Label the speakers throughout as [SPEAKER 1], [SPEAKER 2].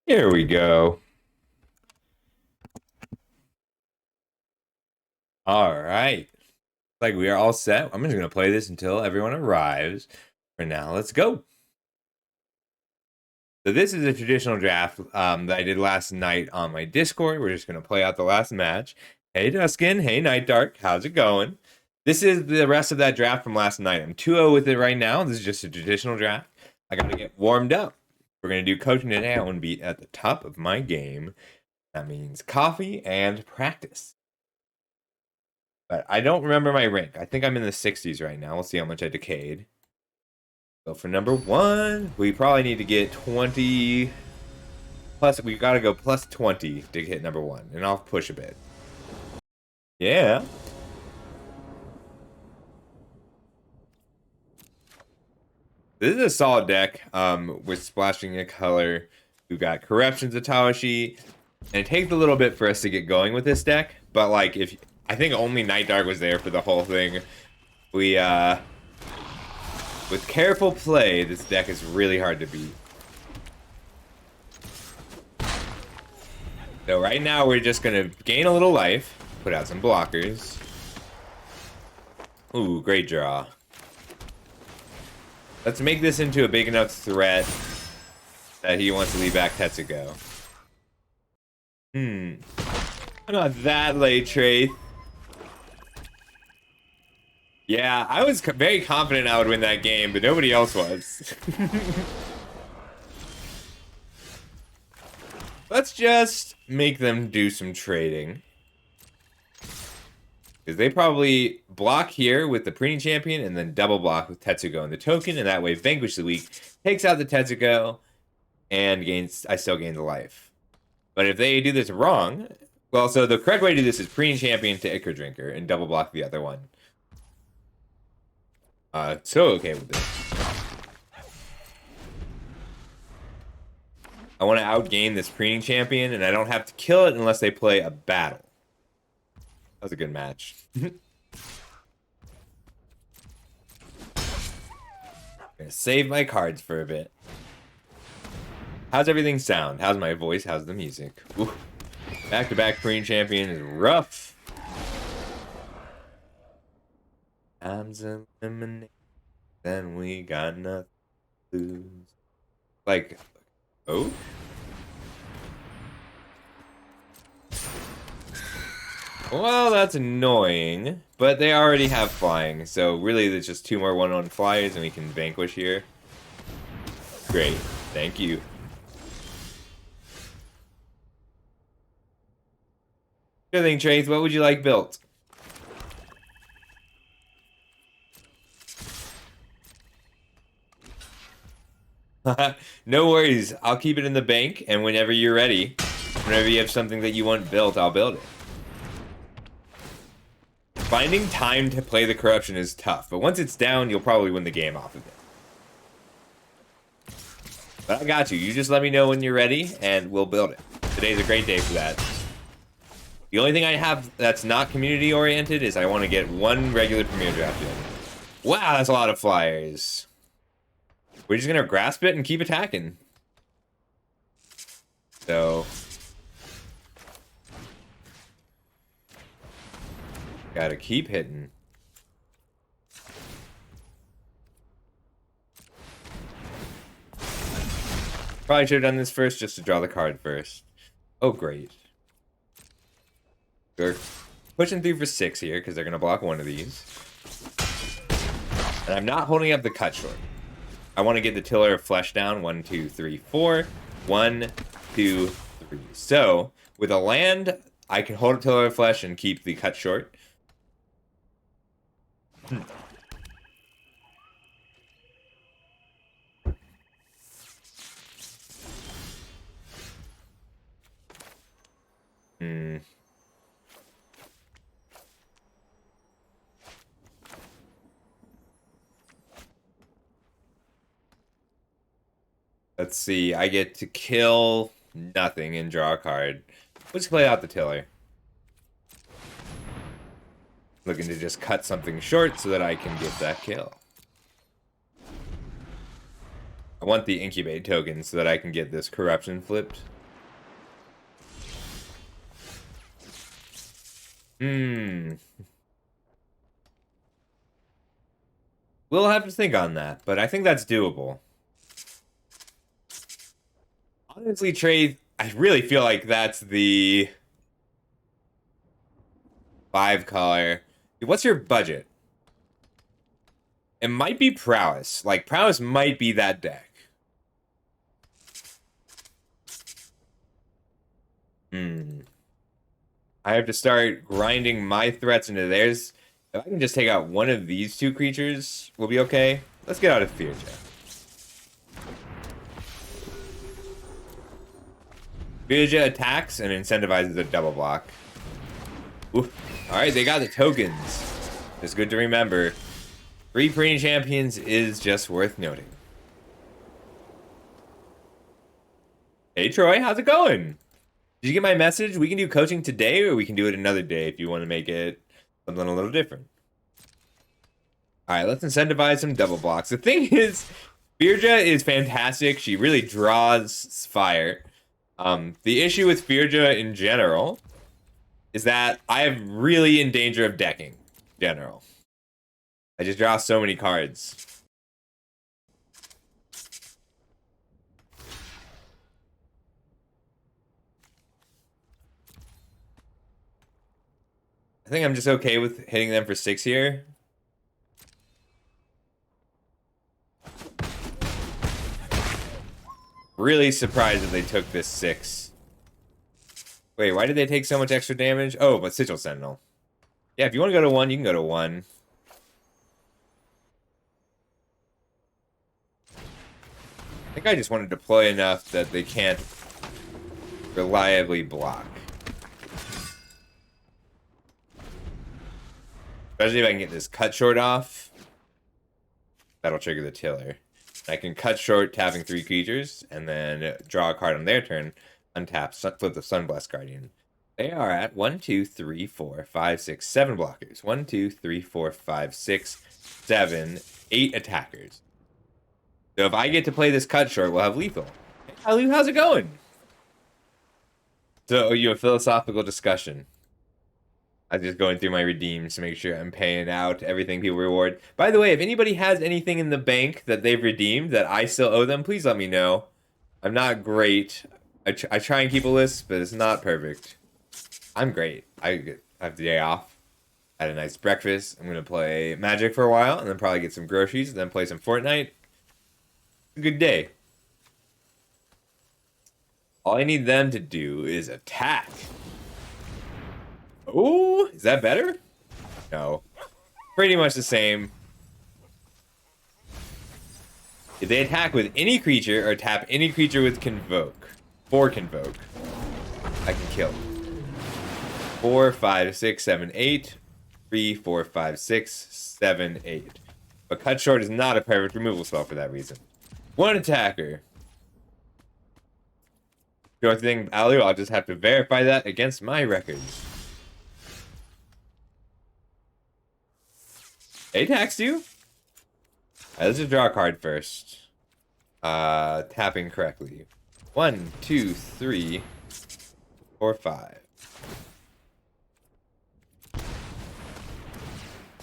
[SPEAKER 1] Here we go. All right. Like we are all set. I'm just going to play this until everyone arrives. For now, let's go. So this is a traditional draft that I did last night on my Discord. We're just going to play out the last match. Hey, Duskin. Hey, Night Dark. How's it going? This is the rest of that draft from last night. I'm 2-0 with it right now. This is just a traditional draft. I got to get warmed up. We're going to do coaching today. I want to be at the top of my game. That means coffee and practice. But I don't remember my rank. I think I'm in the 60s right now. We'll see how much I decayed. So for number 1, we probably need to get 20 plus. We got to go plus 20 to hit number 1, and I'll push a bit. Yeah. This is a solid deck. With splashing a color. We've got Corruptions of Tawashi, and it takes a little bit for us to get going with this deck. But like, if I think only Night Dark was there for the whole thing. We with careful play, this deck is really hard to beat. So right now we're just gonna gain a little life, put out some blockers. Ooh, great draw. Let's make this into a big enough threat that he wants to leave back Tetsugo. I'm not that late, Trace. Yeah, I was very confident I would win that game, but nobody else was. Let's just make them do some trading. Because they probably block here with the Preening Champion and then double block with Tetsugo and the token, and that way Vanquish the Weak takes out the Tetsugo and I still gain the life. But if they do this wrong, well, so the correct way to do this is Preening Champion to Ichor Drinker and double block the other one. So okay with this. I want to outgain this Preening Champion, and I don't have to kill it unless they play a battle. That was a good match. Gonna save my cards for a bit. How's everything sound? How's my voice? How's the music? Ooh. Back-to-back Preening Champion is rough. Time's eliminated, then we got nothing to lose. Like, oh? Well, that's annoying, but they already have flying, so really there's just 2 more 1-1 flyers and we can vanquish here. Great, thank you. Good thing, Trace, what would you like built? No worries, I'll keep it in the bank, and whenever you're ready, whenever you have something that you want built, I'll build it. Finding time to play the corruption is tough, but once it's down, you'll probably win the game off of it. But I got you. You just let me know when you're ready, and we'll build it. Today's a great day for that. The only thing I have that's not community-oriented is I want to get 1 regular Premier Draft in. Wow, that's a lot of flyers. We're just going to grasp it and keep attacking. So... gotta keep hitting. Probably should have done this first just to draw the card first. Oh, great. We're pushing through for 6 here because they're going to block one of these. And I'm not holding up the cut short. I want to get the Tiller of Flesh down. 1, 2, 3, 4. 1, 2, 3. So, with a land, I can hold up Tiller of Flesh and keep the cut short. Let's see. I get to kill nothing and draw a card. Let's play out the Tiller. Looking to just cut something short so that I can get that kill. I want the incubate token so that I can get this corruption flipped Hmm. We'll have to think on that, but I think that's doable. Honestly, Trade, I really feel like that's the 5 color. What's your budget? It might be Prowess. Like, Prowess might be that deck. Hmm. I have to start grinding my threats into theirs. If I can just take out one of these 2 creatures, we'll be okay. Let's get out of Fear Jet. Fear Jet attacks and incentivizes a double block. Oof. Alright, they got the tokens. It's good to remember. 3 Preening Champions is just worth noting. Hey Troy, how's it going? Did you get my message? We can do coaching today, or we can do it another day if you want to make it something a little different. Alright, let's incentivize some double blocks. The thing is, Fearja is fantastic. She really draws fire. The issue with Fearja in general is that I am really in danger of decking in general. I just draw so many cards. I think I'm just okay with hitting them for 6 here. Really surprised that they took this 6. Wait, why did they take so much extra damage? Oh, but Sigil Sentinel. Yeah, if you want to go to 1, you can go to 1. I think I just want to deploy enough that they can't reliably block. Especially if I can get this cut short off. That'll trigger the tiller. I can cut short tapping 3 creatures, and then draw a card on their turn, untap, flip the Sunblessed Guardian. They are at 1, 2, 3, 4, 5, 6, 7 blockers. 1, 2, 3, 4, 5, 6, 7, 8 attackers. So if I get to play this cut short, we'll have lethal. Hey, Alu, how's it going? So, a philosophical discussion. I'm just going through my redeems to make sure I'm paying out everything people reward. By the way, if anybody has anything in the bank that they've redeemed that I still owe them, please let me know. I'm not great. I try and keep a list, but it's not perfect. I'm great. I have the day off. Had a nice breakfast. I'm going to play Magic for a while, and then probably get some groceries, and then play some Fortnite. A good day. All I need them to do is attack. Oh, is that better? No. Pretty much the same. If they attack with any creature or tap any creature with Convoke, for Convoke, I can kill them. 4, 5, 6, 7, 8. 3, 4, 5, 6, 7, 8. But Cut Short is not a perfect removal spell for that reason. 1 attacker. The only thing, Alu, I'll just have to verify that against my records. They taxed you? Alright, let's just draw a card first. Tapping correctly. 1, 2, 3, 4, 5.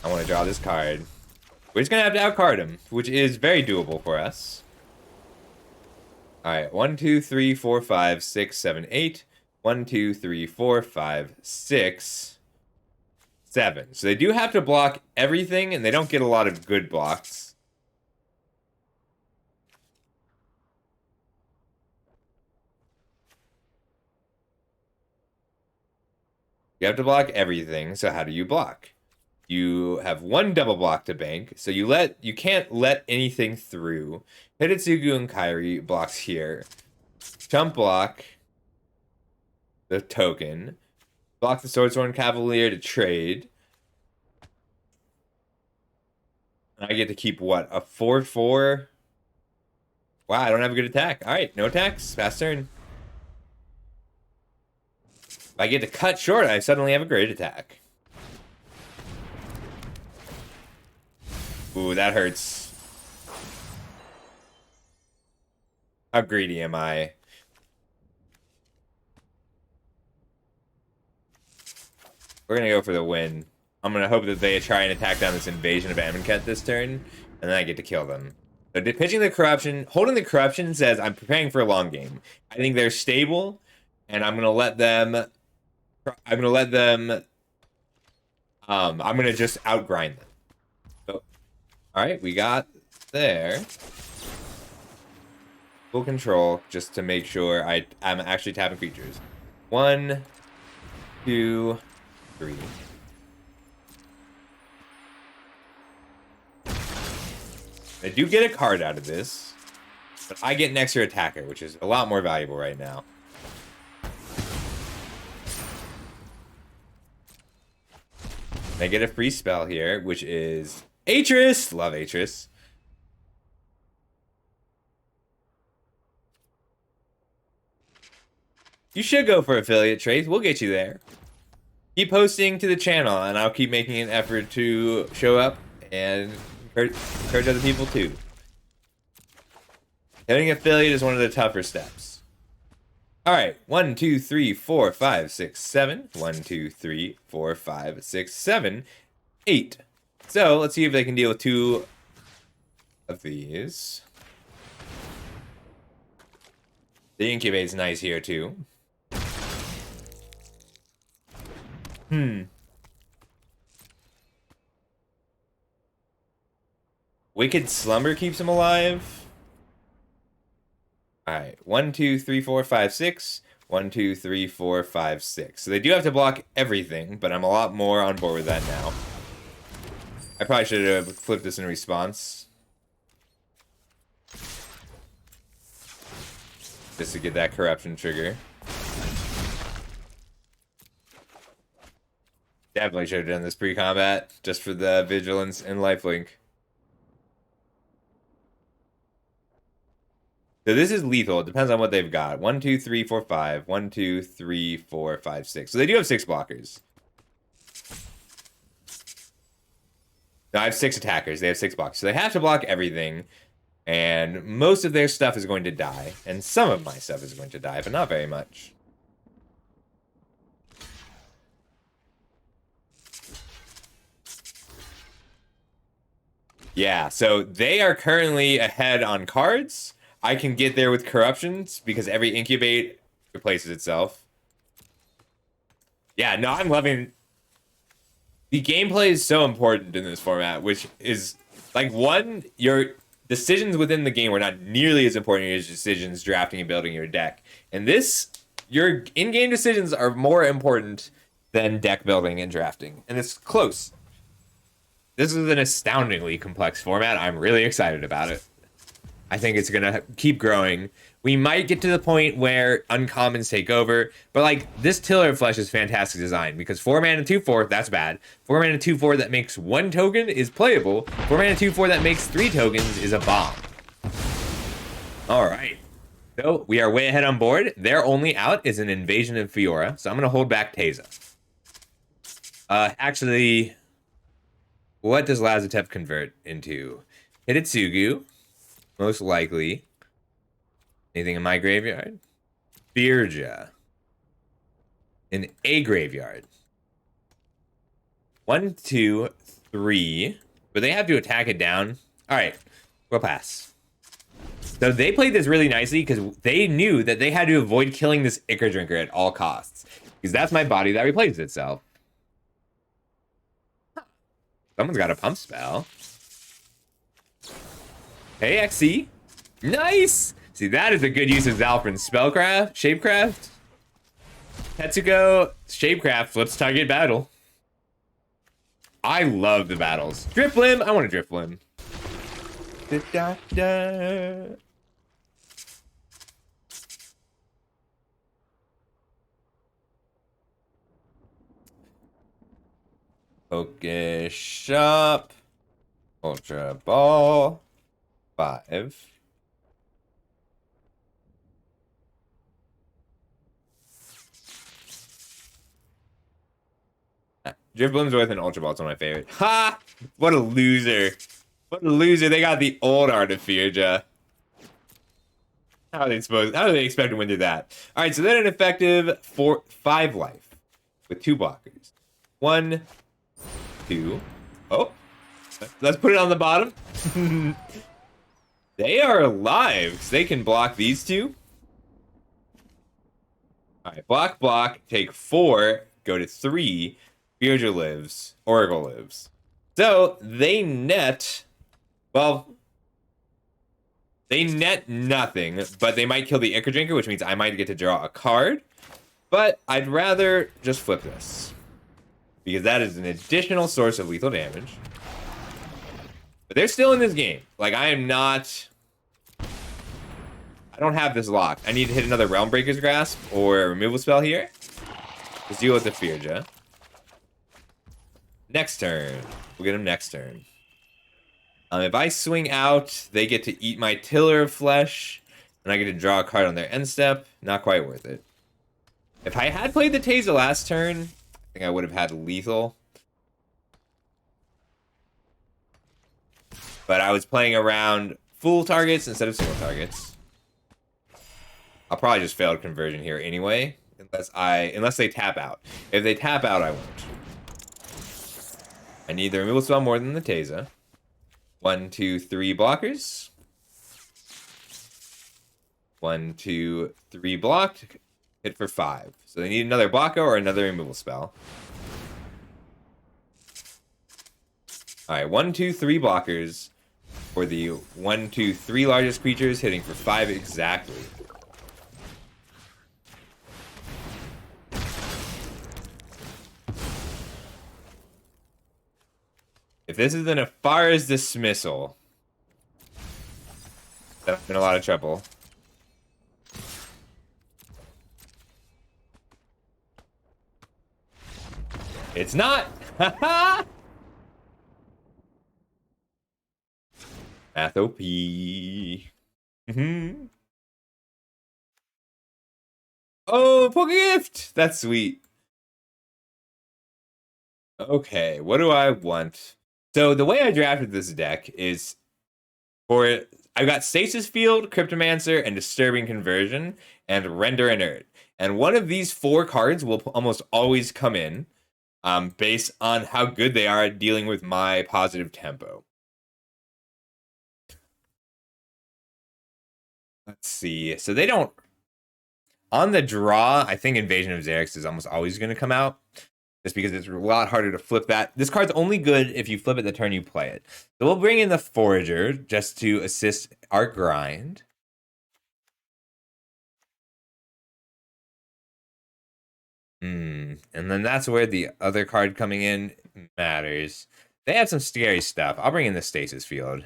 [SPEAKER 1] I want to draw this card. We're just going to have to outcard him, which is very doable for us. Alright, 1, 2, 3, 4, 5, 6, 7, 8. 1, 2, 3, 4, 5, 6, 7. So they do have to block everything, and they don't get a lot of good blocks. You have to block everything, so how do you block? You have 1 double block to bank, so you can't let anything through. Hidetsugu and Kairi blocks here. Chump block the token. Block the Swordsworn Cavalier to trade. And I get to keep what? A 4/4? Wow, I don't have a good attack. Alright, no attacks. Fast turn. If I get to cut short, I suddenly have a great attack. Ooh, that hurts. How greedy am I? We're gonna go for the win. I'm gonna hope that they try and attack down this invasion of Amonkhet this turn, and then I get to kill them. So pitching the corruption, holding the corruption says I'm preparing for a long game. I think they're stable, and I'm gonna let them. I'm gonna just outgrind them. So, all right, we got there. Full control, just to make sure I'm actually tapping creatures. 1, 2, 3. I do get a card out of this, but I get an extra attacker, which is a lot more valuable right now. I get a free spell here, which is Atris. Love Atris. You should go for affiliate trades. We'll get you there. Keep posting to the channel, and I'll keep making an effort to show up and encourage other people too. Getting affiliate is one of the tougher steps. All right, 1, 2, 3, 4, 5, 6, 7. 1, 2, 3, 4, 5, 6, 7, 8. So let's see if they can deal with 2 of these. The incubate's nice here too. Wicked Slumber keeps him alive. Alright, 1, 2, 3, 4, 5, 6. 1, 2, 3, 4, 5, 6. So they do have to block everything, but I'm a lot more on board with that now. I probably should have flipped this in response. Just to get that corruption trigger. Definitely should have done this pre-combat, just for the vigilance and lifelink. So this is lethal. It depends on what they've got. 1, 2, 3, 4, 5. 1, 2, 3, 4, 5, 6. So they do have 6 blockers. No, I have 6 attackers. They have 6 blockers. So they have to block everything. And most of their stuff is going to die. And some of my stuff is going to die, but not very much. Yeah, so they are currently ahead on cards. I can get there with corruptions because every incubate replaces itself. Yeah, no, I'm loving... The gameplay is so important in this format, which is, like, one, your decisions within the game are not nearly as important as decisions drafting and building your deck. And this, your in-game decisions are more important than deck building and drafting. And it's close. This is an astoundingly complex format. I'm really excited about it. I think it's going to keep growing. We might get to the point where uncommons take over, but like this Tiller of Flesh is fantastic design because 4 mana 2/4, that's bad. 4 mana 2/4 that makes 1 token is playable. 4 mana 2/4 that makes 3 tokens is a bomb. All right. So we are way ahead on board. Their only out is an Invasion of Fiora, so I'm going to hold back Teza. Actually, what does Lazatep convert into? Hitotsugu. Most likely. Anything in my graveyard? Birja. In a graveyard. 1, 2, 3. But they have to attack it down. Alright. We'll pass. So they played this really nicely because they knew that they had to avoid killing this Ichor Drinker at all costs. Because that's my body that replaces itself. Someone's got a pump spell. Hey, XC. Nice! See, that is a good use of Zalfrin's Spellcraft, Shapecraft. Tetsuko, Shapecraft, flips target battle. I love the battles. Drift Limb, I want to Drift Limb. Da, da, da. Focus Shop. Ultra Ball. 5. Drift Bloom's worth an Ultra Ball. It's one of my favorite. Ha! What a loser. What a loser. They got the old Art of Firja. How are they expect to win through that? Alright, so then an effective 5 life with 2 blockers. 1, 2. Oh, let's put it on the bottom. They are alive, because they can block these two. All right, block, block, take 4, go to 3. Beardra lives, Oracle lives. So they net, well, they net nothing, but they might kill the Ichor Drinker, which means I might get to draw a card. But I'd rather just flip this, because that is an additional source of lethal damage. But they're still in this game. Like, I am not... I don't have this locked. I need to hit another Realm Breaker's Grasp or a removal spell here. Let's deal with the Fearja. Next turn. We'll get him next turn. If I swing out, they get to eat my Tiller of Flesh, and I get to draw a card on their end step. Not quite worth it. If I had played the Taser last turn, I think I would have had lethal. But I was playing around full targets instead of single targets. I'll probably just fail conversion here anyway, unless they tap out. If they tap out, I won't. I need the removal spell more than the Taser. 1, 2, 3 blockers. 1, 2, 3 blocked. Hit for 5. So they need another blocker or another removal spell. Alright, 1, 2, 3 blockers for the 1, 2, 3 largest creatures, hitting for 5 exactly. If this is an Afara's Dismissal, then I'm in a lot of trouble. It's not! Haha! Math OP. Oh, Pokegift! That's sweet. Okay, what do I want? So the way I drafted this deck is I've got Stasis Field, Cryptomancer, and Disturbing Conversion, and Render Inert. And one of these 4 cards will almost always come in based on how good they are at dealing with my positive tempo. Let's see. So they don't... On the draw, I think Invasion of Xerix is almost always going to come out. Just because it's a lot harder to flip that. This card's only good if you flip it the turn you play it. So we'll bring in the Forager just to assist our grind. And then that's where the other card coming in matters. They have some scary stuff. I'll bring in the Stasis Field.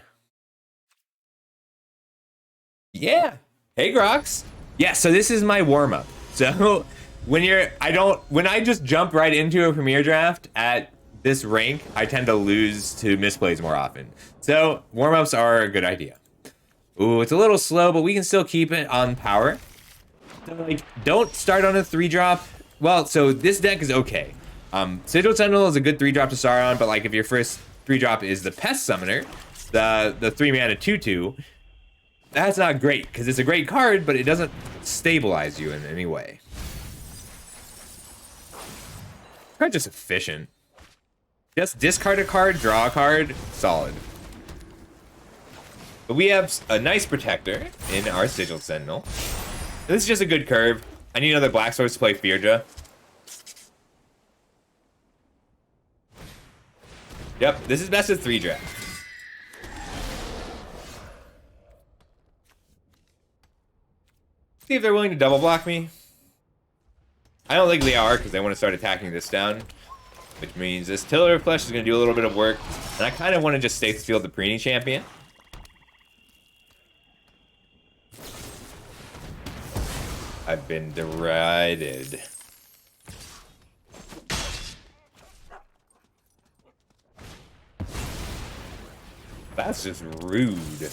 [SPEAKER 1] Yeah. Hey, Grox. Yeah, so this is my warm-up. So... When I just jump right into a Premier Draft at this rank, I tend to lose to misplays more often. So, warm-ups are a good idea. Ooh, it's a little slow, but we can still keep it on power. So, like, don't start on a 3-drop. Well, so this deck is okay. Sigil Sentinel is a good 3-drop to start on, but like if your first 3-drop is the Pest Summoner, the 3-mana 2/2, that's not great, because it's a great card, but it doesn't stabilize you in any way. Card just efficient. Just discard a card, draw a card, solid. But we have a nice protector in our Sigil Sentinel. This is just a good curve. I need another black source to play Fearja. Yep, this is best of 3 draft. See if they're willing to double block me. I don't think they are, because they want to start attacking this down. Which means this Tiller of Flesh is going to do a little bit of work. And I kind of want to just Stasis Field the Preenie champion. I've been derided. That's just rude.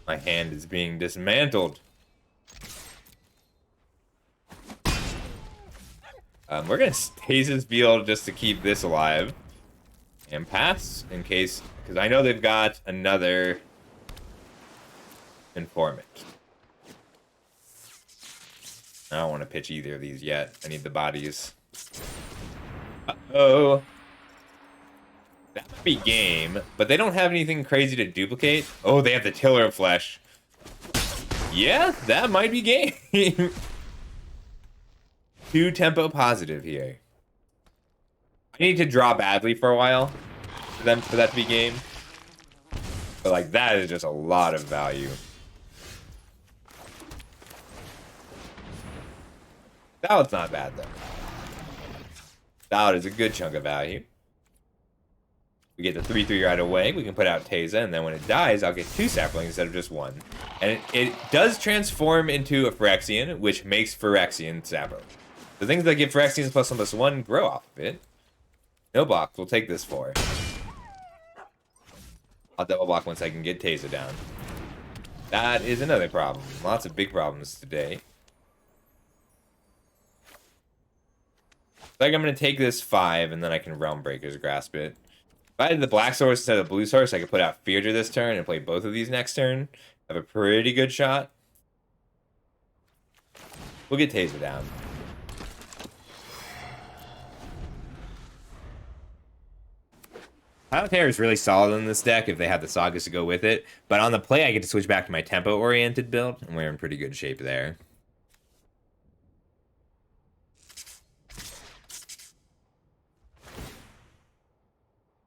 [SPEAKER 1] My hand is being dismantled. We're going to Stasis Field just to keep this alive. And pass, in case... Because I know they've got another... Informant. I don't want to pitch either of these yet. I need the bodies. Uh-oh. That might be game, but they don't have anything crazy to duplicate. Oh, they have the Tiller of Flesh. Yeah, that might be game. 2 tempo positive here. I need to draw badly for a while for that to be game. But like that is just a lot of value. That one's not bad though. That is a good chunk of value. We get the 3/3 right away. We can put out Teza, and then when it dies, I'll get 2 saplings instead of just 1. And it does transform into a Phyrexian, which makes Phyrexian sapling. The things that give Phyrexians +1/+1 grow off of it. No block. We'll take this 4. I'll double block once I can get Teza down. That is another problem. Lots of big problems today. Like I'm going to take this 5, and then I can Realm Breakers grasp it. If I had the black source instead of the blue source, I could put out Feardra this turn and play both of these next turn. Have a pretty good shot. We'll get Teza down. Pilot Terror is really solid in this deck if they have the Sagas to go with it. But on the play, I get to switch back to my tempo-oriented build, and we're in pretty good shape there.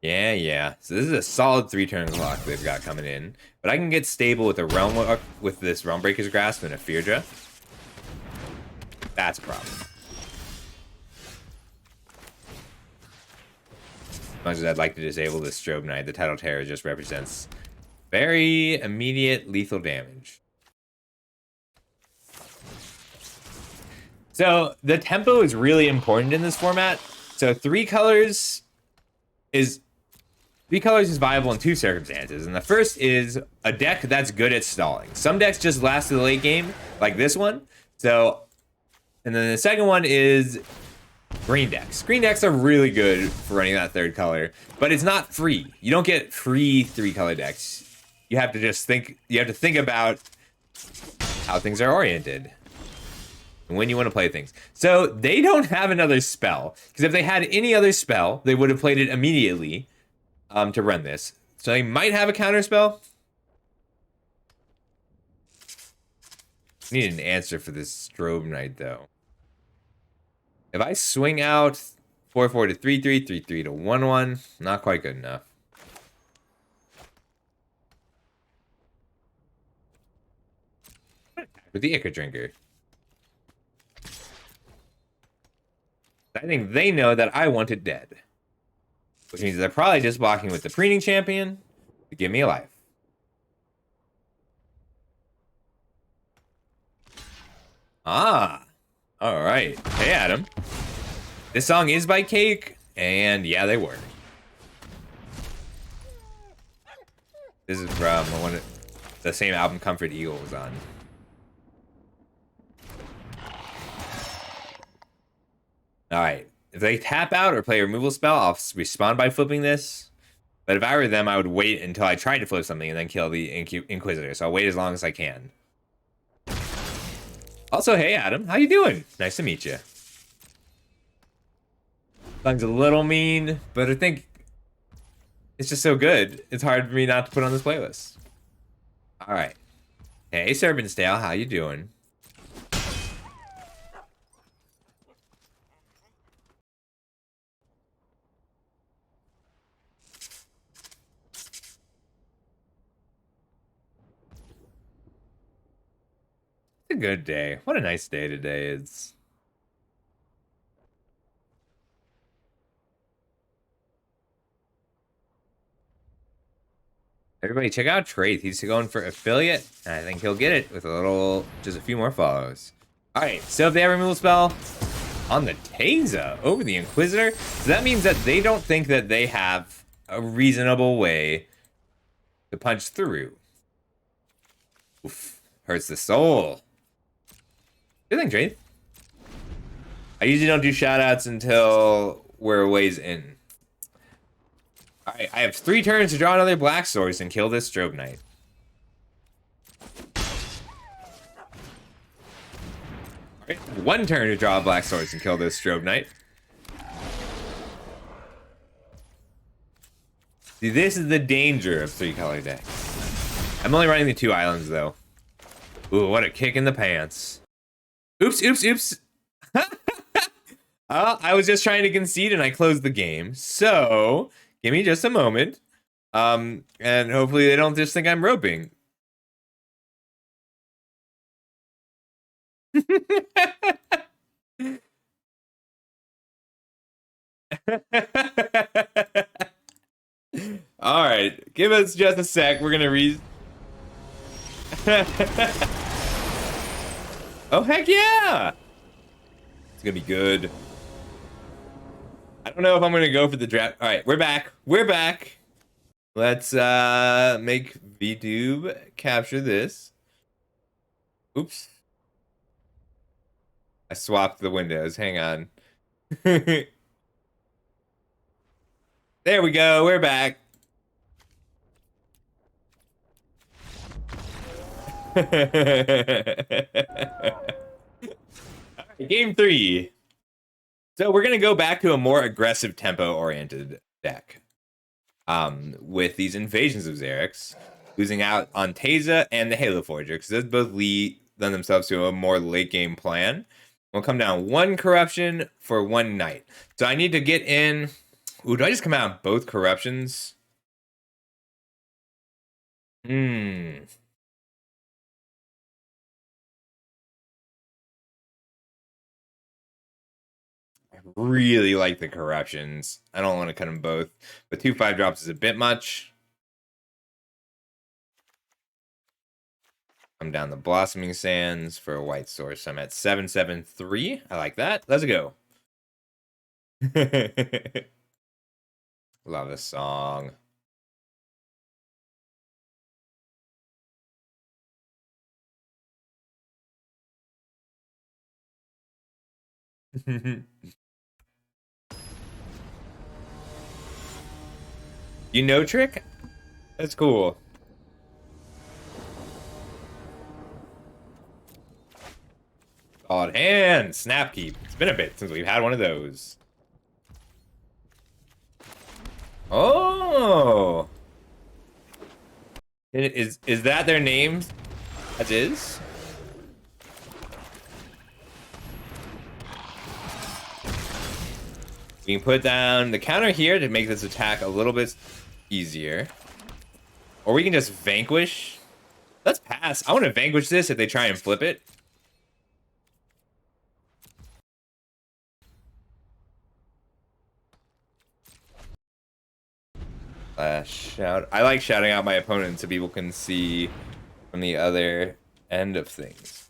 [SPEAKER 1] Yeah. So this is a solid 3-turn clock they've got coming in. But I can get stable with a Realm with this Realm Breaker's Grasp and a Feardra. That's a problem. As much as I'd like to disable this Strobe Knight, the Tidal Terror just represents very immediate lethal damage. So the tempo is really important in this format. So 3 colors is viable in 2 circumstances. And the first is a deck that's good at stalling. Some decks just last to the late game, like this one. And then the second one is green decks. Green decks are really good for running that 3rd color, but it's not free. You don't get free 3-color decks. You have to just think. You have to think about how things are oriented and when you want to play things. So they don't have another spell, because if they had any other spell, they would have played it immediately to run this. So they might have a counter spell. Need an answer for this Strobe Knight though. If I swing out 4/4 to 3/3, 3/3 to 1/1, not quite good enough. With the Ichor Drinker. I think they know that I want it dead. Which means they're probably just blocking with the Preening Champion to give me a life. Ah. Alright. Hey, Adam. This song is by Cake, and yeah, they were. This is from the same album Comfort Eagle was on. Alright. If they tap out or play a removal spell, I'll respond by flipping this. But if I were them, I would wait until I tried to flip something and then kill the Inquisitor. So I'll wait as long as I can. Also, hey Adam, how you doing? Nice to meet you. Song's a little mean, but I think it's just so good. It's hard for me not to put on this playlist. All right. Hey, Serpent's Tail, how you doing? A good day. What a nice day today is. Everybody check out Traith. He's going for affiliate, and I think he'll get it with just a few more follows. All right, so if they have a removal spell on the Teza over the Inquisitor, so that means that they don't think that they have a reasonable way to punch through. Oof, hurts the soul. Good thing, Traith. I usually don't do shoutouts until we're a ways in. Alright, I have 3 turns to draw another black source and kill this Strobe Knight. Right, one turn to draw a black source and kill this Strobe Knight. See, this is the danger of 3-color decks. I'm only running the 2 islands, though. Ooh, what a kick in the pants. Oops, oops, oops. I was just trying to concede and I closed the game. So, give me just a moment. And hopefully they don't just think I'm roping. All right, give us just a sec. We're gonna Oh heck yeah! It's gonna be good. I don't know if I'm gonna go for the draft. All right, we're back. We're back. Let's make VTube capture this. Oops. I swapped the windows. Hang on. There we go. We're back. Game 3. So we're gonna go back to a more aggressive tempo-oriented deck. With these invasions of Xerix, losing out on Teza and the Halo Forger, because those both lend themselves to a more late game plan. We'll come down 1 corruption for 1 knight. So I need to get in. Ooh, do I just come out of both corruptions? I really like the corruptions. I don't want to cut them both, but 2 5-drops is a bit much. I'm down the Blossoming Sands for a white source. I'm at 773. I like that. Let's go. Love this song. You know Trick? That's cool. Odd hand, Snapkeep. It's been a bit since we've had one of those. Oh, is that their names? That is. We can put down the counter here to make this attack a little bit easier, or we can just vanquish. Let's pass. I want to vanquish this if they try and flip it. Shout. I like shouting out my opponent so people can see from the other end of things.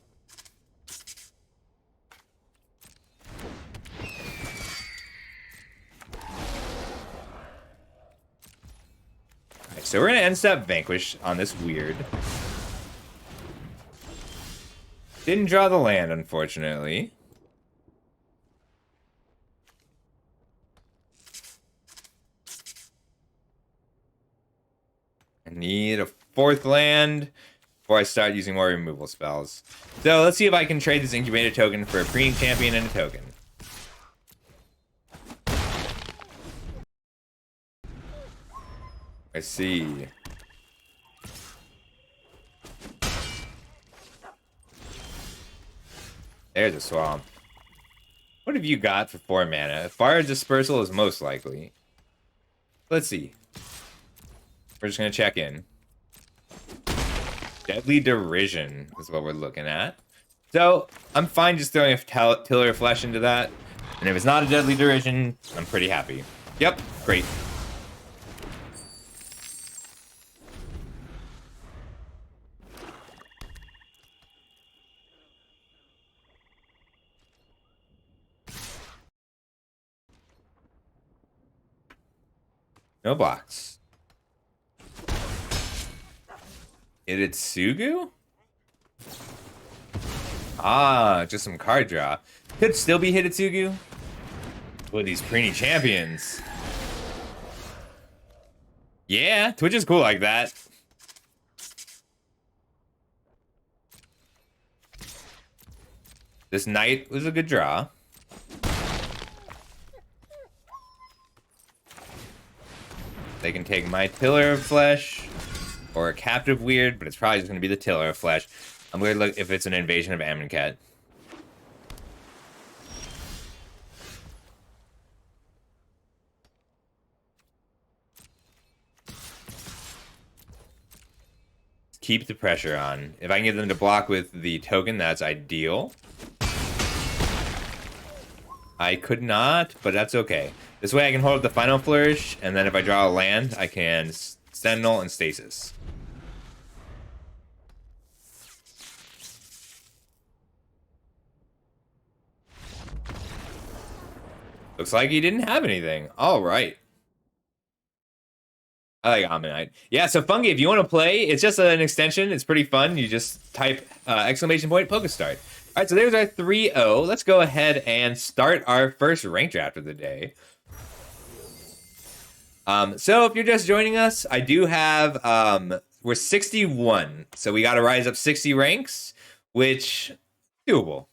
[SPEAKER 1] Alright, so we're gonna end step vanquish on this weird. Didn't draw the land, unfortunately. I need a 4th land before I start using more removal spells. So let's see if I can trade this incubator token for a preening champion and a token. I see. There's a swamp. What have you got for 4 mana? Fire Dispersal is most likely. Let's see. We're just gonna check in. Deadly Derision is what we're looking at. So, I'm fine just throwing a Tiller of Flesh into that. And if it's not a Deadly Derision, I'm pretty happy. Yep, great. No blocks. Iritsugu? Ah, just some card draw. Could still be Hitotsugu. With these preeny champions. Yeah, Twitch is cool like that. This knight was a good draw. They can take my Tiller of Flesh or a Captive Weird, but it's probably just going to be the Tiller of Flesh. I'm going to look if it's an invasion of Amonkhet. Keep the pressure on. If I can get them to block with the token, that's ideal. I could not, but that's okay. This way I can hold up the Final Flourish, and then if I draw a land, I can Sentinel and Stasis. Looks like he didn't have anything. All right. I like Ammonite. Yeah, so Fungi, if you want to play, it's just an extension. It's pretty fun. You just type exclamation point Pokestart. All right, so there's our 3-0. Let's go ahead and start our first rank draft of the day. So if you're just joining us, I do have, we're 61. So we got to rise up 60 ranks, which doable.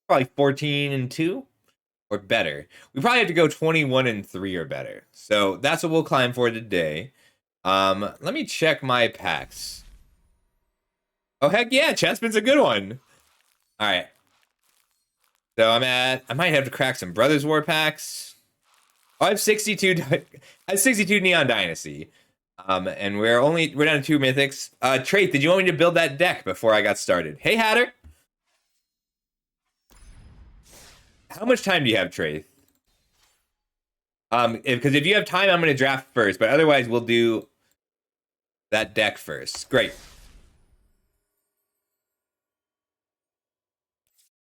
[SPEAKER 1] Probably 14-2 or better. We probably have to go 21-3 or better. So that's what we'll climb for today. Let me check my packs. Oh, heck yeah, Chespin's a good one. All right. So I might have to crack some Brothers War packs. Oh, I have 62 Neon Dynasty. And we're down to 2 Mythics. Traith, did you want me to build that deck before I got started? Hey, Hatter. How much time do you have, Traith? Because if you have time, I'm going to draft first, but otherwise we'll do that deck first. Great.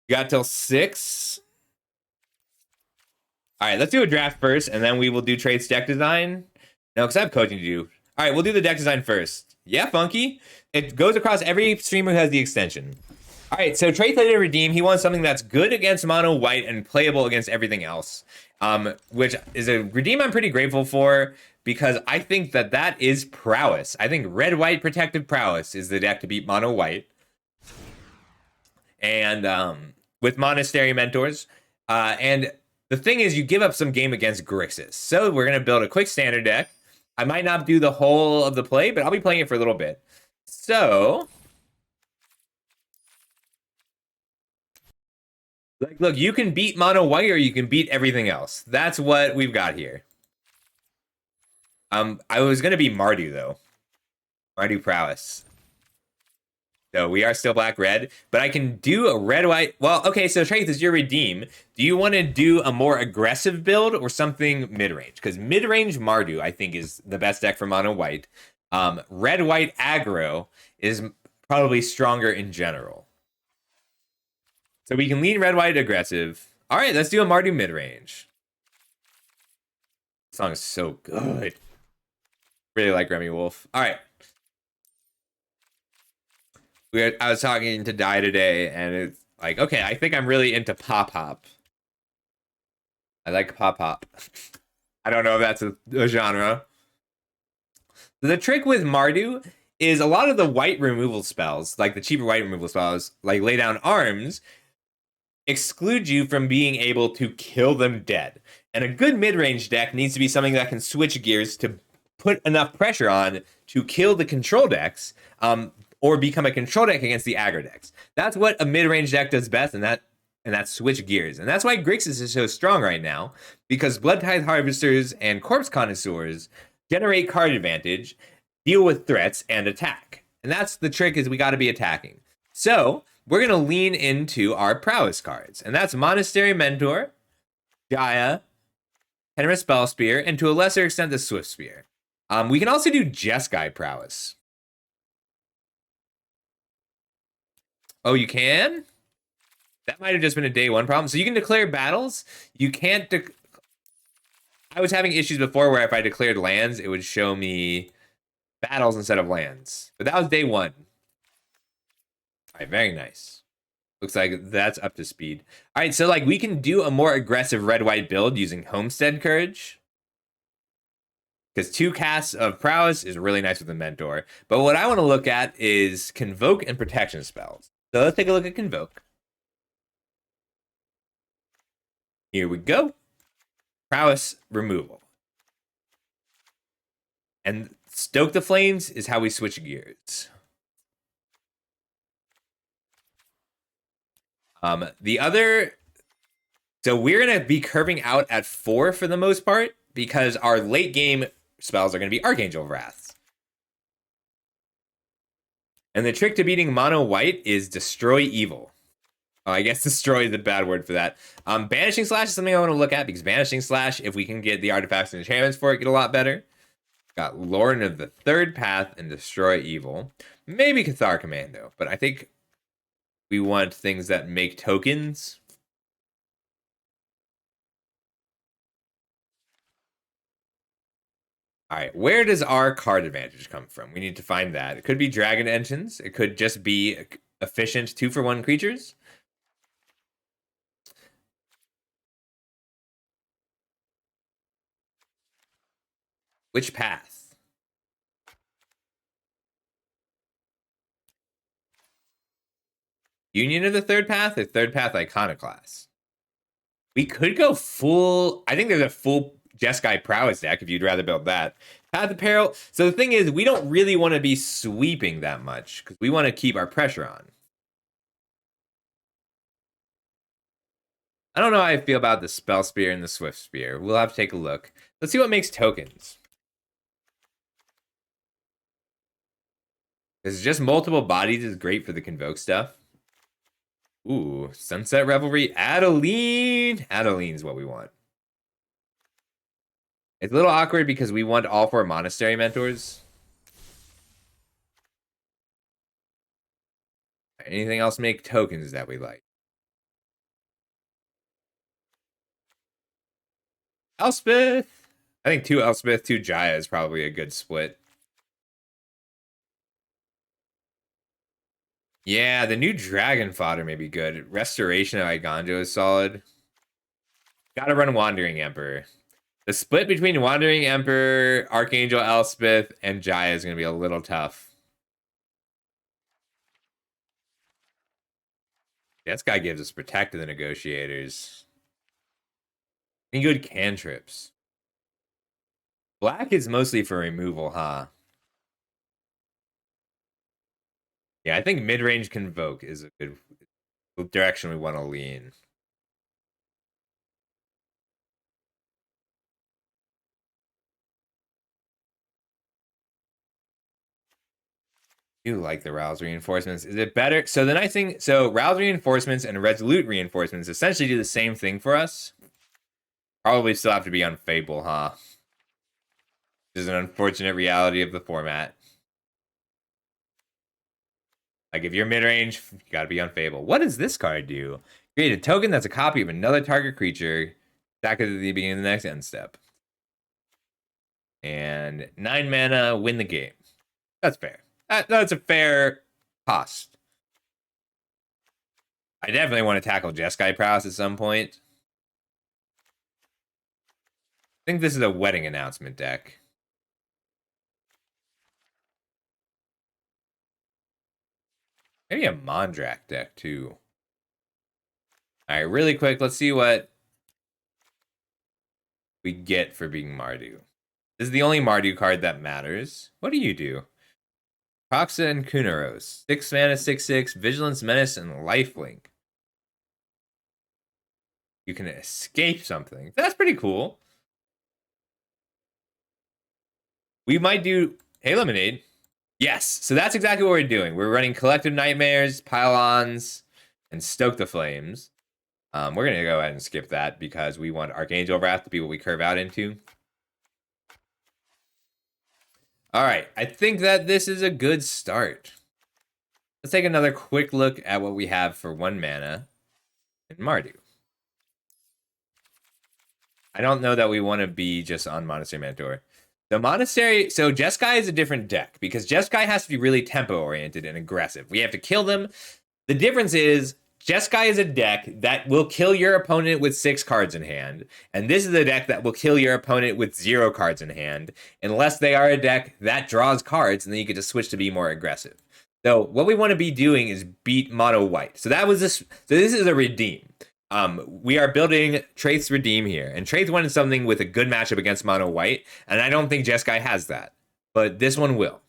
[SPEAKER 1] You got till 6. All right, let's do a draft first, and then we will do Traith's deck design. No, because I have coaching to do. All right, we'll do the deck design first. Yeah, Funky. It goes across every streamer who has the extension. All right, so Traith had to redeem. He wants something that's good against mono white and playable against everything else, which is a redeem I'm pretty grateful for because I think that is prowess. I think red-white protective prowess is the deck to beat mono white. And with Monastery Mentors. And the thing is, you give up some game against Grixis. So we're going to build a quick standard deck. I might not do the whole of the play, but I'll be playing it for a little bit. So, look, you can beat mono white or you can beat everything else. That's what we've got here. I was going to be Mardu, though. Mardu Prowess. So we are still black-red, but I can do a red-white. Well, okay, so Traith, is your redeem. Do you want to do a more aggressive build or something mid-range? Because mid-range Mardu, I think, is the best deck for mono-white. Red-white aggro is probably stronger in general. So we can lean red-white aggressive. All right, let's do a Mardu mid-range. This song is so good. Really like Remy Wolf. All right. I was talking to Dai today, and it's like, okay, I think I'm really into pop-hop. I like pop-hop. I don't know if that's a genre. The trick with Mardu is a lot of the white removal spells, like the cheaper white removal spells, like Lay Down Arms, exclude you from being able to kill them dead. And a good mid-range deck needs to be something that can switch gears to put enough pressure on to kill the control decks, or become a control deck against the aggro decks. That's what a mid-range deck does best, and that's switch gears. And that's why Grixis is so strong right now, because Blood Tithe Harvesters and Corpse Connoisseurs generate card advantage, deal with threats, and attack. And that's the trick, is we got to be attacking. So we're going to lean into our prowess cards, and that's Monastery Mentor, Gaia, Henry Spell Spear, and to a lesser extent the Swift Spear. We can also do Jeskai Prowess. Oh, you can? That might have just been a day one problem. So you can declare battles. You can't. I was having issues before where if I declared lands, it would show me battles instead of lands. But that was day one. All right, very nice. Looks like that's up to speed. All right, so like we can do a more aggressive red-white build using Homestead Courage. Because 2 casts of prowess is really nice with the Mentor. But what I want to look at is Convoke and Protection spells. So let's take a look at Convoke. Here we go. Prowess removal. And Stoke the Flames is how we switch gears. The other... So we're going to be curving out at 4 for the most part, because our late game spells are going to be Archangel Wraths. And the trick to beating mono white is Destroy Evil. I guess Destroy is a bad word for that. Banishing Slash is something I want to look at, because Banishing Slash, if we can get the artifacts and enchantments for it, get a lot better. Got Lauren of the Third Path and Destroy Evil. Maybe Cathar Commando, but I think we want things that make tokens. All right, where does our card advantage come from? We need to find that. It could be Dragon Engines. It could just be efficient 2-for-1 creatures. Which path? Union of the Third Path or Third Path Iconoclast? We could go full... I think there's a full Jeskai Prowess deck if you'd rather build that. Path of Peril. So the thing is, we don't really want to be sweeping that much, because we want to keep our pressure on. I don't know how I feel about the Spell Spear and the Swift Spear. We'll have to take a look. Let's see what makes tokens. Because just multiple bodies is great for the Convoke stuff. Ooh, Sunset Revelry. Adeline! Adeline's what we want. It's a little awkward because we want all 4 Monastery Mentors. Anything else make tokens that we like? Elspeth! I think 2 Elspeth, 2 Jaya is probably a good split. Yeah, the new Dragon Fodder may be good. Restoration of Iganjo is solid. Gotta run Wandering Emperor. The split between Wandering Emperor, Archangel Elspeth, and Jaya is going to be a little tough. This guy gives us Protect of the Negotiators. Any good cantrips? Black is mostly for removal, huh? Yeah, I think mid-range Convoke is a good direction we want to lean. You like the Rouse Reinforcements. Is it better? So the nice thing, so Rouse Reinforcements and Resolute Reinforcements essentially do the same thing for us. Probably still have to be on Fable, huh? This is an unfortunate reality of the format. Like, if you're mid-range, you gotta be on Fable. What does this card do? Create a token that's a copy of another target creature. Sack it at the beginning of the next end step. And 9 mana, win the game. That's fair. That's a fair cost. I definitely want to tackle Jeskai Prowess at some point. I think this is a wedding announcement deck. Maybe a Mondrak deck, too. All right, really quick, let's see what we get for being Mardu. This is the only Mardu card that matters. What do you do? Proxa and Kunaros. 6 mana, 6/6, Vigilance, Menace, and Lifelink. You can escape something. That's pretty cool. We might do... Hey, Lemonade. Yes, so that's exactly what we're doing. We're running Collective Nightmares, Pylons, and Stoke the Flames. We're going to go ahead and skip that because we want Archangel Wrath to be what we curve out into. All right, I think that this is a good start. Let's take another quick look at what we have for 1 mana in Mardu. I don't know that we want to be just on Monastery Mentor. The Monastery, so Jeskai is a different deck because Jeskai has to be really tempo-oriented and aggressive. We have to kill them. The difference is Jeskai is a deck that will kill your opponent with 6 cards in hand. And this is a deck that will kill your opponent with 0 cards in hand, unless they are a deck that draws cards, and then you get to switch to be more aggressive. So what we want to be doing is beat mono white. So that was this. So this is a redeem. We are building Traith's Redeem here, and Traith wanted something with a good matchup against Mono White, and I don't think Jeskai has that, but this one will.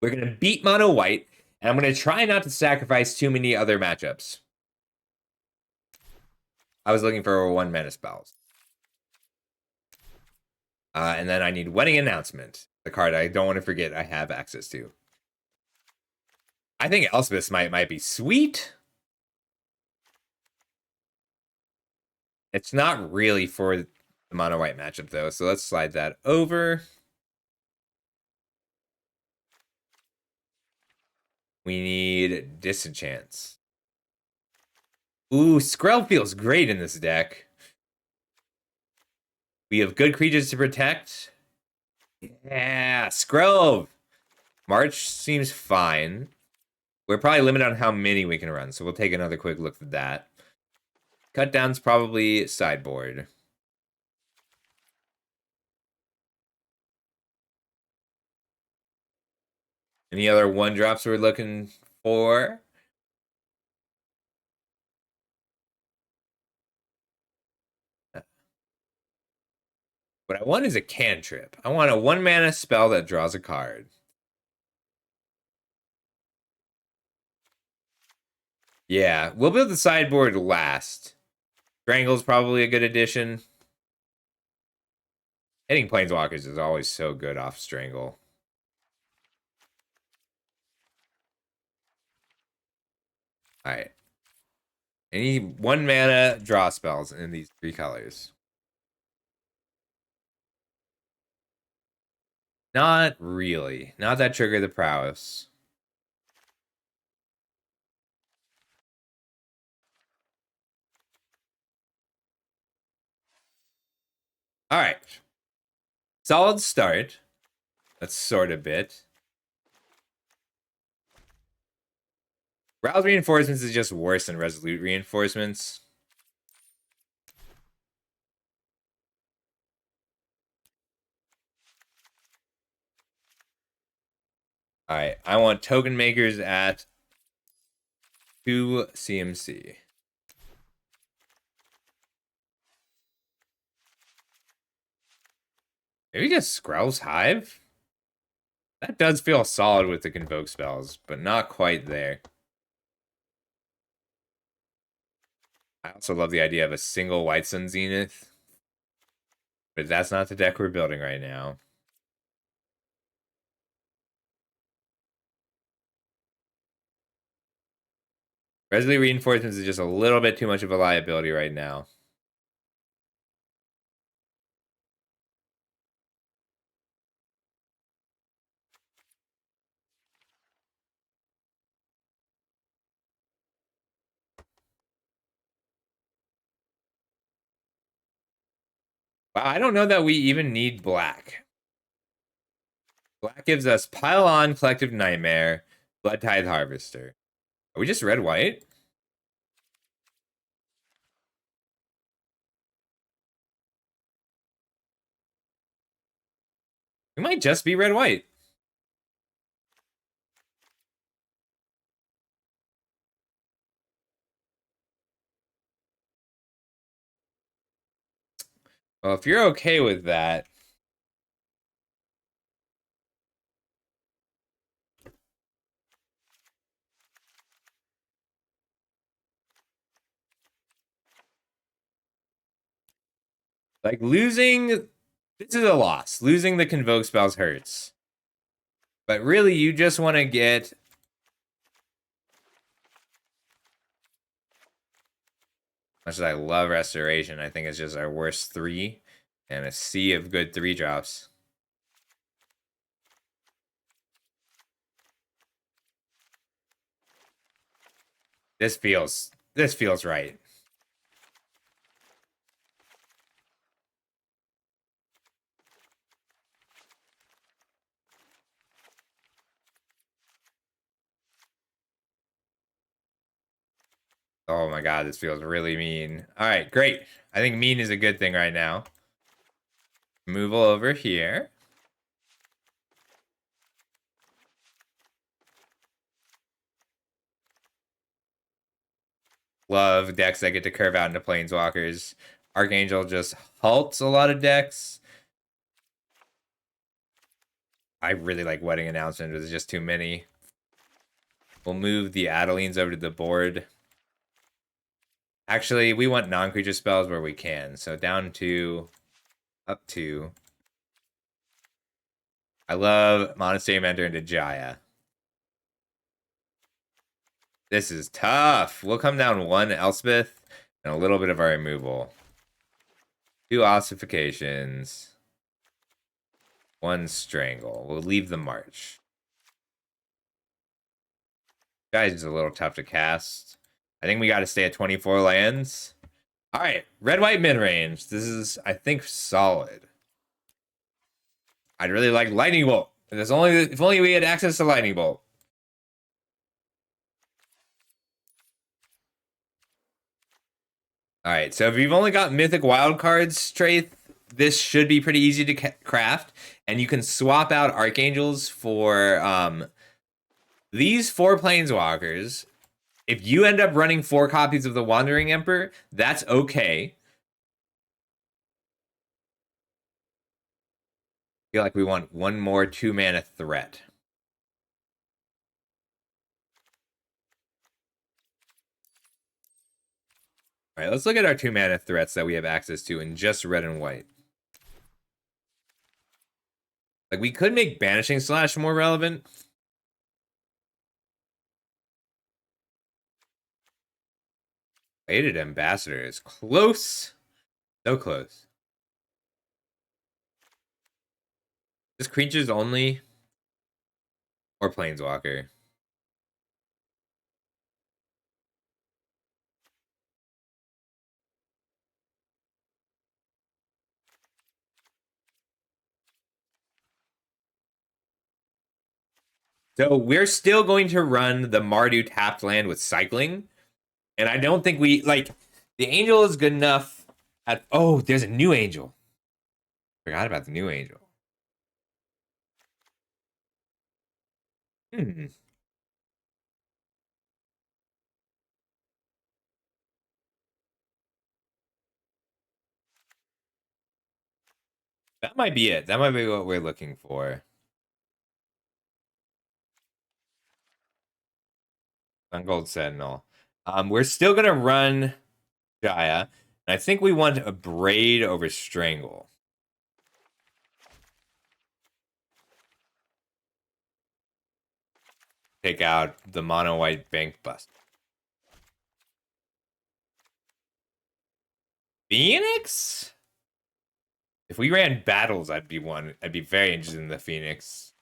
[SPEAKER 1] We're gonna beat Mono White, and I'm gonna try not to sacrifice too many other matchups. I was looking for 1 mana spells. And then I need Wedding Announcement, the card I don't want to forget I have access to. I think Elspeth's might be sweet. It's not really for the mono white matchup though, so let's slide that over. We need Disenchants. Ooh, Skrell feels great in this deck. We have good creatures to protect. Yeah, Skrell. March seems fine. We're probably limited on how many we can run, so we'll take another quick look at that. Cut down's probably sideboard. Any other 1-drops we're looking for? What I want is a cantrip. I want a 1-mana spell that draws a card. Yeah, we'll build the sideboard last. Strangle's probably a good addition. Hitting Planeswalkers is always so good off Strangle. Alright. Any 1-mana draw spells in these 3 colors. Not really. Not that trigger the prowess. Alright. Solid start. Let's sort a bit. Rouse Reinforcements is just worse than Resolute Reinforcements. Alright, I want Token Makers at 2 CMC. Maybe just Skrell's Hive? That does feel solid with the Convoke spells, but not quite there. I also love the idea of a single White Sun Zenith. But that's not the deck we're building right now. Resolute Reinforcements is just a little bit too much of a liability right now. Wow, I don't know that we even need black. Black gives us Pile On, Collective Nightmare, Blood Tithe Harvester. Are we just red-white? We might just be red-white. Well, if you're okay with that, like losing, this is a loss. Losing the Convoke spells hurts. But really, you just want to get much as I love Restoration, I think it's just our worst 3 and a sea of good 3-drops. This feels right. Oh my god, this feels really mean. All right, great. I think mean is a good thing right now. Removal over here. Love decks that get to curve out into planeswalkers. Archangel just halts a lot of decks. I really like Wedding Announcement, but there's just too many. We'll move the Adelines over to the board. Actually, we want non-creature spells where we can. So down 2, up 2. I love Monastery Mentor into Jaya. This is tough. We'll come down 1 Elspeth and a little bit of our removal. 2 ossifications. 1 strangle. We'll leave the march. Guys is a little tough to cast. I think we got to stay at 24 lands. All right, red-white mid-range. This is, I think, solid. I'd really like Lightning Bolt. If only we had access to Lightning Bolt. All right, so if you've only got Mythic wild cards, Traith, this should be pretty easy to craft, and you can swap out Archangels for these 4 Planeswalkers. If you end up running 4 copies of the Wandering Emperor, that's okay. I feel like we want 1 more 2-mana threat. All right, let's look at our 2-mana threats that we have access to in just red and white. Like, we could make Banishing Slash more relevant. Faded Ambassador is close. So close. Just creatures only. Or Planeswalker. So we're still going to run the Mardu tapped land with cycling. And I don't think we, like, the Angel is good enough. Oh, there's a new Angel. Forgot about the new Angel. That might be it. That might be what we're looking for. Ungold Sentinel. We're still gonna run Jaya. And I think we want a Braid over Strangle. Take out the mono white bank bust. Phoenix? If we ran battles, I'd be very interested in the Phoenix.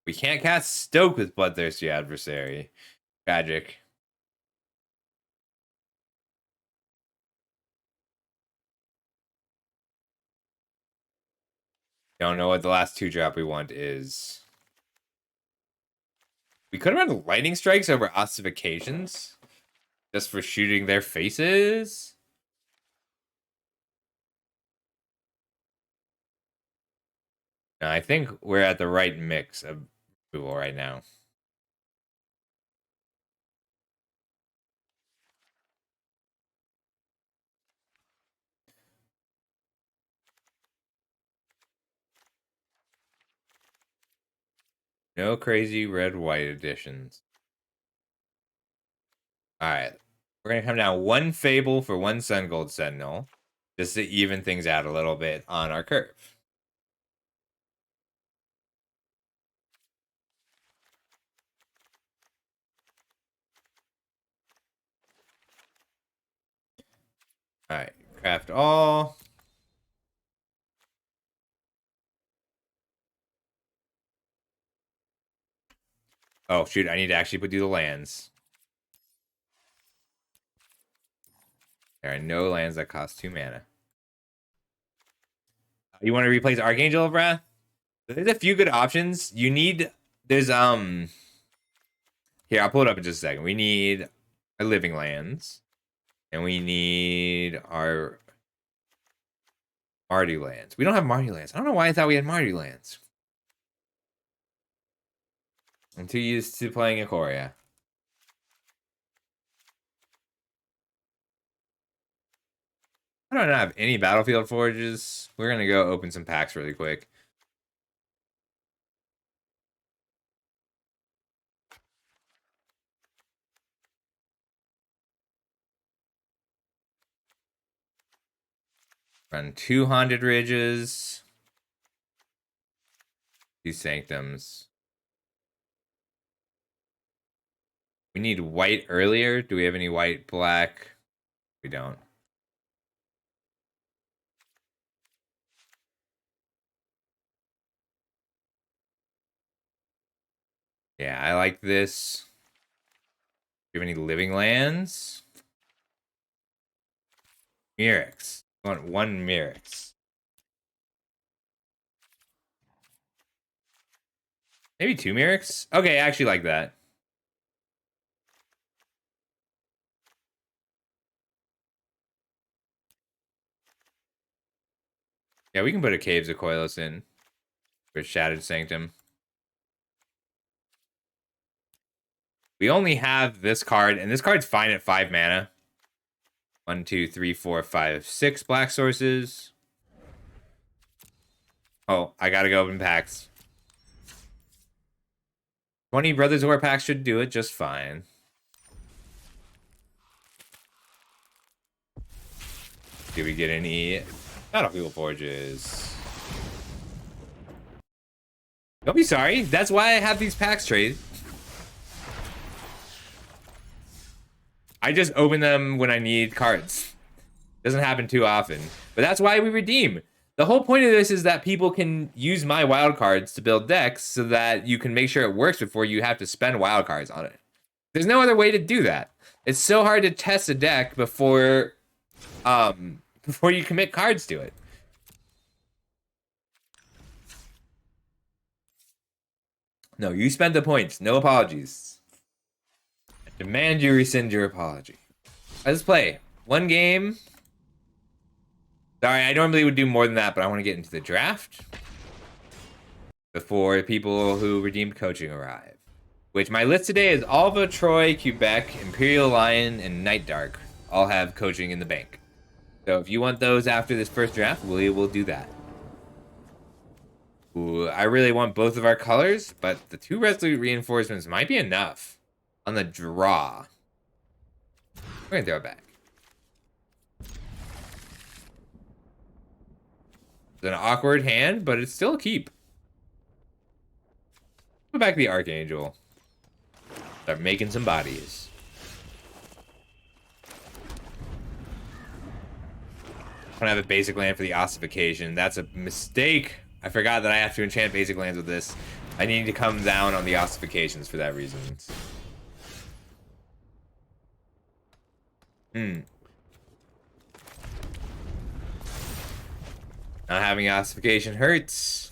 [SPEAKER 1] We can't cast Stoke with Bloodthirsty Adversary. Tragic. Don't know what the last 2-drop we want is. We could have run Lightning Strikes over Ossifications. Just for shooting their faces. No, I think we're at the right mix of removal right now. No crazy red-white additions. Alright. We're going to come down 1 Fable for 1 Sun Gold Sentinel. Just to even things out a little bit on our curve. Alright. Craft all. Oh, shoot. I need to actually do the lands. There are no lands that cost 2 mana. You want to replace Archangel of Wrath? There's a few good options. There's here, I'll pull it up in just a second. We need our living lands. And we need our Mardu lands. We don't have Mardu lands. I don't know why I thought we had Mardu lands. I'm too used to playing Ikoria. I don't have any battlefield forges. We're gonna go open some packs really quick. Run 2 Haunted Ridges. These Sanctums. We need white earlier. Do we have any white, black? We don't. Yeah, I like this. Do you have any living lands? Mirrex. I want 1 Mirrex. Maybe 2 Mirrex? Okay, I actually like that. Yeah, we can put a Caves of Koilos in for Shattered Sanctum. We only have this card, and this card's fine at 5 mana. 1, 2, 3, 4, 5, 6 black sources. Oh, I gotta go open packs. 20 Brothers War packs should do it just fine. Do we get any battlefield forges? Don't be sorry. That's why I have these packs trade. I just open them when I need cards. Doesn't happen too often. But that's why we redeem. The whole point of this is that people can use my wild cards to build decks so that you can make sure it works before you have to spend wild cards on it. There's no other way to do that. It's so hard to test a deck before you commit cards to it. No, you spent the points. No apologies. I demand you rescind your apology. Let's play. 1 game. Sorry, I normally would do more than that, but I want to get into the draft before people who redeemed coaching arrive. Which my list today is Alva, Troy, Quebec, Imperial Lion, and Night Dark. All have coaching in the bank. So if you want those after this first draft, we will do that. Ooh, I really want both of our colors, but the 2 Resolute Reinforcements might be enough on the draw. We're gonna throw it back. It's an awkward hand, but it's still a keep. Put back the Archangel. Start making some bodies. I don't have a basic land for the ossification. That's a mistake. I forgot that I have to enchant basic lands with this. I need to come down on the ossifications for that reason. Not having ossification hurts.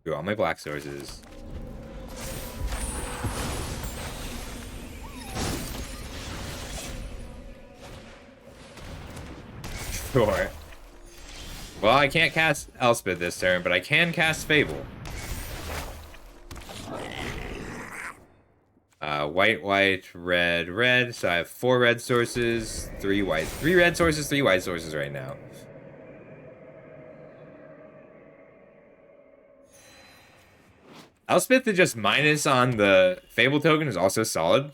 [SPEAKER 1] Do all my black sources. Sure. Well, I can't cast Elspeth this turn, but I can cast Fable. White, white, red, red. So I have 4 red sources, 3 white. 3 red sources, 3 white sources right now. Elspeth to just minus on the Fable token is also solid.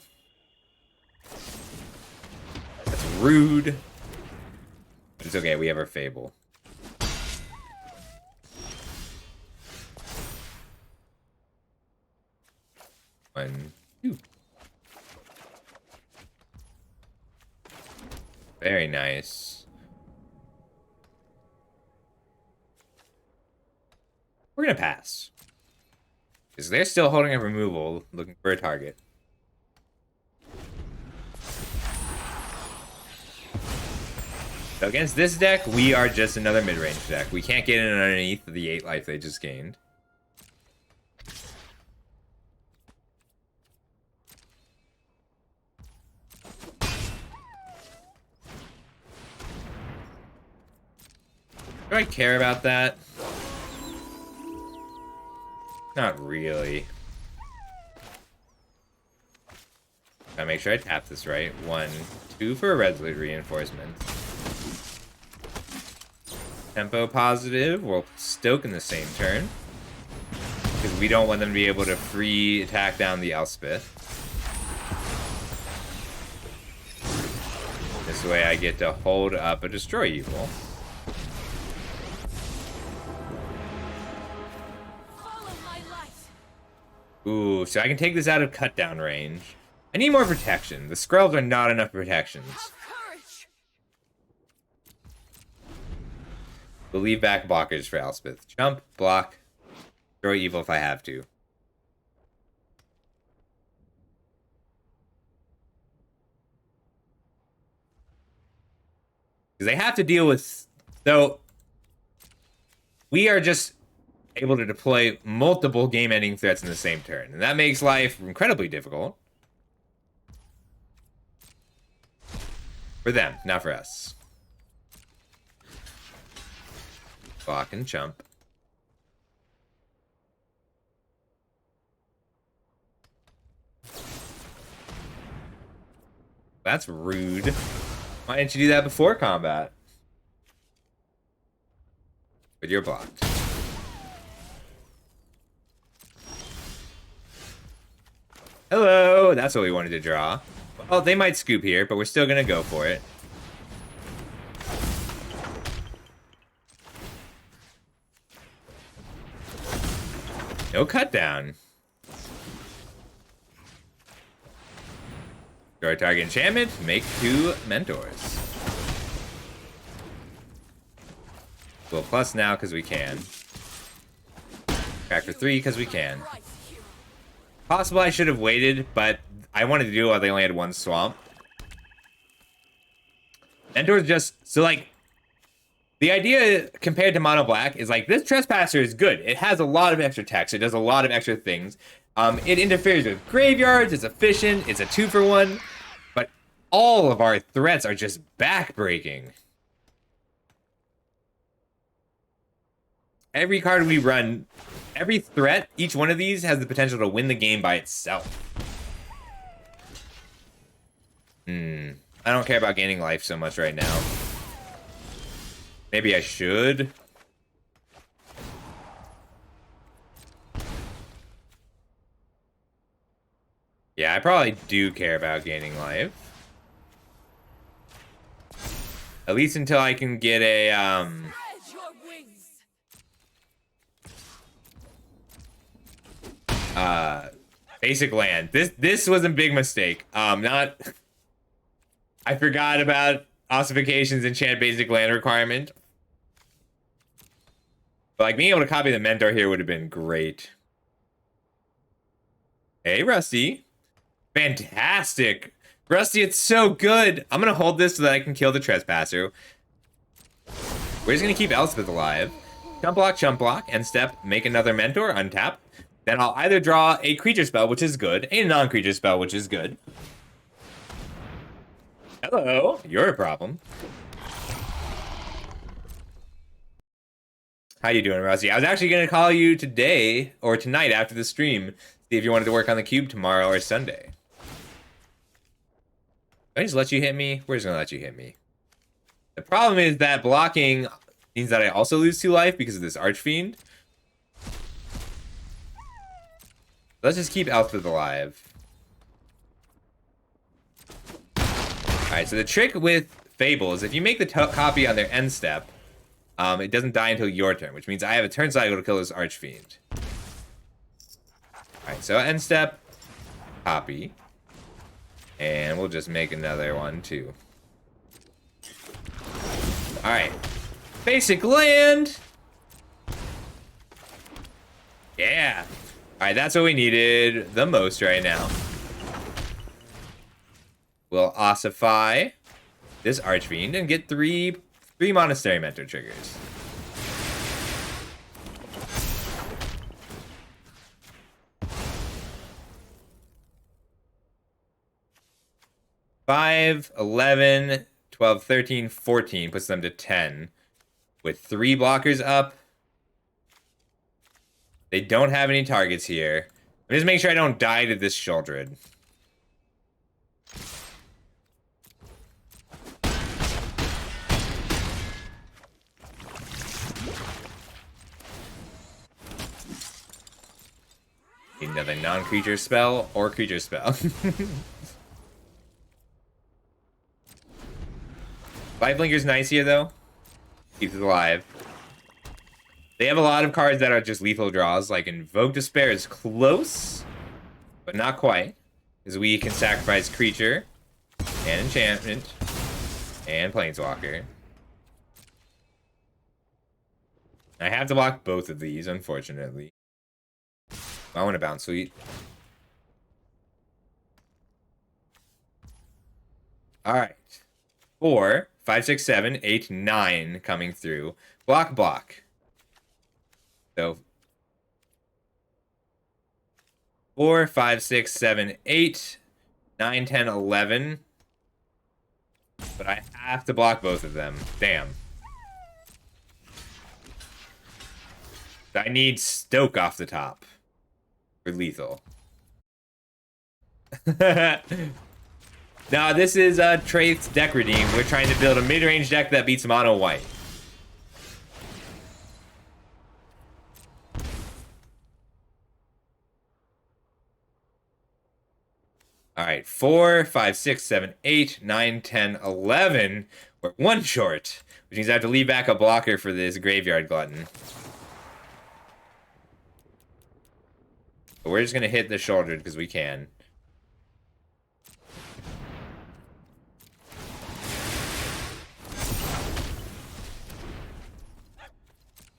[SPEAKER 1] That's rude. But it's okay, we have our Fable. One, 2. Very nice. We're gonna pass. Because they're still holding a removal, looking for a target. So against this deck, we are just another mid-range deck. We can't get in underneath the 8 life they just gained. Do I care about that? Not really. I'm make sure I tap this right. 1, 2 for a resolute reinforcement. Tempo positive. We'll stoke in the same turn. Because we don't want them to be able to free attack down the Elspeth. This way I get to hold up a Destroy Evil. Ooh, so I can take this out of cut down range. I need more protection. The Skrulls are not enough protections. We'll leave back blockers for Elspeth. Jump, block, throw evil if I have to. Because they have to deal with... So, we are just able to deploy multiple game-ending threats in the same turn. And that makes life incredibly difficult. For them, not for us. Block and jump. That's rude. Why didn't you do that before combat? But you're blocked. Hello! That's what we wanted to draw. Well, they might scoop here, but we're still gonna go for it. No cut down. Draw a target enchantment, make 2 mentors. We'll plus now because we can. Crack for 3 because we can. Possible I should have waited, but I wanted to do it while they only had 1 swamp. Mentors just... So, like... The idea, compared to Mono Black, is like, this Trespasser is good. It has a lot of extra text. It does a lot of extra things. It interferes with graveyards. It's efficient. It's a 2-for-1. But all of our threats are just backbreaking. Every card we run, every threat, each one of these has the potential to win the game by itself. I don't care about gaining life so much right now. Maybe I should. Yeah, I probably do care about gaining life. At least until I can get a, basic land. This was a big mistake. I forgot about ossification's enchant basic land requirement. But like being able to copy the mentor here would have been great. Hey, Rusty. Fantastic. Rusty, it's so good. I'm gonna hold this so that I can kill the Trespasser. We're just gonna keep Elspeth alive. Chump block, end step, make another mentor, untap. Then I'll either draw a creature spell, which is good, a non-creature spell, which is good. Hello, you're a problem. How you doing, Rusty? I was actually going to call you today or tonight after the stream, see if you wanted to work on the cube tomorrow or Sunday. Can I just let you hit me? We're just going to let you hit me. The problem is that blocking means that I also lose 2 life because of this Archfiend. Let's just keep Elspeth alive. Alright, so the trick with Fable is if you make the copy on their end step, it doesn't die until your turn, which means I have a turn cycle to kill this Archfiend. Alright, so end step, copy. And we'll just make another one, too. Alright. Basic land! Yeah! Alright, that's what we needed the most right now. We'll ossify this Archfiend and get three Monastery Mentor triggers. Five, 11, 12, 13, 14 puts them to 10. With 3 blockers up. They don't have any targets here. I'm just making sure I don't die to this Sheoldred. Another non-creature spell or creature spell. Lifelinker's nice here, though. Keeps it alive. They have a lot of cards that are just lethal draws, like Invoke Despair is close, but not quite. Because we can sacrifice creature, and enchantment, and planeswalker. I have to block both of these, unfortunately. I want to bounce sweet. Alright. 4, 5, 6, 7, 8, 9 coming through. Block, block. So 4, 5, 6, 7, 8, 9, 10, 11. But I have to block both of them. Damn. I need Stoke off the top for lethal. Now, this is Traith's deck redeem. We're trying to build a mid-range deck that beats mono white. Alright, 4, 5, 6, 7, 8, 9, 10, 11. We're one short, which means I have to leave back a blocker for this Graveyard Glutton. But we're just going to hit the shoulder because we can.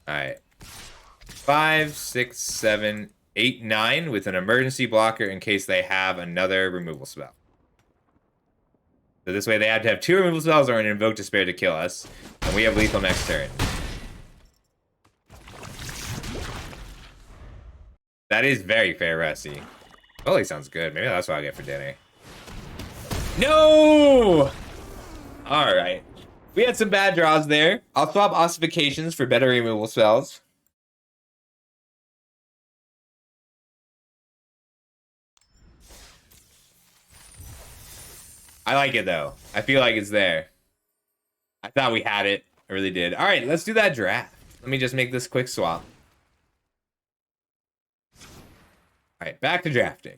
[SPEAKER 1] Alright. 5, 6, 7, 8, 9 with an emergency blocker in case they have another removal spell. So this way they have to have 2 removal spells or an Invoke Despair to kill us. And we have lethal next turn. That is very fair, Rusty. Holy, sounds good. Maybe that's what I'll get for dinner. No! Alright. We had some bad draws there. I'll swap Ossifications for better removal spells. I like it, though. I feel like it's there. I thought we had it. I really did. Alright, let's do that draft. Let me just make this quick swap. Alright, back to drafting.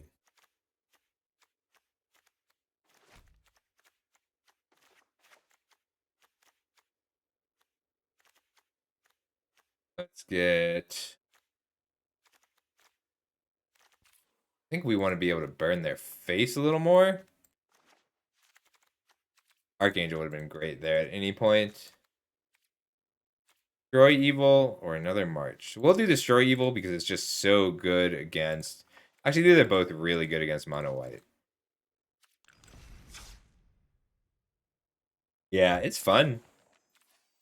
[SPEAKER 1] Let's get... I think we want to be able to burn their face a little more. Archangel would have been great there at any point. Destroy Evil or another March. We'll do Destroy Evil because it's just so good against... Actually, they're both really good against mono white. Yeah, it's fun.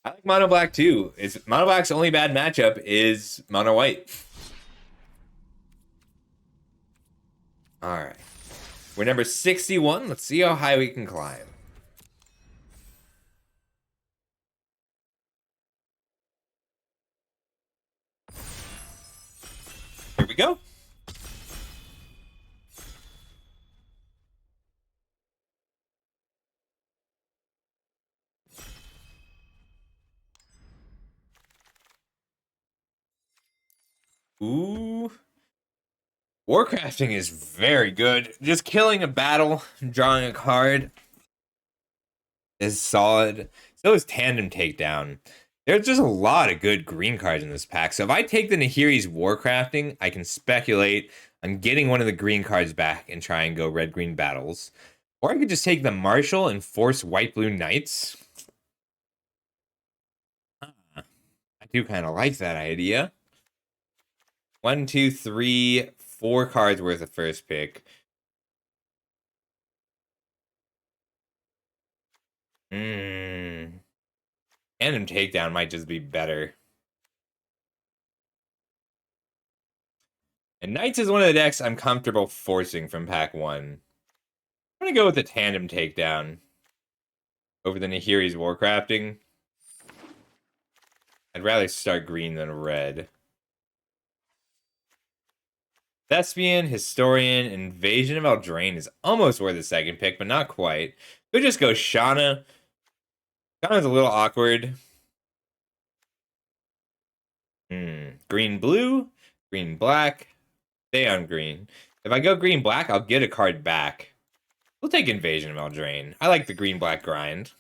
[SPEAKER 1] I like mono black too. Mono black's only bad matchup is mono white. Alright. We're number 61. Let's see how high we can climb. Here we go. Ooh. Warcrafting is very good. Just killing a battle, drawing a card is solid. So is Tandem Takedown. There's just a lot of good green cards in this pack. So if I take the Nahiri's Warcrafting, I can speculate on getting one of the green cards back and try and go red-green battles. Or I could just take the Marshal and force white-blue Knights. I do kind of like that idea. 1, 2, 3, 4 cards worth of first pick. Tandem Takedown might just be better. And Knights is one of the decks I'm comfortable forcing from pack 1. I'm going to go with the Tandem Takedown over the Nahiri's Warcrafting. I'd rather start green than red. Thespian, Historian, Invasion of Eldraine is almost worth a second pick, but not quite. Could just go Shauna. Shauna's a little awkward. Green blue, green black, Stay on green. If I go green-black, I'll get a card back. We'll take Invasion of Eldraine. I like the green-black grind.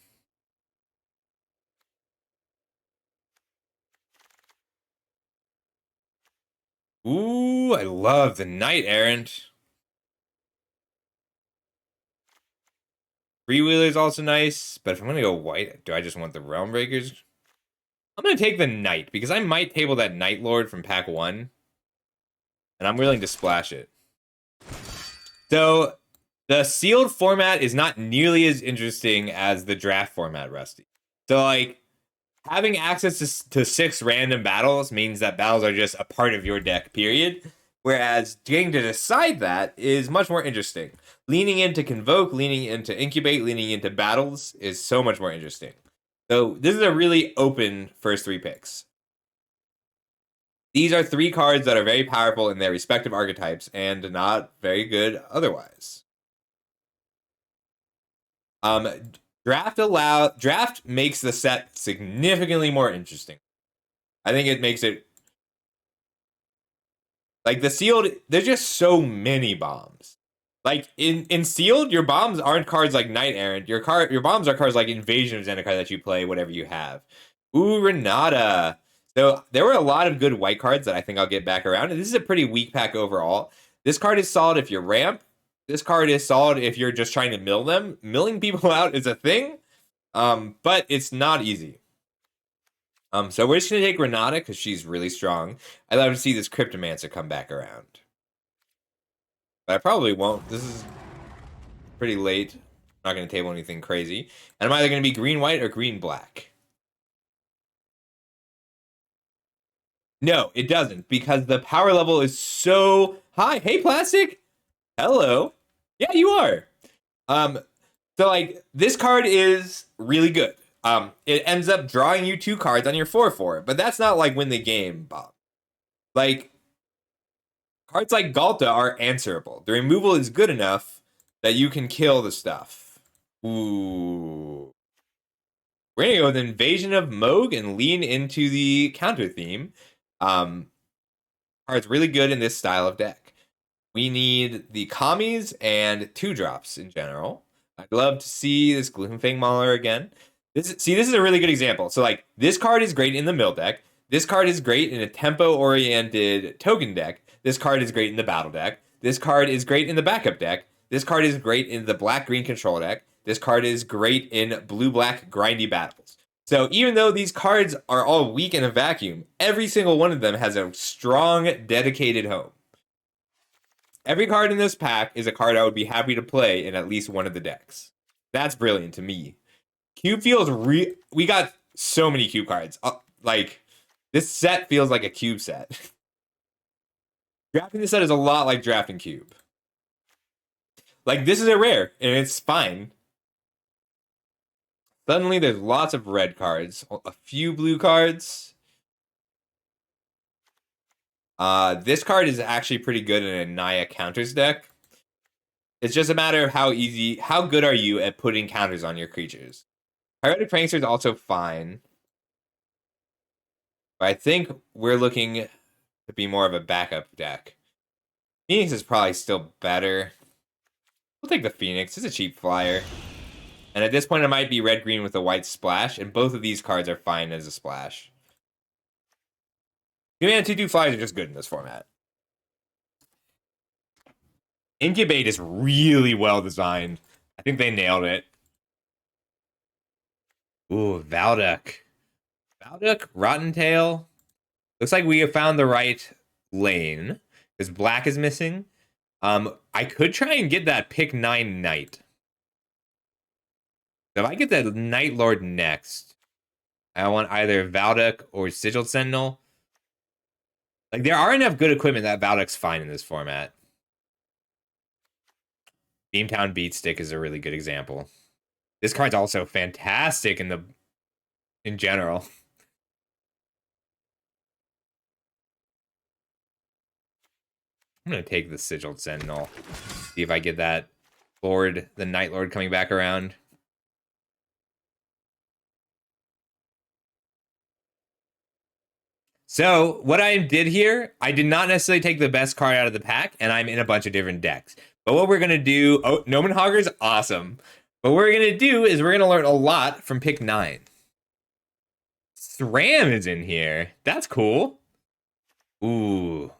[SPEAKER 1] Ooh, I love the Knight Errant. Freewheeler is also nice, but if I'm gonna go white, do I just want the Realm Breakers? I'm gonna take the Knight, because I might table that Night Lord from pack 1, and I'm willing to splash it. So, the sealed format is not nearly as interesting as the draft format, Rusty. So, like, having access to 6 random battles means that battles are just a part of your deck, period. Whereas getting to decide that is much more interesting. Leaning into Convoke, leaning into Incubate, leaning into battles is so much more interesting. So this is a really open first 3 picks. These are 3 cards that are very powerful in their respective archetypes and not very good otherwise. Draft makes the set significantly more interesting. I think it makes it like the sealed. There's just so many bombs. Like in sealed, your bombs aren't cards like Knight Errant. Your bombs are cards like Invasion of Zendikar that you play whatever you have. Ooh, Renata. So there were a lot of good white cards that I think I'll get back around. And this is a pretty weak pack overall. This card is solid if you're ramp. This card is solid if you're just trying to mill them. Milling people out is a thing, but it's not easy. So we're just gonna take Renata because she's really strong. I'd love to see this Cryptomancer come back around. But I probably won't. This is pretty late. I'm not gonna table anything crazy. And I'm either gonna be green-white or green-black. No, it doesn't, because the power level is so high. Hey, Plastic! Hello. Yeah, you are. So like this card is really good. It ends up drawing you 2 cards on your 4/4, but that's not like win the game, Bob. Like cards like Galta are answerable. The removal is good enough that you can kill the stuff. Ooh. We're gonna go with Invasion of Moog and lean into the counter theme. Card's really good in this style of deck. We need the commies and 2-drops in general. I'd love to see this Gloomfang Mauler again. This is a really good example. So like this card is great in the mill deck. This card is great in a tempo-oriented token deck. This card is great in the battle deck. This card is great in the backup deck. This card is great in the black-green control deck. This card is great in blue-black grindy battles. So even though these cards are all weak in a vacuum, every single one of them has a strong, dedicated home. Every card in this pack is a card I would be happy to play in at least one of the decks. That's brilliant to me. Cube feels we got so many cube cards. Like this set feels like a cube set. Drafting this set is a lot like drafting cube. Like this is a rare and it's fine. Suddenly there's lots of red cards, a few blue cards. This card is actually pretty good in a Naya counters deck. It's just a matter of how good are you at putting counters on your creatures. Pyretic Prankster is also fine. But I think we're looking to be more of a backup deck. Phoenix is probably still better. We'll take the Phoenix. It's a cheap flyer. And at this point, it might be red-green with a white splash, and both of these cards are fine as a splash. 2-mana 2/2 flyers are just good in this format. Incubate is really well designed. I think they nailed it. Ooh, Valduk. Valduk, Rotten Tail. Looks like we have found the right lane. Because black is missing. I could try and get that pick 9 Knight. So if I get that Night Lord next, I want either Valduk or Sigil Sentinel. Like, there are enough good equipment that Valduk's fine in this format. Beamtown Beatstick is a really good example. This card's also fantastic in general. I'm gonna take the Sigiled Sentinel. See if I get that Lord, the Night Lord coming back around. So what I did here, I did not necessarily take the best card out of the pack, and I'm in a bunch of different decks. But what we're gonna do, oh, Noman Hogger's awesome. But what we're gonna do is we're gonna learn a lot from pick 9. SRAM is in here. That's cool. Ooh.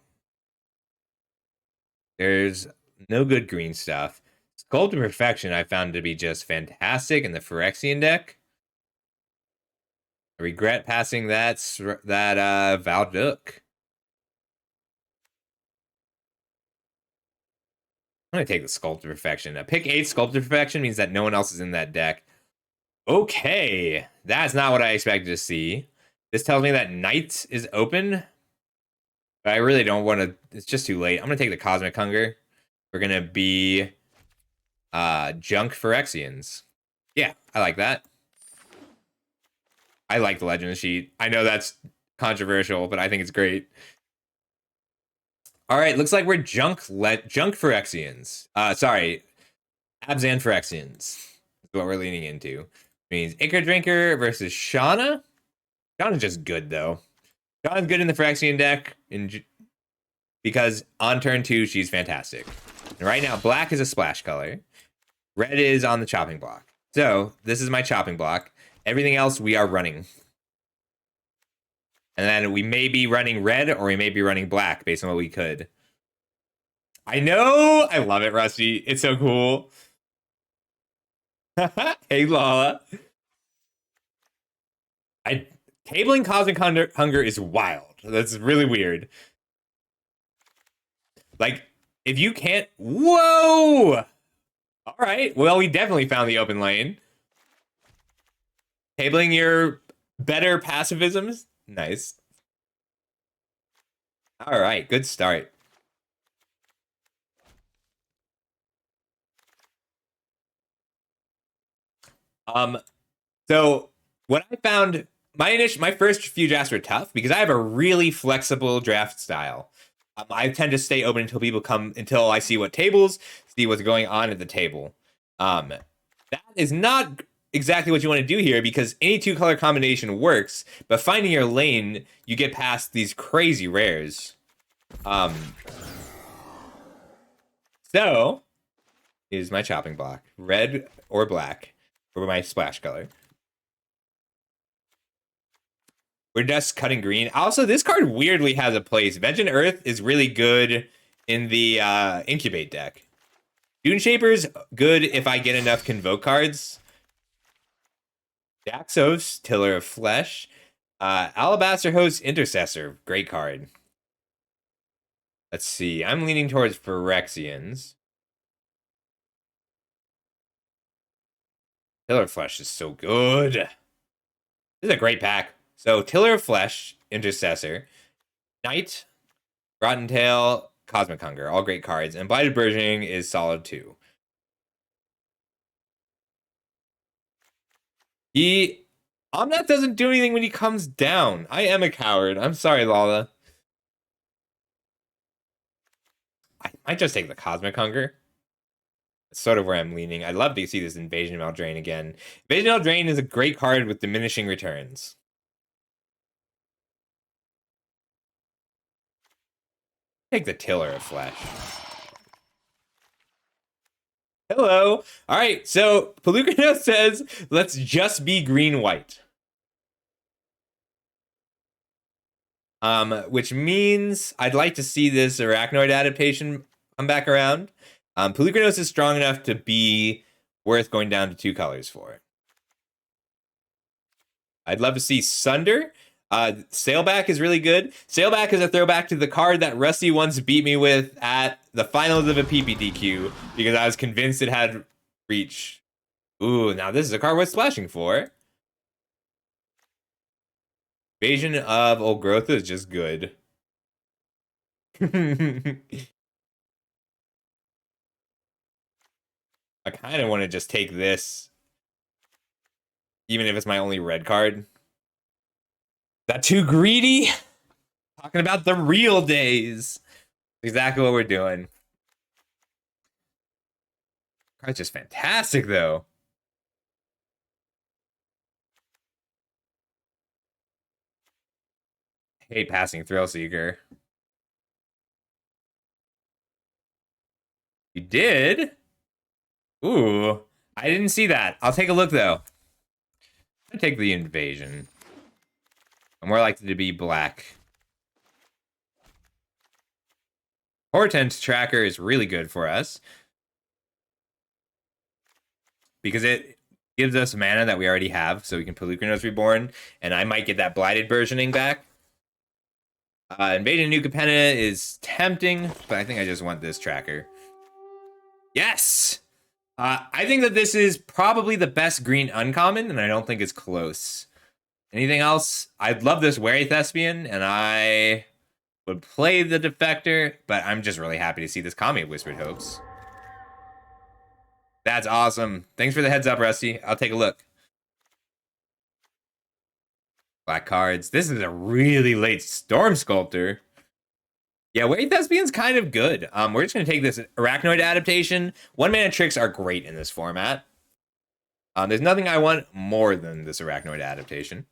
[SPEAKER 1] There's no good green stuff. Sculpt to Perfection I found to be just fantastic in the Phyrexian deck. I regret passing that Valduk. I'm gonna take the Sculpt to Perfection. A pick 8 Sculpt to Perfection means that no one else is in that deck. Okay, that's not what I expected to see. This tells me that Knight is open, but I really don't want to. It's just too late. I'm gonna take the Cosmic Hunger. We're gonna be Junk Phyrexians. Yeah, I like that. I like the Legend sheet. I know that's controversial, but I think it's great. All right, looks like we're Junk Phyrexians. Sorry, Abzan Phyrexians is what we're leaning into. Means Ichor Drinker versus Shauna. Shauna's just good though. Shauna's good in the Phyrexian deck, because on turn 2 she's fantastic. And right now, black is a splash color. Red is on the chopping block. So this is my chopping block. Everything else we are running. And then we may be running red or we may be running black based on what we could. I know! I love it, Rusty. It's so cool. Hey, Lala. Tabling Cosmic Hunger is wild. That's really weird. Like, if you can't... Whoa! All right. Well, we definitely found the open lane. Tabling your better pacifisms. Nice. All right. Good start. So what I found, my first few drafts were tough because I have a really flexible draft style. I tend to stay open until I see what tables, see what's going on at the table. That is not exactly what you want to do here because any 2-color combination works, but finding your lane, you get past these crazy rares. So is my chopping block, red or black, for my splash color. We're just cutting green. Also, this card weirdly has a place. Vengeance Earth is really good in the Incubate deck. Dune Shaper's good if I get enough Convoke cards. Daxos, Tiller of Flesh. Alabaster Host, Intercessor. Great card. Let's see. I'm leaning towards Phyrexians. Tiller of Flesh is so good. This is a great pack. So, Tiller of Flesh, Intercessor. Knight, Rotten Tail, Cosmic Hunger. All great cards. And Blighted Burgeoning is solid too. Omnath doesn't do anything when he comes down. I am a coward. I'm sorry, Lala. I might just take the Cosmic Hunger. That's sort of where I'm leaning. I'd love to see this Invasion of Eldraine again. Invasion of Eldraine is a great card with diminishing returns. Take the Tiller of Flesh. Hello. All right, so Pelucano says, let's just be green-white. Which means I'd like to see this Arachnoid adaptation come back around. Pelucranos is strong enough to be worth going down to 2 colors for. I'd love to see Sunder. Sailback is really good. Sailback is a throwback to the card that Rusty once beat me with at the finals of a PPTQ because I was convinced it had reach. Ooh, now this is a card worth splashing for. Invasion of Old Growth is just good. I kind of want to just take this, even if it's my only red card. Is that too greedy? Talking about the real days. Exactly what we're doing. Card's just fantastic, though. hate passing Thrill Seeker. You did? Ooh, I didn't see that. I'll take a look though. I take the invasion. I'm more likely to be black. Portent Tracker is really good for us because it gives us mana that we already have, so we can put Lucanos Reborn, and I might get that Blighted versioning back. Invasion New Capenna is tempting, but I think I just want this tracker. Yes! I think that this is probably the best green uncommon, and I don't think it's close. Anything else? I'd love this Wary Thespian, and I would play the Defector, but I'm just really happy to see this Kami of Whispered Hopes. That's awesome. Thanks for the heads up, Rusty. I'll take a look. Black cards. This is a really late Storm Sculptor. Yeah, Wary Thespian's kind of good. We're just going to take this Arachnoid adaptation. 1-mana tricks are great in this format. There's nothing I want more than this Arachnoid adaptation.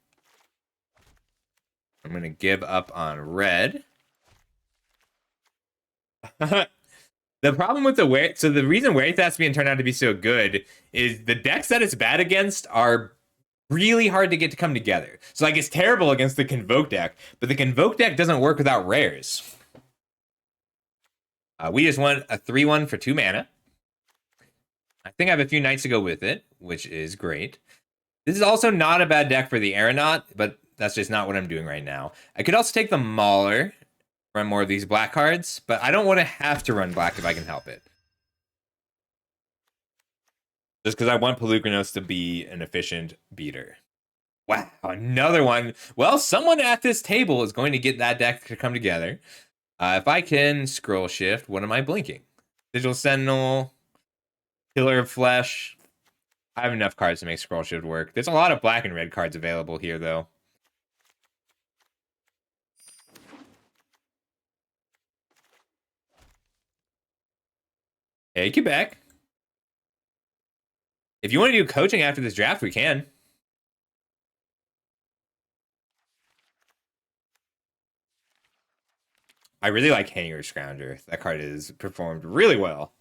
[SPEAKER 1] I'm going to give up on red. The problem with the reason Wary Thespian turned out to be so good is the decks that it's bad against are really hard to get to come together. So like it's terrible against the Convoke deck, but the Convoke deck doesn't work without rares. We just want a 3/1 for 2 mana. I think I have a few knights to go with it, which is great. This is also not a bad deck for the Aeronaut, but that's just not what I'm doing right now. I could also take the Mauler, run more of these black cards, but I don't want to have to run black if I can help it. Just because I want Polukranos to be an efficient beater. Wow, another one. Well, someone at this table is going to get that deck to come together. If I can scroll shift, what am I blinking? Digital Sentinel, Pillar of Flesh. I have enough cards to make scroll shift work. There's a lot of black and red cards available here, though. Hey, Quebec. If you want to do coaching after this draft, we can. I really like Hanger Scrounger. That card is performed really well.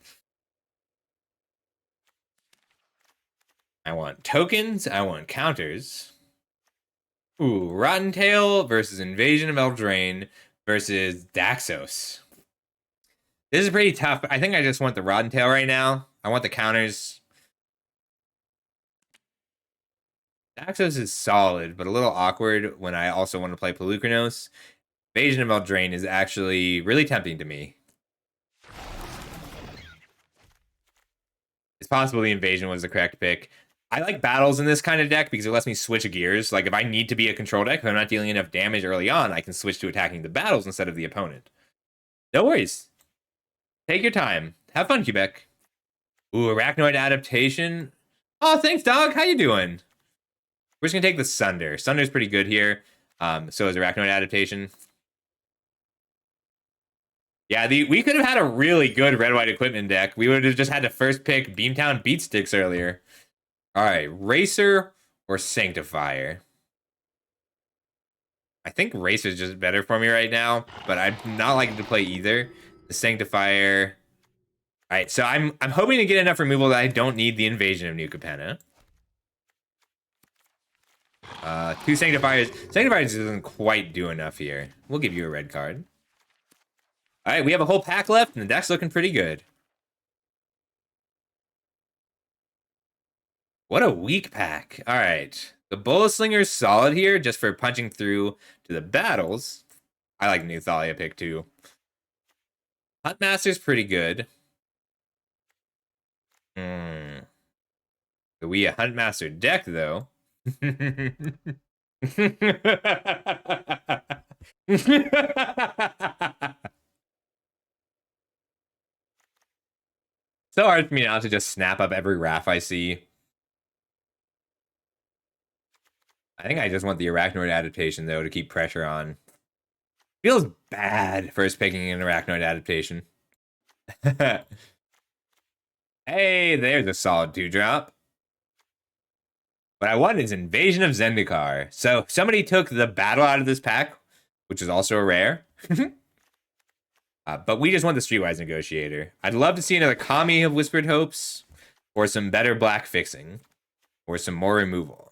[SPEAKER 1] I want tokens. I want counters. Ooh, Rotten Tail versus Invasion of Eldraine versus Daxos. This is pretty tough. I think I just want the Rotten Tail right now. I want the counters. Daxos is solid, but a little awkward when I also want to play Polukranos. Invasion of Eldraine is actually really tempting to me. It's possible the Invasion was the correct pick. I like battles in this kind of deck because it lets me switch gears. Like if I need to be a control deck, if I'm not dealing enough damage early on, I can switch to attacking the battles instead of the opponent. No worries. Take your time. Have fun, Quebec. Ooh, Arachnoid adaptation. Oh, thanks, dog. How you doing? We're just gonna take the Sunder. Sunder's pretty good here. So is Arachnoid adaptation. Yeah, we could have had a really good red-white equipment deck. We would have just had to first pick Beamtown Beatsticks earlier. All right, Racer or Sanctifier? I think Racer's just better for me right now, but I'm not liking to play either. The Sanctifier. All right, so I'm hoping to get enough removal that I don't need the Invasion of New Capenna. 2 Sanctifiers. Sanctifiers doesn't quite do enough here. We'll give you a red card. All right, we have a whole pack left, and the deck's looking pretty good. What a weak pack. All right. The Bullet Slinger's solid here just for punching through to the battles. I like New Thalia pick too. Huntmaster's pretty good. So we a Huntmaster deck, though. So hard for me not to just snap up every Wrath I see. I think I just want the Arachnoid adaptation, though, to keep pressure on. Feels bad first picking an Arachnoid adaptation. Hey, there's a solid 2-drop. What I want is Invasion of Zendikar. So somebody took the battle out of this pack, which is also a rare. But we just want the Streetwise Negotiator. I'd love to see another Kami of Whispered Hopes, or some better black fixing, or some more removal.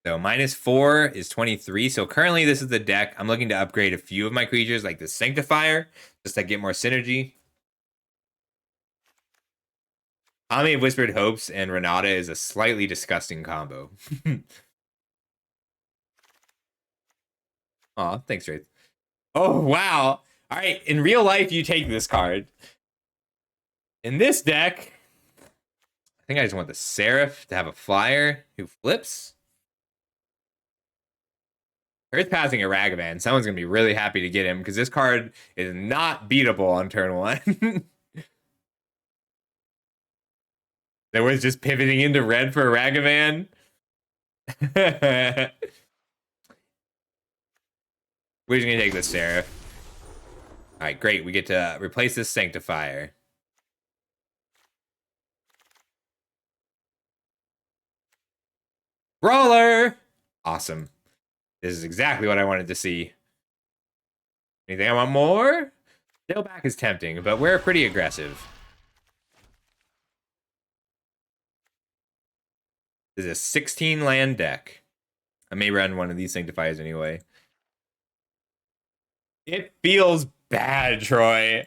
[SPEAKER 1] So -4 is 23. So currently this is the deck. I'm looking to upgrade a few of my creatures, like the Sanctifier, just to get more synergy. Kami of Whispered Hopes and Renata is a slightly disgusting combo. Aw, thanks, Wraith. Oh, wow. All right, in real life, you take this card. In this deck, I think I just want the Seraph to have a flyer who flips. Earth passing a Ragavan. Someone's going to be really happy to get him because this card is not beatable on turn 1. There was just pivoting into red for a Ragavan. We're just going to take the Seraph. All right, great. We get to replace this Sanctifier. Brawler! Awesome. This is exactly what I wanted to see. Anything I want more? Tailback is tempting, but we're pretty aggressive. This is a 16 land deck. I may run one of these Sanctifiers anyway. It feels bad, Troy.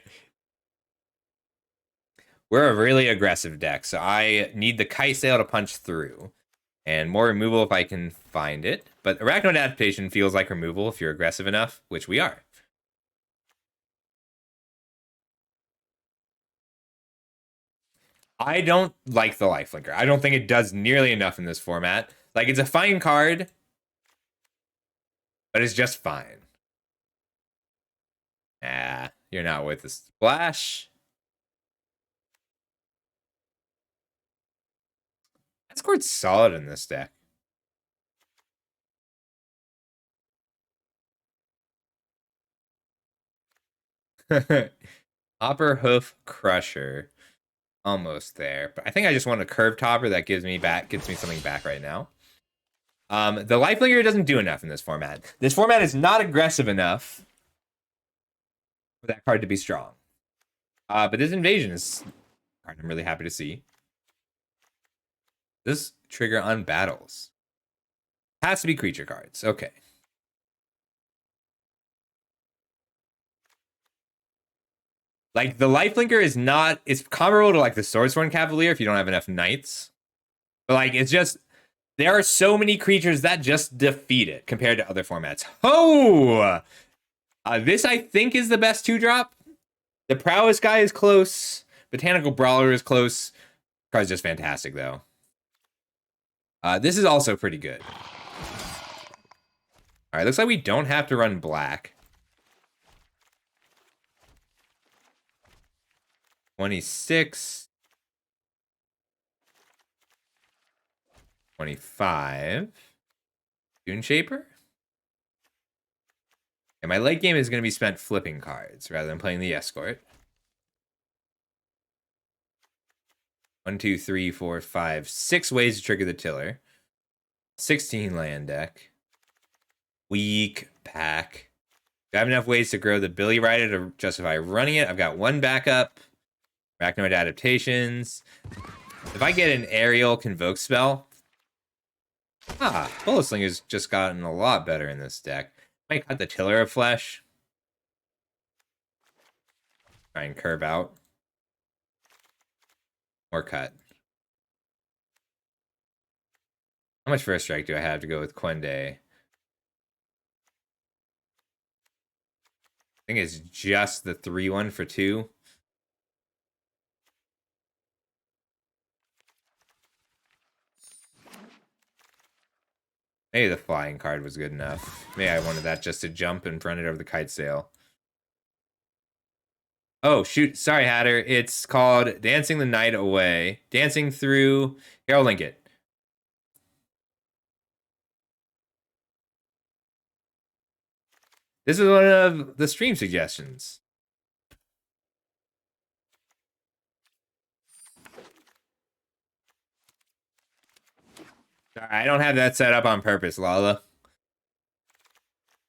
[SPEAKER 1] We're a really aggressive deck, so I need the Kite Sail to punch through. And more removal if I can find it. But Arachnoid Adaptation feels like removal if you're aggressive enough, which we are. I don't like the Lifelinker. I don't think it does nearly enough in this format. Like, it's a fine card, but it's just fine. Ah, you're not with the splash. That scored solid in this deck. Hopper Hoof Crusher. Almost there. But I think I just want a curved topper that gets me something back right now. The Lifelinker doesn't do enough in this format. This format is not aggressive enough for that card to be strong. But this Invasion is a card I'm really happy to see. This trigger on battles. Has to be creature cards. Okay. Like, the Lifelinker is not... It's comparable to, like, the Swordsworn Cavalier if you don't have enough Knights. But, like, it's just... There are so many creatures that just defeat it compared to other formats. Oh! This, I think, is the best 2-drop. The Prowess guy is close. Botanical Brawler is close. Card's just fantastic, though. This is also pretty good. All right, looks like we don't have to run black. 26. 25. Dune Shaper? And my late game is going to be spent flipping cards rather than playing the Escort. 1, 2, 3, 4, 5, 6 ways to trigger the Tiller. 16 land deck. Weak pack. Do I have enough ways to grow the Billy Rider to justify running it? I've got 1 backup. Arachnoid Adaptations. If I get an Aerial Convoke spell... Bullet Slinger's just gotten a lot better in this deck. Might cut the Tiller of Flesh. Try and curve out. Or cut. How much first strike do I have to go with Quende? I think it's just the 3-1 for 2. Maybe the flying card was good enough. Maybe I wanted that just to jump and run it over the Kite Sail. Oh, shoot. Sorry, Hatter. It's called Dancing the Night Away. Dancing through... Here, I'll link it. This is one of the stream suggestions. Sorry, I don't have that set up on purpose, Lala.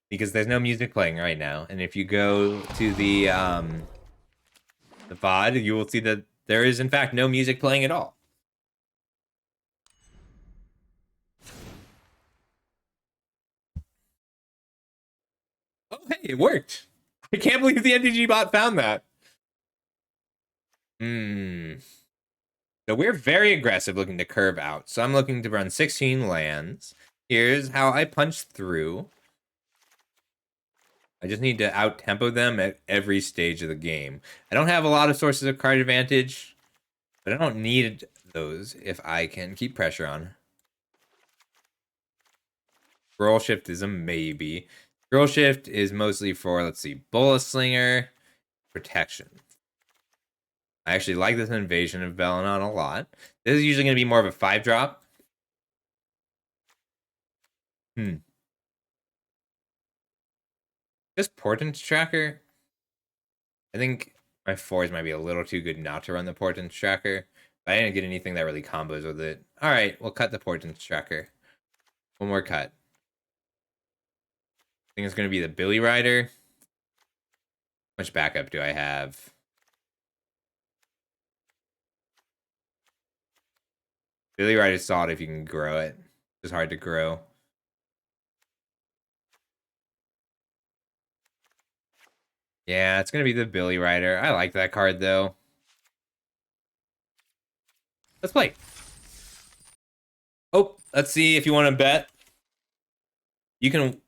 [SPEAKER 1] because there's no music playing right now. And if you go to the VOD, you will see that there is in fact no music playing at all. Oh, hey, it worked. I can't believe the NDG bot found that. So we're very aggressive looking to curve out. So I'm looking to run 16 lands. Here's how I punch through. I just need to out-tempo them at every stage of the game. I don't have a lot of sources of card advantage, but I don't need those if I can keep pressure on. Scroll Shift is a maybe. Scroll Shift is mostly for, let's see, Bola Slinger, protection. I actually like this Invasion of Belanon a lot. This is usually going to be more of a 5-drop. This Portent Tracker, I think my 4s might be a little too good not to run the Portent Tracker. But I didn't get anything that really combos with it. All right, we'll cut the Portent Tracker. One more cut. I think it's going to be the Billy Rider. How much backup do I have? Billy Rider's solid if you can grow it. It's hard to grow. Yeah, it's going to be the Billy Rider. I like that card, though. Let's play. Oh, let's see if you want to bet. You can...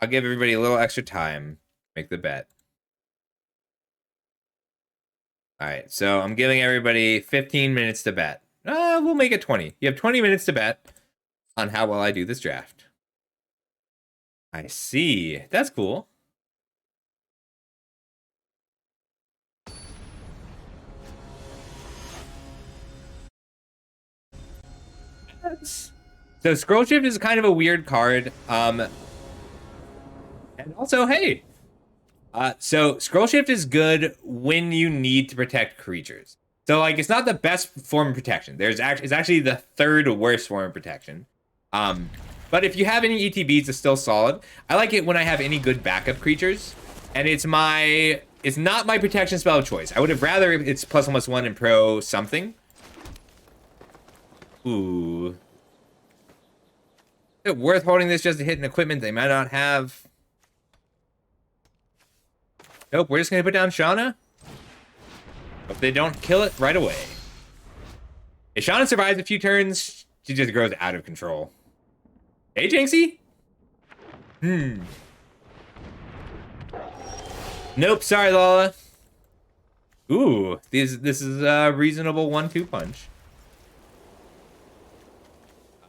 [SPEAKER 1] I'll give everybody a little extra time. Make the bet. All right, so I'm giving everybody 15 minutes to bet. We'll make it 20. You have 20 minutes to bet on how well I do this draft. I see. That's cool. So Scroll Shift is kind of a weird card. And also, hey. So Scroll Shift is good when you need to protect creatures. So like it's not the best form of protection. It's actually the third worst form of protection. But if you have any ETBs, it's still solid. I like it when I have any good backup creatures. And it's not my protection spell of choice. I would have rather it's +1/+1 and pro something. Ooh. Is it worth holding this just to hit an equipment they might not have? Nope, we're just going to put down Shauna. Hope they don't kill it right away. If Shauna survives a few turns, she just grows out of control. Hey, Jinxie? Nope, sorry, Lola. Ooh, this is a reasonable 1-2 punch.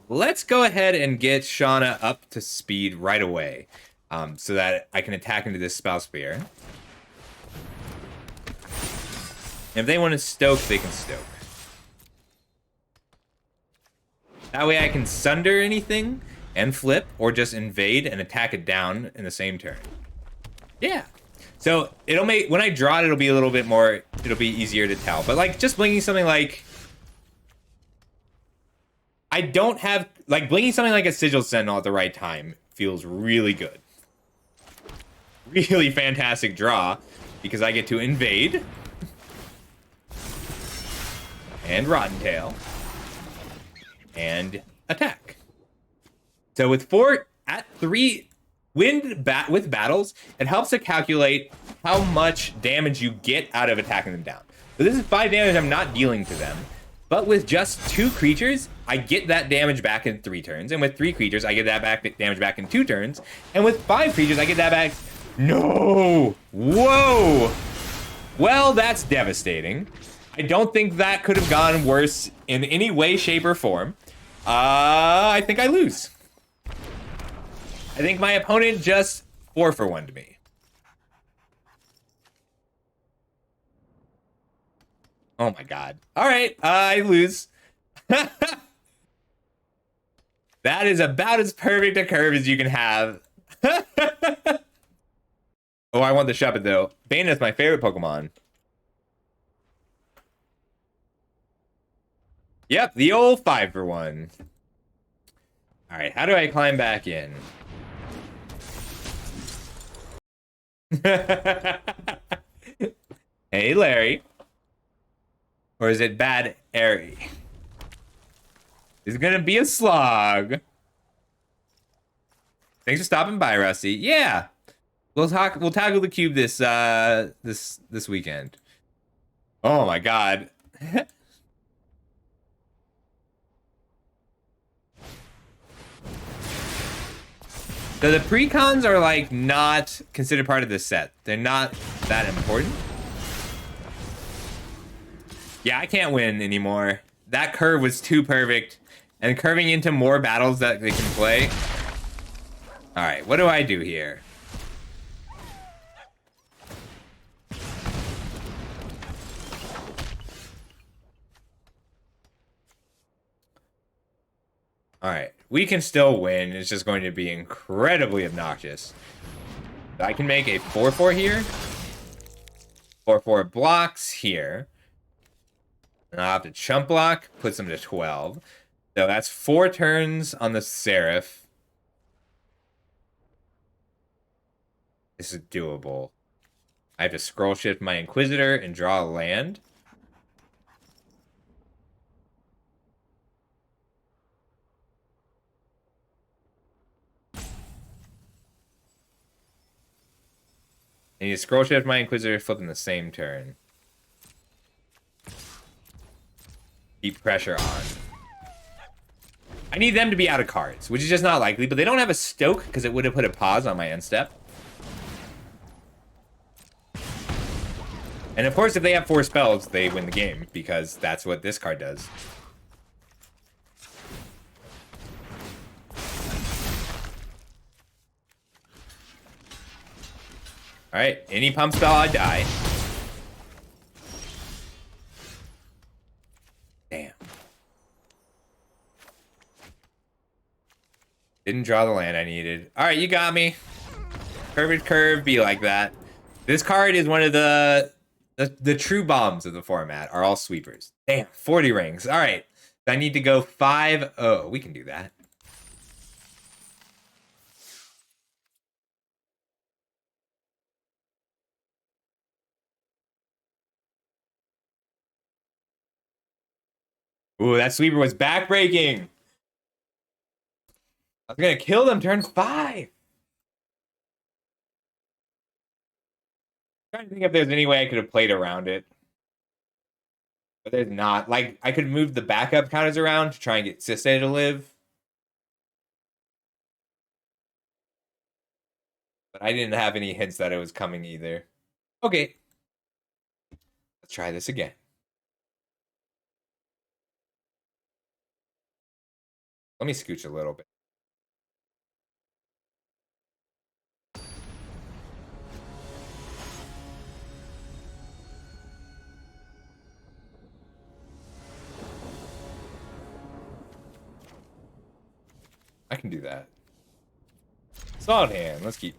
[SPEAKER 1] Let's go ahead and get Shauna up to speed right away, so that I can attack into this Spell Spear. If they want to stoke, they can stoke. That way I can sunder anything and flip, or just invade and attack it down in the same turn. Yeah. So it'll make, when I draw it, it'll be a little bit more, it'll be easier to tell. But like just blinking something like, I don't have, like blinking something like a Sigil Sentinel at the right time feels really good. Really fantastic draw, because I get to invade. And Rotten Tail. And attack. So with 4 at 3 with battles, it helps to calculate how much damage you get out of attacking them down. So this is 5 damage I'm not dealing to them. But with just 2 creatures, I get that damage back in 3 turns. And with 3 creatures, I get that damage back in 2 turns. And with 5 creatures, I get that back. No! Whoa! Well, that's devastating. I don't think that could have gone worse in any way, shape, or form. I think I lose. I think my opponent just 4-for-1'd me. Oh my god. Alright, I lose. That is about as perfect a curve as you can have. Oh, I want the Shuppet though. Bane is my favorite Pokemon. Yep, the old 5-for-1. Alright, how do I climb back in? Hey, Larry. Or is it Bad Airy? It's gonna be a slog. Thanks for stopping by, Rusty. Yeah. We'll tackle the cube this weekend. Oh my god. So the precons are like not considered part of this set. They're not that important. Yeah, I can't win anymore. That curve was too perfect. And curving into more battles that they can play. Alright, what do I do here? Alright, we can still win. It's just going to be incredibly obnoxious. I can make a 4-4 here. 4-4 blocks here. And I'll have to chump block, puts them to 12. So that's 4 turns on the Seraph. This is doable. I have to scroll shift my Inquisitor and draw a land. And you scroll shift my Inquisitor, flip in the same turn. Keep pressure on. I need them to be out of cards, which is just not likely, but they don't have a Stoke because it would have put a pause on my end step. And of course, if they have 4 spells, they win the game because that's what this card does. Alright, any pump spell, I die. Damn. Didn't draw the land I needed. Alright, you got me. Curved curve, be like that. This card is one of the true bombs of the format, are all sweepers. Damn, 40 rings. Alright, I need to go 5-0. We can do that. Ooh, that sweeper was backbreaking. I was gonna kill them turn 5. Trying to think if there's any way I could have played around it. But there's not. Like, I could move the backup counters around to try and get Siste to live. But I didn't have any hints that it was coming either. Okay. Let's try this again. Let me scooch a little bit. I can do that. Solid hand. Let's keep.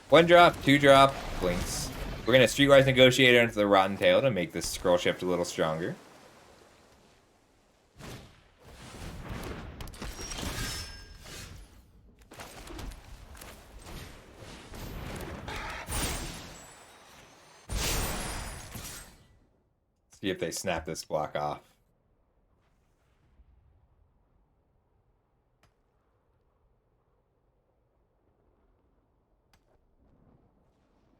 [SPEAKER 1] One drop, 2 drop, blinks. We're gonna Streetwise Negotiator into the Rotten Tail to make this scroll shift a little stronger. See if they snap this block off.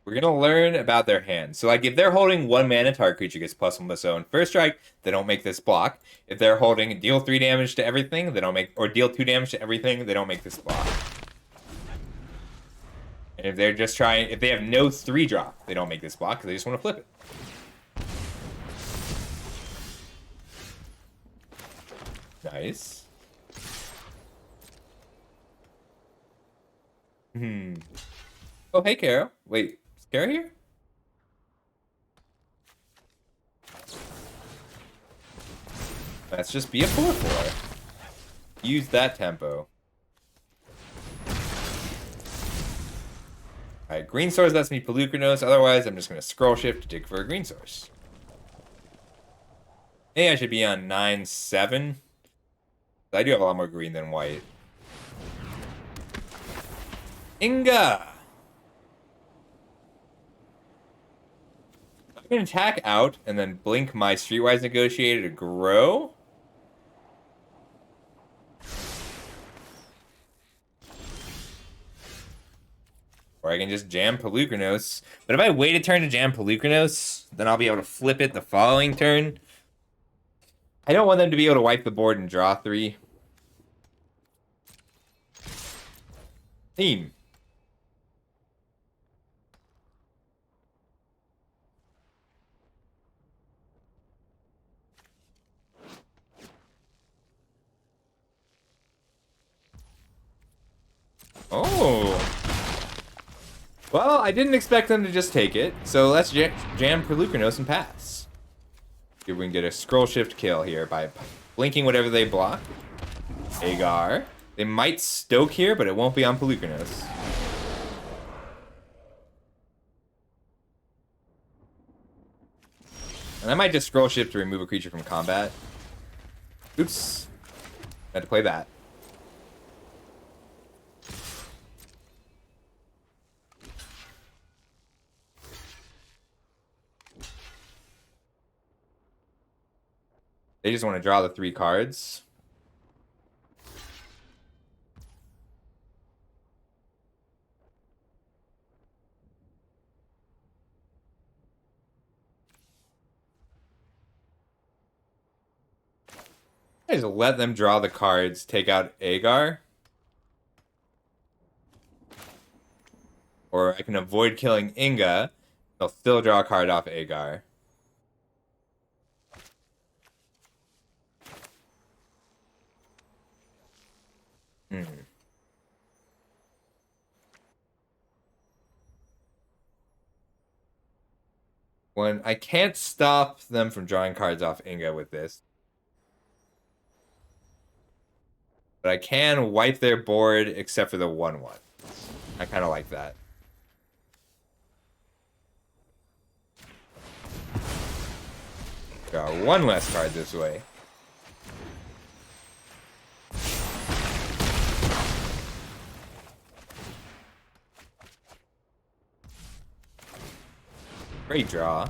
[SPEAKER 1] We're gonna learn about their hand. So, like, if they're holding 1 mana, target creature gets +1 +0 on first strike. They don't make this block. If they're holding deal 3 damage to everything, they don't make, or deal 2 damage to everything, they don't make this block. And if they're just trying, if they have no 3 drop, they don't make this block because they just want to flip it. Nice. Oh, hey, Carol. Wait, is Carol here? Let's just be a 4-4. Use that tempo. Alright, green source lets me Pelucranos. Otherwise, I'm just going to scroll shift to dig for a green source. Hey, I should be on 9-7. I do have a lot more green than white. Inga! I'm gonna attack out and then blink my Streetwise Negotiator to grow. Or I can just jam Pelucranos. But if I wait a turn to jam Pelucranos, then I'll be able to flip it the following turn. I don't want them to be able to wipe the board and draw 3. Team. Oh. Well, I didn't expect them to just take it, so let's jam Pelucranos and pass. See if we can get a scroll shift kill here by blinking whatever they block. Agar. They might stoke here, but it won't be on Pelucranos. And I might just scroll shift to remove a creature from combat. Oops. Had to play that. They just want to draw the 3 cards. I just let them draw the cards, take out Agar. Or I can avoid killing Inga. They'll still draw a card off Agar. When I can't stop them from drawing cards off Inga with this. But I can wipe their board except for the 1/1. I kind of like that. Draw 1 less card this way. Great draw.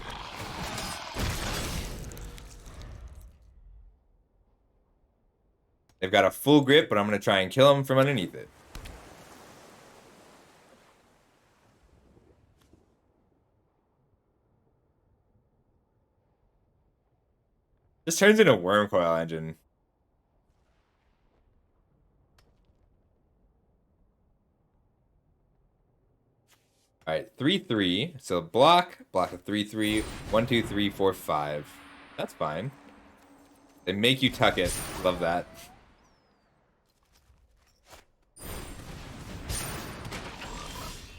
[SPEAKER 1] They've got a full grip, but I'm going to try and kill them from underneath it. This turns into a Worm Coil Engine. Alright, 3/3. So block a 3/3. 1, 2, 3, 4, 5. That's fine. They make you tuck it. Love that.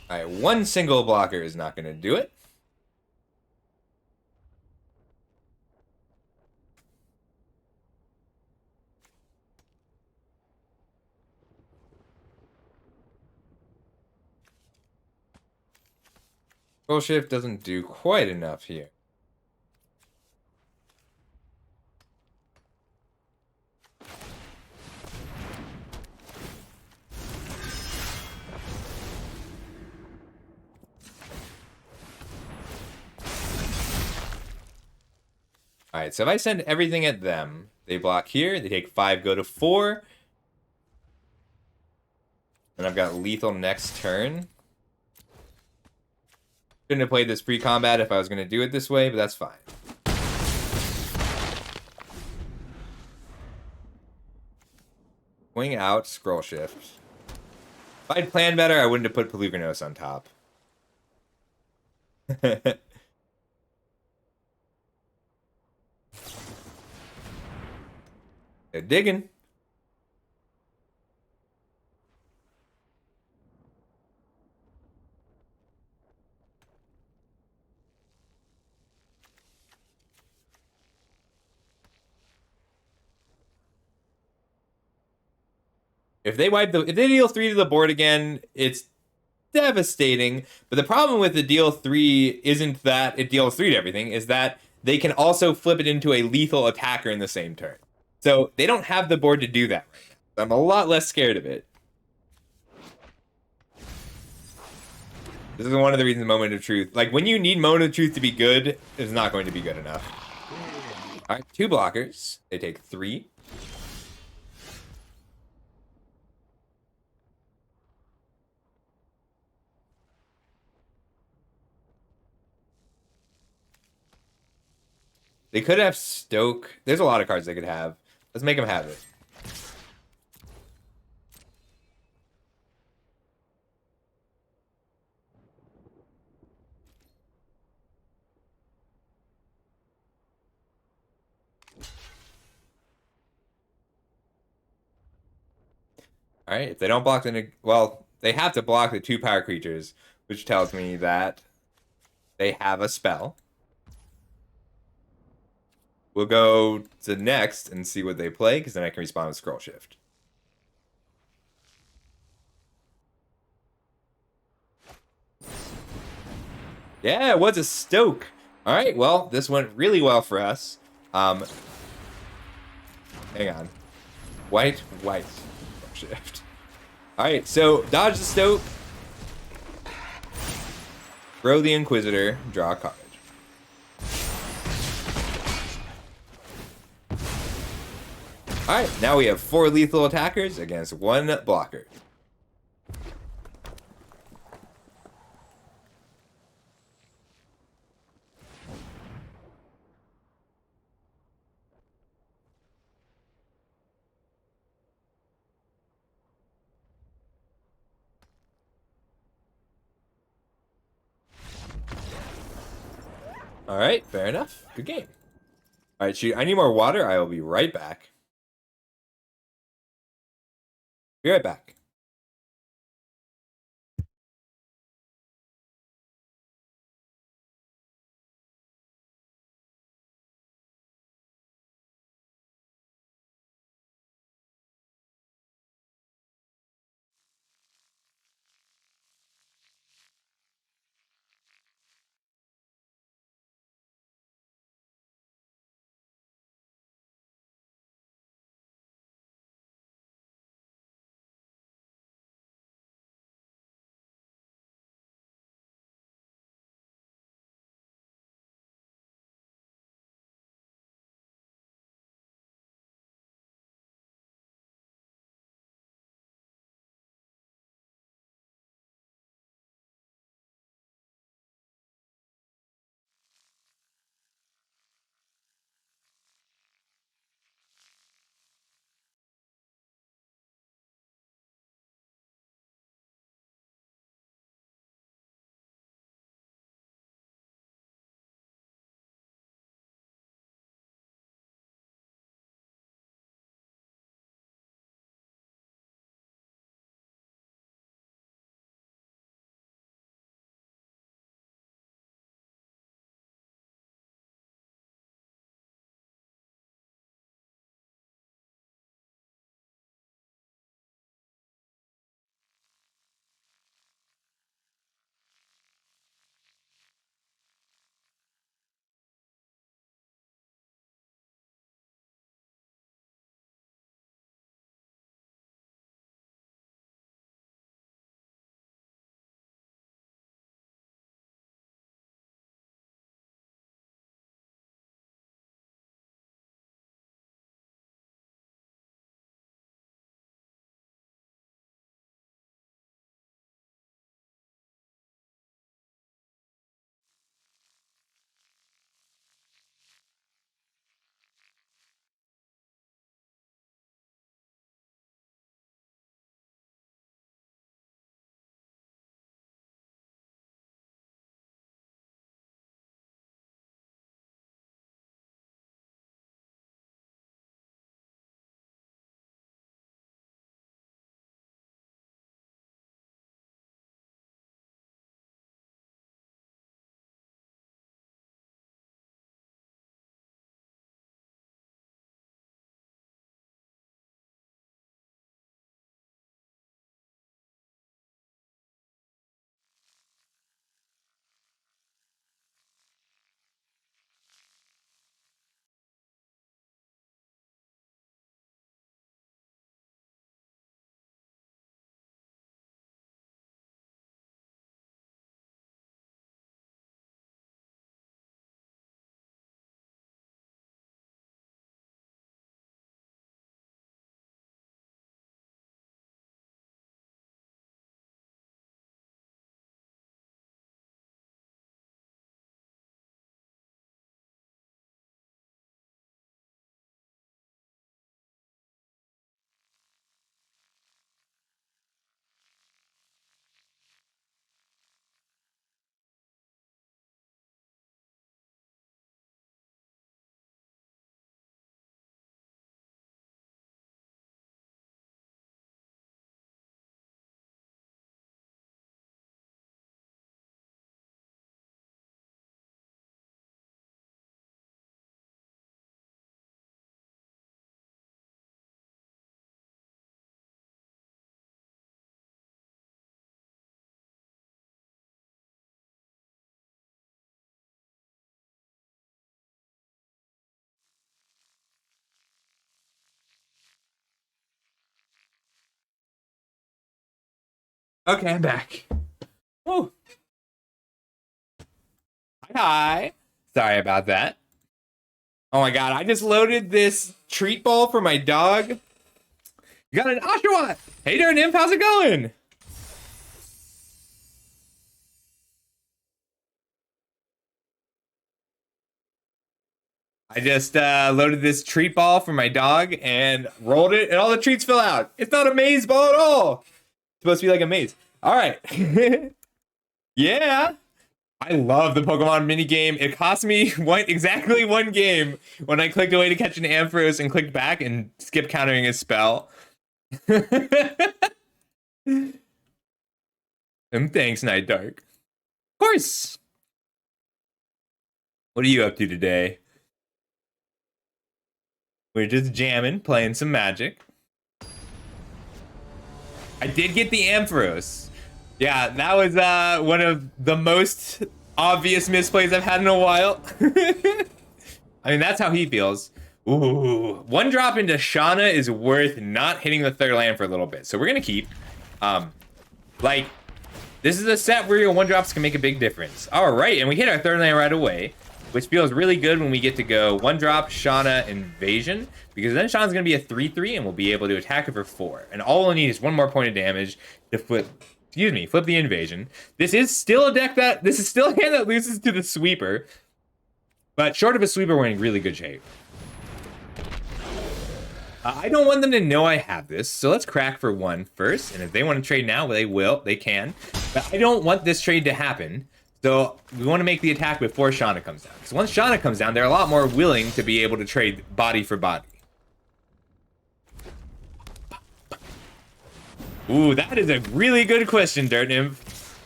[SPEAKER 1] Alright, 1 single blocker is not going to do it. Scroll shift doesn't do quite enough here. Alright, so if I send everything at them, they block here, they take 5, go to 4. And I've got lethal next turn. Couldn't have played this pre-combat if I was going to do it this way, but that's fine. Swing out, scroll shift. If I'd planned better, I wouldn't have put Pelucranos on top. They're digging. If they deal 3 to the board again, it's devastating. But the problem with the deal 3 isn't that it deals 3 to everything, is that they can also flip it into a lethal attacker in the same turn. So they don't have the board to do that right now. I'm a lot less scared of it. This is one of the reasons Moment of Truth. Like, when you need Moment of Truth to be good, it's not going to be good enough. All right, 2 blockers. They take 3. They could have Stoke. There's a lot of cards they could have. Let's make them have it. All right, if they don't block the... Well, they have to block the 2 power creatures, which tells me that they have a spell. We'll go to next and see what they play, because then I can respond with Scroll Shift. Yeah, it was a Stoke. All right, well, this went really well for us. Hang on. White. Scroll Shift. All right, so dodge the Stoke. Throw the Inquisitor. Draw a card. All right, now we have 4 lethal attackers against 1 blocker. All right, fair enough. Good game. All right, shoot, I need more water. I will be right back. Be right back. Okay, I'm back. Oh. Hi. Sorry about that. Oh my god, I just loaded this treat ball for my dog. You got an Oshawott! Hey there, Nymph, how's it going? I just loaded this treat ball for my dog and rolled it, and all the treats fell out. It's not a maze ball at all. It's supposed to be like a maze. All right. Yeah. I love the Pokemon minigame. It cost me exactly one game when I clicked away to catch an Ampharos and clicked back and skipped countering a spell. And thanks, Night Dark. Of course. What are you up to today? We're just jamming, playing some Magic. I did get the Ampharos. Yeah, that was one of the most obvious misplays I've had in a while. I mean, that's how he feels. Ooh, one drop into Shauna is worth not hitting the third land for a little bit. So we're gonna keep. Like, this is a set where your one drops can make a big difference. All right, and we hit our third land right away, which feels really good when we get to go one drop Shauna Invasion, because then Shauna's gonna be a 3/3 and we'll be able to attack her for 4. And all we'll need is one more point of damage to flip the invasion. This is still a hand that loses to the sweeper, but short of a sweeper, we're in really good shape. I don't want them to know I have this, so let's crack for 1 first. And if they want to trade now, they can. But I don't want this trade to happen, so we want to make the attack before Shauna comes down. Because once Shauna comes down, they're a lot more willing to be able to trade body for body. Ooh, that is a really good question, Dirt Nymph.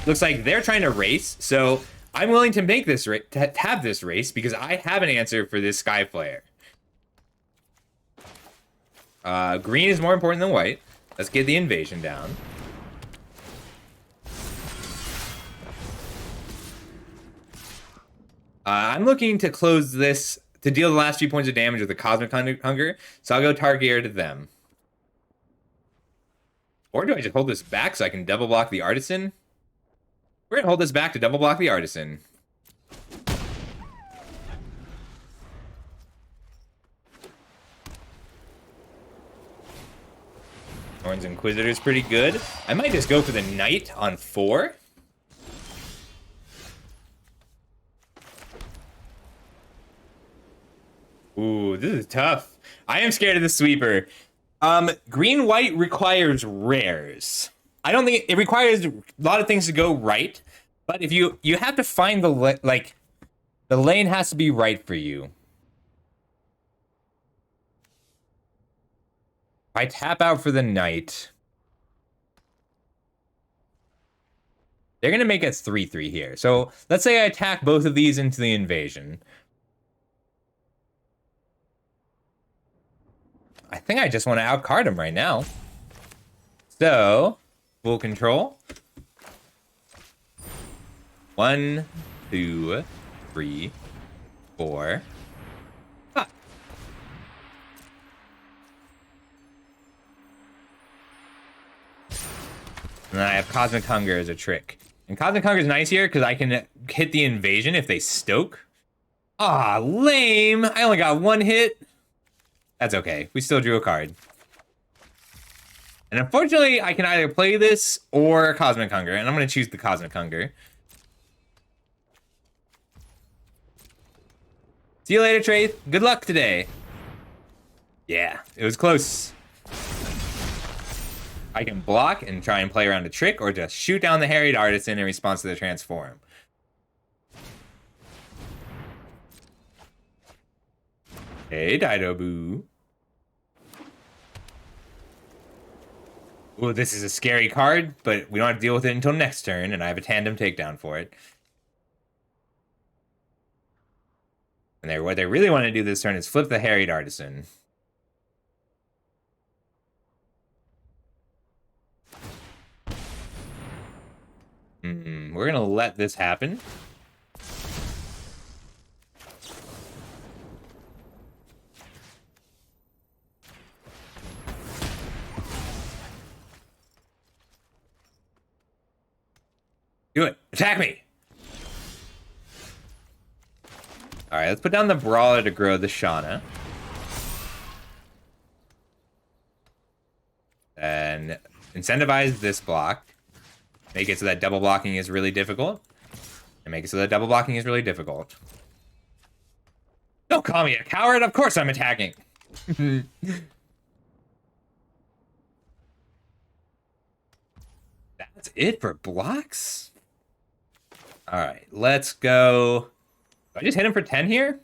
[SPEAKER 1] Looks like they're trying to race, so I'm willing to make this have this race because I have an answer for this Sky Flare. Green is more important than white. Let's get the invasion down. I'm looking to close this to deal the last few points of damage with the Cosmic Hunger, so I'll go Target to them. Or do I just hold this back so I can double block the Artisan? We're gonna hold this back to double block the Artisan. Thorns Inquisitor is pretty good. I might just go for the Knight on 4. Ooh, this is tough. I am scared of the sweeper. Green-white requires rares. I don't think it requires a lot of things to go right, but if you have to find the lane has to be right for you. I tap out for the Knight. They're gonna make us 3/3 here. So let's say I attack both of these into the invasion. I think I just want to outcard him right now. So, full control. 1, 2, 3, 4, 5. And then I have Cosmic Hunger as a trick. And Cosmic Hunger is nice here because I can hit the invasion if they stoke. Ah, lame. I only got 1 hit. That's okay. We still drew a card. And unfortunately, I can either play this or Cosmic Hunger. And I'm going to choose the Cosmic Hunger. See you later, Traith. Good luck today. Yeah, it was close. I can block and try and play around a trick or just shoot down the Harried Artisan in response to the transform. Hey, Dido-boo. Ooh, this is a scary card, but we don't have to deal with it until next turn, and I have a tandem takedown for it. And what they really want to do this turn is flip the Harried Artisan. We're going to let this happen. Attack me! Alright, let's put down the Brawler to grow the Shauna. And incentivize this block. Make it so that double blocking is really difficult. And make it so that double blocking is really difficult. Don't call me a coward, of course I'm attacking! That's it for blocks? Alright, let's go. Do I just hit him for 10 here?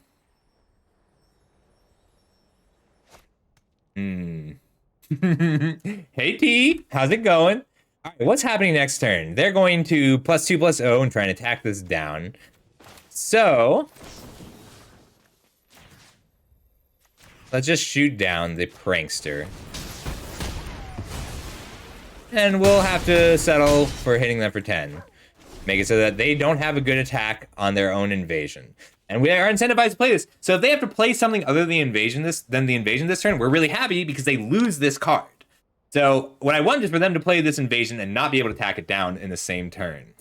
[SPEAKER 1] Hey T, how's it going? Alright, what's happening next turn? They're going to +2/+0 and try and attack this down. So let's just shoot down the prankster. And we'll have to settle for hitting them for 10. Make it so that they don't have a good attack on their own invasion. And we are incentivized to play this. So if they have to play something other than the invasion this turn, we're really happy because they lose this card. So what I want is for them to play this invasion and not be able to attack it down in the same turn.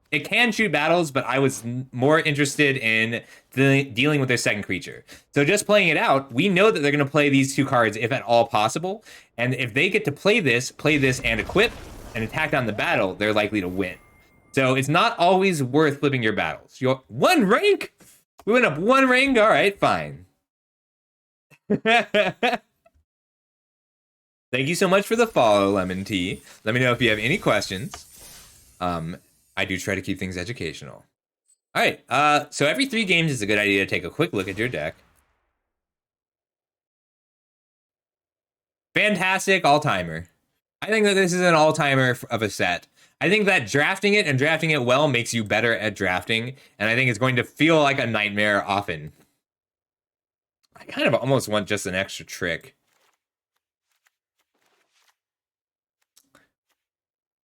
[SPEAKER 1] It can shoot battles, but I was more interested in dealing with their second creature. So just playing it out, we know that they're going to play these two cards if at all possible. And if they get to play this and equip and attack down the battle, they're likely to win. So it's not always worth flipping your battles. You're 1 rank? We went up 1 rank? All right, fine. Thank you so much for the follow, Lemon Tea. Let me know if you have any questions. I do try to keep things educational. All right, so every 3 games is a good idea to take a quick look at your deck. Fantastic all-timer. I think that this is an all-timer of a set. I think that drafting it and drafting it well makes you better at drafting, and I think it's going to feel like a nightmare often. I kind of almost want just an extra trick.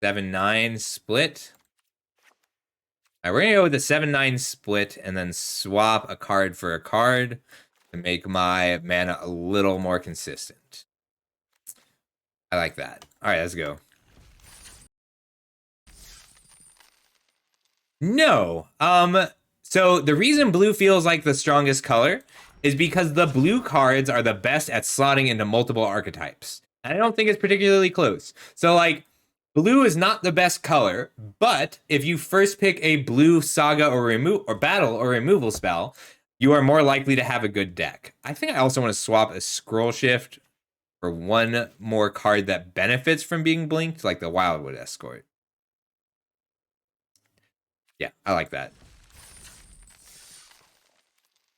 [SPEAKER 1] 7-9 split. All right, we're gonna go with the 7-9 split and then swap a card for a card to make my mana a little more consistent. I like that. All right, let's go. No. So the reason blue feels like the strongest color is because the blue cards are the best at slotting into multiple archetypes. And I don't think it's particularly close. So like, blue is not the best color, but if you first pick a blue saga or battle or removal spell, you are more likely to have a good deck. I think I also want to swap a scroll shift for 1 more card that benefits from being blinked, like the Wildwood Escort. Yeah, I like that.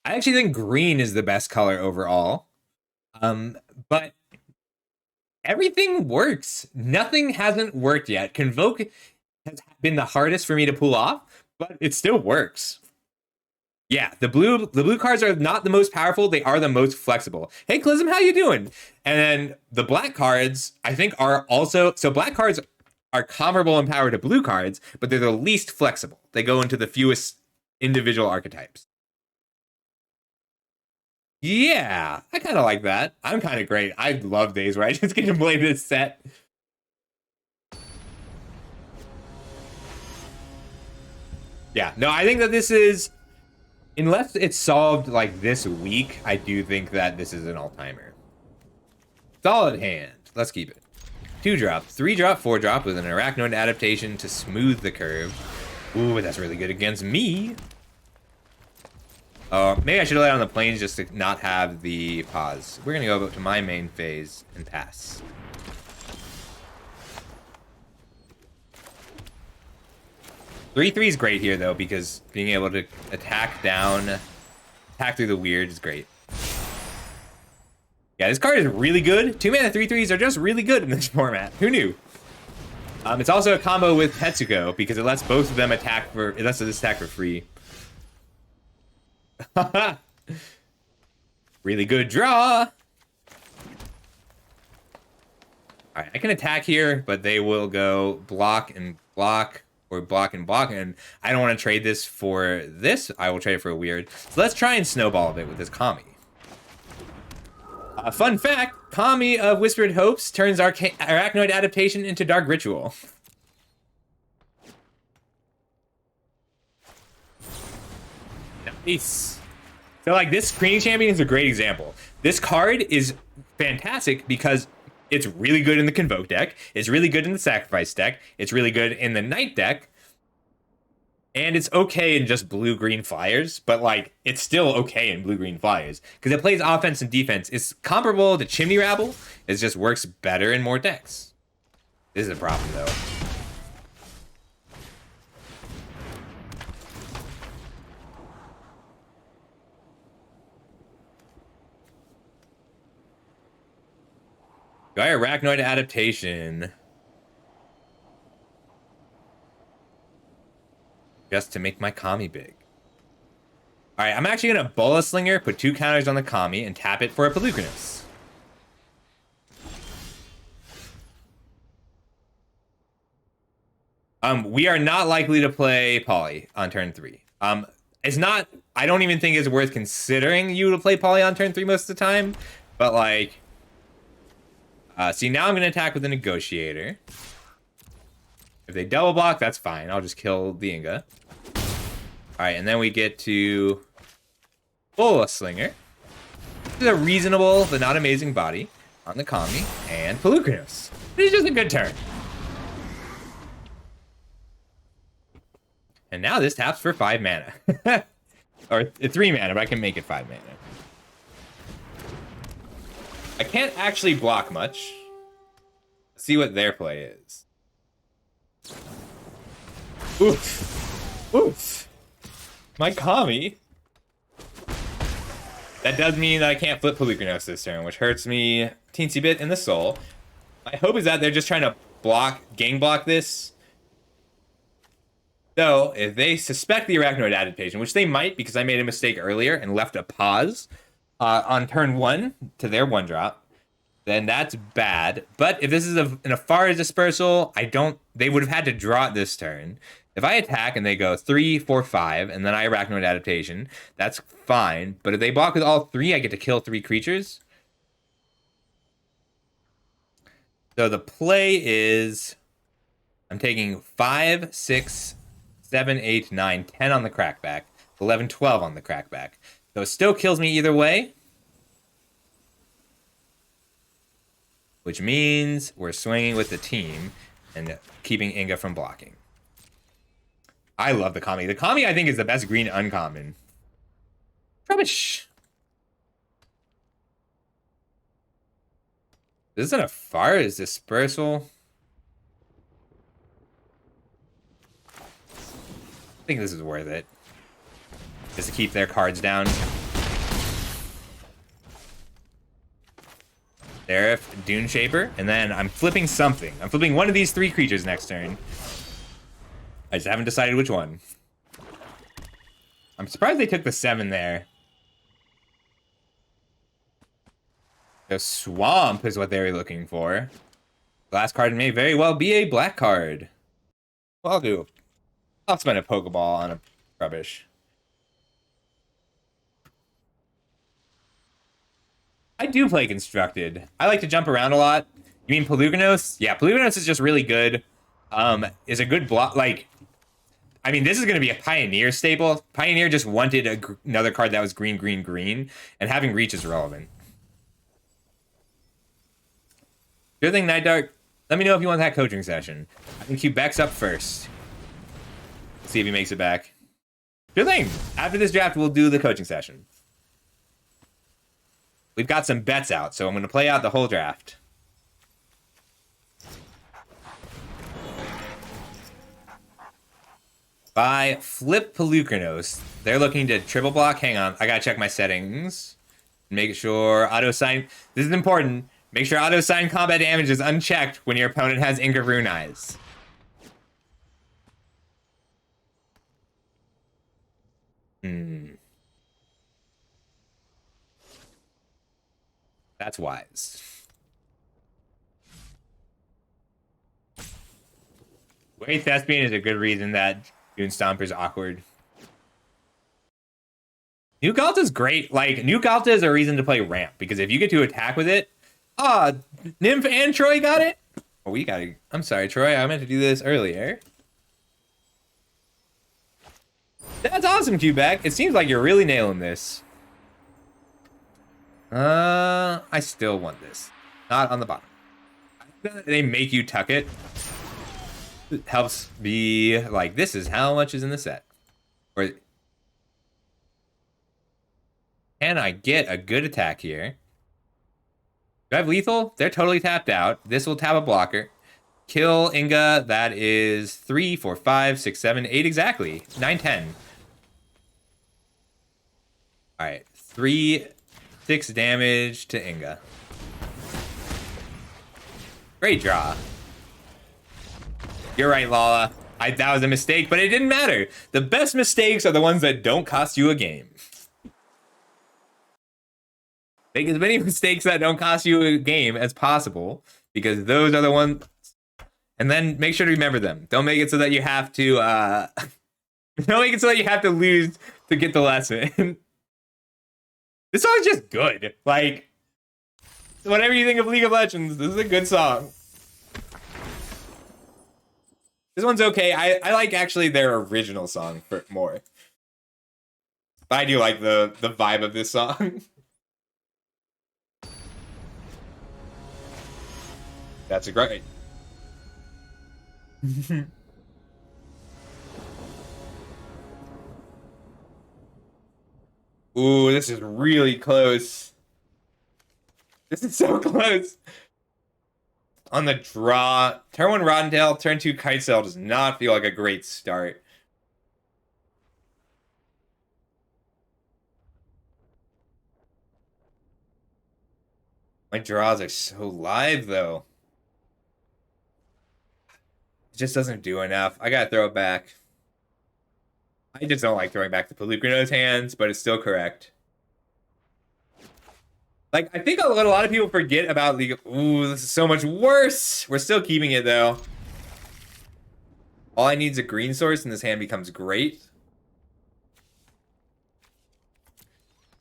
[SPEAKER 1] I actually think green is the best color overall. But everything works. Nothing hasn't worked yet. Convoke has been the hardest for me to pull off, but it still works. Yeah, the blue cards are not the most powerful. They are the most flexible. Hey, Clism, how you doing? And then the black cards, I think, are also... So black cards are comparable in power to blue cards, but they're the least flexible. They go into the fewest individual archetypes. Yeah, I kind of like that. I'm kind of great. I love days where I just get to play this set. Yeah, no, I think that this is... Unless it's solved like this week, I do think that this is an all-timer. Solid hand. Let's keep it. 2-drop, 3-drop, 4-drop with an Arachnoid adaptation to smooth the curve. Ooh, that's really good against me. Maybe I should have let on the planes just to not have the pause. We're gonna go to my main phase and pass. Three is great here though, because being able to attack through the weird is great. Yeah, this card is really good. 2-mana 3/3s are just really good in this format. Who knew? It's also a combo with Tetsuko because it lets both of them attack for free. Really good draw. All right, I can attack here, but they will go block and block, or block and block, and I don't want to trade this for this. I will trade it for a weird. So let's try and snowball a bit with this Kami. Fun fact, Kami of Whispered Hopes turns Arachnoid adaptation into Dark Ritual. Peace. So like this Screening Champion is a great example. This card is fantastic because it's really good in the Convoke deck. It's really good in the Sacrifice deck. It's really good in the Knight deck. And it's okay in just blue-green flyers, but like it's still okay in blue-green flyers because it plays offense and defense. It's comparable to Chimney Rabble. It just works better in more decks. This is a problem though. Gaia Arachnoid adaptation. Just to make my Kami big. Alright, I'm actually going to Bola Slinger, put 2 counters on the Kami, and tap it for a Pelucranos. We are not likely to play Poly on turn 3. It's not... I don't even think it's worth considering you to play Poly on turn 3 most of the time. But, like... see, now I'm going to attack with the Negotiator. If they double block, that's fine. I'll just kill the Inga. Alright, and then we get to Bola Slinger. This is a reasonable but not amazing body on the Kami and Pelucranos. This is just a good turn. And now this taps for 5 mana. Or 3 mana, but I can make it 5 mana. I can't actually block much. Let's see what their play is. Oof. Oof. My Kami. That does mean that I can't flip Pelucranos this turn, which hurts me teensy bit in the soul. My hope is that they're just trying to gang block this. So, if they suspect the Arachnoid adaptation, which they might because I made a mistake earlier and left a pause on turn 1 to their 1-drop, then that's bad. But if this is an Afara Dispersal, they would have had to draw it this turn. If I attack and they go 3, 4, 5, and then I Arachnoid adaptation, that's fine. But if they block with all 3, I get to kill 3 creatures. So the play is I'm taking 5, 6, 7, 8, 9, 10 on the crackback, 11, 12 on the crackback. So it still kills me either way. Which means we're swinging with the team and keeping Inga from blocking. I love the Kami. The Kami, I think, is the best green uncommon. Rubbish. This isn't a Afara Dispersal. I think this is worth it. Just to keep their cards down. Seraph, Dune Shaper, and then I'm flipping something. I'm flipping one of these 3 creatures next turn. I just haven't decided which one. I'm surprised they took the 7 there. The Swamp is what they were looking for. The last card may very well be a black card. Well, I'll spend a Pokeball on a rubbish. I do play Constructed. I like to jump around a lot. You mean Pelucranos? Yeah, Pelucranos is just really good. Is a good block. Like, I mean, this is going to be a Pioneer staple. Pioneer just wanted another card that was green, green, green, and having Reach is relevant. Good thing, Night Dark. Let me know if you want that coaching session. I can keep Bex up first. See if he makes it back. Good thing. After this draft, we'll do the coaching session. We've got some bets out, so I'm going to play out the whole draft. By Flip Pelucranos, they're looking to triple block. Hang on, I got to check my settings. Make sure auto sign. This is important. Make sure auto sign combat damage is unchecked when your opponent has Ingra Rune Eyes. That's wise. Wait, Thespian is a good reason that Dune Stomper is awkward. Nuke Alta is great. Like, Nuke Alta is a reason to play Ramp, because if you get to attack with it... Nymph and Troy got it? Oh, we got it. I'm sorry, Troy. I meant to do this earlier. That's awesome, Quebec. It seems like you're really nailing this. I still want this. Not on the bottom. They make you tuck it. It helps be like, this is how much is in the set. Or can I get a good attack here? Do I have lethal? They're totally tapped out. This will tap a blocker. Kill Inga. That is 3, 4, 5, 6, 7, 8 exactly. 9, 10. All right. 3, 6 damage to Inga. Great draw. You're right, Lala. That was a mistake, but it didn't matter. The best mistakes are the ones that don't cost you a game. Make as many mistakes that don't cost you a game as possible, because those are the ones. And then make sure to remember them. Don't make it so that you have to. Don't make it so that you have to lose to get the lesson. This song's just good. Like, whatever you think of League of Legends, this is a good song. This one's okay. I like actually their original song for more. But I do like the vibe of this song. That's a great. Ooh, this is really close. This is so close. On the draw, turn 1 Rottentail, turn 2 Kitesail does not feel like a great start. My draws are so live, though. It just doesn't do enough. I gotta throw it back. I just don't like throwing back the Pelucano's hands, but it's still correct. Like, I think what a lot of people forget about League of... Ooh, this is so much worse! We're still keeping it, though. All I need is a green source, and this hand becomes great.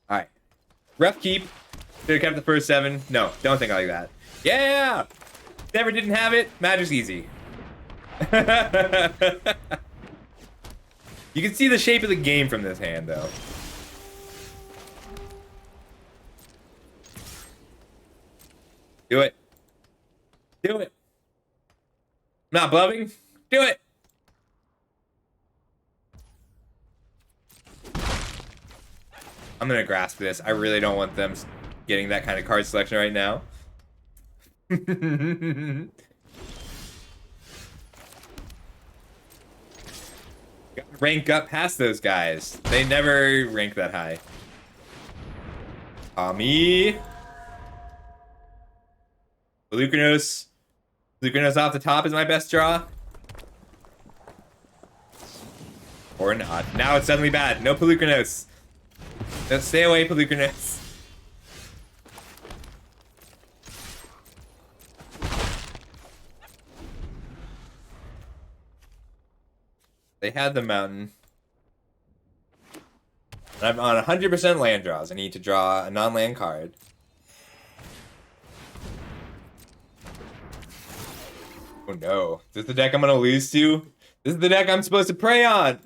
[SPEAKER 1] Alright. Rough keep. Should have kept the first 7. No, don't think like that. Yeah! Never didn't have it. Magic's easy. You can see the shape of the game from this hand, though. Do it. Do it. I'm not bluffing. Do it. I'm going to grasp this. I really don't want them getting that kind of card selection right now. Gotta rank up past those guys. They never rank that high. Me. Lucanos. Lucanos off the top is my best draw. Or not. Now it's suddenly bad. No Pelucanos. No, stay away, Pelucanos. They had the mountain. And I'm on 100% land draws. I need to draw a non-land card. Oh no. Is this the deck I'm gonna lose to? This is the deck I'm supposed to prey on!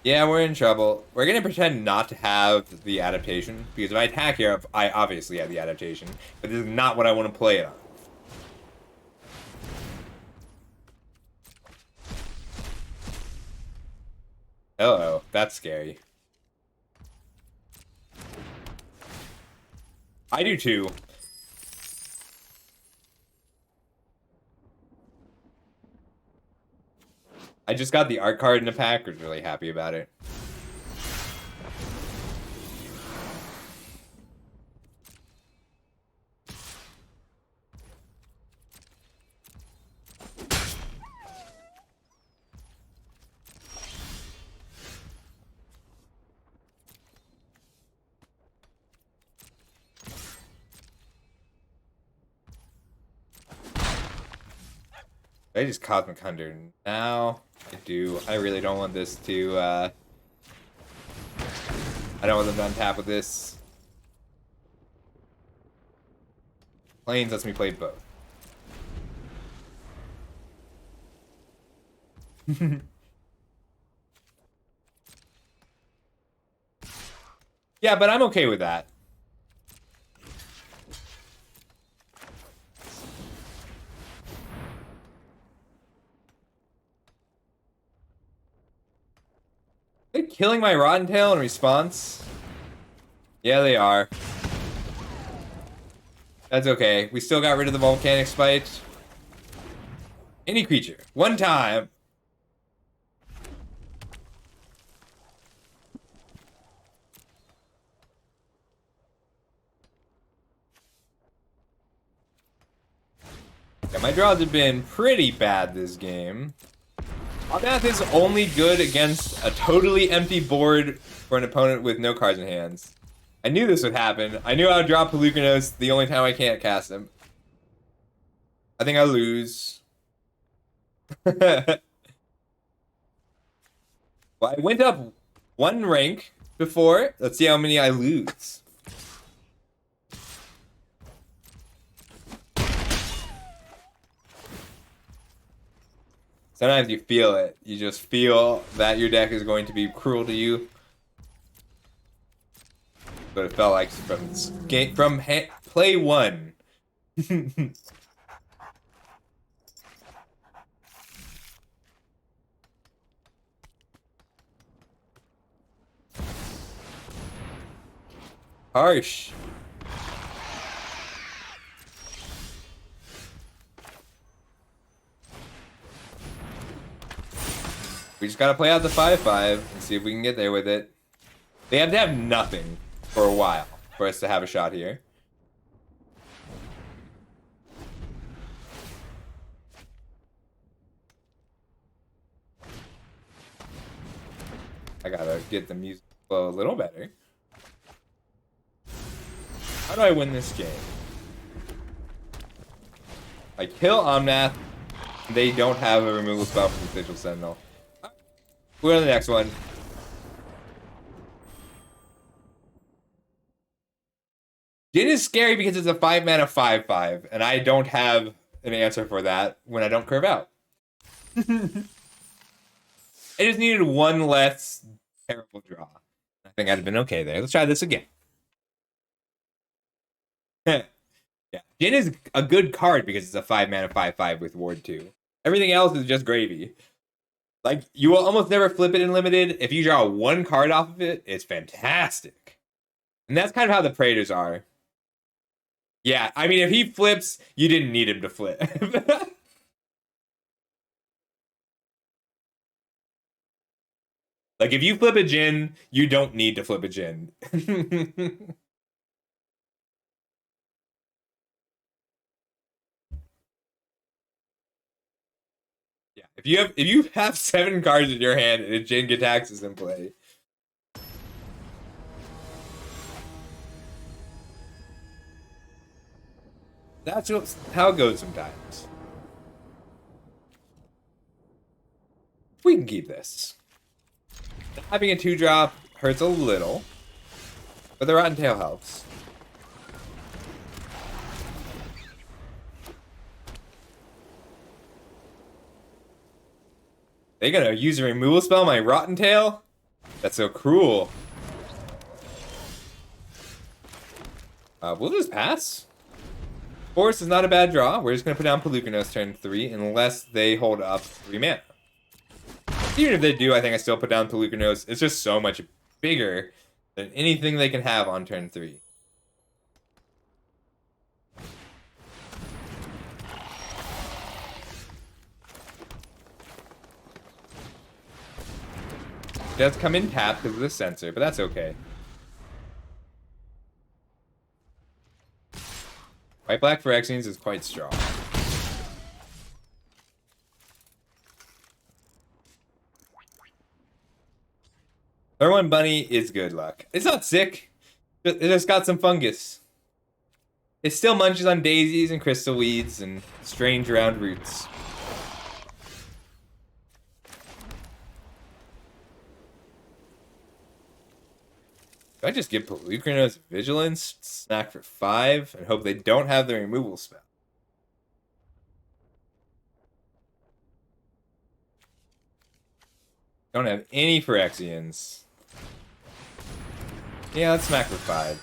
[SPEAKER 1] Yeah, we're in trouble. We're gonna pretend not to have the adaptation, because if I attack here, I obviously have the adaptation, but this is not what I want to play it on. Hello, that's scary. I do too. I just got the art card in the pack. I was really happy about it. I just Cosmic Hunter now. I do. I really don't want this to, I don't want them to untap with this. Plains lets me play both. Yeah, but I'm okay with that. They're killing my Rotten Tail in response. Yeah, they are. That's okay. We still got rid of the volcanic spite. Any creature. One time. Yeah, my draws have been pretty bad this game. Math is only good against a totally empty board for an opponent with no cards in hands. I knew this would happen. I knew I would drop Pelucanos the only time I can't cast him. I think I lose. Well, I went up one rank before. Let's see how many I lose. Sometimes you feel it. You just feel that your deck is going to be cruel to you. But it felt like from game, from play one. Harsh. We just gotta play out the 5/5 and see if we can get there with it. They have to have nothing for a while for us to have a shot here. I gotta get the music flow a little better. How do I win this game? I kill Omnath. They don't have a removal spell from the Sigil Sentinel. We're on the next one. Jin is scary because it's a 5-mana 5/5, and I don't have an answer for that when I don't curve out. I just needed one less terrible draw. I think I'd have been okay there. Let's try this again. Yeah. Jin is a good card because it's a 5-mana 5/5 with Ward 2. Everything else is just gravy. Like, you will almost never flip it in Limited. If you draw one card off of it, it's fantastic. And that's kind of how the Praetors are. Yeah, I mean, if he flips, you didn't need him to flip. Like, if you flip a Jin, you don't need to flip a Jin. Yeah, if you have 7 cards in your hand and a Jin Gitax is in play. That's how it goes sometimes. We can keep this. Having a 2-drop hurts a little, but the Rotten Tail helps. They gonna use a removal spell on my Rotten Tail? That's so cruel. We'll just pass. Force is not a bad draw. We're just gonna put down Pelucanos turn 3 unless they hold up 3 mana. Even if they do, I think I still put down Pelucanos. It's just so much bigger than anything they can have on turn 3. It does come in tap because of the sensor, but that's okay. White-black Phyrexians is quite strong. Third one bunny is good luck. It's not sick. It just got some fungus. It still munches on daisies and crystal weeds and strange round roots. Do I just give Pelucanos Vigilance, snack for 5, and hope they don't have the removal spell? Don't have any Phyrexians. Yeah, let's smack for 5.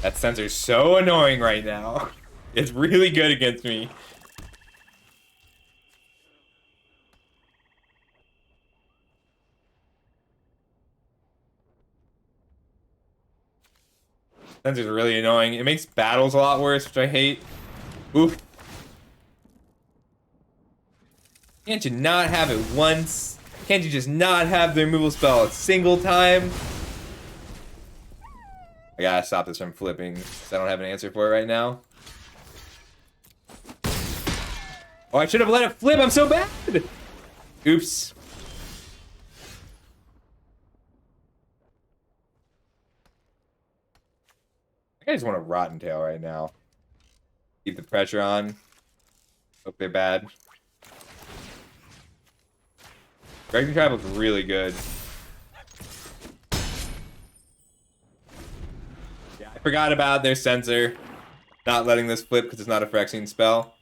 [SPEAKER 1] That sensor's so annoying right now. It's really good against me. Sensor's really annoying. It makes battles a lot worse, which I hate. Oof. Can't you not have it once? Can't you just not have the removal spell a single time? I gotta stop this from flipping, because I don't have an answer for it right now. Oh, I should have let it flip. I'm so bad. Oops. I just want a Rotten Tail right now. Keep the pressure on. Hope they're bad. Dragon Travel's really good. Yeah, I forgot about their sensor. Not letting this flip because it's not a Phyrexian spell.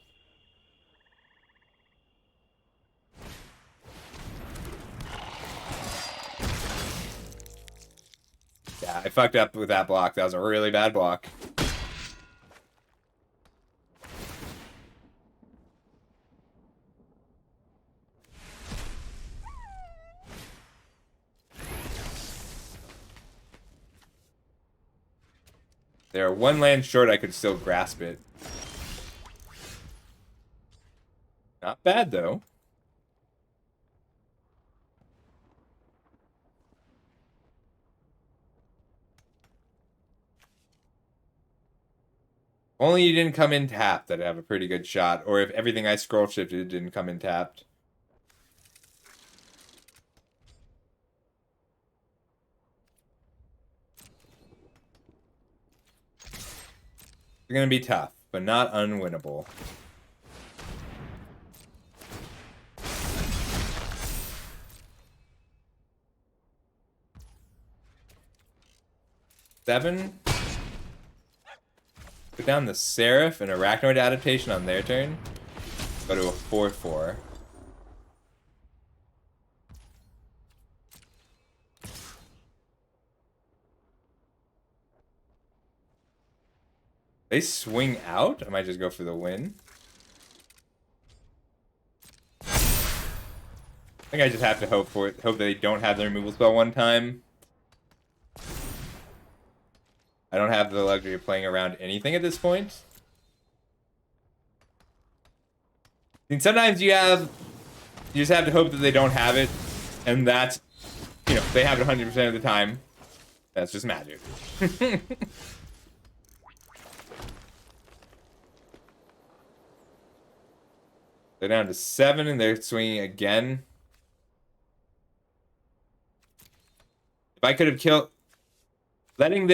[SPEAKER 1] Yeah, I fucked up with that block. That was a really bad block. They're one land short, I could still grasp it. Not bad, though. Only you didn't come in tapped, I'd have a pretty good shot. Or if everything I scroll shifted didn't come in tapped. They're gonna be tough, but not unwinnable. Seven. Put down the Seraph and Arachnoid adaptation on their turn. Go to a 4/4. They swing out? I might just go for the win. I think I just have to hope for it. Hope that they don't have the removal spell one time. I don't have the luxury of playing around anything at this point. I mean, sometimes you just have to hope that they don't have it, and that's, you know, they have it 100% of the time. That's just magic. They're down to 7, and they're swinging again. If I could have killed... Letting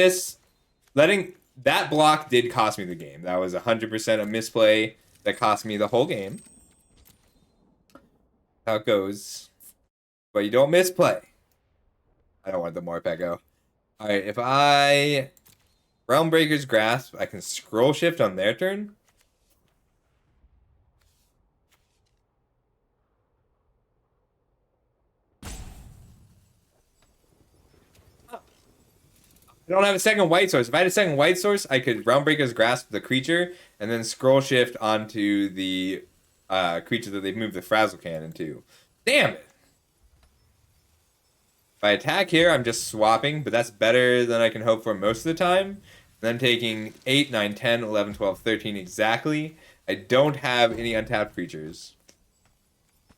[SPEAKER 1] that block did cost me the game. That was 100% a misplay that cost me the whole game. How it goes. But you don't misplay. I don't want the Morpeko. Alright, if I... Realmbreaker's Grasp, I can scroll shift on their turn. I don't have a second white source. If I had a second white source, I could Realmbreaker's Grasp the creature and then scroll shift onto the creature that they've moved the Frazzle Cannon to. Damn it! If I attack here, I'm just swapping, but that's better than I can hope for most of the time. Then taking 8, 9, 10, 11, 12, 13 exactly. I don't have any untapped creatures.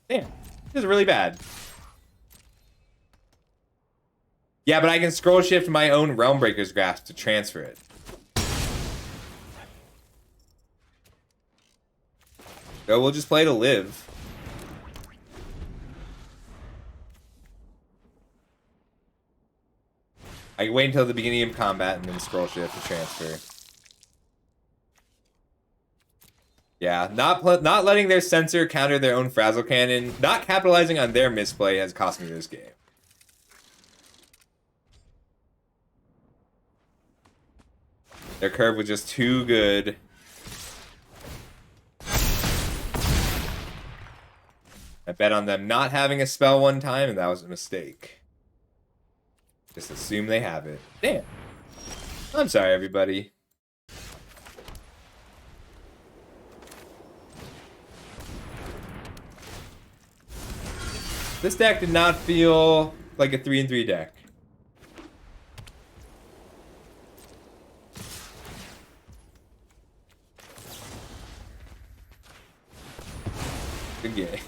[SPEAKER 1] Damn. This is really bad. Yeah, but I can scroll shift my own Realmbreaker's Grasp to transfer it. So we'll just play to live. I can wait until the beginning of combat and then scroll shift to transfer. Yeah, not letting their sensor counter their own Frazzle Cannon, not capitalizing on their misplay has cost me this game. Their curve was just too good. I bet on them not having a spell one time, and that was a mistake. Just assume they have it. Damn. I'm sorry, everybody. This deck did not feel like a 3-3 deck. Good game.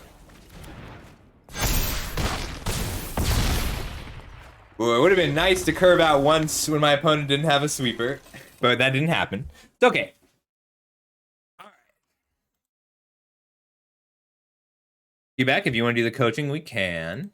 [SPEAKER 1] Well, it would have been nice to curve out once when my opponent didn't have a sweeper, but that didn't happen. It's okay. Alright. Be back if you want to do the coaching, we can.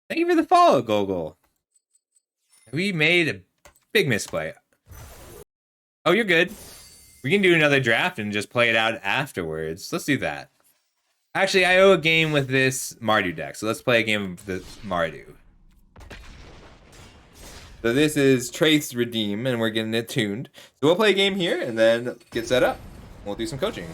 [SPEAKER 1] Thank you for the follow, Gogol. We made a big misplay. Oh, you're good. We can do another draft and just play it out afterwards. Let's do that. Actually, I owe a game with this Mardu deck, so let's play a game of the Mardu. So this is Trace Redeem, and we're getting it tuned. So we'll play a game here, and then get set up. We'll do some coaching.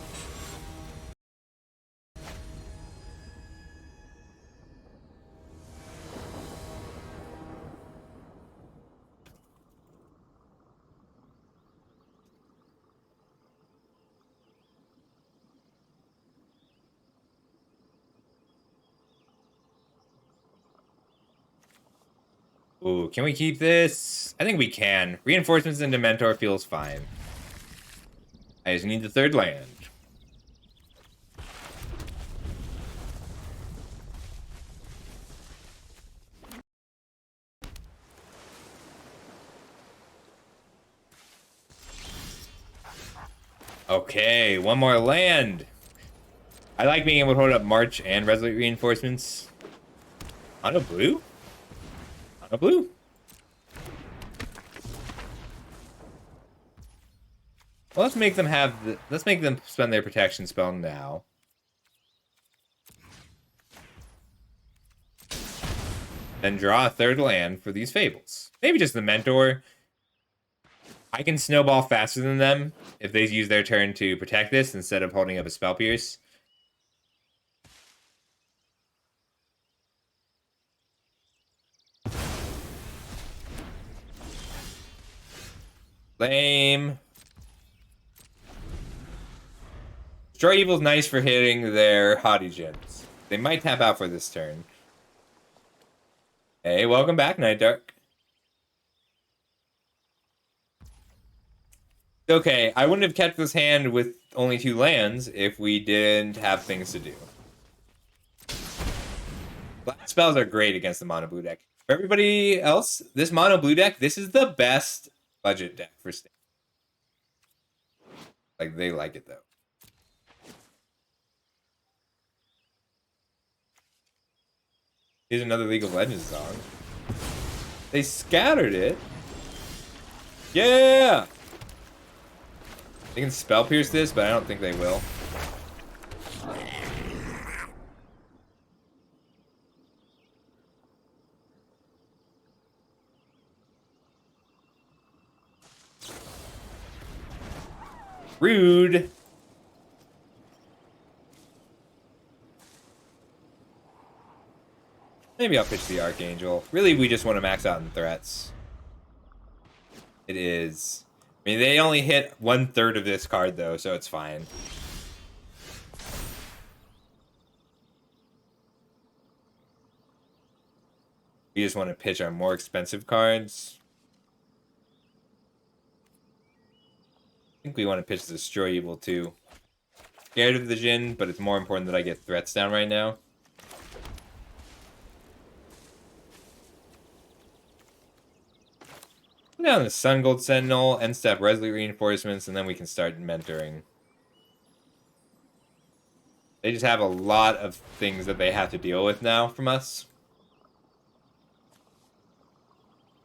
[SPEAKER 1] Ooh, can we keep this? I think we can. Reinforcements into Mentor feels fine. I just need the third land. Okay, one more land. I like being able to hold up March and Resolute Reinforcements. On a blue? On a blue? Well, let's make them have the, let's make them spend their protection spell now. Then draw a third land for these Fables. Maybe just the Mentor. I can snowball faster than them if they use their turn to protect this instead of holding up a Spell Pierce. Lame. Destroy Evil's nice for hitting their Haughty Gems. They might tap out for this turn. Hey, welcome back, Night Dark. Okay, I wouldn't have kept this hand with only 2 lands if we didn't have things to do. Blast spells are great against the mono blue deck. For everybody else, this mono blue deck, this is the best budget deck for Sting. Like, they like it though. Here's another League of Legends song. They scattered it. Yeah! They can spell pierce this, but I don't think they will. Rude. Maybe I'll pitch the Archangel. Really, we just want to max out in threats. It is. I mean, they only hit 1/3 of this card, though, so it's fine. We just want to pitch our more expensive cards. I think we want to pitch the Destroy Evil, too. Scared of the Jhin, but it's more important that I get threats down right now. Put down the Sun Gold Sentinel, end step Resolute Reinforcements, and then we can start mentoring. They just have a lot of things that they have to deal with now from us.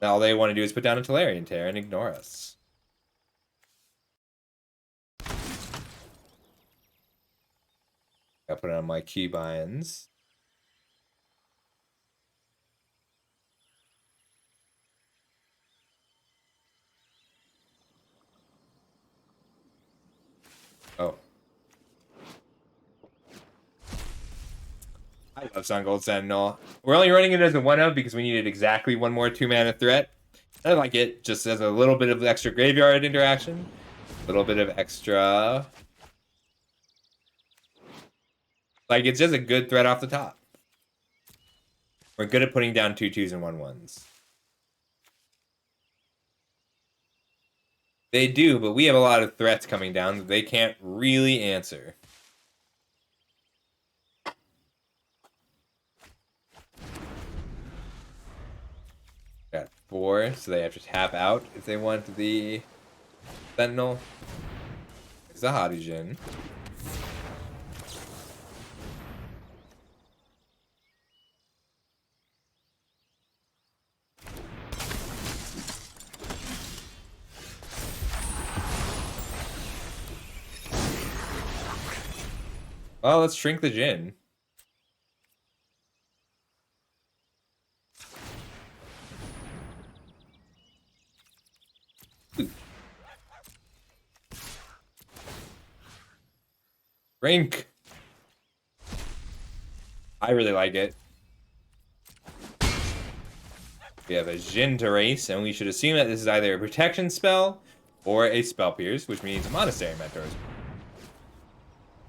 [SPEAKER 1] Now all they want to do is put down a Tolarian Tear and ignore us. Gotta put it on my keybinds. Oh. I love Sun Gold Sentinel. We're only running it as a 1-of because we needed exactly one more 2-mana threat. I like it just as a little bit of extra graveyard interaction. A little bit of extra... Like, it's just a good threat off the top. We're good at putting down 2/2s and 1/1s. They do, but we have a lot of threats coming down that they can't really answer. Got 4, so they have to tap out if they want the Sentinel. It's a Hadijin. Well, let's shrink the Jin. Shrink. I really like it. We have a Jin to race, and we should assume that this is either a protection spell or a spell pierce, which means Monastery Mentors.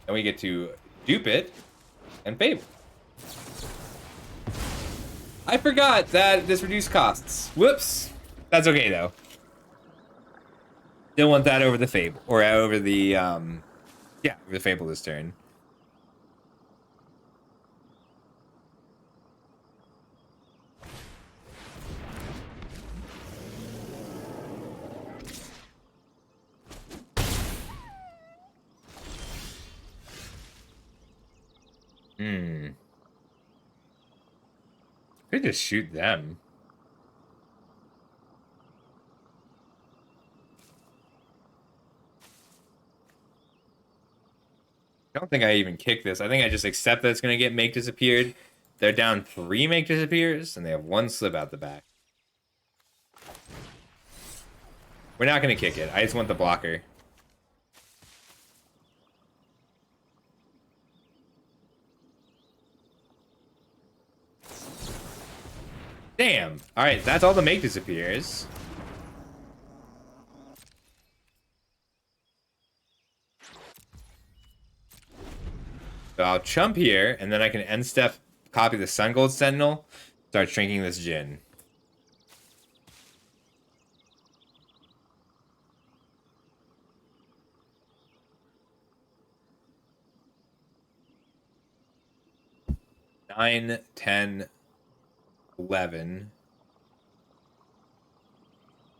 [SPEAKER 1] And we get to dupe it and Fable. I forgot that this reduced costs. Whoops. That's okay though. Still want that over the Fable, or over the yeah, over the Fable this turn. Could just shoot them. I don't think I even kick this. I think I just accept that it's going to get Make Disappeared. They're down 3 Make Disappears, and they have 1 slip out the back. We're not going to kick it. I just want the blocker. Damn. All right, that's all the Make Disappears. So I'll chump here, and then I can end step, copy the Sun Gold Sentinel, start shrinking this Jin. Nine, 10, 11.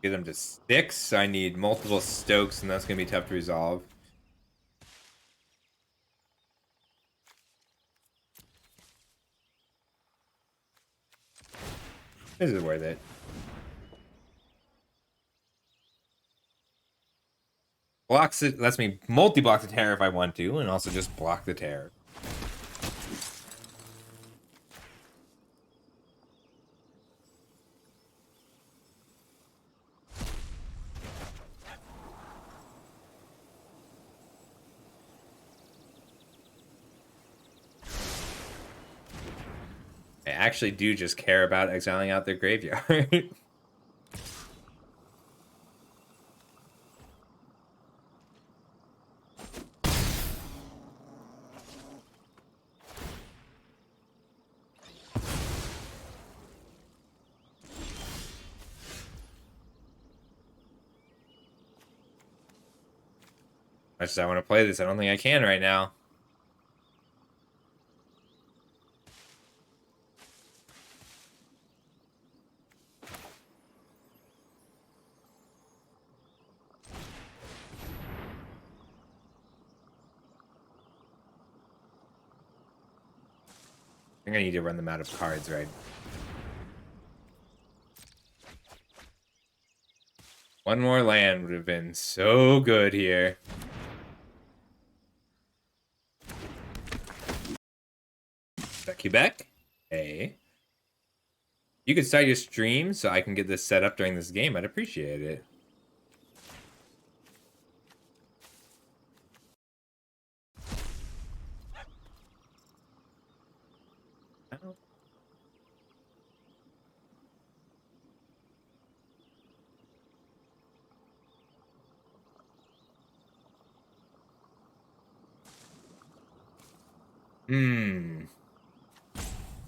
[SPEAKER 1] Get them to 6. So I need multiple Stokes, and that's going to be tough to resolve. This is worth it. Blocks it, lets me multi-block the terror if I want to, and also just block the terror. I actually do just care about exiling out their graveyard. Much as I want to play this, I don't think I can right now. I think I need to run them out of cards, right? One more land would have been so good here. Quebec. Hey. You could start your stream so I can get this set up during this game. I'd appreciate it.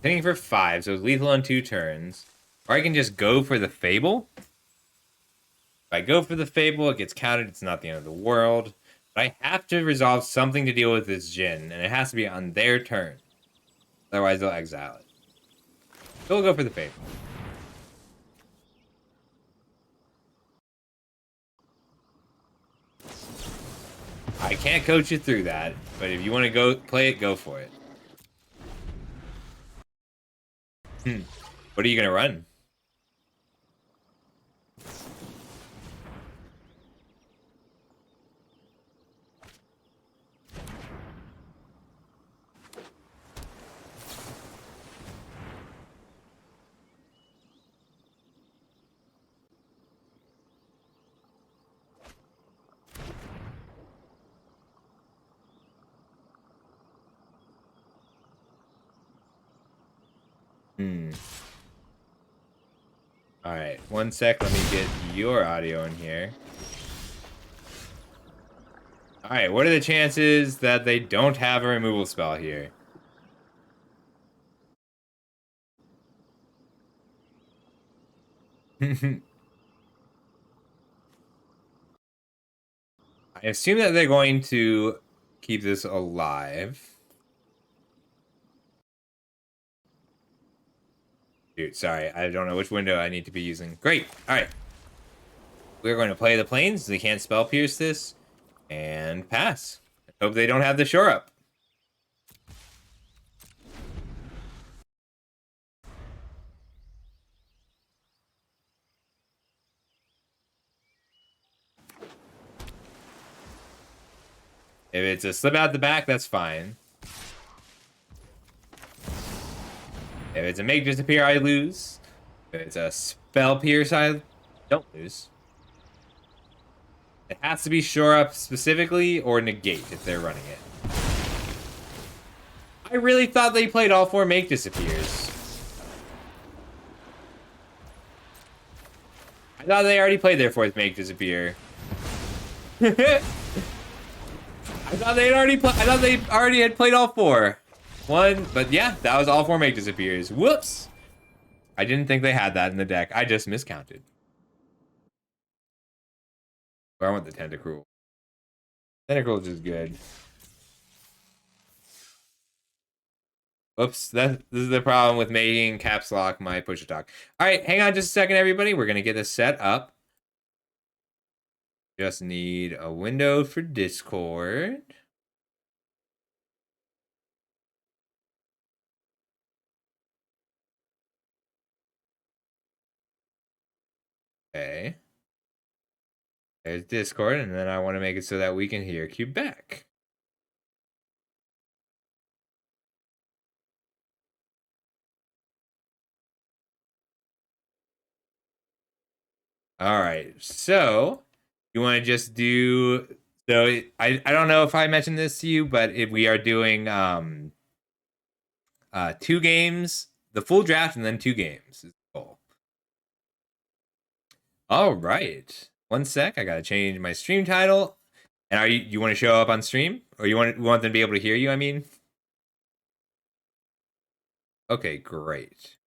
[SPEAKER 1] Hitting for 5, so it's lethal on 2 turns. Or I can just go for the Fable. If I go for the Fable, it gets counted. It's not the end of the world. But I have to resolve something to deal with this Jin, and it has to be on their turn. Otherwise, they'll exile it. So we'll go for the Fable. I can't coach you through that, but if you want to go play it, go for it. What are you going to run? Alright, 1 sec. Let me get your audio in here. Alright, what are the chances that they don't have a removal spell here? I assume that they're going to keep this alive. Dude, sorry. I don't know which window I need to be using. Great. All right. We're going to play the planes. They can't spell pierce this. And pass. Hope they don't have the shore up. If it's a slip out the back, that's fine. If it's a make disappear, I lose. If it's a spell pierce, I don't lose. It has to be shore up specifically or negate if they're running it. I really thought they played all 4 make disappears. I thought they already played their 4th make disappear. I thought they already had played all 4. But yeah, that was all 4 make disappears. Whoops! I didn't think they had that in the deck. I just miscounted. But I want the Tentacruel. Tentacruel is good. Oops, this is the problem with making caps lock my push to talk. All right, hang on just a second, everybody. We're gonna get this set up. Just need a window for Discord. Okay. There's Discord, and then I want to make it so that we can hear Quebec. All right, so you want to just do... So I don't know if I mentioned this to you, but if we are doing 2 games, the full draft, and then 2 games is the goal. All right. 1 sec. I gotta change my stream title. And are you want to show up on stream, or you want them to be able to hear you? I mean, okay, great.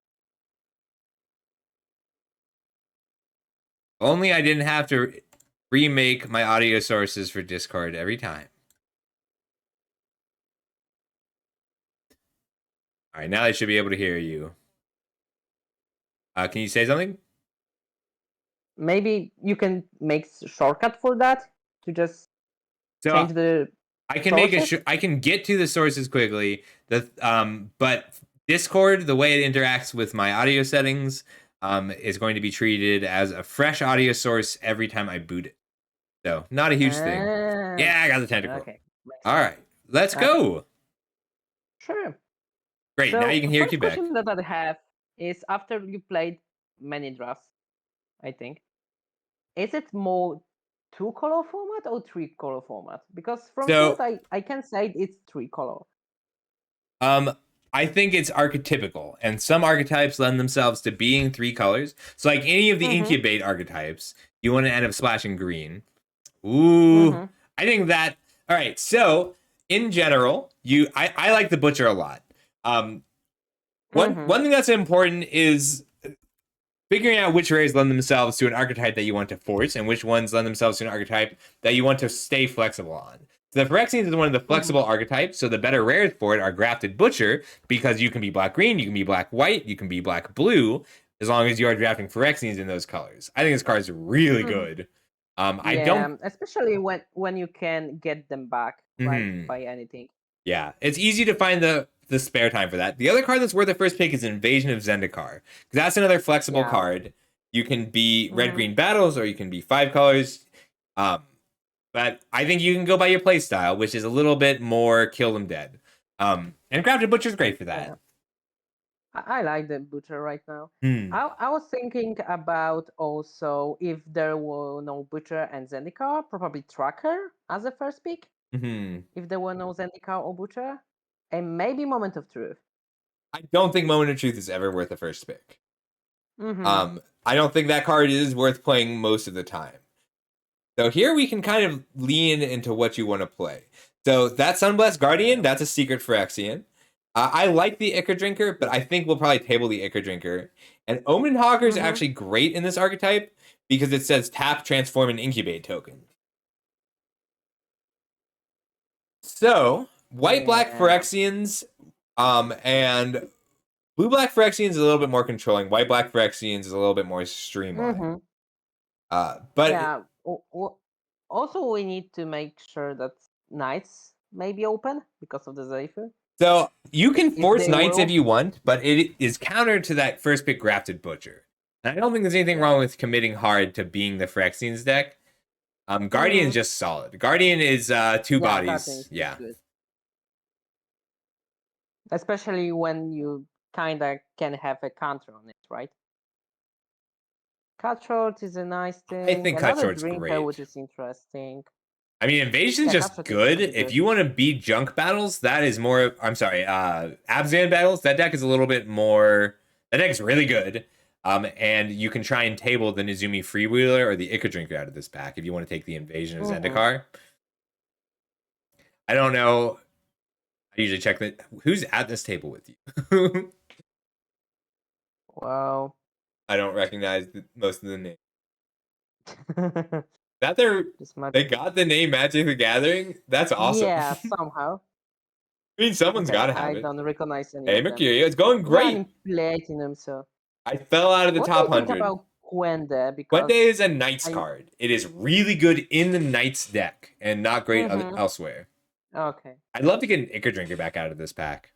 [SPEAKER 1] Only I didn't have to remake my audio sources for Discord every time. All right, now I should be able to hear you. Can you say something?
[SPEAKER 2] Maybe you can make shortcut for that to just change the.
[SPEAKER 1] I can I can get to the sources quickly. But Discord, the way it interacts with my audio settings, is going to be treated as a fresh audio source every time I boot it. So not a huge thing. Yeah, I got the Tentacruel. Okay. All right, let's go.
[SPEAKER 2] Sure.
[SPEAKER 1] Great.
[SPEAKER 2] So
[SPEAKER 1] now you can hear
[SPEAKER 2] first
[SPEAKER 1] Quebec.
[SPEAKER 2] question that I have is after you played many drafts, I think, is it more two-color format or three-color format? Because from
[SPEAKER 1] So
[SPEAKER 2] seeing I can say it's three-color.
[SPEAKER 1] I think it's archetypical, and some archetypes lend themselves to being 3 colors. So, like any of the incubate archetypes, you want to end up splashing green. Ooh, I think that. All right, so in general, I like the butcher a lot. One thing that's important is figuring out which rares lend themselves to an archetype that you want to force, and which ones lend themselves to an archetype that you want to stay flexible on. So the Phyrexians is one of the flexible archetypes, so the better rares for it are Grafted Butcher, because you can be black-green, you can be black-white, you can be black-blue, as long as you are drafting Phyrexians in those colors. I think this card is really good. I don't...
[SPEAKER 2] especially when you can get them back by anything.
[SPEAKER 1] Yeah, it's easy to find the spare time for that. The other card that's worth the first pick is Invasion of Zendikar, because that's another flexible card. You can be red-green battles, or you can be 5 colors. But I think you can go by your play style, which is a little bit more kill them dead. And Crafted Butcher's great for that.
[SPEAKER 2] Yeah. I like the butcher right now.
[SPEAKER 1] Hmm.
[SPEAKER 2] I was thinking about also if there were no butcher and Zendikar, probably tracker as a first pick. If there were no Zendikar or butcher, and maybe Moment of Truth.
[SPEAKER 1] I don't think Moment of Truth is ever worth the first pick. I don't think that card is worth playing most of the time. So here we can kind of lean into what you want to play. So that Sunblessed Guardian, that's a secret Phyrexian. I like the Ichor Drinker, but I think we'll probably table the Ichor Drinker. And Omen Hawker is actually great in this archetype because it says tap, transform, and incubate token. So white-black Phyrexians and blue-black Phyrexians is a little bit more controlling. White-black Phyrexians is a little bit more streamlined. But
[SPEAKER 2] yeah, also we need to make sure that Knights may be open because of the Zephyr.
[SPEAKER 1] So you can force Knights if you want, but it is counter to that first pick Grafted Butcher. And I don't think there's anything wrong with committing hard to being the Phyrexians deck. Guardian's just solid. Guardian is 2 bodies. Yeah.
[SPEAKER 2] Good. Especially when you kinda can have a counter on it, right? Cut short is a nice thing.
[SPEAKER 1] I think Cut Short's
[SPEAKER 2] drinker,
[SPEAKER 1] great.
[SPEAKER 2] which is interesting.
[SPEAKER 1] I mean, Invasion's just good. If you want to beat junk battles, that is more... I'm sorry, Abzan battles, that deck is a little bit more... That deck's really good. And you can try and table the Nizumi Freewheeler or the Ichor Drinker out of this pack if you want to take the Invasion of Zendikar. I don't know. I usually check that. Who's at this table with you?
[SPEAKER 2] Wow.
[SPEAKER 1] I don't recognize most of the names. That they got the name Magic the Gathering? That's awesome.
[SPEAKER 2] Yeah, somehow.
[SPEAKER 1] I mean, someone's got to have it.
[SPEAKER 2] I don't recognize any
[SPEAKER 1] Hey, Mercurio, it's going great.
[SPEAKER 2] I'm Platinum, so...
[SPEAKER 1] I fell out of the top 100.
[SPEAKER 2] What do you think about Gwende? Because
[SPEAKER 1] Gwende is a Knights card. It is really good in the Knights deck and not great elsewhere.
[SPEAKER 2] Okay.
[SPEAKER 1] I'd love to get an Ichor Drinker back out of this pack.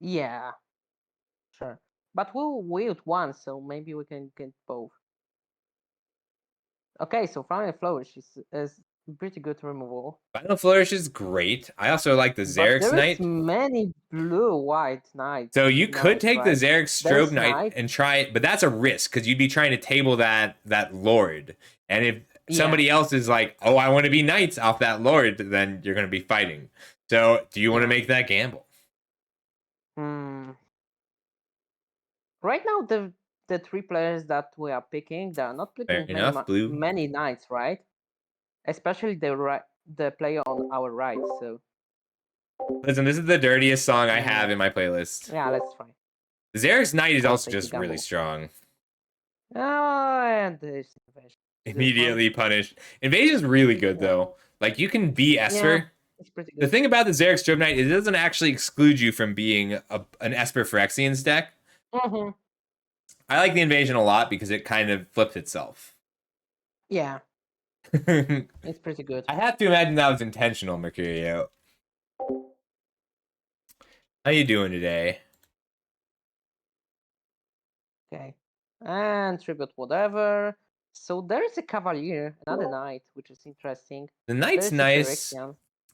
[SPEAKER 2] Yeah. Sure. But we'll wield one, so maybe we can get both. Okay, so Final Flourish is pretty good removal.
[SPEAKER 1] Final Flourish is great. I also like the Xerix Knight.
[SPEAKER 2] There's many blue-white Knights.
[SPEAKER 1] So you could take the Xerix Strobe Knight and try it, but that's a risk because you'd be trying to table that Lord. And if somebody else is like, oh, I want to be Knights off that Lord, then you're going to be fighting. So do you want to make that gamble?
[SPEAKER 2] Right now, the 3 players that we are picking, they are not picking many Knights, right? Especially the player on our right. So
[SPEAKER 1] listen, this is the dirtiest song I have in my playlist.
[SPEAKER 2] Yeah, let's try.
[SPEAKER 1] The Xerix Knight is also just really strong.
[SPEAKER 2] Oh, and this
[SPEAKER 1] immediately punished. Invasion is really good though. Like you can be Esper.
[SPEAKER 2] It's pretty good.
[SPEAKER 1] The thing about the Xerix Strobe Knight is it doesn't actually exclude you from being an Esper Phyrexians deck. I like the Invasion a lot because it kind of flipped itself.
[SPEAKER 2] Yeah. It's pretty good.
[SPEAKER 1] I have to imagine that was intentional, Mercurio. How you doing today?
[SPEAKER 2] Okay. And tribute whatever. So there's a Cavalier, another Knight, which is interesting.
[SPEAKER 1] The Knight's nice.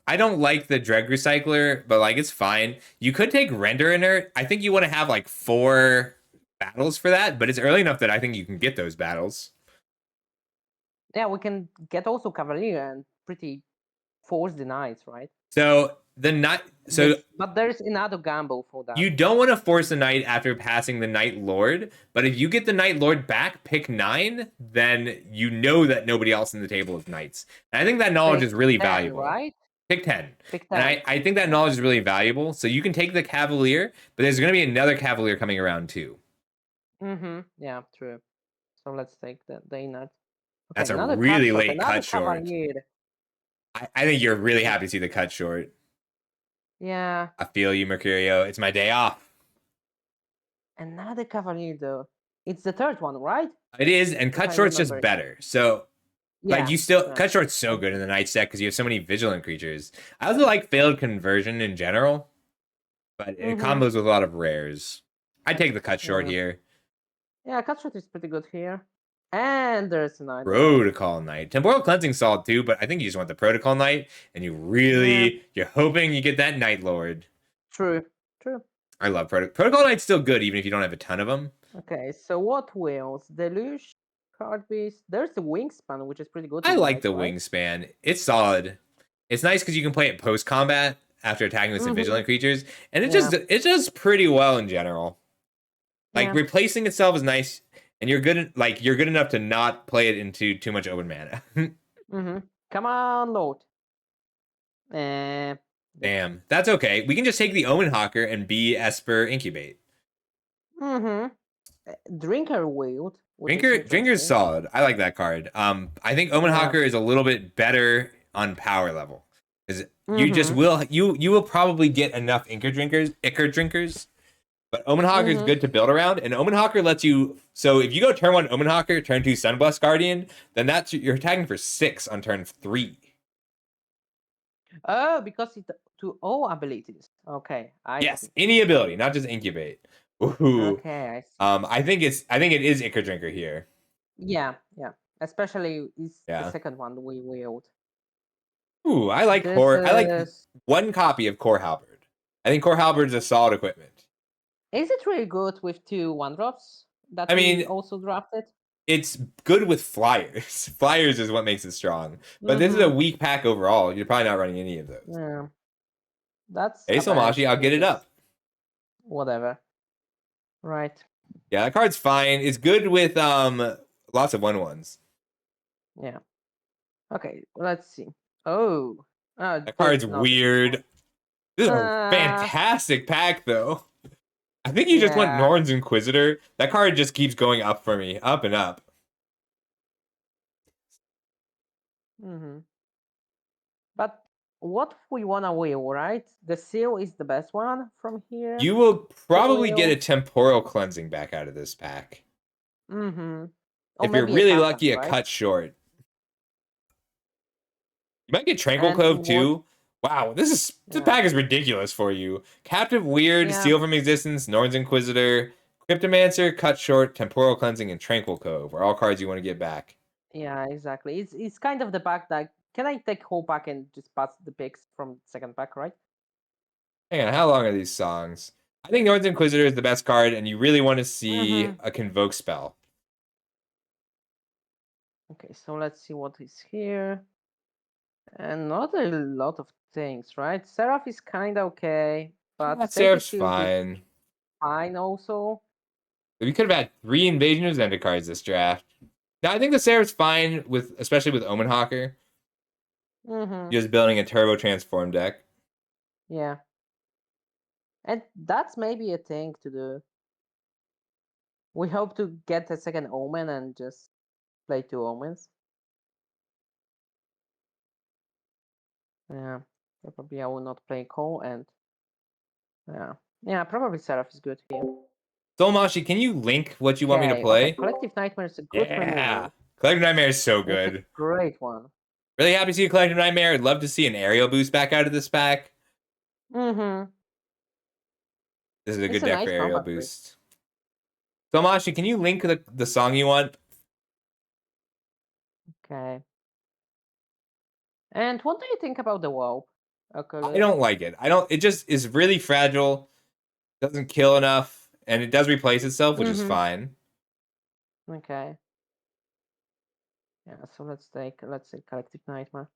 [SPEAKER 1] I don't like the Dread Recycler, but like it's fine. You could take Render Inert. I think you want to have like 4 battles for that, but it's early enough that I think you can get those battles.
[SPEAKER 2] Yeah, we can get also Cavalier and pretty force the knights, right?
[SPEAKER 1] So the knight. So
[SPEAKER 2] but there's another gamble for that.
[SPEAKER 1] you don't want to force a knight after passing the Knight Lord, but if you get the Knight Lord back, pick 9, then you know that nobody else in the table is knights. And I think that knowledge is really
[SPEAKER 2] 10,
[SPEAKER 1] valuable.
[SPEAKER 2] right?
[SPEAKER 1] Pick 10.
[SPEAKER 2] Pick 10.
[SPEAKER 1] And I think that knowledge is really valuable. So you can take the Cavalier, but there's going to be another Cavalier coming around too.
[SPEAKER 2] Yeah, true. So let's take the Inert. Okay,
[SPEAKER 1] That's a
[SPEAKER 2] another
[SPEAKER 1] really
[SPEAKER 2] cut short,
[SPEAKER 1] late
[SPEAKER 2] another
[SPEAKER 1] cut short.
[SPEAKER 2] Cavalier.
[SPEAKER 1] I think you're really happy to see the cut short.
[SPEAKER 2] Yeah.
[SPEAKER 1] I feel you, Mercurio. It's my day off.
[SPEAKER 2] Another Cavalier though. It's the third one, right?
[SPEAKER 1] It is, and cut short's just better. So like you still cut short's so good in the Knight's deck because you have so many vigilant creatures. I also like failed conversion in general, but it combos with a lot of rares. I'd take the cut short here.
[SPEAKER 2] Yeah, cut short is pretty good here. And there's a Knight.
[SPEAKER 1] Protocol Knight. Temporal Cleansing solid too, but I think you just want the Protocol Knight, and you're hoping you get that Knight Lord.
[SPEAKER 2] True.
[SPEAKER 1] I love Protocol Knight's still good even if you don't have a ton of them.
[SPEAKER 2] Okay, so what wheels? Deluge, Card Beast. There's the Wingspan, which is pretty good.
[SPEAKER 1] I like the Wingspan. It's solid. It's nice because you can play it post combat after attacking with some vigilant creatures, and it does pretty well in general. Like replacing itself is nice, and you're good enough to not play it into too much open mana.
[SPEAKER 2] Come on, Lord.
[SPEAKER 1] Damn, that's okay. We can just take the Omen Hawker and be Esper Incubate.
[SPEAKER 2] Drinker Wield.
[SPEAKER 1] Drinker's solid. I like that card. I think Omen Hawker is a little bit better on power level. Because you will probably get enough Ichor Drinkers. But Omen Hawker is good to build around, and Omen Hawker lets you. So if you go turn 1 Omen Hawker, turn 2 Sunblessed Guardian, then you're attacking for 6 on turn 3.
[SPEAKER 2] Oh, because it's to all abilities. Okay,
[SPEAKER 1] yes, any ability, not just Incubate. Ooh.
[SPEAKER 2] Okay, I see.
[SPEAKER 1] I think it is Ichor Drinker here.
[SPEAKER 2] Yeah. Especially is the second one we wield.
[SPEAKER 1] Ooh, I like Core. I like 1 copy of Core Halberd. I think Core Halberd is a solid equipment.
[SPEAKER 2] Is it really good with 2 1-drops that we also drafted?
[SPEAKER 1] It's good with flyers. Flyers is what makes it strong. But this is a weak pack overall. You're probably not running any of those.
[SPEAKER 2] Yeah. That's
[SPEAKER 1] Hey, Somashi, I'll get it up.
[SPEAKER 2] Whatever. Right.
[SPEAKER 1] Yeah, that card's fine. It's good with lots of 1/1s.
[SPEAKER 2] Yeah. Okay, let's see. Oh.
[SPEAKER 1] That card's weird. This is a fantastic pack, though. I think you just want Norn's Inquisitor. That card just keeps going up for me. Up and up.
[SPEAKER 2] But what we want to wheel, right? The seal is the best one from here.
[SPEAKER 1] You will probably get a Temporal Cleansing back out of this pack. If you're really lucky, a cut short. You might get Tranquil Cove too. Wow, this pack is ridiculous for you. Captive Weird, Seal from Existence, Norn's Inquisitor, Cryptomancer, Cut Short, Temporal Cleansing, and Tranquil Cove are all cards you want to get back.
[SPEAKER 2] Yeah, exactly. It's kind of the pack that can I take whole pack and just pass the picks from second pack, right?
[SPEAKER 1] Hang on, how long are these songs? I think Norn's Inquisitor is the best card, and you really want to see a Convoke spell.
[SPEAKER 2] Okay, so let's see what is here. And not a lot of things, right? Seraph is kind of okay, but
[SPEAKER 1] Seraph's fine.
[SPEAKER 2] Fine also.
[SPEAKER 1] We could have had 3 Invasion of Zenda cards this draft. Now, I think the Seraph's fine, especially with Omen Hawker. Just building a Turbo Transform deck.
[SPEAKER 2] Yeah. And that's maybe a thing to do. We hope to get a second Omen and just play 2 Omens. Yeah, probably I will not play Cole, and yeah, probably Seraph is good here.
[SPEAKER 1] Solmashi, can you link what you want me to play?
[SPEAKER 2] Okay. Collective Nightmare is a good removal.
[SPEAKER 1] Collective Nightmare is so good.
[SPEAKER 2] It's a great one.
[SPEAKER 1] Really happy to see a Collective Nightmare. I'd love to see an aerial boost back out of this pack. This is a good deck for aerial boost. Solmashi, can you link the song you want?
[SPEAKER 2] Okay. And what do you think about the WoW?
[SPEAKER 1] I don't like it. It just is really fragile, doesn't kill enough, and it does replace itself, which is fine.
[SPEAKER 2] Okay. Yeah, so let's say Collective Nightmare.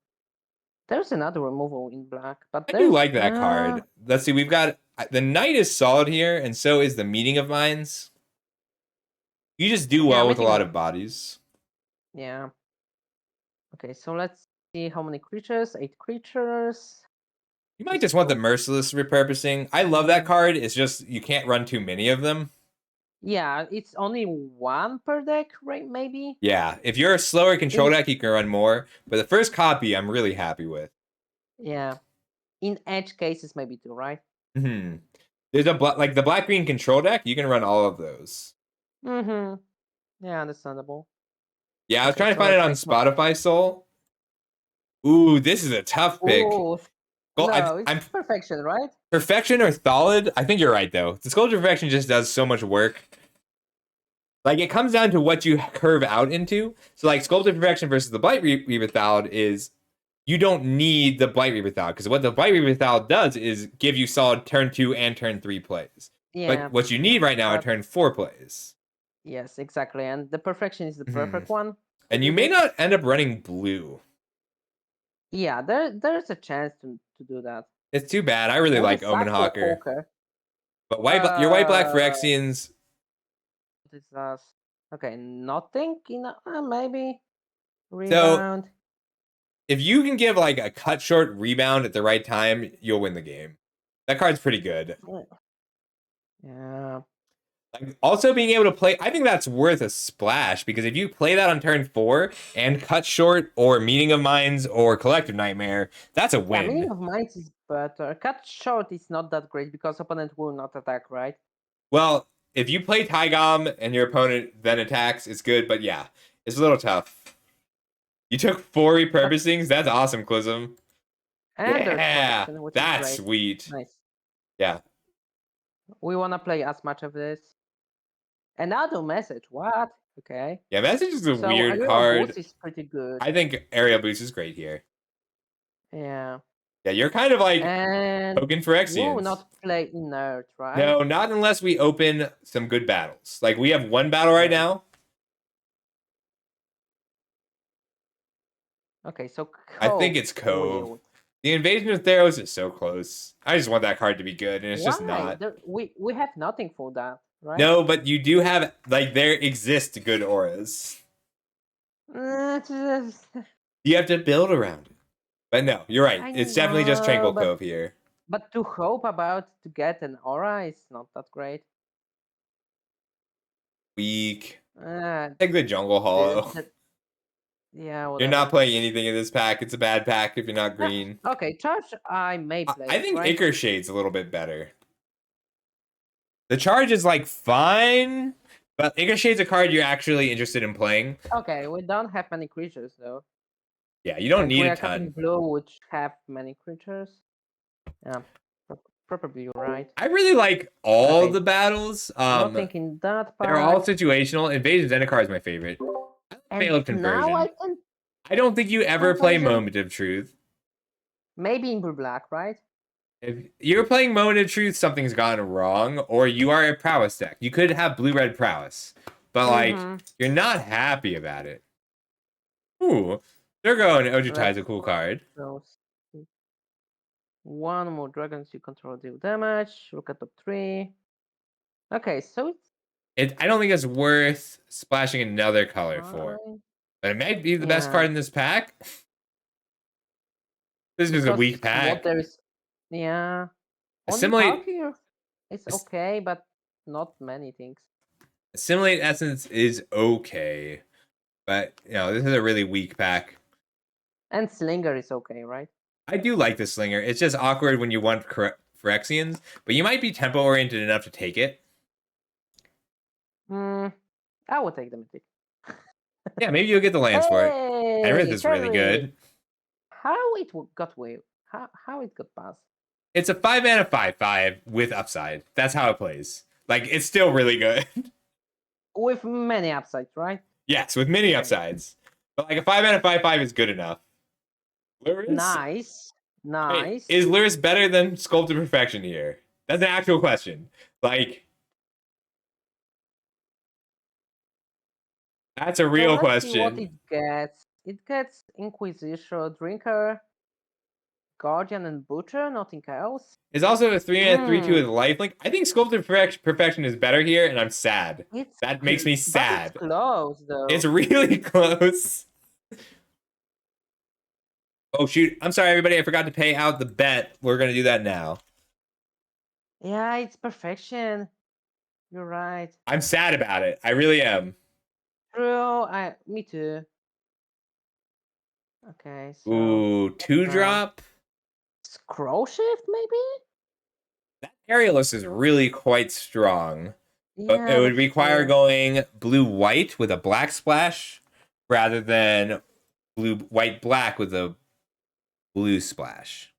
[SPEAKER 2] There's another removal in black, but
[SPEAKER 1] I do
[SPEAKER 2] there's
[SPEAKER 1] like that card. Let's see, we've got the Knight is solid here, and so is the Meeting of Minds. You just do well with a lot of bodies.
[SPEAKER 2] Yeah. Okay, so let's see how many creatures. 8 creatures.
[SPEAKER 1] You might just want the Merciless repurposing. I love that card. It's just you can't run too many of them.
[SPEAKER 2] Yeah, it's only 1 per deck, right? Maybe.
[SPEAKER 1] Yeah, if you're a slower control deck, you can run more. But the first copy, I'm really happy with.
[SPEAKER 2] Yeah, in edge cases, maybe 2, right?
[SPEAKER 1] There's like the black green control deck. You can run all of those.
[SPEAKER 2] Yeah, understandable.
[SPEAKER 1] Yeah, I was trying to find it on Spotify Soul. Ooh, this is a tough pick.
[SPEAKER 2] Ooh, no, it's perfection, right?
[SPEAKER 1] Perfection or Thalid? I think you're right, though. The Sculpture of Perfection just does so much work. Like, it comes down to what you curve out into. So, like, Sculpture of Perfection versus the Blight Reaver Thalid is you don't need the Blight Reaver Thalid. Because what the Blight Reaver Thalid does is give you solid turn 2 and turn 3 plays.
[SPEAKER 2] Yeah.
[SPEAKER 1] But what you need right now are turn 4 plays.
[SPEAKER 2] Yes, exactly. And the Perfection is the perfect one.
[SPEAKER 1] And you may not end up running blue.
[SPEAKER 2] Yeah, there's a chance to do that.
[SPEAKER 1] It's too bad. I really like Omen Hawker. But your white black Phyrexians.
[SPEAKER 2] This is okay. Nothing. Maybe
[SPEAKER 1] rebound. So if you can give like a cut short rebound at the right time, you'll win the game. That card's pretty good.
[SPEAKER 2] Yeah.
[SPEAKER 1] Like also being able to play, I think that's worth a splash because if you play that on turn 4 and cut short or Meeting of Minds or Collective Nightmare, that's a win.
[SPEAKER 2] Yeah, Meeting of Minds is better. Cut short is not that great because opponent will not attack, right?
[SPEAKER 1] Well, if you play Tygom and your opponent then attacks, it's good, but yeah, it's a little tough. You took 4 repurposings? That's awesome, Clism.
[SPEAKER 2] And
[SPEAKER 1] yeah, that's sweet.
[SPEAKER 2] Nice.
[SPEAKER 1] Yeah.
[SPEAKER 2] We want to play as much of this. Another message. What? Okay.
[SPEAKER 1] Yeah, message is a weird card.
[SPEAKER 2] Boost is pretty good.
[SPEAKER 1] I think Aerial Boost is great here.
[SPEAKER 2] Yeah.
[SPEAKER 1] Yeah, you're kind of like token Phyrexians.
[SPEAKER 2] We'll not play inert, right?
[SPEAKER 1] No, not unless we open some good battles. Like we have one battle right now.
[SPEAKER 2] Okay, so
[SPEAKER 1] I think it's Cove. The Invasion of Theros is so close. I just want that card to be good, and it's just not.
[SPEAKER 2] We have nothing for that, right?
[SPEAKER 1] No, but you do have like there exist good auras. You have to build around it. But no, you're right. It's definitely just Tranquil Cove here.
[SPEAKER 2] But to hope to get an aura is not that great.
[SPEAKER 1] Weak. Take the Jungle Hollow.
[SPEAKER 2] Yeah, whatever.
[SPEAKER 1] You're not playing anything in this pack. It's a bad pack if you're not green.
[SPEAKER 2] Okay, Charge I may play.
[SPEAKER 1] I think Ichor Shade's a little bit better. The Charge is like fine, but Ichor Shade's a card you're actually interested in playing.
[SPEAKER 2] Okay, we don't have many creatures though.
[SPEAKER 1] Yeah, you don't need a ton.
[SPEAKER 2] Blue, which have many creatures. Yeah, probably you're right.
[SPEAKER 1] I really like all the battles.
[SPEAKER 2] Not thinking that part.
[SPEAKER 1] They're all situational. Invasion Zendikar is my favorite. Failed conversion.
[SPEAKER 2] Now
[SPEAKER 1] I don't think you ever play Moment of Truth.
[SPEAKER 2] Maybe in blue black, right?
[SPEAKER 1] If you're playing Moment of Truth, something's gone wrong, or you are a prowess deck. You could have blue-red prowess, but like you're not happy about it. Ooh, they're going. Ojutai is a cool card.
[SPEAKER 2] One more dragons you control deal damage. Look at top 3. Okay, so
[SPEAKER 1] I don't think it's worth splashing another color for. But it might be the best card in this pack. This is a weak pack.
[SPEAKER 2] Assimilate. It's okay, but not many things.
[SPEAKER 1] Assimilate Essence is okay. But, you know, this is a really weak pack.
[SPEAKER 2] And Slinger is okay, right?
[SPEAKER 1] I do like the Slinger. It's just awkward when you want Phyrexians, but you might be tempo-oriented enough to take it.
[SPEAKER 2] I will take the Mythic.
[SPEAKER 1] Yeah, maybe you'll get the lands for it. Enrith is really good.
[SPEAKER 2] How it got away? How it got past?
[SPEAKER 1] It's a 5-mana 5/5 with upside. That's how it plays. Like, it's still really good.
[SPEAKER 2] With many upsides, right?
[SPEAKER 1] Yes, with many upsides. But like a 5-mana 5/5 is good enough.
[SPEAKER 2] Nice.
[SPEAKER 1] Wait,
[SPEAKER 2] Nice.
[SPEAKER 1] is Lurrus better than Sculpted Perfection here? That's an actual question. Like, that's a
[SPEAKER 2] So
[SPEAKER 1] real
[SPEAKER 2] let's see what
[SPEAKER 1] question.
[SPEAKER 2] it gets. It gets Inquisition, Drinker, Guardian, and Butcher, nothing else.
[SPEAKER 1] It's also a 3-mana 3/2
[SPEAKER 2] Hmm.
[SPEAKER 1] with lifelink. I think Sculpted Perfection is better here, and I'm sad. That makes me
[SPEAKER 2] But it's
[SPEAKER 1] sad.
[SPEAKER 2] close
[SPEAKER 1] It's
[SPEAKER 2] though.
[SPEAKER 1] really close. Oh shoot! I'm sorry, everybody. I forgot to pay out the bet. We're gonna do that now.
[SPEAKER 2] Yeah, it's perfection. You're right.
[SPEAKER 1] I'm sad about it. I really am.
[SPEAKER 2] True. Me too. Okay, so
[SPEAKER 1] Ooh,
[SPEAKER 2] what's
[SPEAKER 1] two
[SPEAKER 2] now?
[SPEAKER 1] drop.
[SPEAKER 2] Scroll shift, maybe?
[SPEAKER 1] That Aerialist is really quite strong. But it
[SPEAKER 2] Yeah,
[SPEAKER 1] would
[SPEAKER 2] that's
[SPEAKER 1] require
[SPEAKER 2] true.
[SPEAKER 1] going blue-white with a black splash rather than blue-white-black with a blue splash.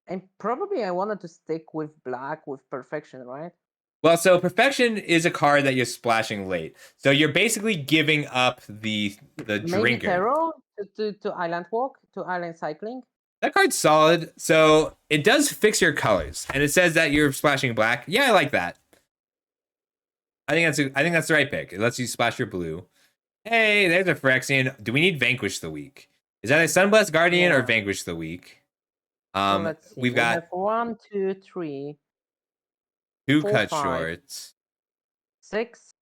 [SPEAKER 2] And probably I wanted to stick with black with perfection, right?
[SPEAKER 1] Well, so Perfection is a card that you're splashing late. So you're basically giving up the
[SPEAKER 2] Maybe
[SPEAKER 1] drinker.
[SPEAKER 2] tarot to island walk, to island cycling.
[SPEAKER 1] That card's solid. So it does fix your colors. And it says that you're splashing black. Yeah, I like that. I think that's the right pick. It lets you splash your blue. Hey, there's a Phyrexian. Do we need Vanquish the Week? Is that a Sunblessed Guardian or
[SPEAKER 2] Yeah.
[SPEAKER 1] Vanquish the Week?
[SPEAKER 2] So let's see.
[SPEAKER 1] We've
[SPEAKER 2] We
[SPEAKER 1] got
[SPEAKER 2] have 1, 2, 3,
[SPEAKER 1] two
[SPEAKER 2] 4,
[SPEAKER 1] cut
[SPEAKER 2] 5,
[SPEAKER 1] shorts.
[SPEAKER 2] 6.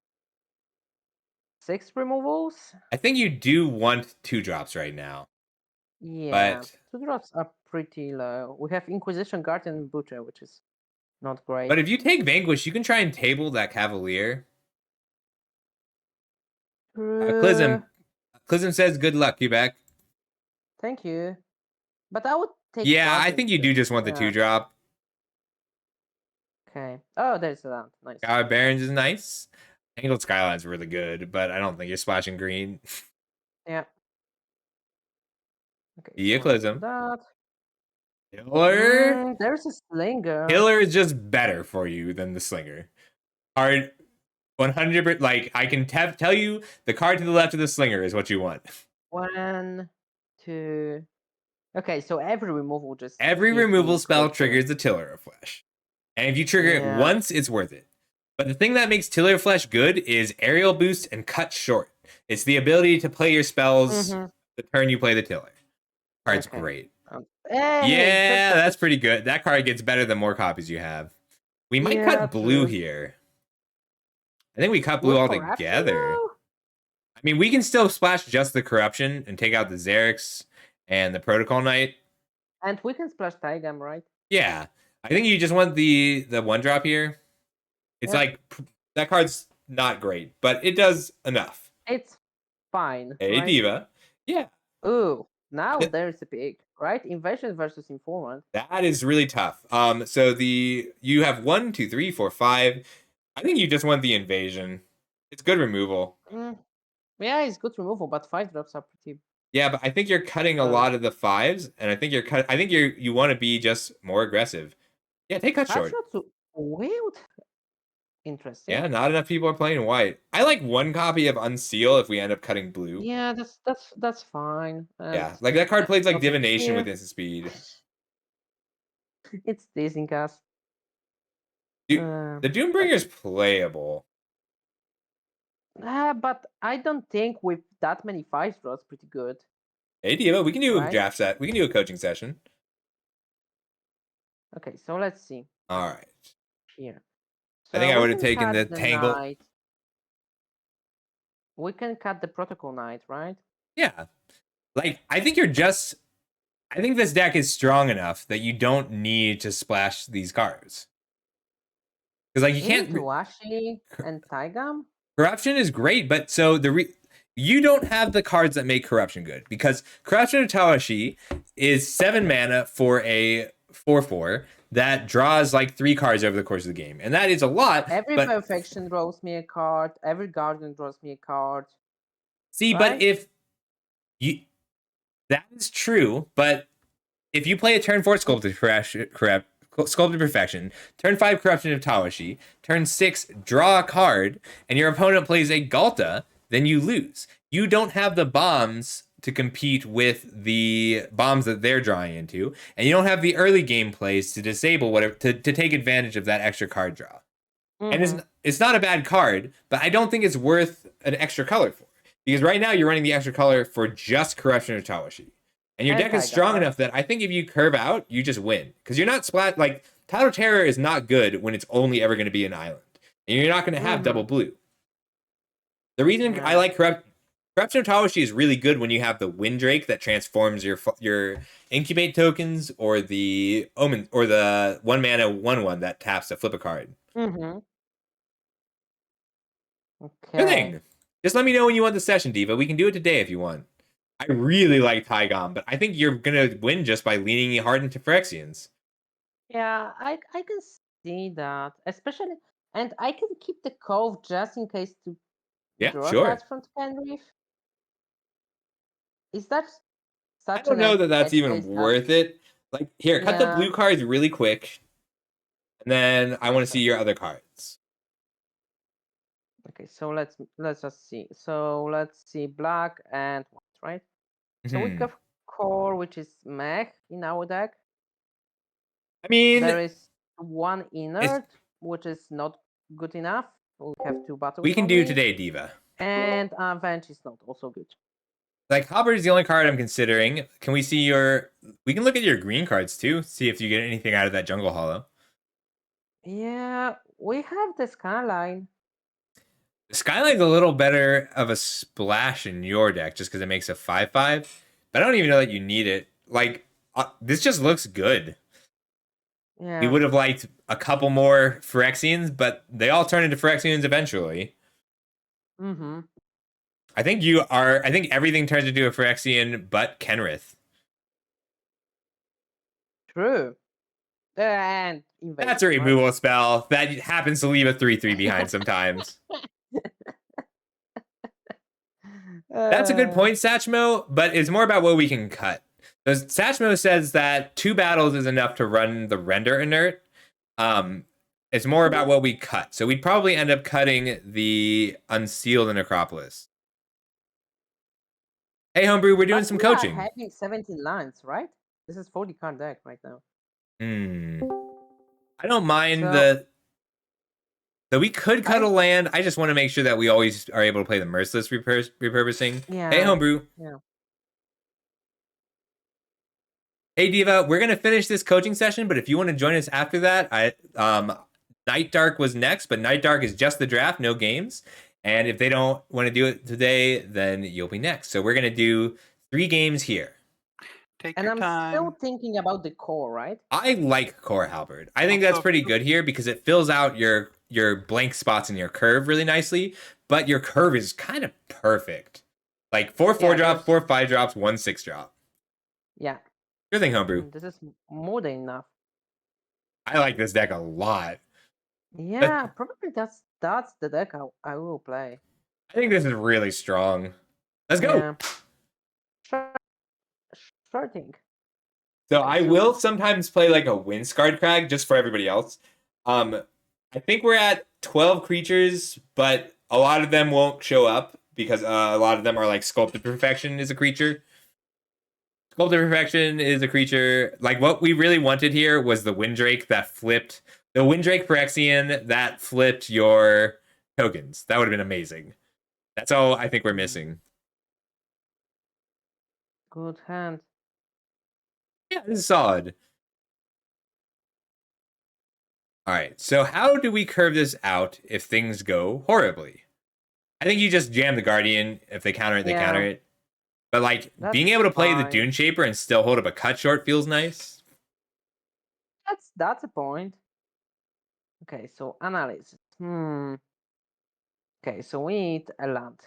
[SPEAKER 2] 6 removals.
[SPEAKER 1] I think you do want two drops right now.
[SPEAKER 2] Yeah.
[SPEAKER 1] But
[SPEAKER 2] 2 drops are pretty low. We have Inquisition, Guardian, and Butcher, which is not great.
[SPEAKER 1] if you take Vanquish, you can try and table that Cavalier.
[SPEAKER 2] True.
[SPEAKER 1] Clism says good luck, Quebec.
[SPEAKER 2] Thank you. But I would take
[SPEAKER 1] Yeah, I
[SPEAKER 2] Guardian
[SPEAKER 1] think you
[SPEAKER 2] too.
[SPEAKER 1] do just want the
[SPEAKER 2] Yeah.
[SPEAKER 1] two drop.
[SPEAKER 2] Okay. Oh, there's the land. Nice.
[SPEAKER 1] God Barons is nice. Angled Skyline's really good, but I don't think you're splashing green.
[SPEAKER 2] Yeah. Okay.
[SPEAKER 1] Yeah,
[SPEAKER 2] So let's do
[SPEAKER 1] Clism.
[SPEAKER 2] that.
[SPEAKER 1] Killer.
[SPEAKER 2] There's a Slinger.
[SPEAKER 1] Killer is just better for you than the Slinger. Card 100%. Like, I can tell you the card to the left of the Slinger is what you want.
[SPEAKER 2] 1, 2. Okay, so every removal just
[SPEAKER 1] Every
[SPEAKER 2] gives
[SPEAKER 1] removal
[SPEAKER 2] me
[SPEAKER 1] spell
[SPEAKER 2] closer.
[SPEAKER 1] triggers the Tiller of Flesh. And if you trigger it
[SPEAKER 2] Yeah.
[SPEAKER 1] once, it's worth it. But the thing that makes Tiller of Flesh good is aerial boost and cut short. It's the ability to play your spells the turn you play the Tiller. Card's great.
[SPEAKER 2] Hey,
[SPEAKER 1] Yeah, that's pretty good. That card gets better the more copies you have. We might cut blue here. I think we cut blue altogether. I mean, we can still splash just the Corruption and take out the Xerix and the Protocol Knight.
[SPEAKER 2] And we can splash Taigam, right?
[SPEAKER 1] Yeah. I think you just want the one drop here. It's like that card's not great, but it does enough.
[SPEAKER 2] It's fine.
[SPEAKER 1] Hey,
[SPEAKER 2] right?
[SPEAKER 1] Diva. Yeah.
[SPEAKER 2] Ooh, now there's a pick, right? Invasion versus Informant.
[SPEAKER 1] That is really tough. So you have 1, 2, 3, 4, 5. I think you just want the Invasion. It's good removal.
[SPEAKER 2] Yeah, it's good removal, but 5 drops are pretty.
[SPEAKER 1] Yeah, but I think you're cutting a lot of the 5s, and I think you want to be just more aggressive. Yeah, take cut short.
[SPEAKER 2] Wild. Interesting.
[SPEAKER 1] Yeah, not enough people are playing white. I like one copy of Unseal if we end up cutting blue.
[SPEAKER 2] Yeah, that's fine.
[SPEAKER 1] Yeah, like that card plays like Divination with instant speed.
[SPEAKER 2] It's teasing us.
[SPEAKER 1] The Doombringer is playable.
[SPEAKER 2] But I don't think with that many 5 draws pretty good.
[SPEAKER 1] Hey, Diva, we can do a draft set. We can do a coaching session.
[SPEAKER 2] Okay, so let's see.
[SPEAKER 1] All right.
[SPEAKER 2] Here.
[SPEAKER 1] So I think I would have taken the Tangle.
[SPEAKER 2] Knight. We can cut the Protocol Knight, right?
[SPEAKER 1] Yeah. Like, I think this deck is strong enough that you don't need to splash these cards. Because, like, you can't.
[SPEAKER 2] Tuashi and Taigam?
[SPEAKER 1] Corruption is great, but so you don't have the cards that make Corruption good. Because Corruption of Tawashi is 7 mana for a 4/4 that draws like 3 cards over the course of the game. And that is a lot.
[SPEAKER 2] Every Perfection draws me a card. Every Guardian draws me a card.
[SPEAKER 1] See, right? But if you... That is true, but if you play a turn 4 Sculpted Perfection, turn 5 Corruption of Tawashi, turn 6 draw a card, and your opponent plays a Galta, then you lose. You don't have the bombs to compete with the bombs that they're drawing into, and you don't have the early game plays to disable whatever to take advantage of that extra card draw. And it's not a bad card, but I don't think it's worth an extra color for. Because right now you're running the extra color for just Corruption of Tawashi. And your deck is strong enough that I think if you curve out, you just win. Because you're not splat like Tidal Terror is not good when it's only ever going to be an island. And you're not going to have double blue. The reason I like Corruption of Tawashi is really good when you have the Windrake that transforms your incubate tokens, or the Omen, or the 1-mana 1/1 that taps to flip a card.
[SPEAKER 2] Okay.
[SPEAKER 1] Good thing. Just let me know when you want the session, Diva. We can do it today if you want. I really like Tygon, but I think you're gonna win just by leaning hard into Phyrexians.
[SPEAKER 2] Yeah, I can see that, especially, and I can keep the Cove just in case to draw cards from Penreef. Is that such?
[SPEAKER 1] I don't know that that's even worth it. Like, here, cut the blue cards really quick, and then I want to see your other cards.
[SPEAKER 2] Okay, so let's just see. So let's see black and white, right? So we have core, which is mech in our deck.
[SPEAKER 1] I mean,
[SPEAKER 2] there is one inert, which is not good enough. We have 2 battles.
[SPEAKER 1] We can do today, Diva.
[SPEAKER 2] And Avenge is not also good.
[SPEAKER 1] Like, Halberd is the only card I'm considering. Can we see your... We can look at your green cards, too. See if you get anything out of that Jungle Hollow.
[SPEAKER 2] Yeah, we have the Skyline.
[SPEAKER 1] Skyline's a little better of a splash in your deck just because it makes a 5/5. But I don't even know that you need it. Like, this just looks good. Yeah. We would have liked a couple more Phyrexians, but they all turn into Phyrexians eventually. I think everything turns into a Phyrexian but Kenrith.
[SPEAKER 2] True. And
[SPEAKER 1] invasion, that's a removal spell that happens to leave a 3/3 behind sometimes. That's a good point, Satchmo, but it's more about what we can cut. Satchmo says that 2 battles is enough to run the render inert. It's more about what we cut. So we'd probably end up cutting the Unsealed and Necropolis. Hey, Homebrew, we're doing some coaching.
[SPEAKER 2] We're having 17 lines, right? This is 40 card deck right now.
[SPEAKER 1] I don't mind So we could cut a land. I just want to make sure that we always are able to play the Merciless repurposing. Yeah. Hey, Homebrew. Yeah. Hey, Diva, we're going to finish this coaching session, but if you want to join us after that, Night Dark was next, but Night Dark is just the draft, no games. And if they don't want to do it today, then you'll be next. So we're going to do 3 games here.
[SPEAKER 3] Take your time. I'm
[SPEAKER 2] still thinking about the core, right?
[SPEAKER 1] I like core Halberd. I think that's pretty good here because it fills out your blank spots in your curve really nicely, but your curve is kind of perfect. Like 4 4-drops, 4 5-drops, 1 6-drop.
[SPEAKER 2] Yeah.
[SPEAKER 1] Good thing, Homebrew.
[SPEAKER 2] This is more than enough.
[SPEAKER 1] I like this deck a lot.
[SPEAKER 2] Yeah, probably that's the deck I will play.
[SPEAKER 1] I think this is really strong. Let's go.
[SPEAKER 2] Yeah. Sure thing.
[SPEAKER 1] So I will sometimes play like a Windscarred Crag just for everybody else. I think we're at 12 creatures, but a lot of them won't show up because a lot of them are like Sculpted Perfection is a creature. Sculpted Perfection is a creature. Like, what we really wanted here was the Windrake that flipped... The Windrake Phyrexian that flipped your tokens. That would have been amazing. That's all I think we're missing.
[SPEAKER 2] Good hand.
[SPEAKER 1] Yeah, this is solid. All right, so how do we curve this out if things go horribly? I think you just jam the Guardian. If they counter it, they counter it. But, like, being able to play the Dune Shaper and still hold up a cut short feels nice.
[SPEAKER 2] That's a point. Okay, so analysis. Okay, so we need a land.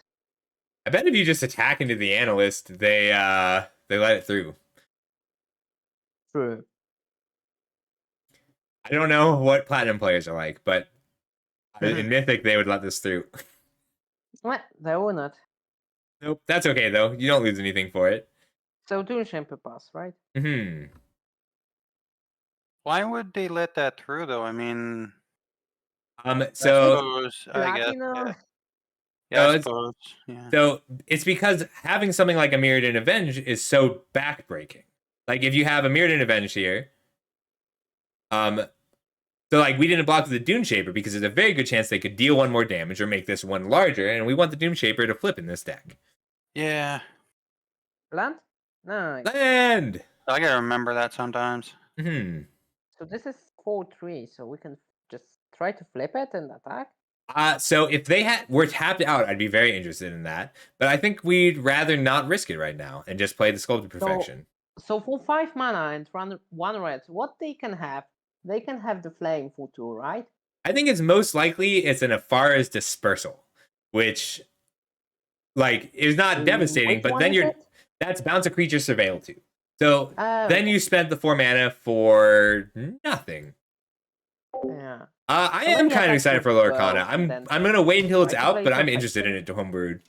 [SPEAKER 1] I bet if you just attack into the Analyst, they let it through.
[SPEAKER 2] True.
[SPEAKER 1] I don't know what Platinum players are like, but in Mythic, they would let this through.
[SPEAKER 2] What? They will not.
[SPEAKER 1] Nope, that's okay, though. You don't lose anything for it.
[SPEAKER 2] So Dune Shaper pass, right?
[SPEAKER 3] Why would they let that through, though? I mean...
[SPEAKER 1] So...
[SPEAKER 3] I guess, yeah. Yeah,
[SPEAKER 1] So
[SPEAKER 3] I
[SPEAKER 1] it's
[SPEAKER 3] suppose. Yeah.
[SPEAKER 1] so it's because having something like a Mirrodin Avenge is so backbreaking. Like if you have a Mirrodin Avenge here, so like we didn't block the Doom Shaper because there's a very good chance they could deal one more damage or make this one larger, and we want the Doom Shaper to flip in this deck.
[SPEAKER 3] Yeah.
[SPEAKER 2] Land? Nice.
[SPEAKER 1] Land.
[SPEAKER 3] I gotta remember that sometimes.
[SPEAKER 2] So this is 4-3, so we can just try to flip it and attack.
[SPEAKER 1] So if they were tapped out, I'd be very interested in that. But I think we'd rather not risk it right now and just play the Sculpted Perfection.
[SPEAKER 2] So for 5 mana and run 1 red, what they can have? They can have the flame for 2, right?
[SPEAKER 1] I think it's most likely it's an Afara's Dispersal, which like is not devastating, but then that's bounce a creature surveil too. So then you spent the 4 mana for nothing.
[SPEAKER 2] Yeah.
[SPEAKER 1] I am kind of excited for Lorcana. I'm gonna wait until it's out, but I'm interested in it to homebrewed.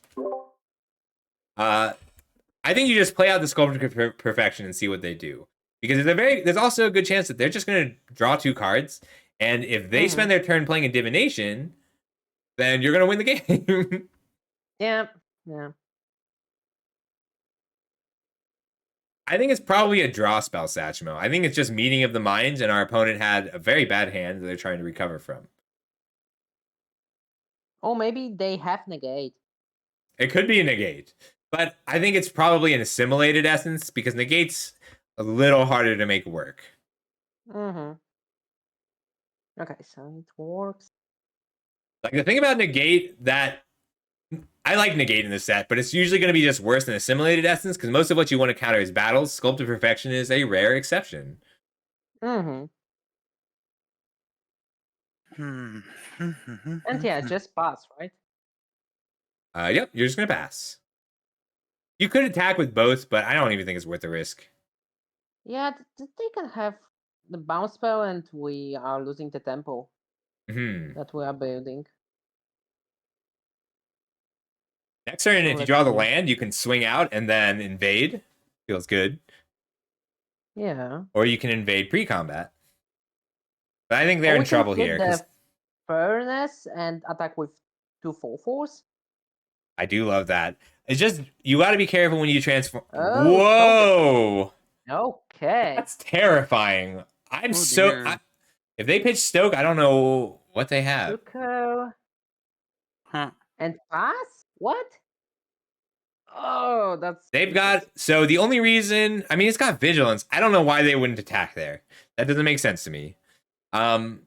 [SPEAKER 1] I think you just play out the Sculpted Perfection and see what they do, because there's also a good chance that they're just gonna draw 2 cards, and if they spend their turn playing a Divination, then you're gonna win the game.
[SPEAKER 2] Yeah.
[SPEAKER 1] I think it's probably a draw spell, Satchmo. I think it's just Meeting of the Minds, and our opponent had a very bad hand that they're trying to recover from.
[SPEAKER 2] Or maybe they have negate.
[SPEAKER 1] It could be a negate, but I think it's probably an assimilated essence because negate's a little harder to make work.
[SPEAKER 2] Okay, so it works.
[SPEAKER 1] Like the thing about negate that I like negate in this set, but it's usually going to be just worse than assimilated essence because most of what you want to counter is battles. Sculpted Perfection is a rare exception.
[SPEAKER 2] And yeah, just pass, right?
[SPEAKER 1] Yep, you're just going to pass. You could attack with both, but I don't even think it's worth the risk.
[SPEAKER 2] Yeah, they can have the bounce spell and we are losing the tempo that we are building.
[SPEAKER 1] Next turn, if you draw the land, you can swing out and then invade. Feels good.
[SPEAKER 2] Yeah.
[SPEAKER 1] Or you can invade pre-combat. But I think they're in trouble here.
[SPEAKER 2] The furnace and attack with 2 4/4s.
[SPEAKER 1] I do love that. It's just you got to be careful when you transform.
[SPEAKER 2] Oh,
[SPEAKER 1] whoa!
[SPEAKER 2] Okay.
[SPEAKER 1] That's terrifying. If they pitch Stoke, I don't know what they have.
[SPEAKER 2] Tuco. And pass? What? Oh,
[SPEAKER 1] They've got so the only reason it's got vigilance. I don't know why they wouldn't attack there. That doesn't make sense to me. I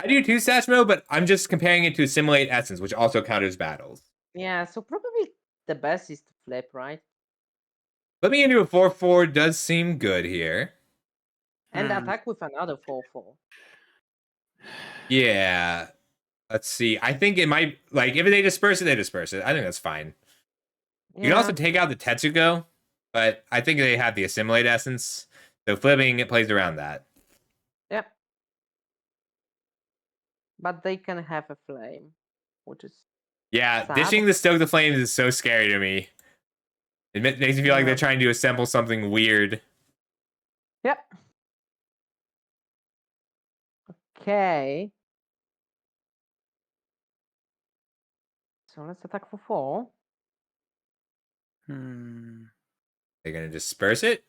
[SPEAKER 1] do too, Satchmo, but I'm just comparing it to Assimilate Essence, which also counters battles.
[SPEAKER 2] Yeah, so probably the best is to flip, right?
[SPEAKER 1] Flipping into a 4/4 does seem good here.
[SPEAKER 2] And attack with another 4/4.
[SPEAKER 1] Yeah. Let's see. I think it might, like, if they disperse it, they disperse it. I think that's fine. Yeah. You can also take out the Tetsugo, but I think they have the Assimilate Essence. So flipping, it plays around that.
[SPEAKER 2] Yep. But they can have a flame, which is sad.
[SPEAKER 1] Ditching the Stoke the Flames is so scary to me. It makes me feel like they're trying to assemble something weird.
[SPEAKER 2] Yep. Okay. So let's attack for 4.
[SPEAKER 1] They're going to disperse it?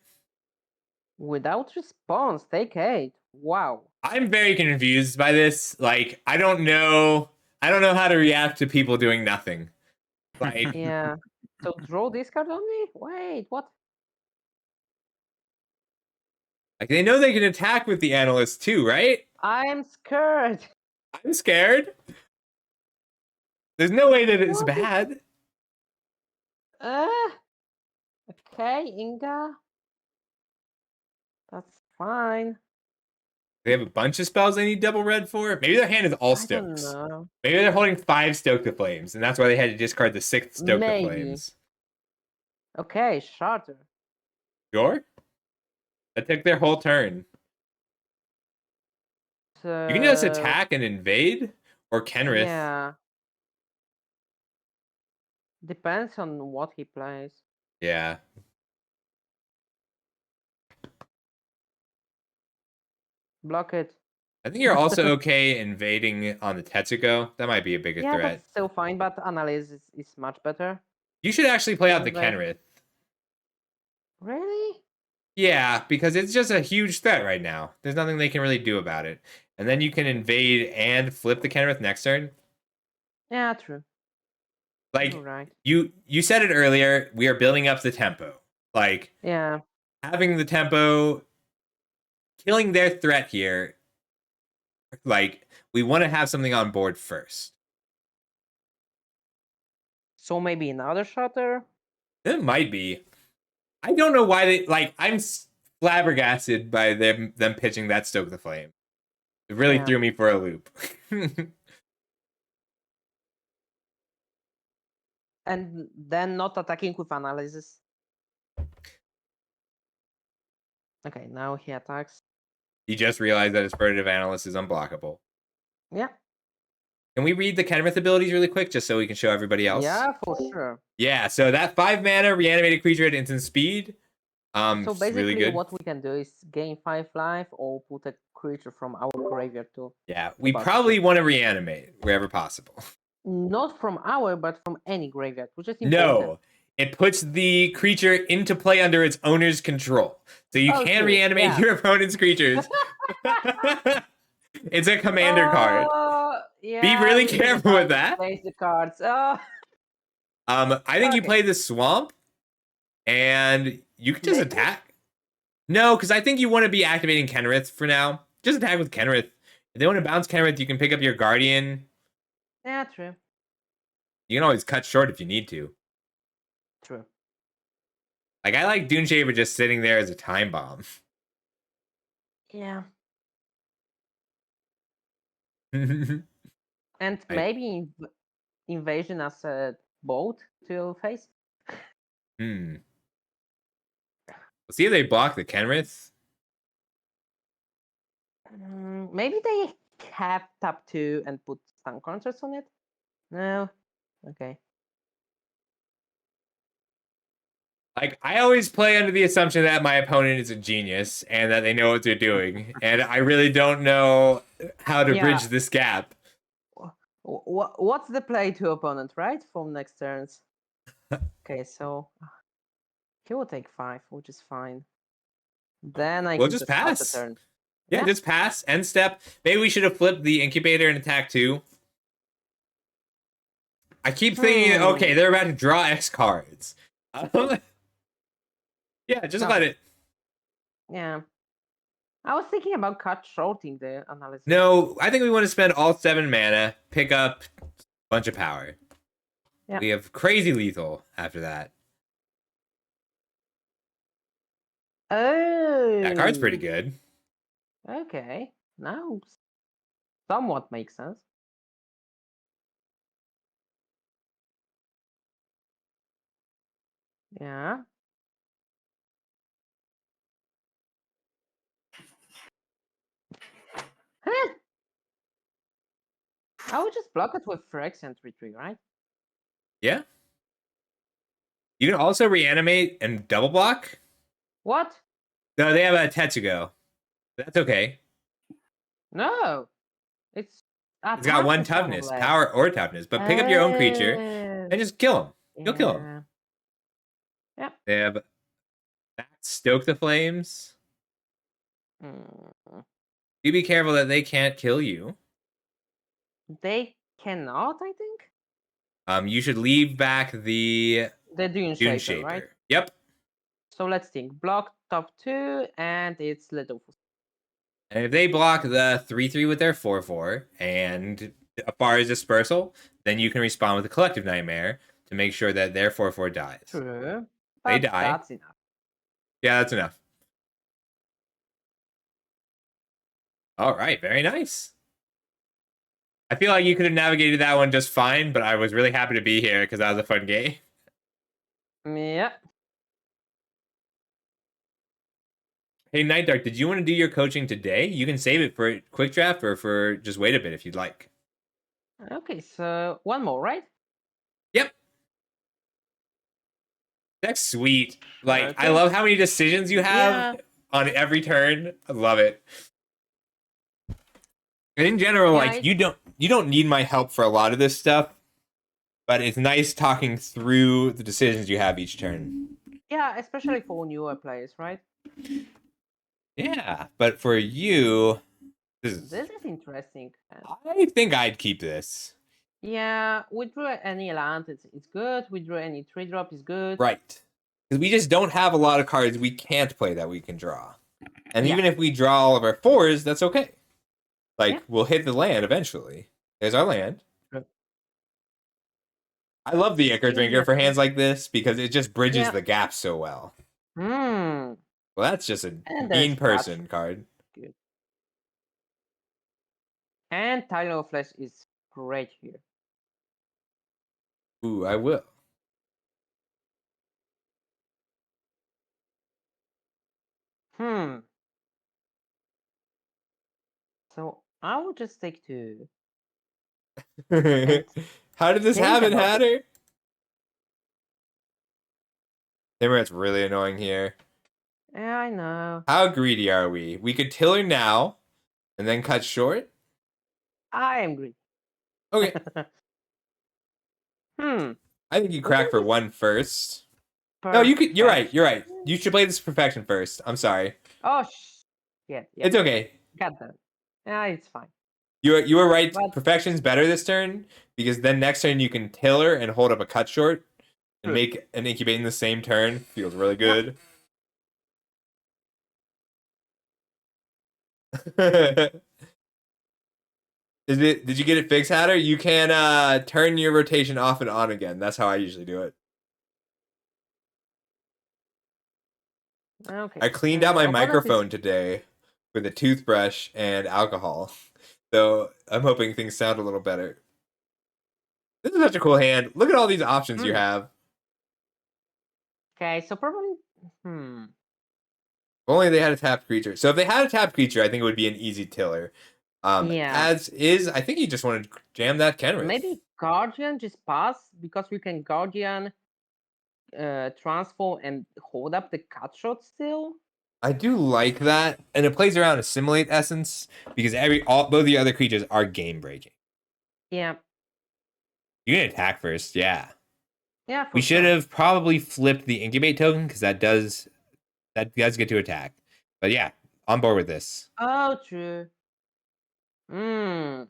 [SPEAKER 2] Without response, take 8. Wow.
[SPEAKER 1] I'm very confused by this. Like, I don't know how to react to people doing nothing. Like,
[SPEAKER 2] yeah. So draw this card only? Wait, what?
[SPEAKER 1] Like, they know they can attack with the Analyst too, right?
[SPEAKER 2] I'm scared.
[SPEAKER 1] I'm scared. There's no way that it's bad.
[SPEAKER 2] Okay, Inga. That's fine.
[SPEAKER 1] They have a bunch of spells they need double red for. Maybe their hand is all Stokes.
[SPEAKER 2] I don't know.
[SPEAKER 1] Maybe they're holding 5 Stoke the Flames, and that's why they had to discard the 6th Stoke the Flames.
[SPEAKER 2] Okay, Charter.
[SPEAKER 1] Sure? That took their whole turn.
[SPEAKER 2] So...
[SPEAKER 1] You can just attack and invade, or Kenrith.
[SPEAKER 2] Yeah. Depends on what he plays.
[SPEAKER 1] Yeah.
[SPEAKER 2] Block it.
[SPEAKER 1] I think you're also okay invading on the Tetsuko. That might be a bigger
[SPEAKER 2] Yeah,
[SPEAKER 1] threat.
[SPEAKER 2] that's still fine, but analysis is much better.
[SPEAKER 1] You should actually play out the
[SPEAKER 2] Invade.
[SPEAKER 1] Kenrith.
[SPEAKER 2] Really?
[SPEAKER 1] Yeah, because it's just a huge threat right now. There's nothing they can really do about it. And then you can invade and flip the Kenrith next turn.
[SPEAKER 2] Yeah, true. You're
[SPEAKER 1] Like
[SPEAKER 2] right.
[SPEAKER 1] you said it earlier, we are building up the tempo. Like
[SPEAKER 2] Yeah.
[SPEAKER 1] having the tempo, killing their threat here. Like we want to have something on board first.
[SPEAKER 2] So maybe another shutter?
[SPEAKER 1] It might be. I don't know why they like. I'm flabbergasted by them pitching that Stoke the Flame. It really
[SPEAKER 2] Yeah.
[SPEAKER 1] threw me for a loop.
[SPEAKER 2] And then not attacking with analysis. Okay, now he attacks.
[SPEAKER 1] He just realized that his Furtive Analyst is unblockable.
[SPEAKER 2] Yeah.
[SPEAKER 1] Can we read the Kenrith abilities really quick just so we can show everybody else?
[SPEAKER 2] Yeah, for sure.
[SPEAKER 1] Yeah, so that 5 mana reanimated creature at instant speed.
[SPEAKER 2] So
[SPEAKER 1] It's
[SPEAKER 2] basically
[SPEAKER 1] really good.
[SPEAKER 2] what we can do is gain 5 life or put a creature from our graveyard to
[SPEAKER 1] Yeah, we
[SPEAKER 2] battlefield.
[SPEAKER 1] probably want to reanimate wherever possible.
[SPEAKER 2] Not from our, but from any graveyard, which is important.
[SPEAKER 1] No, it puts the creature into play under its owner's control. So you can
[SPEAKER 2] true.
[SPEAKER 1] reanimate
[SPEAKER 2] Yeah.
[SPEAKER 1] your opponent's creatures. It's a commander card.
[SPEAKER 2] Yeah,
[SPEAKER 1] Be really
[SPEAKER 2] we can
[SPEAKER 1] careful with
[SPEAKER 2] decide
[SPEAKER 1] that.
[SPEAKER 2] to place the cards.
[SPEAKER 1] I think you
[SPEAKER 2] Okay.
[SPEAKER 1] play the swamp, and you can just attack. No, because I think you want to be activating Kenrith for now. Just attack with Kenrith. If they want to bounce Kenrith, you can pick up your Guardian.
[SPEAKER 2] Yeah, true.
[SPEAKER 1] You can always cut short if you need to.
[SPEAKER 2] True.
[SPEAKER 1] Like, I like Dune Shaper just sitting there as a time bomb.
[SPEAKER 2] Yeah.
[SPEAKER 1] And
[SPEAKER 2] maybe invasion as a boat to face.
[SPEAKER 1] Let's see if they block the Kenrith.
[SPEAKER 2] Maybe they have tap 2 and put some counters on it? No? Okay.
[SPEAKER 1] Like, I always play under the assumption that my opponent is a genius and that they know what they're doing. And I really don't know how to bridge this gap.
[SPEAKER 2] What's the play to opponent, right? From next turns. Okay, so he will take 5, which is fine. Then I
[SPEAKER 1] We'll
[SPEAKER 2] can
[SPEAKER 1] just
[SPEAKER 2] pass
[SPEAKER 1] pass.
[SPEAKER 2] the turn.
[SPEAKER 1] Yeah, just pass. End step. Maybe we should have flipped the incubator and attack 2. I keep thinking, okay, they're about to draw X cards. Yeah, just let it.
[SPEAKER 2] Yeah. I was thinking about cut shorting the analysis.
[SPEAKER 1] No, I think we want to spend all 7 mana, pick up a bunch of power.
[SPEAKER 2] Yeah.
[SPEAKER 1] We have crazy lethal after that.
[SPEAKER 2] Oh.
[SPEAKER 1] That card's pretty good.
[SPEAKER 2] Okay. Now somewhat makes sense. Yeah. I would just block it with Phyrex and retreat, right?
[SPEAKER 1] Yeah. You can also reanimate and double block.
[SPEAKER 2] What?
[SPEAKER 1] No, they have a Tetsugo. That's okay.
[SPEAKER 2] No. It's
[SPEAKER 1] got 1 toughness, power or toughness, but pick up your own creature and just kill him. You'll kill him.
[SPEAKER 2] Yeah.
[SPEAKER 1] They have Stoke the Flames. You be careful that they can't kill you.
[SPEAKER 2] They cannot, I think.
[SPEAKER 1] You should leave back the
[SPEAKER 2] Dune Shaper, right?
[SPEAKER 1] Yep.
[SPEAKER 2] So let's think. Block top 2, and it's Little.
[SPEAKER 1] And if they block the 3/3 with their 4/4 and Afari's Dispersal, then you can respond with a Collective Nightmare to make sure that their 4/4 dies.
[SPEAKER 2] True.
[SPEAKER 1] They die.
[SPEAKER 2] That's enough.
[SPEAKER 1] Yeah, that's enough. All right, very nice. I feel like you could have navigated that one just fine, but I was really happy to be here because that was a fun game.
[SPEAKER 2] Yeah.
[SPEAKER 1] Hey, Night Dark, did you want to do your coaching today? You can save it for a quick draft or for just wait a bit if you'd like.
[SPEAKER 2] Okay, so one more, right?
[SPEAKER 1] Yep. That's sweet. Like, I love how many decisions you have on every turn. I love it. In general,
[SPEAKER 2] Yeah,
[SPEAKER 1] like you don't need my help for a lot of this stuff, but it's nice talking through the decisions you have each turn.
[SPEAKER 2] yeah, especially for newer players, right?
[SPEAKER 1] Yeah, but for you,
[SPEAKER 2] This is interesting.
[SPEAKER 1] I think I'd keep this.
[SPEAKER 2] Yeah, we drew any land, it's good. We drew any 3-drop, is good.
[SPEAKER 1] Right. Because we just don't have a lot of cards we can't play that we can draw. And
[SPEAKER 2] Yeah.
[SPEAKER 1] even if we draw all of our 4s, that's okay. Like,
[SPEAKER 2] Yeah.
[SPEAKER 1] we'll hit the land eventually. There's our land.
[SPEAKER 2] Sure.
[SPEAKER 1] I love the Ichor Drinker for hands like this because it just bridges
[SPEAKER 2] Yeah.
[SPEAKER 1] the gap so well.
[SPEAKER 2] Hmm.
[SPEAKER 1] Well, that's just a
[SPEAKER 2] And
[SPEAKER 1] mean
[SPEAKER 2] there's
[SPEAKER 1] person card.
[SPEAKER 2] Good. And Tyler of Flesh is great here.
[SPEAKER 1] Ooh, I will.
[SPEAKER 2] Hmm. So I will just take 2.
[SPEAKER 1] How did this
[SPEAKER 2] think
[SPEAKER 1] happen,
[SPEAKER 2] about
[SPEAKER 1] Hatter? Timur's really annoying here.
[SPEAKER 2] Yeah, I know.
[SPEAKER 1] How greedy are we? We could tiller now and then cut short?
[SPEAKER 2] I am greedy.
[SPEAKER 1] Okay.
[SPEAKER 2] Hmm.
[SPEAKER 1] I think you
[SPEAKER 2] We
[SPEAKER 1] crack
[SPEAKER 2] can
[SPEAKER 1] for
[SPEAKER 2] just
[SPEAKER 1] 1 first. No, you could. You're right. You're right. You should play this perfection first. I'm sorry.
[SPEAKER 2] Oh, yeah.
[SPEAKER 1] It's okay.
[SPEAKER 2] Got that. Yeah, it's fine.
[SPEAKER 1] You were right.
[SPEAKER 2] But
[SPEAKER 1] Perfection's better this turn because then next turn you can tiller and hold up a cut short and
[SPEAKER 2] True.
[SPEAKER 1] make an incubate in the same turn. Feels really good. Did you get it fixed, Hatter? You can turn your rotation off and on again. That's how I usually do it.
[SPEAKER 2] okay.
[SPEAKER 1] I cleaned out my
[SPEAKER 2] Opponent
[SPEAKER 1] microphone today with a toothbrush and alcohol. So I'm hoping things sound a little better. This is such a cool hand. Look at all these options you have.
[SPEAKER 2] Okay, so probably
[SPEAKER 1] If only they had a tapped creature. So if they had a tapped creature, I think it would be an easy tiller.
[SPEAKER 2] Yeah.
[SPEAKER 1] As is, I think you just want to jam that Kenrith.
[SPEAKER 2] Maybe Guardian just pass because we can Guardian transform and hold up the cut shot still.
[SPEAKER 1] I do like that, and it plays around Assimilate Essence because both the other creatures are game breaking.
[SPEAKER 2] Yeah.
[SPEAKER 1] You can attack first, yeah.
[SPEAKER 2] Yeah,
[SPEAKER 1] We should have probably flipped the incubate token because that does get to attack. But yeah, on board with this.
[SPEAKER 2] Oh, true. Hmm.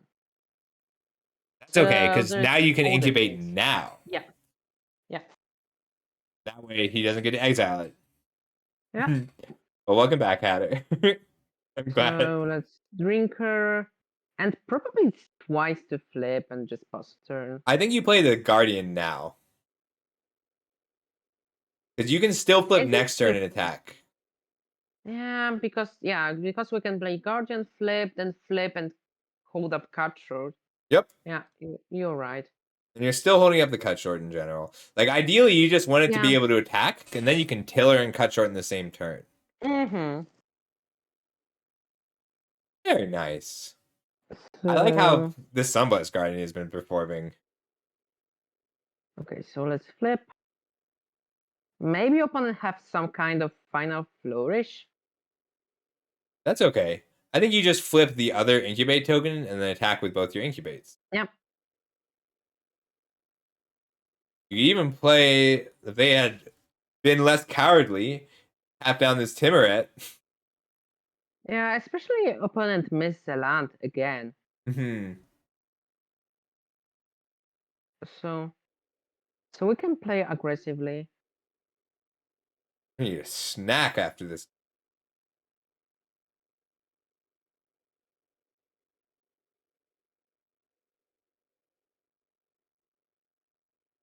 [SPEAKER 1] That's okay because now you can incubate
[SPEAKER 2] things.
[SPEAKER 1] now.
[SPEAKER 2] Yeah. Yeah.
[SPEAKER 1] That way he doesn't get to exile it.
[SPEAKER 2] Yeah.
[SPEAKER 1] Well, welcome back, Hatter. I'm glad.
[SPEAKER 2] So let's Drinker. And probably twice to flip and just pass turn.
[SPEAKER 1] I think you play the Guardian now. Because you can still flip next turn and attack.
[SPEAKER 2] Yeah, because we can play Guardian, flip, then flip and hold up cut short.
[SPEAKER 1] Yep.
[SPEAKER 2] Yeah, you're right.
[SPEAKER 1] And you're still holding up the cut short in general. Like, ideally, you just want it to be able to attack, and then you can tiller and cut short in the same turn.
[SPEAKER 2] Mm-hmm.
[SPEAKER 1] Very nice. I like how this Sunblast Guardian has been performing.
[SPEAKER 2] Okay, so let's flip. Maybe opponent have some kind of final flourish.
[SPEAKER 1] That's okay. I think you just flip the other incubate token and then attack with both your incubates.
[SPEAKER 2] Yep.
[SPEAKER 1] You even play, if they had been less cowardly, tap down this Timuret.
[SPEAKER 2] Yeah, especially opponent miss the land again. So we can play aggressively.
[SPEAKER 1] I need a snack after this.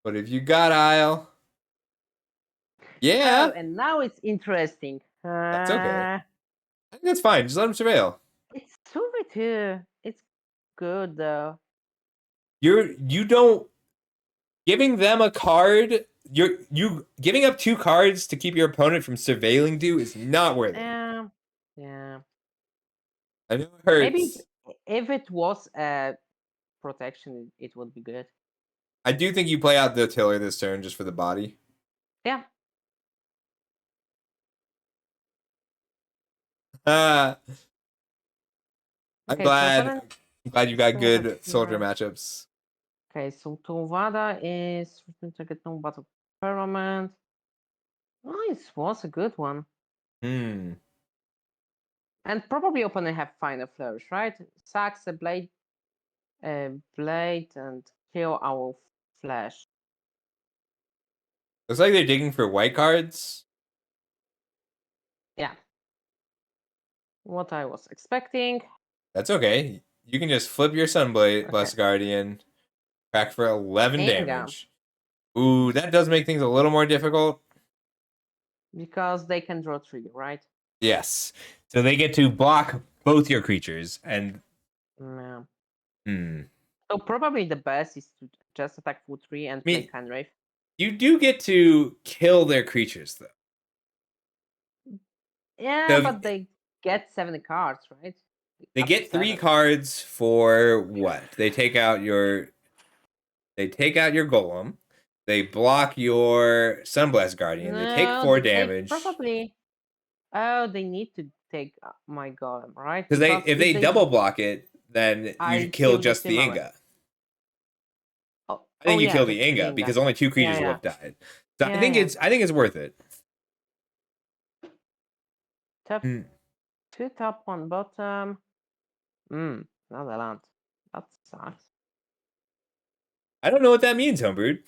[SPEAKER 1] But if you got Isle, yeah.
[SPEAKER 2] Oh, and now it's interesting.
[SPEAKER 1] That's okay. I think that's fine. Just let him surveil.
[SPEAKER 2] It's 2v2. It's good though.
[SPEAKER 1] You don't giving them a card. You giving up 2 cards to keep your opponent from surveilling you is not worth it.
[SPEAKER 2] Yeah.
[SPEAKER 1] I know it hurts.
[SPEAKER 2] Maybe if it was a protection, it would be good.
[SPEAKER 1] I do think you play out the tiller this turn just for the body.
[SPEAKER 2] Yeah.
[SPEAKER 1] I'm
[SPEAKER 2] Okay,
[SPEAKER 1] glad. Glad you got
[SPEAKER 2] So
[SPEAKER 1] good
[SPEAKER 2] that's
[SPEAKER 1] soldier
[SPEAKER 2] nice.
[SPEAKER 1] matchups.
[SPEAKER 2] Okay, so Tovada is target no battle permanent. Nice, was a good one.
[SPEAKER 1] Hmm.
[SPEAKER 2] And probably opponent have final flourish, right? Sacks a blade, and kill our flash.
[SPEAKER 1] Looks like they're digging for white cards.
[SPEAKER 2] Yeah. What I was expecting.
[SPEAKER 1] That's okay. You can just flip your Sunblade
[SPEAKER 2] Okay.
[SPEAKER 1] Blessed Guardian, crack for 11
[SPEAKER 2] Inga.
[SPEAKER 1] damage. Ooh, that does make things a little more difficult.
[SPEAKER 2] Because they can draw 3, right?
[SPEAKER 1] Yes. So they get to block both your creatures, and
[SPEAKER 2] Yeah.
[SPEAKER 1] hmm.
[SPEAKER 2] So probably the best is to just attack full 3 and play Canrave.
[SPEAKER 1] You do get to kill their creatures, though.
[SPEAKER 2] Yeah,
[SPEAKER 1] So
[SPEAKER 2] but they get 7 cards, right?
[SPEAKER 1] they
[SPEAKER 2] Up to
[SPEAKER 1] get 3
[SPEAKER 2] 7.
[SPEAKER 1] cards for what? They take out your golem. They block your Sunblast Guardian. They take
[SPEAKER 2] No,
[SPEAKER 1] 4
[SPEAKER 2] they
[SPEAKER 1] damage.
[SPEAKER 2] probably. Oh, they need to take my golem, right?
[SPEAKER 1] Because if they double block it, then you kill just the Inga. I think you kill the Inga because only 2 creatures will have died. So I think it's worth it.
[SPEAKER 2] Top 2 top 1 bottom. Another land. That sucks.
[SPEAKER 1] I don't know what that means, Homebrewed.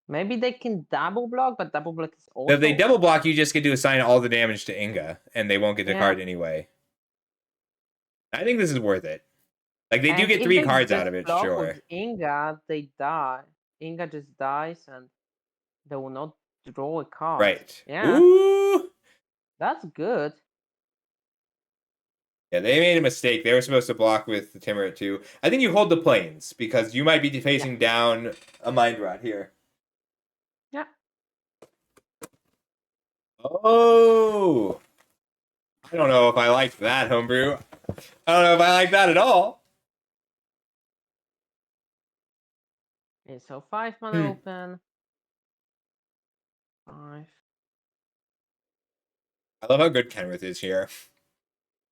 [SPEAKER 2] Maybe they can double block, but double block is also.
[SPEAKER 1] So if they double block, you just get to assign all the damage to Inga, and they won't get the card anyway. I think this is worth it. Like they do get 3 cards out of it, sure.
[SPEAKER 2] With Inga, they die. Inga just dies, and they will not draw a card.
[SPEAKER 1] Right.
[SPEAKER 2] Yeah.
[SPEAKER 1] Ooh.
[SPEAKER 2] That's good.
[SPEAKER 1] Yeah, they made a mistake. They were supposed to block with the Timorite too. I think you hold the planes because you might be facing down a Mind Rot here.
[SPEAKER 2] Yeah.
[SPEAKER 1] Oh. I don't know if I liked that, Homebrew. I don't know if I like that at all.
[SPEAKER 2] Okay, so 5 mana open. 5.
[SPEAKER 1] I love how good Kenrith is here.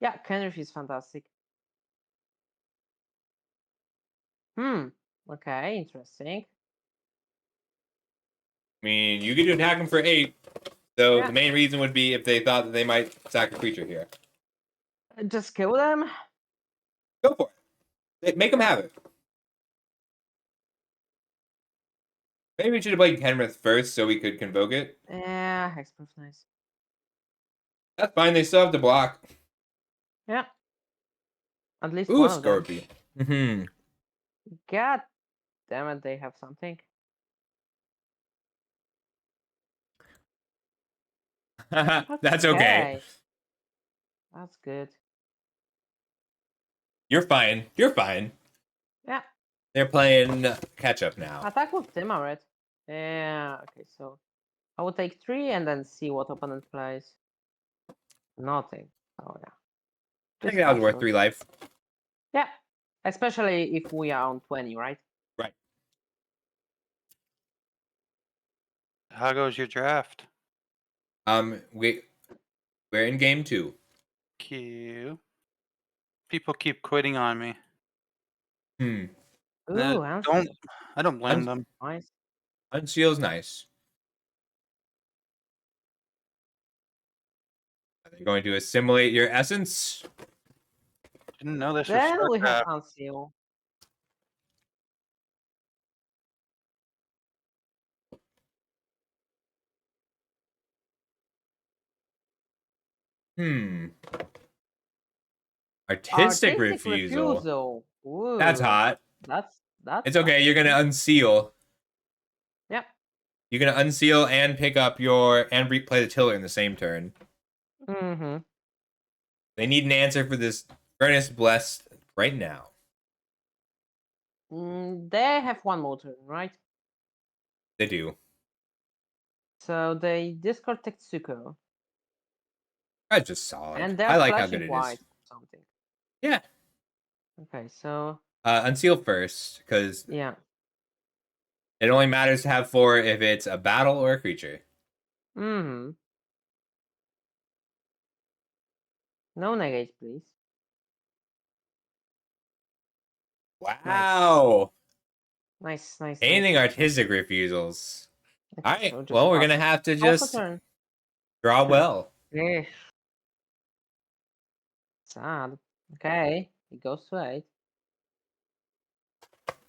[SPEAKER 2] Yeah, Kenrith is fantastic. Okay, interesting.
[SPEAKER 1] I mean, you get to attack him for 8. So the main reason would be if they thought that they might sack a creature here.
[SPEAKER 2] Just kill them.
[SPEAKER 1] Go for it. Make them have it. Maybe we should have played Kenrith first so we could convoke it.
[SPEAKER 2] Yeah, Hexproof, nice.
[SPEAKER 1] That's fine. They still have to block.
[SPEAKER 2] Yeah. At least one of them.
[SPEAKER 1] Scorpion. Mm-hmm.
[SPEAKER 2] God damn it, they have something.
[SPEAKER 1] That's okay.
[SPEAKER 2] That's good.
[SPEAKER 1] You're fine. You're fine.
[SPEAKER 2] Yeah.
[SPEAKER 1] They're playing catch up now.
[SPEAKER 2] Attack with Timorite. Yeah, okay, so I will take 3 and then see what opponent plays. Nothing. Oh, yeah.
[SPEAKER 1] I think that was worth 3 life.
[SPEAKER 2] Yeah. Especially if we are on 20, right?
[SPEAKER 1] Right.
[SPEAKER 3] How goes your draft?
[SPEAKER 1] We're in game 2.
[SPEAKER 3] Q. People keep quitting on me.
[SPEAKER 2] Ooh,
[SPEAKER 3] I don't blame them.
[SPEAKER 2] Nice.
[SPEAKER 1] Unseal's nice. Are they going to assimilate your essence?
[SPEAKER 3] Didn't know this was
[SPEAKER 2] Then we have
[SPEAKER 3] StarCraft.
[SPEAKER 2] Unseal.
[SPEAKER 1] Artistic refusal.
[SPEAKER 2] Ooh,
[SPEAKER 1] that's hot.
[SPEAKER 2] That's
[SPEAKER 1] it's okay. You're gonna unseal.
[SPEAKER 2] Yep.
[SPEAKER 1] You're gonna unseal and pick up your and play the tiller in the same turn.
[SPEAKER 2] Mm-hmm.
[SPEAKER 1] They need an answer for this Furnace Blessed right now.
[SPEAKER 2] They have one more turn, right?
[SPEAKER 1] They do.
[SPEAKER 2] So they discard Tetsuko.
[SPEAKER 1] That's just solid.
[SPEAKER 2] And they're
[SPEAKER 1] I like how good it is.
[SPEAKER 2] Something.
[SPEAKER 1] Yeah.
[SPEAKER 2] Okay, so
[SPEAKER 1] unseal first, because
[SPEAKER 2] yeah,
[SPEAKER 1] it only matters to have 4 if it's a battle or a creature.
[SPEAKER 2] Mm-hmm. No negate, please.
[SPEAKER 1] Wow.
[SPEAKER 2] Nice.
[SPEAKER 1] Painting
[SPEAKER 2] nice.
[SPEAKER 1] artistic refusals.
[SPEAKER 2] Okay,
[SPEAKER 1] All right.
[SPEAKER 2] so just
[SPEAKER 1] Well, we're
[SPEAKER 2] pass.
[SPEAKER 1] gonna have to
[SPEAKER 2] Also
[SPEAKER 1] just
[SPEAKER 2] turn.
[SPEAKER 1] draw well.
[SPEAKER 2] Yeah. Sad. Okay, it goes to 8.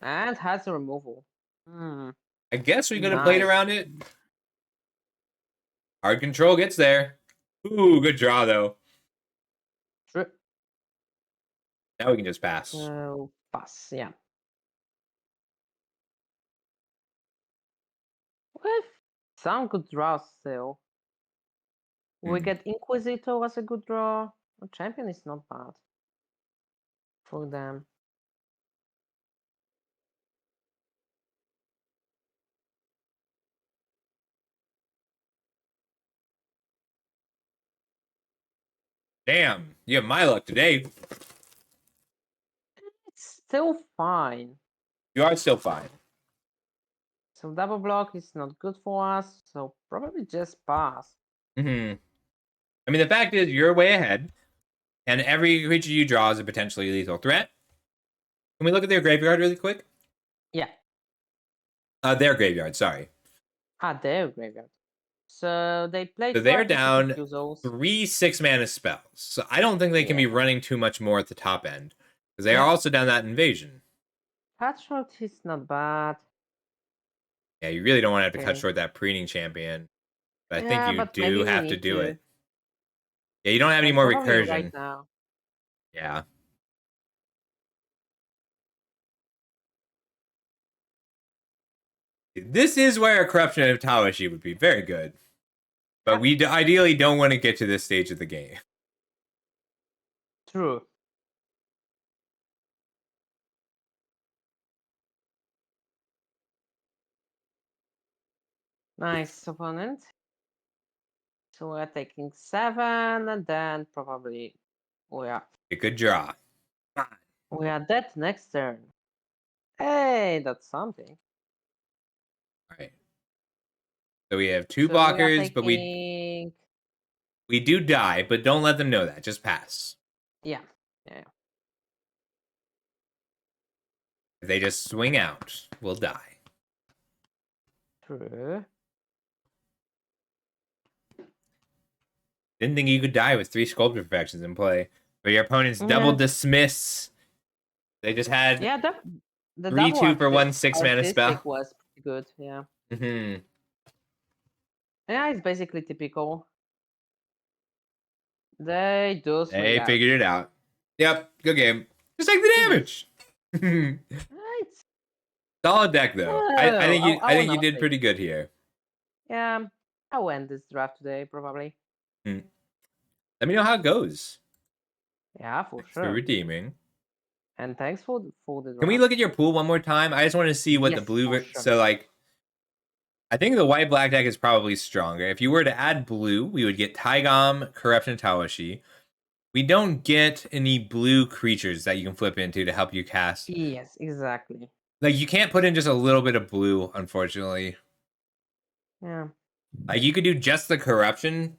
[SPEAKER 2] And has a removal.
[SPEAKER 1] I guess we could have
[SPEAKER 2] Nice.
[SPEAKER 1] played around it. Hard control gets there. Ooh, good draw though.
[SPEAKER 2] True.
[SPEAKER 1] Now we can just pass.
[SPEAKER 2] So pass, yeah. With some good draws still. We get Inquisitor as a good draw. Champion is not bad for them.
[SPEAKER 1] Damn, you have my luck today.
[SPEAKER 2] It's still fine.
[SPEAKER 1] You are still fine.
[SPEAKER 2] So double block is not good for us, so probably just pass.
[SPEAKER 1] I mean, the fact is, you're way ahead, and every creature you draw is a potentially lethal threat. Can we look at their graveyard really quick?
[SPEAKER 2] Yeah.
[SPEAKER 1] Their graveyard, sorry.
[SPEAKER 2] Their graveyard. So they played
[SPEAKER 1] So they're
[SPEAKER 2] 2 artistic
[SPEAKER 1] down
[SPEAKER 2] refusals.
[SPEAKER 1] 3 6-mana spells. So I don't think they can be running too much more at the top end. Because they are also down that invasion.
[SPEAKER 2] Cut short is not bad.
[SPEAKER 1] Yeah, you really don't want to have to cut short that preening champion. But I think you
[SPEAKER 2] but
[SPEAKER 1] do have to do it. Yeah, you don't have
[SPEAKER 2] like
[SPEAKER 1] any more
[SPEAKER 2] probably
[SPEAKER 1] recursion.
[SPEAKER 2] Right now.
[SPEAKER 1] Yeah. This is where a corruption of Tawashi would be very good. But we ideally don't want to get to this stage of the game.
[SPEAKER 2] True. Nice opponent. So we're taking 7, and then probably we are.
[SPEAKER 1] A good draw.
[SPEAKER 2] We are dead next turn. Hey, that's something.
[SPEAKER 1] All right. So we have 2 blockers, but we do die, but don't let them know that. Just pass.
[SPEAKER 2] Yeah.
[SPEAKER 1] If they just swing out, we'll die.
[SPEAKER 2] True.
[SPEAKER 1] Didn't think you could die with 3 Sculptor Perfections in play. But your opponents double dismiss. They just had
[SPEAKER 2] the
[SPEAKER 1] 3/2 for 1 6-mana spell.
[SPEAKER 2] Was pretty good, yeah.
[SPEAKER 1] Mm-hmm.
[SPEAKER 2] Yeah, it's basically typical. They do swing
[SPEAKER 1] They
[SPEAKER 2] out.
[SPEAKER 1] figured it out. Yep, good game. Just take the damage.
[SPEAKER 2] Right.
[SPEAKER 1] Solid deck though. I think you did pretty good here.
[SPEAKER 2] Yeah, I'll end this draft today probably.
[SPEAKER 1] Let me know how it goes.
[SPEAKER 2] Yeah, for
[SPEAKER 1] Thanks
[SPEAKER 2] sure.
[SPEAKER 1] for redeeming.
[SPEAKER 2] And thanks for the draft.
[SPEAKER 1] Can we look at your pool one more time? I just want to see what the blue.
[SPEAKER 2] Sure.
[SPEAKER 1] So like, I think the white black deck is probably stronger. If you were to add blue, we would get Taigam, Corruption Tawashi. We don't get any blue creatures that you can flip into to help you cast.
[SPEAKER 2] Yes, exactly.
[SPEAKER 1] Like, you can't put in just a little bit of blue, unfortunately.
[SPEAKER 2] Yeah.
[SPEAKER 1] Like, you could do just the Corruption.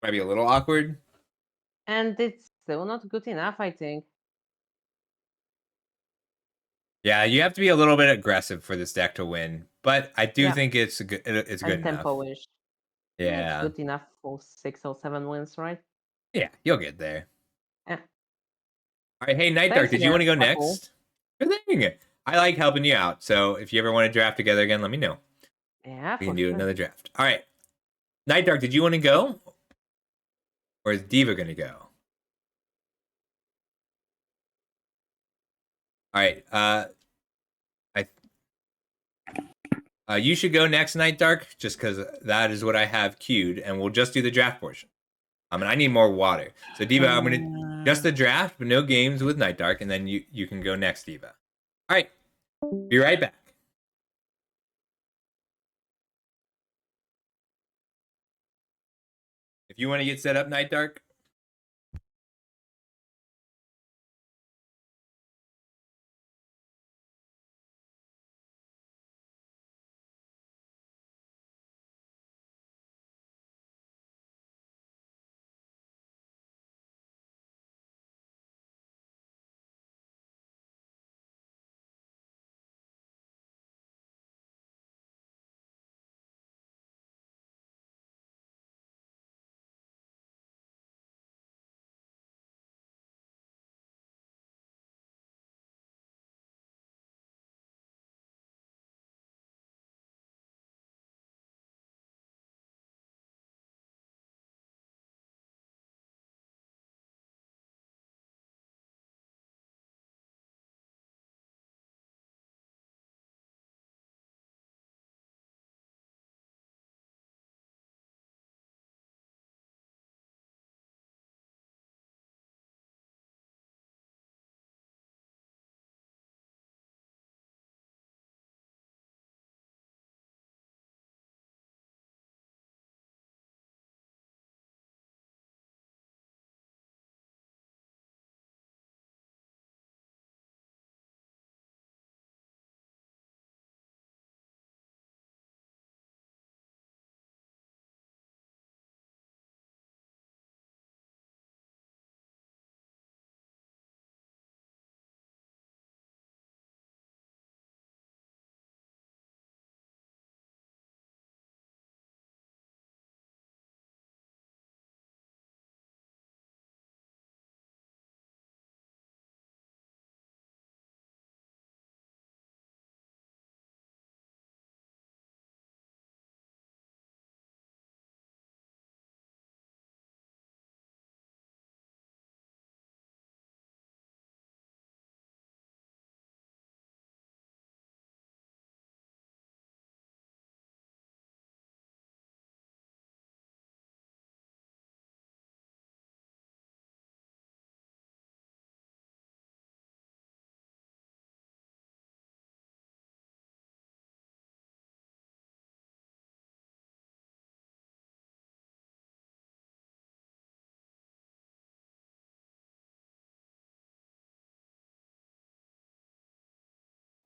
[SPEAKER 1] Might be a little awkward.
[SPEAKER 2] And it's still not good enough, I think.
[SPEAKER 1] Yeah, you have to be a little bit aggressive for this deck to win. But I do think it's good enough.
[SPEAKER 2] Tempo-ish.
[SPEAKER 1] Yeah.
[SPEAKER 2] It's good enough for 6 or 7 wins, right?
[SPEAKER 1] Yeah, you'll get there.
[SPEAKER 2] Yeah.
[SPEAKER 1] All right, hey, Night Dark, did you want to go next? Good thing. I like helping you out. So if you ever want to draft together again, let me know.
[SPEAKER 2] Yeah,
[SPEAKER 1] we can do another draft. All right. Night Dark, did you want to go? Or is Diva going to go? All right. You should go next, Night Dark, just because that is what I have queued, and we'll just do the draft portion. And I need more water. So Diva, I'm gonna just the draft, but no games with Night Dark, and then you can go next, Diva. All right. Be right back. If you want to get set up, Night Dark.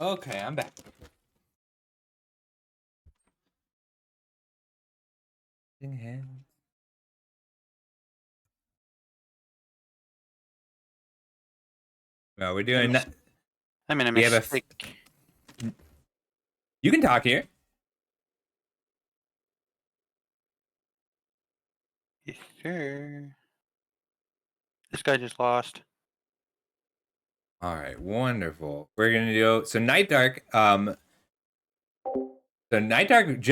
[SPEAKER 1] Okay, I'm back. Well, we're doing.
[SPEAKER 3] I mean, a
[SPEAKER 1] We have
[SPEAKER 3] mistake.
[SPEAKER 1] You can talk here.
[SPEAKER 3] Yes, sir. This guy just lost.
[SPEAKER 1] All right, wonderful. We're gonna do Night Dark. Night Dark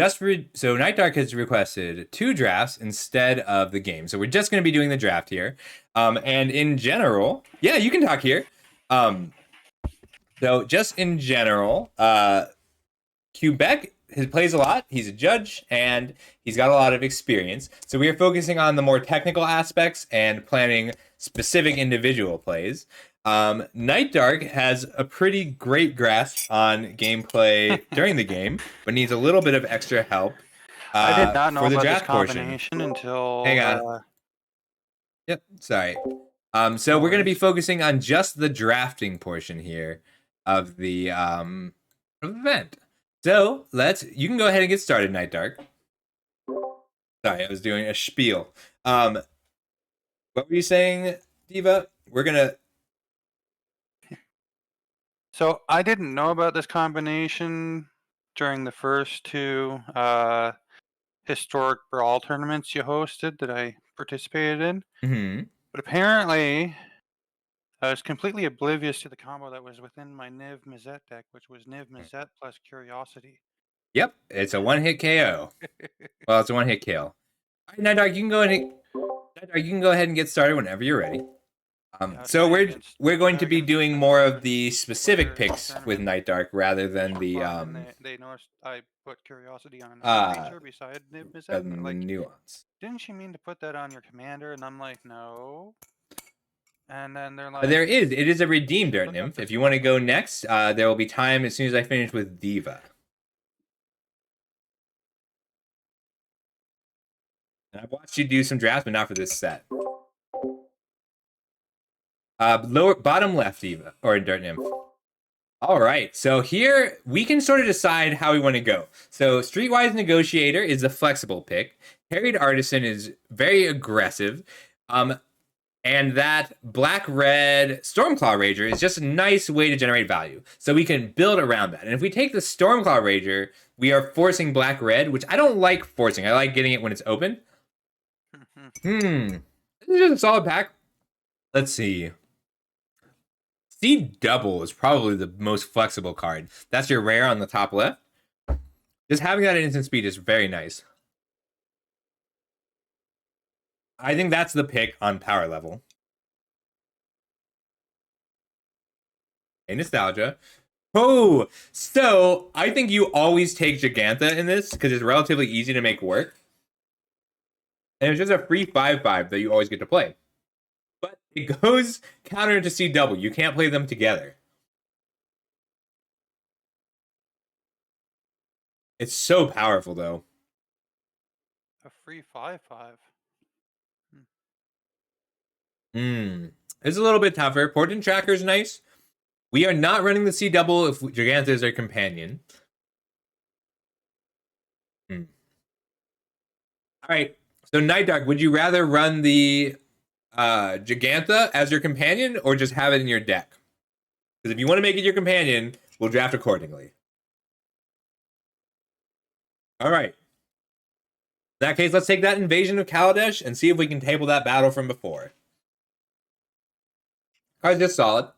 [SPEAKER 1] has requested 2 drafts instead of the game. So we're just gonna be doing the draft here. And in general, yeah, you can talk here. So just in general, Quebec plays a lot. He's a judge and he's got a lot of experience. So we are focusing on the more technical aspects and planning specific individual plays. Night Dark has a pretty great grasp on gameplay during the game, but needs a little bit of extra help
[SPEAKER 3] I did not know
[SPEAKER 1] for the
[SPEAKER 3] about this
[SPEAKER 1] draft portion.
[SPEAKER 3] combination until.
[SPEAKER 1] Hang on. Yep, sorry. So
[SPEAKER 3] No
[SPEAKER 1] we're going to be
[SPEAKER 3] worries.
[SPEAKER 1] focusing on just the drafting portion here of the event. So you can go ahead and get started, Night Dark. Sorry, I was doing a spiel. What were you saying, Diva? We're gonna.
[SPEAKER 3] So I didn't know about this combination during the first 2 historic brawl tournaments you hosted that I participated in.
[SPEAKER 1] Mm-hmm.
[SPEAKER 3] But apparently, I was completely oblivious to the combo that was within my Niv Mizzet deck, which was Niv Mizzet plus Curiosity.
[SPEAKER 1] Yep, it's a one-hit KO. Well, it's a one-hit kill. All right, Night Dark, you can go ahead and get started whenever you're ready. So we're going to be doing more of the specific picks with Night Dark rather than the
[SPEAKER 3] They noticed I put Curiosity on another creature beside Niv Mizzet. And like,
[SPEAKER 1] nuance.
[SPEAKER 3] didn't you mean to put that on your commander? And I'm like, no. And then they're like,
[SPEAKER 1] It is a redeemed Dirt Nymph. If you want to go next, there will be time as soon as I finish with Diva. And I've watched you do some drafts, but not for this set. Bottom left, Diva, or Dirt Nymph. All right, so here we can sort of decide how we want to go. So Streetwise Negotiator is a flexible pick. Harried Artisan is very aggressive. And that black-red Stormclaw Rager is just a nice way to generate value. So we can build around that. And if we take the Stormclaw Rager, we are forcing black-red, which I don't like forcing. I like getting it when it's open. This is just a solid pack. Let's see. C Double is probably the most flexible card. That's your rare on the top left. Just having that at instant speed is very nice. I think that's the pick on power level. A Nostalgia. Oh, so I think you always take Gigantha in this because it's relatively easy to make work. And it's just a free 5/5 that you always get to play. But it goes counter to C Double. You can't play them together. It's so powerful, though.
[SPEAKER 3] a free 5/5.
[SPEAKER 1] It's a little bit tougher. Portent Tracker is nice. We are not running the C Double if Gigantha is our companion. All right. So Night Dark, would you rather run the Gigantha as your companion or just have it in your deck? Because if you want to make it your companion, we'll draft accordingly. All right. In that case, let's take that Invasion of Kaladesh and see if we can table that battle from before. Card's just solid.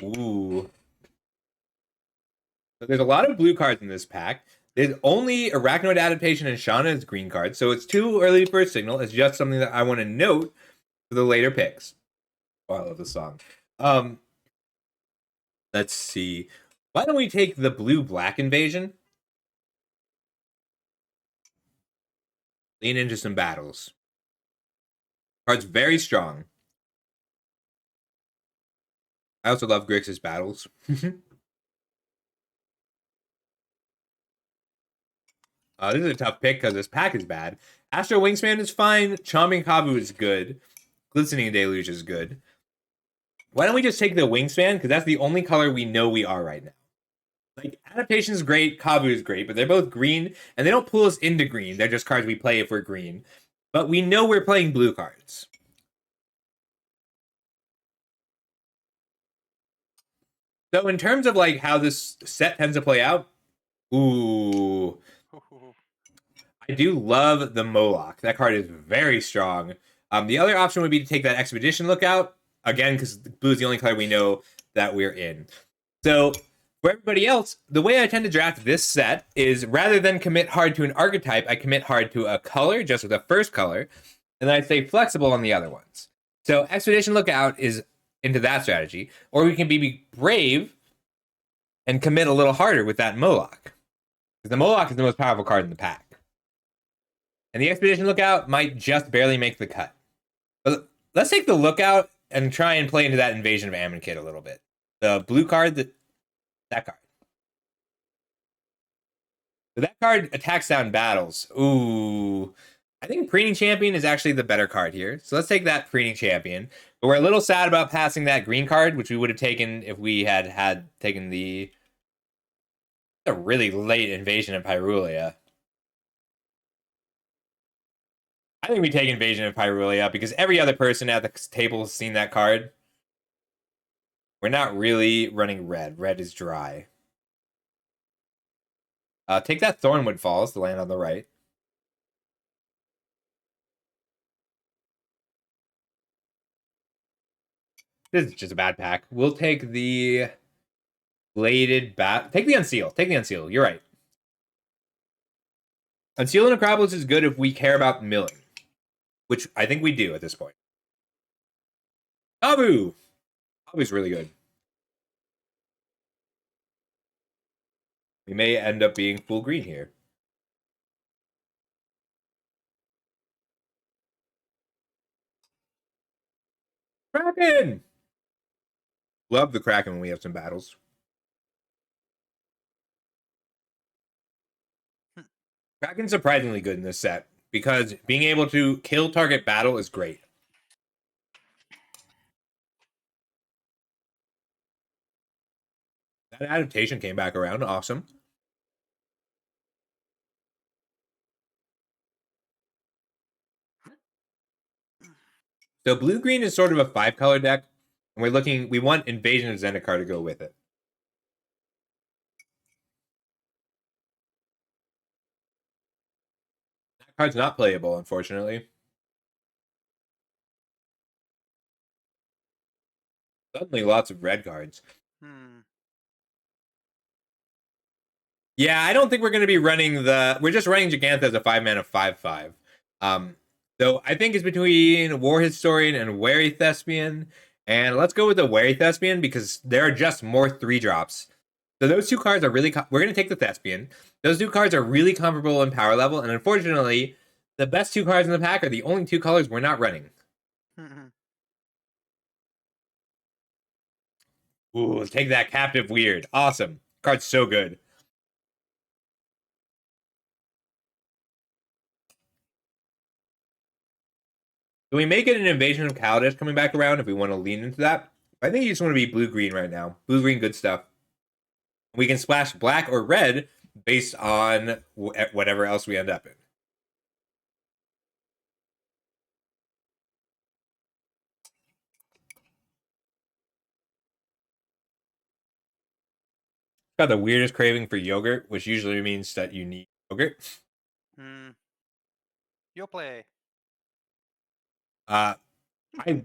[SPEAKER 1] Ooh. So there's a lot of blue cards in this pack. There's only Arachnoid Adaptation and Shauna as green cards, so it's too early for a signal. It's just something that I want to note for the later picks. Oh, I love this song. Let's see. Why don't we take the blue-black invasion? Lean into some battles. Card's very strong. I also love Grixis battles. This is a tough pick because this pack is bad. Astro Wingspan is fine. Charming Kabu is good. Glistening Deluge is good. Why don't we just take the Wingspan? Because that's the only color we know we are right now. Like, Adaptation is great, Kabu is great, but they're both green, and they don't pull us into green. They're just cards we play if we're green. But we know we're playing blue cards. So in terms of like how this set tends to play out, ooh, I do love the Moloch. That card is very strong. The other option would be to take that Expedition Lookout, again, because blue is the only color we know that we're in. So for everybody else, the way I tend to draft this set is rather than commit hard to an archetype, I commit hard to a color, just with the first color, and then I stay flexible on the other ones. So Expedition Lookout is into that strategy, or we can be brave and commit a little harder with that Moloch. Because the Moloch is the most powerful card in the pack. And the Expedition Lookout might just barely make the cut. But let's take the Lookout and try and play into that Invasion of Amonkhet a little bit. The blue card, that card. So that card attacks down battles. Ooh. I think Preening Champion is actually the better card here. So let's take that Preening Champion. But we're a little sad about passing that green card, which we would have taken if we had taken the a really late Invasion of Pyrulia. I think we take Invasion of Pyrulia because every other person at the table has seen that card. We're not really running red. Red is dry. Take that Thornwood Falls, the land on the right. This is just a bad pack. We'll take the Bladed Bat. Take the Unseal. Take the Unseal. You're right. Unseal and Necropolis is good if we care about milling, which I think we do at this point. Abu! Abu's really good. We may end up being full green here. Kraken! Love the Kraken when we have some battles. Kraken's surprisingly good in this set because being able to kill target battle is great. That adaptation came back around. Awesome. So blue-green is sort of a 5-color deck, and we want Invasion of Zendikar to go with it. That card's not playable, unfortunately. Suddenly lots of red cards. Yeah, I don't think we're going to be running we're just running Gigantha as a 5-mana 5/5. So I think it's between War Historian and Wary Thespian. And let's go with the Wary Thespian because there are just more 3-drops. So those two cards are really... we're going to take the Thespian. Those two cards are really comparable in power level. And unfortunately, the best 2 cards in the pack are the only 2 colors we're not running. Ooh, take that Captive Weird. Awesome. Card's so good. So we may get an Invasion of Kaladesh coming back around if we want to lean into that. I think you just want to be blue-green right now. Blue-green, good stuff. We can splash black or red based on whatever else we end up in. Got the weirdest craving for yogurt, which usually means that you need yogurt.
[SPEAKER 3] You'll play.
[SPEAKER 1] I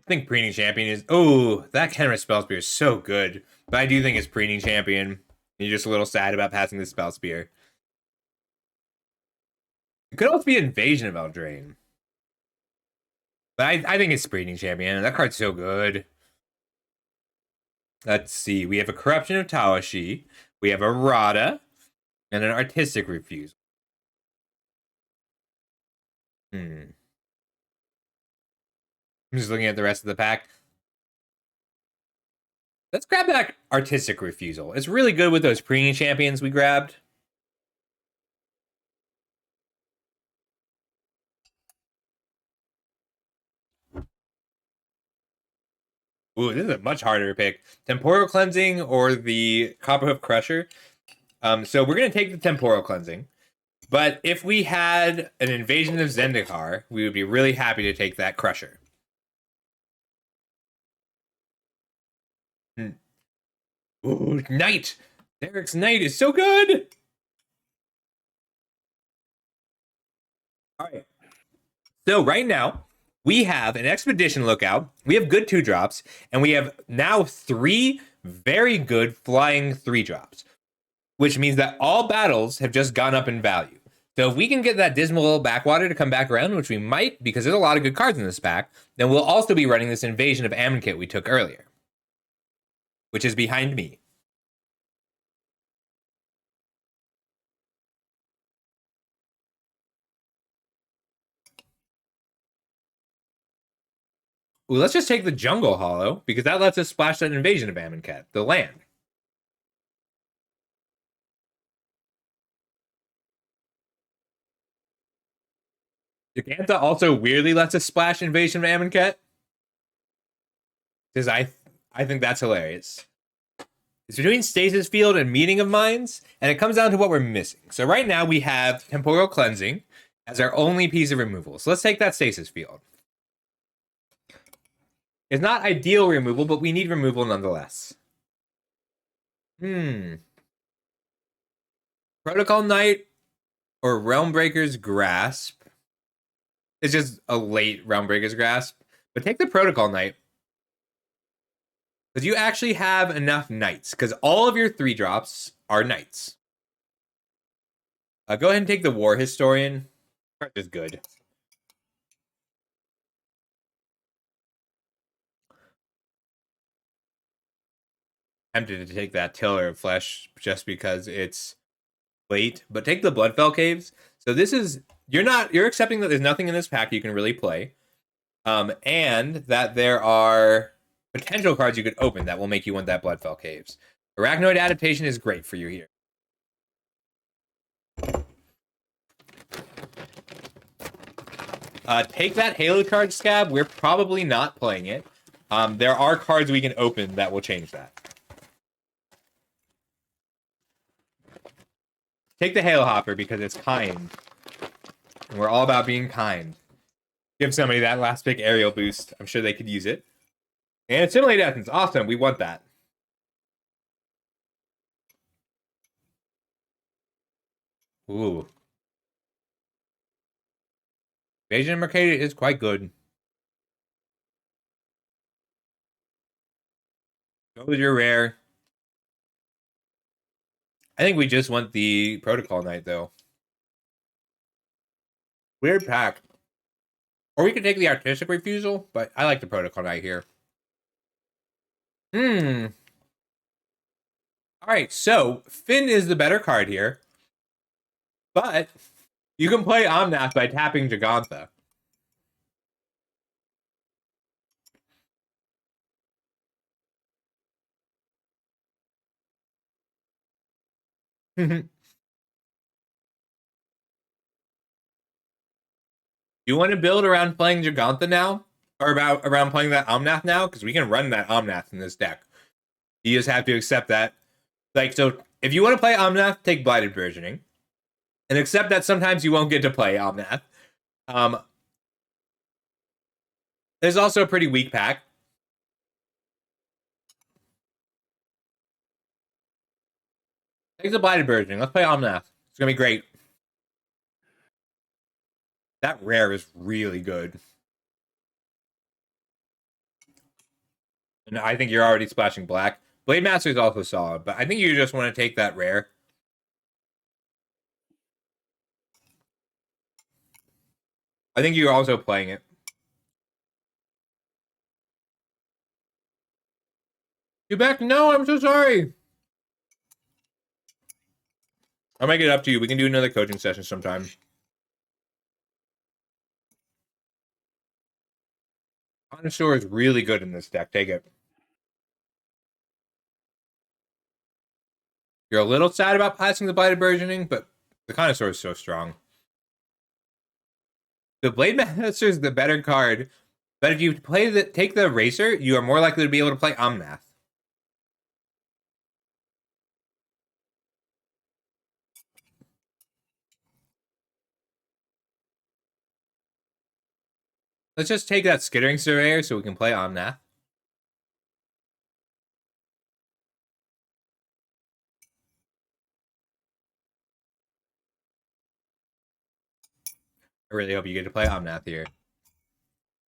[SPEAKER 1] think Preening Champion is... Oh, that Kenris Spellspear is so good. But I do think it's Preening Champion. You're just a little sad about passing the Spellspear. It could also be Invasion of Eldraine. But I think it's Preening Champion. That card's so good. Let's see. We have a Corruption of Tawashi. We have a Rada. And an Artistic Refusal. I'm just looking at the rest of the pack. Let's grab that Artistic Refusal. It's really good with those Preening Champions we grabbed. Ooh, this is a much harder pick. Temporal Cleansing or the Copperhoof Crusher. So we're going to take the Temporal Cleansing. But if we had an invasion of Zendikar, we would be really happy to take that Crusher. Ooh, Knight! Derek's Knight is so good! Alright. So right now, we have an Expedition Lookout, we have good 2-drops, and we have now 3 very good flying 3-drops. Which means that all battles have just gone up in value. So if we can get that Dismal Backwater to come back around, which we might, because there's a lot of good cards in this pack, then we'll also be running this Invasion of Amonkhet we took earlier. Which is behind me. Ooh, let's just take the Jungle Hollow, because that lets us splash that Invasion of Amonkhet, the land. Giganta also weirdly lets us splash Invasion of Amonkhet. Because I think that's hilarious. It's between Stasis Field and Meeting of Minds, and it comes down to what we're missing. So right now we have Temporal Cleansing as our only piece of removal. So let's take that Stasis Field. It's not ideal removal, but we need removal nonetheless. Protocol Knight or Realmbreaker's Grasp. It's just a late Realmbreaker's Grasp. But take the Protocol Knight. Because you actually have enough Knights. Because all of your 3-drops are Knights. Go ahead and take the War Historian. Card is good. Tempted to take that Tiller of Flesh just because it's late. But take the Bloodfell Caves. So this is... You're accepting that there's nothing in this pack you can really play. And that there are potential cards you could open that will make you want that Bloodfell Caves. Arachnoid Adaptation is great for you here. Take that Halo card, Scab. We're probably not playing it. There are cards we can open that will change that. Take the Halo Hopper because it's kind. And we're all about being kind. Give somebody that last pick aerial boost. I'm sure they could use it. And Assimilate Essence. Awesome. We want that. Ooh. Invasion of Mercadia is quite good. Go with your rare. I think we just want the Protocol Knight, though. Weird pack. Or we could take the Artistic Refusal, but I like the Protocol Knight here. Alright, so Finn is the better card here. But you can play Omnath by tapping Gigantha. You want to build around playing Gigantha now? Or around playing that Omnath now? Because we can run that Omnath in this deck. You just have to accept that. Like, so if you want to play Omnath, take Blighted Versioning. And accept that sometimes you won't get to play Omnath. There's also a pretty weak pack. Take the Blighted Versioning. Let's play Omnath. It's going to be great. That rare is really good. And I think you're already splashing black. Blade Master is also solid, but I think you just want to take that rare. I think you're also playing it. You back? No, I'm so sorry. I'll make it up to you. We can do another coaching session sometime. Connoisseur is really good in this deck. Take it. You're a little sad about passing the Blighted Versioning, but the Connoisseur is so strong. The Blade Master is the better card But if you take the Racer, you are more likely to be able to play Omnath. Let's just take that Skittering Surveyor so we can play Omnath. I really hope you get to play Omnath here.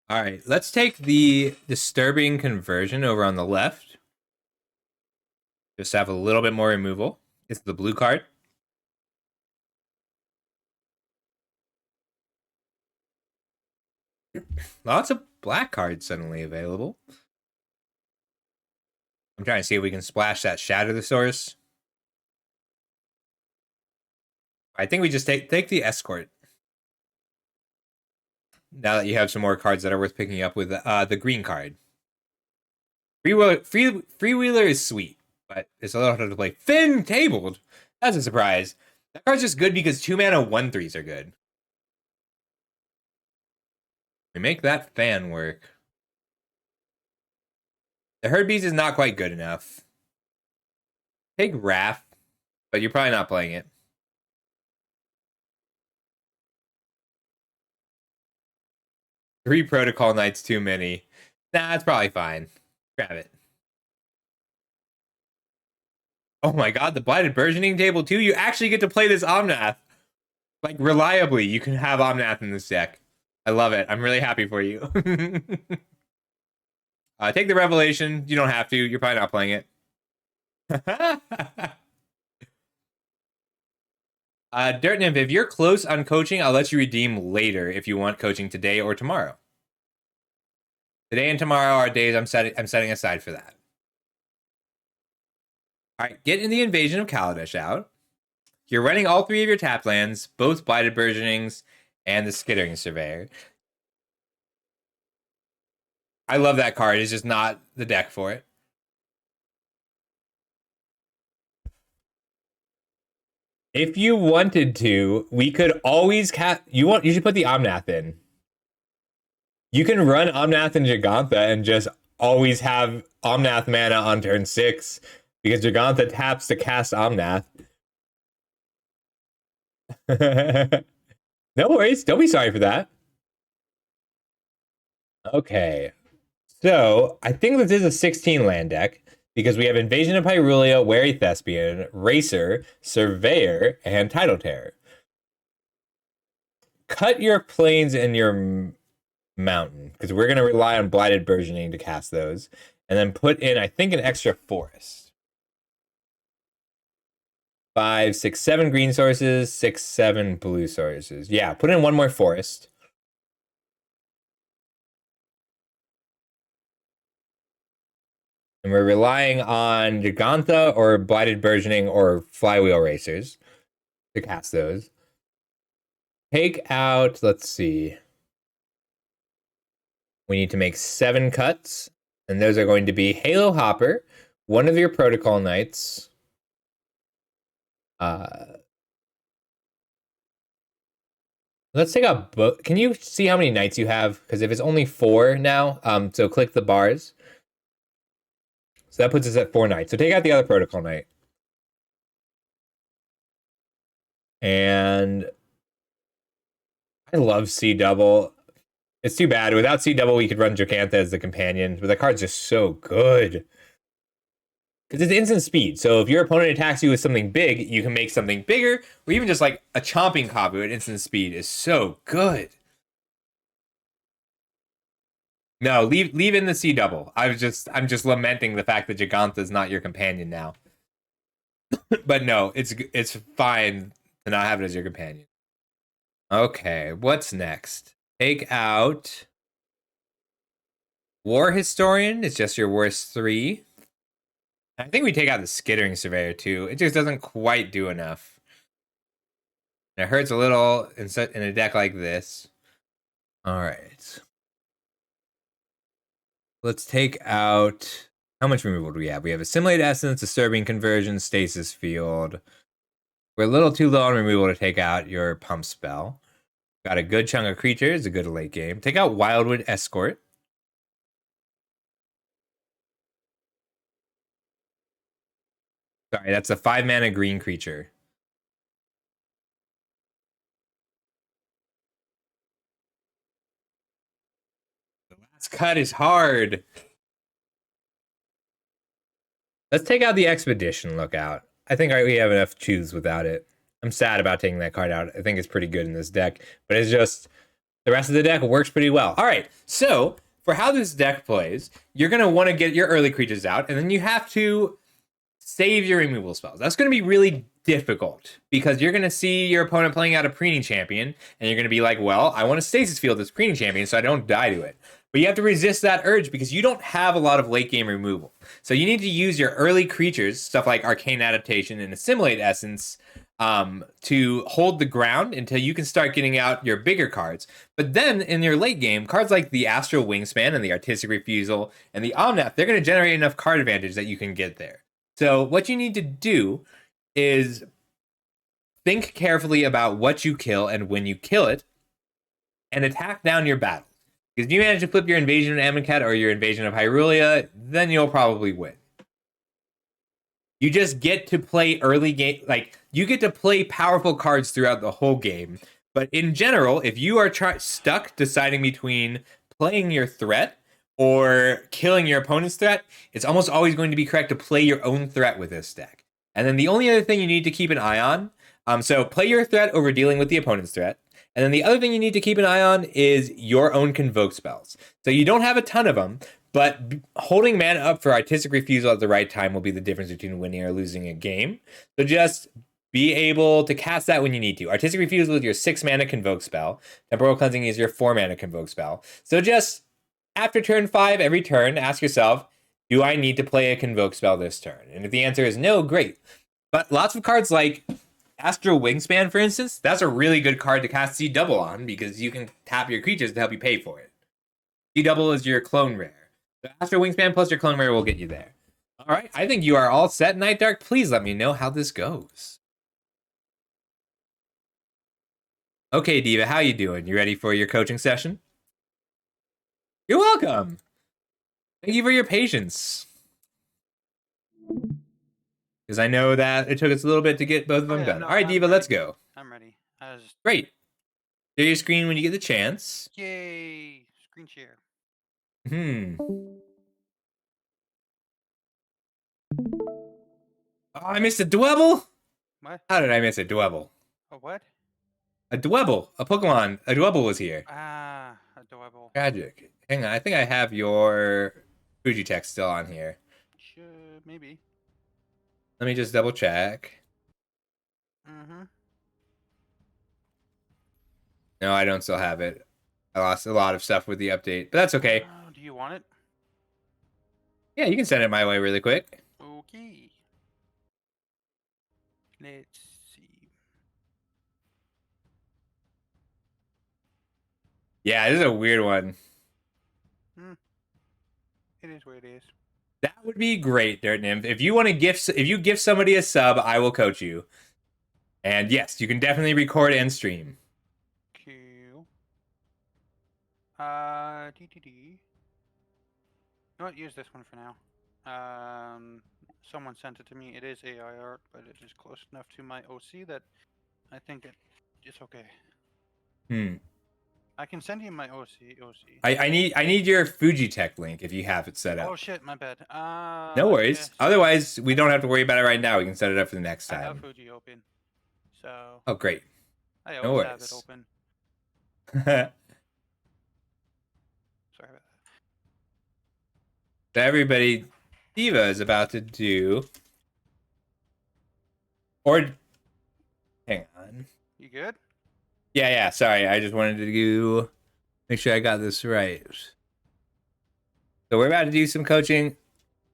[SPEAKER 1] All right, let's take the Disturbing Conversion over on the left. Just have a little bit more removal. It's the blue card. Lots of black cards suddenly available. I'm trying to see if we can splash that Shatter the Source. I think we just take the Escort. Now that you have some more cards that are worth picking up with the green card. Freewheeler is sweet, but it's a little hard to play. Thin Tabled! That's a surprise. That card's just good because 2-mana 1/3s are good. We make that fan work. The Herd Beast is not quite good enough. Take Wrath, but you're probably not playing it. Three Protocol Knights too many. Nah, that's probably fine. Grab it. Oh my god, the Blighted Burgeoning table too? You actually get to play this Omnath. Like, reliably, you can have Omnath in this deck. I love it. I'm really happy for you. Take the Revelation. You don't have to. You're probably not playing it. Dirt Nymph, if you're close on coaching, I'll let you redeem later if you want coaching today or tomorrow. Today and tomorrow are days I'm setting aside for that. All right, get in the Invasion of Kaladesh out. You're running all three of your tap lands, both Blighted Burgeonings and the Skittering Surveyor. I love that card. It's just not the deck for it. If you wanted to, we could always you should put the Omnath in. You can run Omnath and Gigantha and just always have Omnath mana on turn 6 because Gigantha taps to cast Omnath. No worries. Don't be sorry for that. Okay. So, I think this is a 16 land deck because we have Invasion of Pyrulia, Wary Thespian, Racer, Surveyor, and Tidal Terror. Cut your plains and your mountain because we're going to rely on Blighted Burgeoning to cast those. And then put in, I think, an extra forest. 5, 6, 7 green sources, 6, 7 blue sources. Yeah, put in one more forest. And we're relying on Gigantha or Blighted Burgeoning or Flywheel Racers to cast those. Take out, let's see. We need to make 7 cuts. And those are going to be Halo Hopper, one of your Protocol Knights. Let's take out both. Can you see how many knights you have? Because if it's only 4 now, so click the bars. So that puts us at 4 knights. So take out the other Protocol Knight. And I love C double. It's too bad. Without C double, we could run Jocantha as the companion, but that card's just so good. Because it's instant speed. So if your opponent attacks you with something big, you can make something bigger, or even just like a chomping Kabu at instant speed is so good. No, leave in the C double. I'm just lamenting the fact that Gigantha is not your companion now. But no, it's fine to not have it as your companion. Okay, what's next? Take out War Historian. It's just your worst 3. I think we take out the Skittering Surveyor too. It just doesn't quite do enough. And it hurts a little in a deck like this. All right. Let's take out... How much removal do we have? We have Assimilate Essence, Disturbing Conversion, Stasis Field. We're a little too low on removal to take out your Pump spell. Got a good chunk of creatures, a good late game. Take out Wildwood Escort. Sorry, that's a 5-mana green creature. The last cut is hard. Let's take out the Expedition Lookout. I think we have enough choose without it. I'm sad about taking that card out. I think it's pretty good in this deck, but it's just the rest of the deck works pretty well. All right, so for how this deck plays, you're going to want to get your early creatures out, and then you have to save your removal spells. That's going to be really difficult because you're going to see your opponent playing out a Preening Champion, and you're going to be like, well, I want to Stasis Field this Preening Champion so I don't die to it. But you have to resist that urge because you don't have a lot of late game removal. So you need to use your early creatures, stuff like Arcane Adaptation and Assimilate Essence, to hold the ground until you can start getting out your bigger cards. But then in your late game, cards like the Astral Wingspan and the Artistic Refusal and the Omnath, they're going to generate enough card advantage that you can get there. So what you need to do is think carefully about what you kill and when you kill it, and attack down your battle. Because if you manage to flip your Invasion of Amonkhet or your Invasion of Hyrulean, then you'll probably win. You just get to play early game, like you get to play powerful cards throughout the whole game. But in general, if you are stuck deciding between playing your threat or killing your opponent's threat, it's almost always going to be correct to play your own threat with this deck. And then the only other thing you need to keep an eye on, so play your threat over dealing with the opponent's threat. And then the other thing you need to keep an eye on is your own Convoke spells. So you don't have a ton of them, but holding mana up for Artistic Refusal at the right time will be the difference between winning or losing a game. So just be able to cast that when you need to. Artistic Refusal is your 6-mana Convoke spell. Temporal Cleansing is your 4-mana Convoke spell. So just after turn 5, every turn, ask yourself, do I need to play a Convoke spell this turn? And if the answer is no, great. But lots of cards like Astral Wingspan, for instance, that's a really good card to cast C double on because you can tap your creatures to help you pay for it. C double is your clone rare. The Astral Wingspan plus your clone rare will get you there. All right, I think you are all set, Night Dark. Please let me know how this goes. Okay, Diva, how you doing? You ready for your coaching session? You're welcome. Thank you for your patience. Because I know that it took us a little bit to get both of them done.
[SPEAKER 3] No,
[SPEAKER 1] all right, Diva, let's go.
[SPEAKER 3] I'm ready.
[SPEAKER 1] Great. Share your screen when you get the chance.
[SPEAKER 3] Yay! Screen share.
[SPEAKER 1] Oh, I missed a Dwebble?
[SPEAKER 3] What?
[SPEAKER 1] How did I miss a Dwebble?
[SPEAKER 3] A what?
[SPEAKER 1] A Dwebble. A Pokemon. A Dwebble was here.
[SPEAKER 3] Ah, adorable.
[SPEAKER 1] Tragic. Hang on, I think I have your Fujitex still on here.
[SPEAKER 3] Sure, maybe.
[SPEAKER 1] Let me just double check. No, I don't still have it. I lost a lot of stuff with the update, but that's okay.
[SPEAKER 3] Do you want it?
[SPEAKER 1] Yeah, you can send it my way really quick.
[SPEAKER 3] Okay. Let's see.
[SPEAKER 1] Yeah, this is a weird one.
[SPEAKER 3] It is what it is.
[SPEAKER 1] That would be great, Dirt Nymph. If you want to gift, if you gift somebody a sub, I will coach you. And yes, you can definitely record and stream.
[SPEAKER 3] Cool. You know what? Use this one for now. Someone sent it to me. It is AI art, but it is close enough to my OC that I think it's okay. I can send you my OC.
[SPEAKER 1] I need your Fujitech link if you have it set up.
[SPEAKER 3] Oh shit, my bad.
[SPEAKER 1] No worries.
[SPEAKER 3] Yes.
[SPEAKER 1] Otherwise, we don't have to worry about it right now. We can set it up for the next time.
[SPEAKER 3] I have Fuji open, so.
[SPEAKER 1] Oh, great.
[SPEAKER 3] I
[SPEAKER 1] No
[SPEAKER 3] always have
[SPEAKER 1] worries.
[SPEAKER 3] it open. Sorry about that.
[SPEAKER 1] So everybody, Diva is about to do. Or, hang on.
[SPEAKER 3] You good?
[SPEAKER 1] Yeah. Sorry, I just wanted to make sure I got this right. So we're about to do some coaching.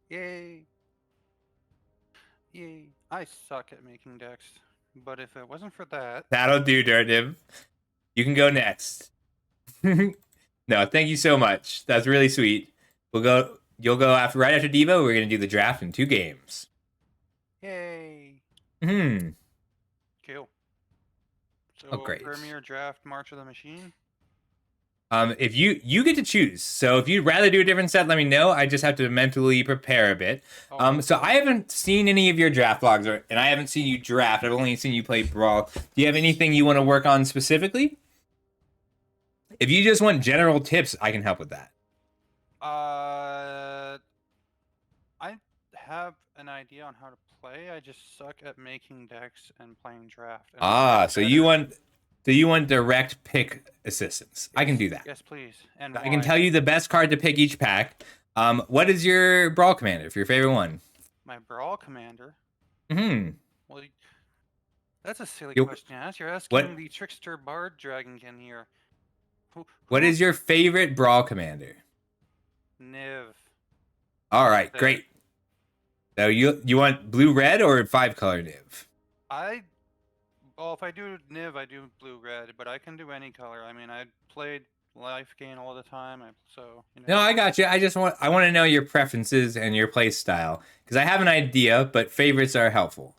[SPEAKER 3] Yay! I suck at making decks, but if it wasn't for that,
[SPEAKER 1] That'll do, Dirt Nymph. You can go next. No, thank you so much. That's really sweet. You'll go right after Diva. We're gonna do the draft in 2 games.
[SPEAKER 3] yay! Cool. So
[SPEAKER 1] Oh, great.
[SPEAKER 3] Premier Draft March of the Machine.
[SPEAKER 1] If you get to choose. So if you'd rather do a different set, let me know. I just have to mentally prepare a bit. So I haven't seen any of your draft logs, and I haven't seen you draft. I've only seen you play Brawl. Do you have anything you want to work on specifically? If you just want general tips, I can help with that.
[SPEAKER 3] I have an idea on how to play. I just suck at making decks and playing draft. And
[SPEAKER 1] So you want direct pick assistance.
[SPEAKER 3] Yes,
[SPEAKER 1] I can do that.
[SPEAKER 3] Yes, please. And
[SPEAKER 1] I can tell you the best card to pick each pack. What is your Brawl commander, for your favorite one?
[SPEAKER 3] My Brawl commander? Well, that's a silly question to ask. You're asking the Trickster Bard Dragonkin here.
[SPEAKER 1] What is your favorite Brawl commander?
[SPEAKER 3] Niv.
[SPEAKER 1] All right, great. So you want blue-red or 5-color Niv?
[SPEAKER 3] Well, if I do Niv, I do blue-red, but I can do any color. I mean, I played life gain all the time, so you know.
[SPEAKER 1] No, I got you. I want to know your preferences and your play style because I have an idea, but favorites are helpful.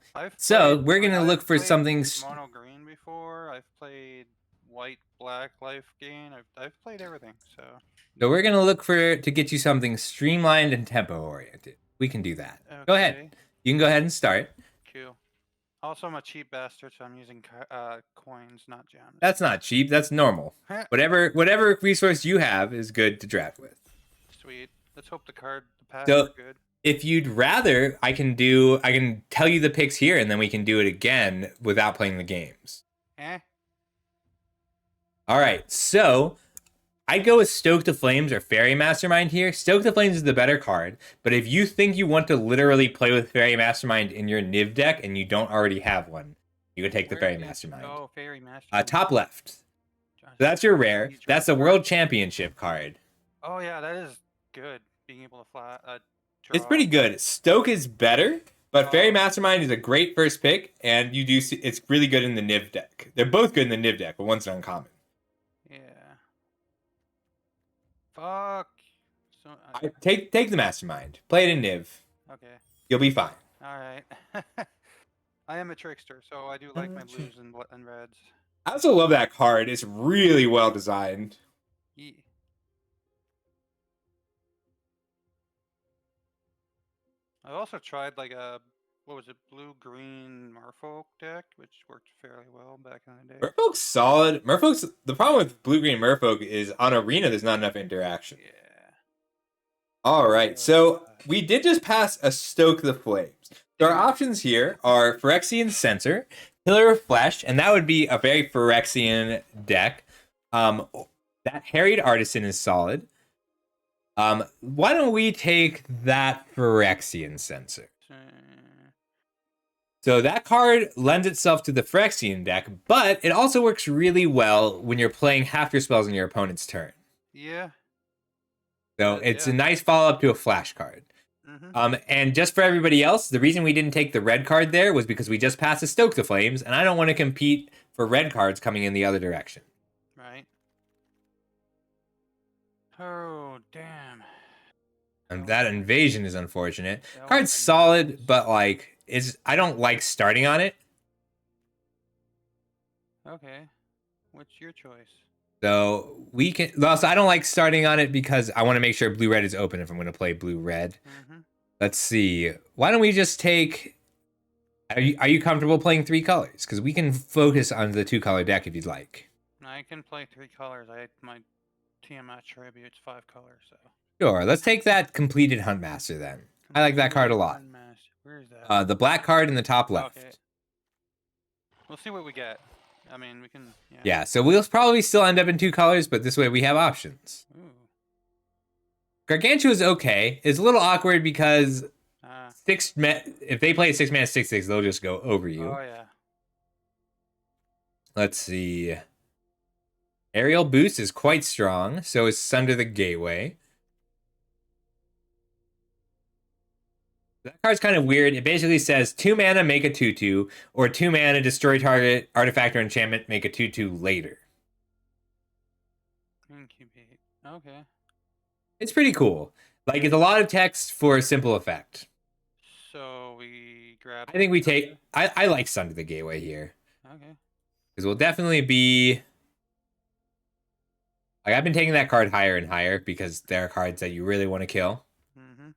[SPEAKER 1] We're gonna look for something.
[SPEAKER 3] Mono green before. I've played white black life gain. I've played everything. So
[SPEAKER 1] we're gonna look to get you something streamlined and tempo oriented. We can do that. Okay. Go ahead. You can go ahead and start.
[SPEAKER 3] Cool. Also, I'm a cheap bastard, so I'm using coins, not gems.
[SPEAKER 1] That's not cheap. That's normal. whatever resource you have is good to draft with.
[SPEAKER 3] Sweet. Let's hope the pack is good.
[SPEAKER 1] If you'd rather, I can tell you the picks here, and then we can do it again without playing the games. All right. So I'd go with Stoke the Flames or Fairy Mastermind here. Stoke the Flames is the better card, but if you think you want to literally play with Fairy Mastermind in your Niv deck and you don't already have one, you can take the Fairy Mastermind.
[SPEAKER 3] Oh, Fairy Mastermind.
[SPEAKER 1] Top left. So that's your rare. That's the World Championship card.
[SPEAKER 3] Oh yeah, that is good. Being able to draw.
[SPEAKER 1] It's pretty good. Stoke is better, but Fairy Mastermind is a great first pick, and you do see it's really good in the Niv deck. They're both good in the Niv deck, but one's uncommon.
[SPEAKER 3] Yeah. Fuck. So,
[SPEAKER 1] take the Mastermind. Play it in Niv.
[SPEAKER 3] Okay.
[SPEAKER 1] You'll be fine.
[SPEAKER 3] All right. I am a trickster, so I do like my blues and reds.
[SPEAKER 1] I also love that card. It's really well designed.
[SPEAKER 3] Yeah. I also tried like a blue-green Merfolk deck, which worked fairly well back in the day.
[SPEAKER 1] Merfolk's solid. The problem with blue-green Merfolk is on Arena there's not enough interaction.
[SPEAKER 3] Yeah.
[SPEAKER 1] All right, so we did just pass a Stoke the Flames. So our options here are Phyrexian Censor, Pillar of Flesh, and that would be a very Phyrexian deck. That Harried Artisan is solid. Why don't we take that Phyrexian Censor? So that card lends itself to the Phyrexian deck, but it also works really well when you're playing half your spells in your opponent's turn.
[SPEAKER 3] Yeah.
[SPEAKER 1] So it's a nice follow-up to a flash card.
[SPEAKER 3] Mm-hmm.
[SPEAKER 1] And just for everybody else, the reason we didn't take the red card there was because we just passed a Stoke the Flames, and I don't want to compete for red cards coming in the other direction.
[SPEAKER 3] Right. Oh, damn.
[SPEAKER 1] And that invasion is unfortunate. Card's solid, but like I don't like starting on it.
[SPEAKER 3] Okay. What's your choice?
[SPEAKER 1] So we can. Also, I don't like starting on it because I want to make sure blue-red is open if I'm going to play blue-red.
[SPEAKER 3] Mm-hmm.
[SPEAKER 1] Let's see. Why don't we just take? Are you comfortable playing 3 colors? Because we can focus on the 2-color deck if you'd like.
[SPEAKER 3] I can play 3 colors. My Tiamat attributes 5 colors. So.
[SPEAKER 1] Sure. Let's take that completed Huntmaster then. I like that card a lot.
[SPEAKER 3] Where is that?
[SPEAKER 1] The black card in the top left.
[SPEAKER 3] Okay. We'll see what we get. I mean, we can.
[SPEAKER 1] Yeah. So we'll probably still end up in 2 colors, but this way we have options.
[SPEAKER 3] Ooh.
[SPEAKER 1] Gargantua is okay. It's a little awkward because if they play a 6-mana 6/6, they'll just go over you.
[SPEAKER 3] Oh yeah.
[SPEAKER 1] Let's see. Aerial Boost is quite strong. So is Sunder the Gateway. That card's kind of weird. It basically says 2 mana, make a 2/2, or 2 mana, destroy target artifact or enchantment, make a 2/2 later.
[SPEAKER 3] Incubate. Okay.
[SPEAKER 1] It's pretty cool. Like, it's a lot of text for a simple effect.
[SPEAKER 3] So we grab.
[SPEAKER 1] I think we take. I like Sunder the Gateway here.
[SPEAKER 3] Okay.
[SPEAKER 1] Because we'll definitely be. Like, I've been taking that card higher and higher because there are cards that you really want to kill.
[SPEAKER 3] Mm-hmm.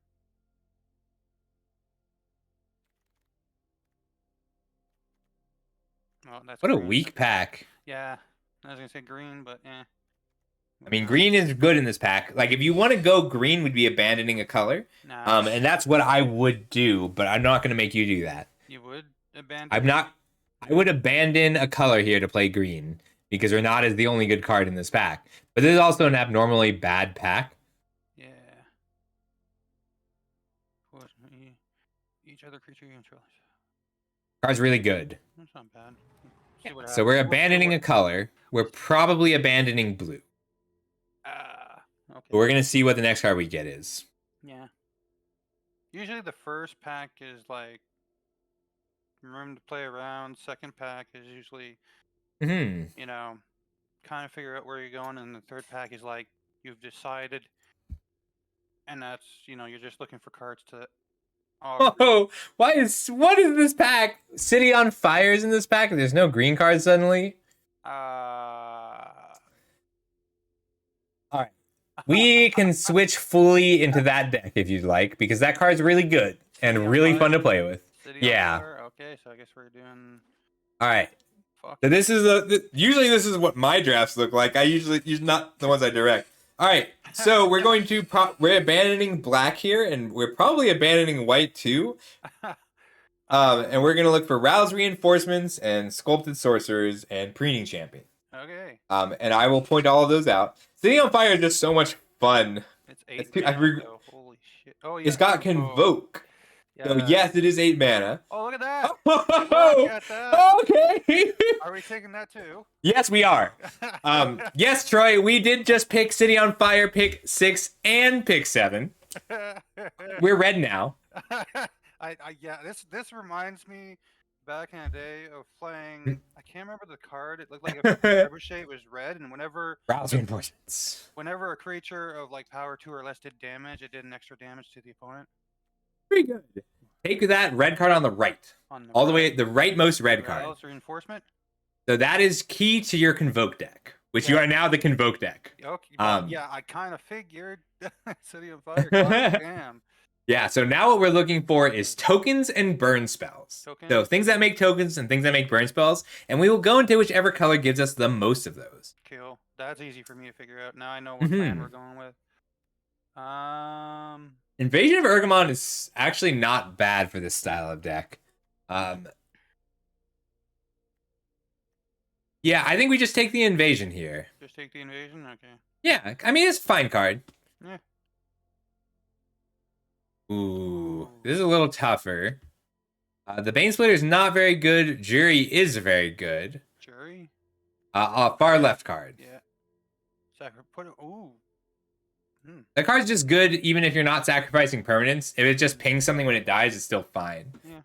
[SPEAKER 3] Well, that's
[SPEAKER 1] What a
[SPEAKER 3] green.
[SPEAKER 1] weak pack.
[SPEAKER 3] Yeah, I was gonna say green, but eh.
[SPEAKER 1] I mean, green is good in this pack. Like, if you want to go green, we'd be abandoning a color.
[SPEAKER 3] Nah.
[SPEAKER 1] And that's what I would do, but I'm not going to make you do that.
[SPEAKER 3] You would abandon.
[SPEAKER 1] I'm not. I would abandon a color here to play green because Renata is the only good card in this pack. But this is also an abnormally bad pack.
[SPEAKER 3] Yeah. Each other creature you control.
[SPEAKER 1] Card's really good.
[SPEAKER 3] That's not bad.
[SPEAKER 1] So we're abandoning a color. We're probably abandoning blue.
[SPEAKER 3] Okay.
[SPEAKER 1] But we're going to see what the next card we get is.
[SPEAKER 3] Yeah. Usually the first pack is like room to play around. Second pack is usually, you know, kind of figure out where you're going. And the third pack is like you've decided. And that's, you're just looking for cards to offer.
[SPEAKER 1] Oh, what is this pack? City on Fire is in this pack? There's no green cards suddenly? Alright. We can switch fully into that deck if you'd like, because that card's really good and really fun to play with. Yeah.
[SPEAKER 3] Okay, so I guess we're doing.
[SPEAKER 1] Alright. So this is usually this is what my drafts look like. I usually not the ones I direct. Alright, so we're going to we're abandoning black here, and we're probably abandoning white too. And we're gonna look for Rouse Reinforcements and Sculpted Sorcerers and Preening Champion.
[SPEAKER 3] Okay.
[SPEAKER 1] And I will point all of those out. City on Fire is just so much fun.
[SPEAKER 3] It's 8 mana, holy shit. Oh, yeah.
[SPEAKER 1] It's got Convoke. Yeah. So yes, it is 8 mana.
[SPEAKER 3] Oh, look at that.
[SPEAKER 1] Oh,
[SPEAKER 3] look at that.
[SPEAKER 1] Okay.
[SPEAKER 3] Are we taking that too?
[SPEAKER 1] Yes, we are. Yes, Troy, we did just pick City on Fire, pick 6 and pick 7. We're red now.
[SPEAKER 3] Yeah, this reminds me back in the day of playing. I can't remember the card. It looked like a trebuchet was red, and whenever
[SPEAKER 1] Rouse Reinforcements.
[SPEAKER 3] Whenever a creature of like power 2 or less did damage, it did an extra damage to the opponent.
[SPEAKER 1] Pretty good. Take that red card on the right. All the way, the rightmost red card.
[SPEAKER 3] Rouse Reinforcement.
[SPEAKER 1] So that is key to your Convoke deck, which you are now the Convoke deck.
[SPEAKER 3] Okay. Yeah, I kind of figured. City of Fire. Damn.
[SPEAKER 1] Yeah, so now what we're looking for is tokens and burn spells. So things that make tokens and things that make burn spells, and we will go into whichever color gives us the most of those.
[SPEAKER 3] Cool. That's easy for me to figure out. Now I know what plan we're going with.
[SPEAKER 1] Invasion of Urgamon is actually not bad for this style of deck. Yeah, I think we just take the invasion here.
[SPEAKER 3] Just take the invasion? Okay.
[SPEAKER 1] Yeah, I mean, it's a fine card.
[SPEAKER 3] Yeah.
[SPEAKER 1] Ooh, this is a little tougher. The Banesplitter is not very good. Jury is very good.
[SPEAKER 3] Jury?
[SPEAKER 1] Far left card.
[SPEAKER 3] Yeah. Ooh.
[SPEAKER 1] That card's just good even if you're not sacrificing permanents. If it just pings something when it dies, it's still fine.
[SPEAKER 3] Yeah.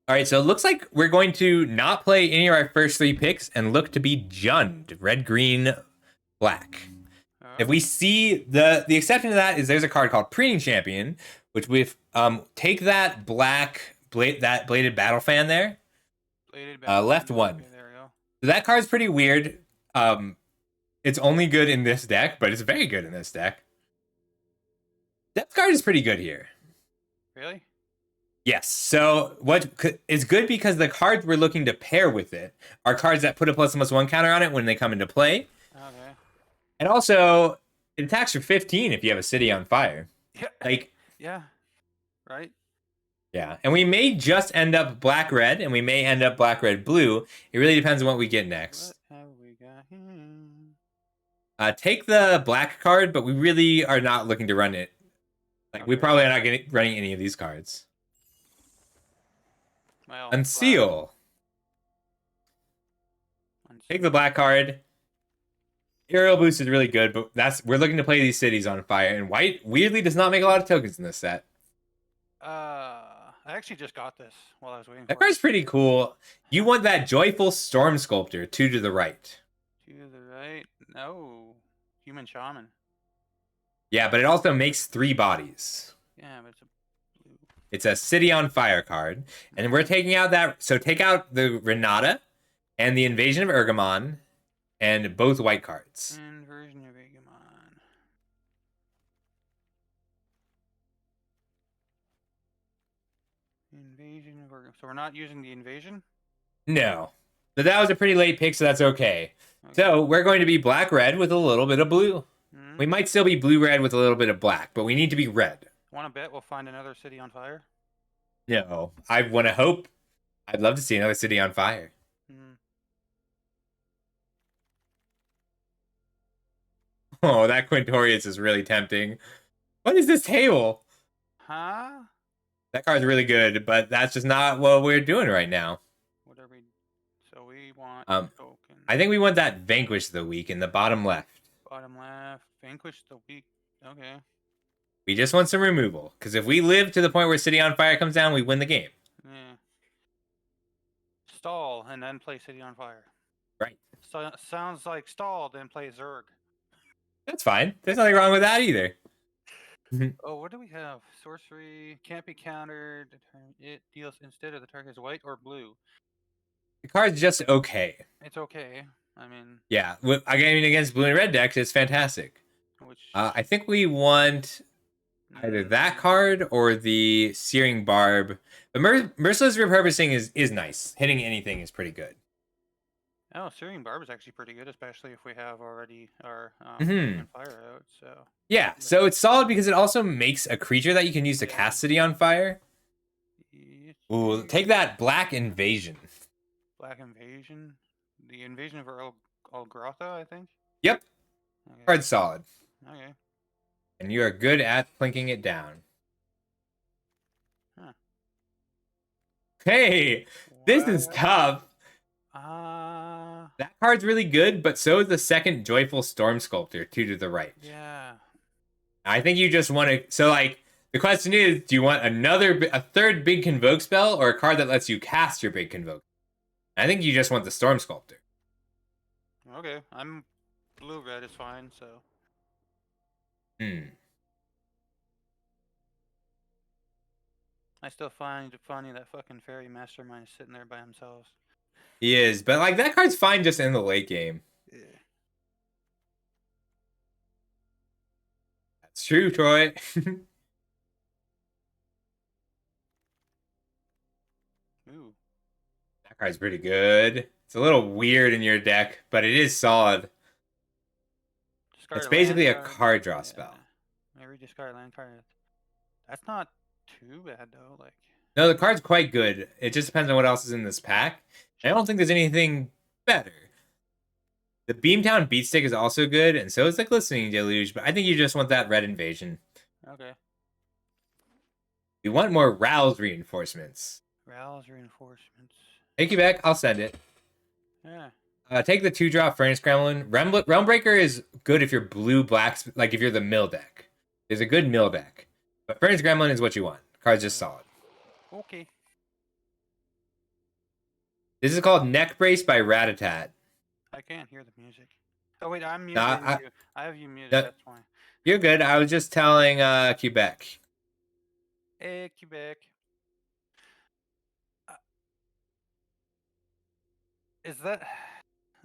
[SPEAKER 1] Alright, so it looks like we're going to not play any of our first 3 picks and look to be Jund. Red, green, black. If we see the exception to that is there's a card called Preening Champion, which we take that black bladed battle fan there. Left one.
[SPEAKER 3] Okay, there we go.
[SPEAKER 1] So that card's pretty weird. It's only good in this deck, but it's very good in this deck. Depth card is pretty good here.
[SPEAKER 3] Really?
[SPEAKER 1] Yes. So what is good because the cards we're looking to pair with it are cards that put a +1/+1 counter on it when they come into play.
[SPEAKER 3] Okay.
[SPEAKER 1] And also, it attacks for 15 if you have a City on Fire.
[SPEAKER 3] Yeah.
[SPEAKER 1] Like.
[SPEAKER 3] Yeah. Right.
[SPEAKER 1] Yeah, and we may just end up black-red, and we may end up black-red-blue. It really depends on what we get next.
[SPEAKER 3] What have we got here?
[SPEAKER 1] Take the black card, but we really are not looking to run it. Like, we probably are not running any of these cards.
[SPEAKER 3] Well,
[SPEAKER 1] Unseal. Take the black card. Aerial Boost is really good, but we're looking to play these cities on fire, and white weirdly does not make a lot of tokens in this set.
[SPEAKER 3] I actually just got this while I was waiting.
[SPEAKER 1] That card's pretty cool. You want that Joyful Storm Sculptor, 2 to the right.
[SPEAKER 3] 2 to the right? No. Human Shaman.
[SPEAKER 1] Yeah, but it also makes 3 bodies.
[SPEAKER 3] Yeah, but it's a blue.
[SPEAKER 1] It's a City on Fire card. And we're taking out that. So take out the Renata and the Invasion of Urgamon and both white cards.
[SPEAKER 3] Inversion of Agamon. Invasion of Agamon. So we're not using the invasion?
[SPEAKER 1] No. But that was a pretty late pick, so that's okay.
[SPEAKER 3] Okay.
[SPEAKER 1] So we're going to be black-red with a little bit of blue.
[SPEAKER 3] Mm-hmm.
[SPEAKER 1] We might still be blue-red with a little bit of black, but we need to be red.
[SPEAKER 3] Want to bet we'll find another city on fire?
[SPEAKER 1] No. I want to hope. I'd love to see another city on fire.
[SPEAKER 3] Mm.
[SPEAKER 1] Oh, that Quintorius is really tempting. What is this table?
[SPEAKER 3] Huh?
[SPEAKER 1] That card's really good, but that's just not what we're doing right now.
[SPEAKER 3] What are we? So we want token.
[SPEAKER 1] I think we want that Vanquish the Weak in the bottom left.
[SPEAKER 3] Bottom left. Vanquish the weak. Okay.
[SPEAKER 1] We just want some removal, because if we live to the point where City on Fire comes down, we win the game.
[SPEAKER 3] Yeah. Stall and then play City on Fire.
[SPEAKER 1] Right.
[SPEAKER 3] So, sounds like stall, then play Zerg.
[SPEAKER 1] That's fine. There's nothing wrong with that either.
[SPEAKER 3] Oh, what do we have? Sorcery can't be countered. It deals instead of the target is white or blue.
[SPEAKER 1] The card's just okay.
[SPEAKER 3] It's okay. I mean,
[SPEAKER 1] yeah. I mean, against blue and red decks, it's fantastic.
[SPEAKER 3] Which
[SPEAKER 1] I think we want either that card or the Searing Barb. But Merciless Repurposing is nice. Hitting anything is pretty good.
[SPEAKER 3] Oh, Searing Barb is actually pretty good, especially if we have already our fire out. So
[SPEAKER 1] yeah, so it's solid because it also makes a creature that you can use to cast City on Fire. Ooh, take that Black Invasion.
[SPEAKER 3] Black Invasion, the Invasion of Algrotha, I think.
[SPEAKER 1] Yep,
[SPEAKER 3] okay.
[SPEAKER 1] Card's solid.
[SPEAKER 3] Okay.
[SPEAKER 1] And you are good at plinking it down.
[SPEAKER 3] Huh.
[SPEAKER 1] Hey, this is tough. That card's really good, but so is the second Joyful Storm Sculptor, 2 to the right.
[SPEAKER 3] Yeah.
[SPEAKER 1] I think you just want to... So, like, the question is, do you want a third big Convoke spell or a card that lets you cast your big Convoke? I think you just want the Storm Sculptor.
[SPEAKER 3] Okay, I'm blue-red is fine, so... I still find it funny that fucking Fairy Mastermind is sitting there by himself.
[SPEAKER 1] He is, but like that card's fine just in the late game.
[SPEAKER 3] Yeah.
[SPEAKER 1] That's true, Troy.
[SPEAKER 3] Ooh.
[SPEAKER 1] That card's pretty good. It's a little weird in your deck, but it is solid.
[SPEAKER 3] Discard
[SPEAKER 1] it's basically a
[SPEAKER 3] card.
[SPEAKER 1] card draw spell.
[SPEAKER 3] Maybe discard land card. That's not too bad though. Like.
[SPEAKER 1] No, the card's quite good. It just depends on what else is in this pack. I don't think there's anything better. The Beamtown Beatstick is also good, and so is the Glistening Deluge, but I think you just want that red invasion.
[SPEAKER 3] Okay.
[SPEAKER 1] We want more Rouse reinforcements.
[SPEAKER 3] Rouse reinforcements.
[SPEAKER 1] Take you back, I'll send it.
[SPEAKER 3] Yeah.
[SPEAKER 1] Take the 2-drop Furnace Gremlin. Realmbreaker is good if you're blue-black, like if you're the mill deck. There's a good mill deck. But Furnace Gremlin is what you want. Card's just solid.
[SPEAKER 3] Okay.
[SPEAKER 1] This is called Neck Brace by Ratatat.
[SPEAKER 3] I can't hear the music. Oh wait, I'm muted. I have you muted. That's why.
[SPEAKER 1] You're good. I was just telling Quebec.
[SPEAKER 3] Hey, Quebec. Is that?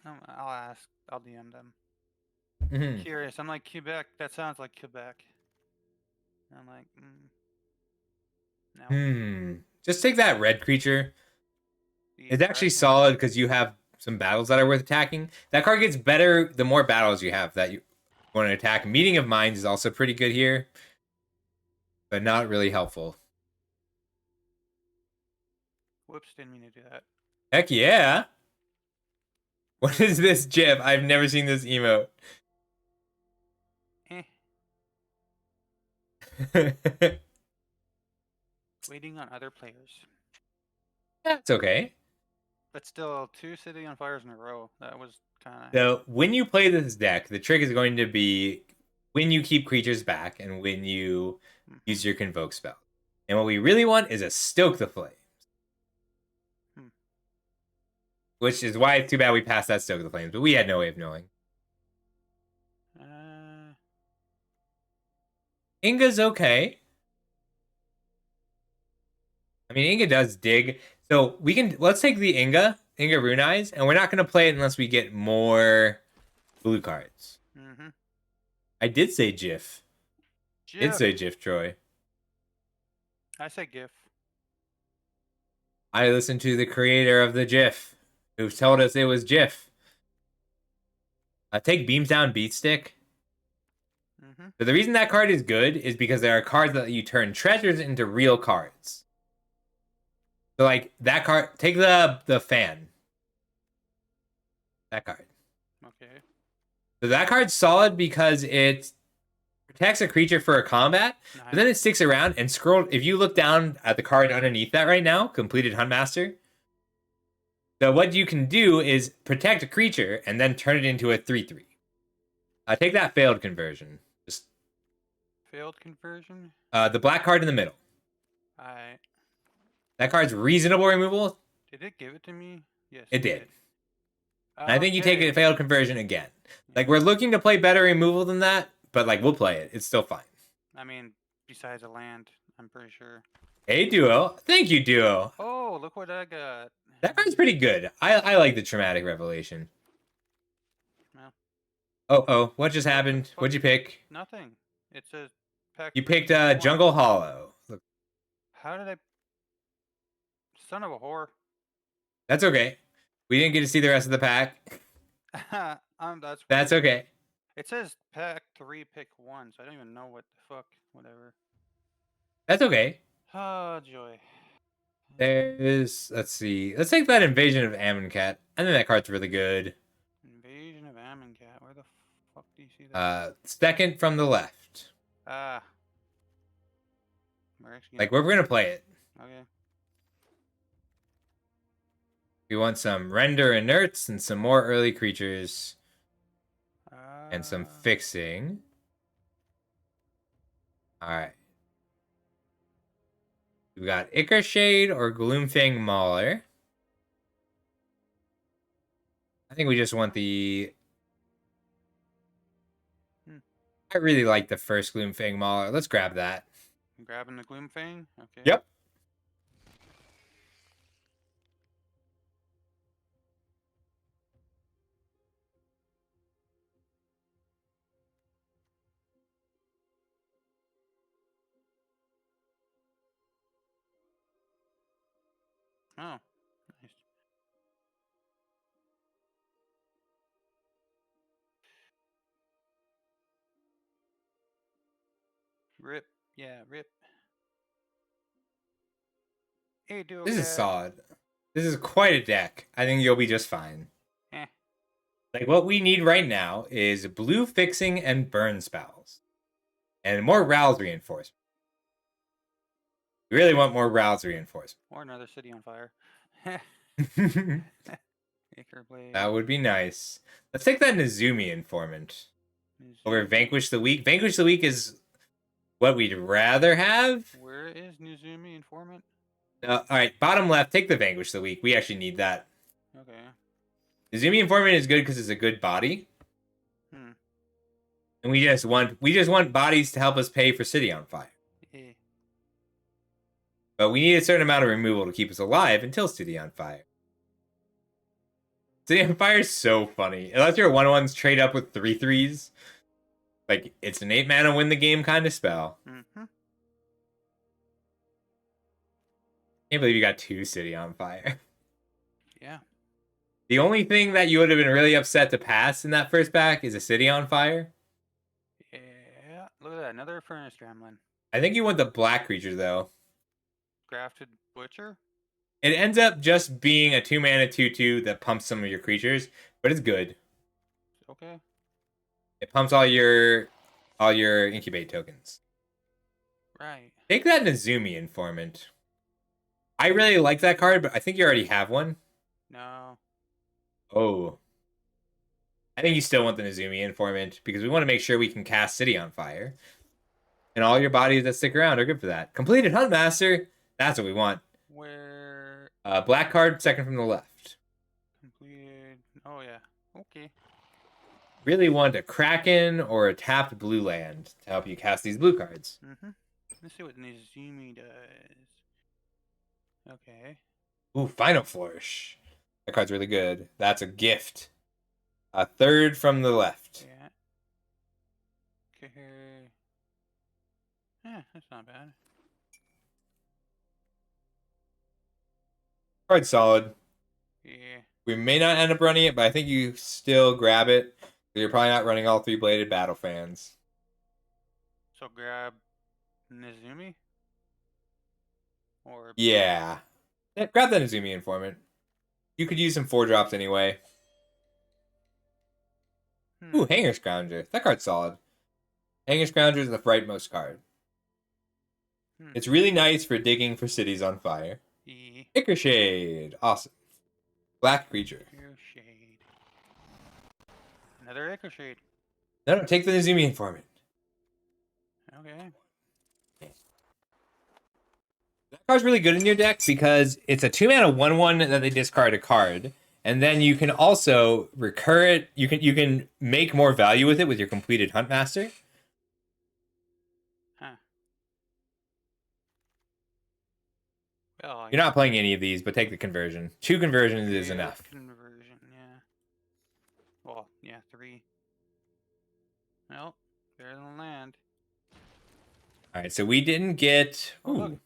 [SPEAKER 3] I'll ask. I'll DM them. Curious. I'm like Quebec. That sounds like Quebec. I'm like,
[SPEAKER 1] no. Just take that red creature. It's actually solid because you have some battles that are worth attacking. That card gets better the more battles you have that you want to attack. Meeting of Minds is also pretty good here, but not really helpful.
[SPEAKER 3] Whoops, didn't mean to do that.
[SPEAKER 1] Heck yeah. What is this GIF? I've never seen this emote.
[SPEAKER 3] Waiting on other players.
[SPEAKER 1] That's okay.
[SPEAKER 3] But still, 2 City on Fires in a row. That was kind of...
[SPEAKER 1] So, when you play this deck, the trick is going to be when you keep creatures back and when you use your Convoke spell. And what we really want is a Stoke the Flames. Which is why it's too bad we passed that Stoke the Flames, but we had no way of knowing. Inga's okay. I mean, Inga does dig. So let's take the Inga Rune Eyes, and we're not going to play it unless we get more blue cards.
[SPEAKER 3] Mm-hmm.
[SPEAKER 1] I did say GIF. Did say GIF, Troy.
[SPEAKER 3] I say GIF.
[SPEAKER 1] I listened to the creator of the GIF, who told us it was GIF. Take Beams Down Beat Stick.
[SPEAKER 3] Mm-hmm.
[SPEAKER 1] So the reason that card is good is because there are cards that you turn treasures into real cards. So like that card, take the fan. That card.
[SPEAKER 3] Okay.
[SPEAKER 1] So that card's solid because it protects a creature for a combat,
[SPEAKER 3] Nice.
[SPEAKER 1] but then it sticks around and scroll. If you look down at the card underneath that right now, completed Huntmaster. So what you can do is protect a creature and then turn it into a 3/3. Take that failed conversion. Just
[SPEAKER 3] Failed conversion.
[SPEAKER 1] the black card in the middle.
[SPEAKER 3] I.
[SPEAKER 1] That card's reasonable removal.
[SPEAKER 3] Did it give it to me? Yes.
[SPEAKER 1] It did. And I think you take
[SPEAKER 3] Okay.
[SPEAKER 1] a failed conversion again. Like we're looking to play better removal than that, but like we'll play it. It's still fine.
[SPEAKER 3] I mean, besides a land, I'm pretty sure.
[SPEAKER 1] Hey Duo, thank you Duo.
[SPEAKER 3] Oh, look what I got.
[SPEAKER 1] That card's pretty good. I like the Traumatic Revelation.
[SPEAKER 3] Well,
[SPEAKER 1] Oh, what just happened? What'd you pick?
[SPEAKER 3] nothing. It says pack.
[SPEAKER 1] You
[SPEAKER 3] 3,
[SPEAKER 1] picked
[SPEAKER 3] pick 1.
[SPEAKER 1] Jungle Hollow. Look,
[SPEAKER 3] How did I? Son of a whore.
[SPEAKER 1] that's okay. We didn't get to see the rest of the pack.
[SPEAKER 3] That's weird.
[SPEAKER 1] Okay.
[SPEAKER 3] It says pack 3, pick 1, so I don't even know what the fuck. Whatever.
[SPEAKER 1] That's okay.
[SPEAKER 3] Oh joy.
[SPEAKER 1] There's let's see. Let's take that Invasion of Amonkhet. I think that card's really good.
[SPEAKER 3] Invasion of Amonkhet. Where the fuck do you see that?
[SPEAKER 1] Second from the left.
[SPEAKER 3] Ah. We're actually
[SPEAKER 1] Like we're gonna play it.
[SPEAKER 3] Okay.
[SPEAKER 1] We want some render inerts and some more early creatures and some fixing. Alright. We've got Ichor Shade or Gloomfang Mauler. I think we just want the... I really like the first Gloomfang Mauler. Let's grab that.
[SPEAKER 3] I'm grabbing the Gloomfang? Okay.
[SPEAKER 1] Yep.
[SPEAKER 3] Oh, nice. Rip. Yeah, rip. Hey, dude.
[SPEAKER 1] This is solid. This is quite a deck. I think you'll be just fine.
[SPEAKER 3] Eh.
[SPEAKER 1] Like, what we need right now is blue fixing and burn spells. And more Rouse reinforcement. We really want more Rouse reinforcement.
[SPEAKER 3] Or another city on fire. Acre Blade.
[SPEAKER 1] That would be nice. Let's take that Nezumi Informant over Vanquish the Weak. Vanquish the Weak is what we'd rather have.
[SPEAKER 3] Where is Nezumi Informant?
[SPEAKER 1] All right, bottom left, take the Vanquish the Weak. We actually need that.
[SPEAKER 3] Okay.
[SPEAKER 1] Nezumi Informant is good because it's a good body.
[SPEAKER 3] Hmm.
[SPEAKER 1] And we just want bodies to help us pay for City on Fire.
[SPEAKER 3] Yeah.
[SPEAKER 1] But we need a certain amount of removal to keep us alive until City on Fire. City on Fire is so funny. Unless your 1/1s trade up with 3/3s. Like, it's an 8 mana win the game kind of spell.
[SPEAKER 3] Mm-hmm.
[SPEAKER 1] Can't believe you got 2 City on Fire.
[SPEAKER 3] Yeah.
[SPEAKER 1] The only thing that you would have been really upset to pass in that first pack is a City on Fire.
[SPEAKER 3] Yeah. Look at that. Another Furnace Dremlin.
[SPEAKER 1] I think you want the black creature, though.
[SPEAKER 3] Grafted Butcher?
[SPEAKER 1] It ends up just being a 2-mana 2/2 that pumps some of your creatures, but it's good.
[SPEAKER 3] Okay.
[SPEAKER 1] It pumps all your incubate tokens.
[SPEAKER 3] Right.
[SPEAKER 1] Take that Nezumi Informant. I really like that card, but I think you already have one.
[SPEAKER 3] No.
[SPEAKER 1] Oh. I think you still want the Nezumi Informant because we want to make sure we can cast City on Fire. And all your bodies that stick around are good for that. Completed Huntmaster. That's what we want.
[SPEAKER 3] Where?
[SPEAKER 1] Black card, second from the left.
[SPEAKER 3] Completed. Oh, yeah. Okay.
[SPEAKER 1] Really want a Kraken or a tapped blue land to help you cast these blue cards.
[SPEAKER 3] Mm-hmm. Let's see what Nezumi does. Okay.
[SPEAKER 1] Ooh, Final Flourish. That card's really good. That's a gift. A third from the left.
[SPEAKER 3] Yeah. Okay. Yeah, that's not bad.
[SPEAKER 1] Card solid.
[SPEAKER 3] Yeah.
[SPEAKER 1] We may not end up running it, but I think you still grab it. You're probably not running all 3-bladed battle fans.
[SPEAKER 3] So grab Nizumi? Or
[SPEAKER 1] Yeah. Grab that Izumi Informant. You could use some 4-drops anyway. Ooh, Hanger Scrounger. That card's solid. Hanger Scrounger is the rightmost card. It's really nice for digging for cities on fire. Ichor Shade. Awesome. Black creature.
[SPEAKER 3] Ichor Shade. Another Ichor Shade.
[SPEAKER 1] No, take the Nizumi Informant.
[SPEAKER 3] Okay.
[SPEAKER 1] That card's really good in your deck because it's a 2-mana 1/1 that they discard a card. And then you can also recur it. You can make more value with it with your completed Huntmaster.
[SPEAKER 3] Huh. Well,
[SPEAKER 1] You're not playing any of these, but take the conversion. 2 conversions is enough.
[SPEAKER 3] Conversion, yeah. Well, yeah, 3. Well, better than land.
[SPEAKER 1] All right, so we didn't get. Ooh,
[SPEAKER 3] look.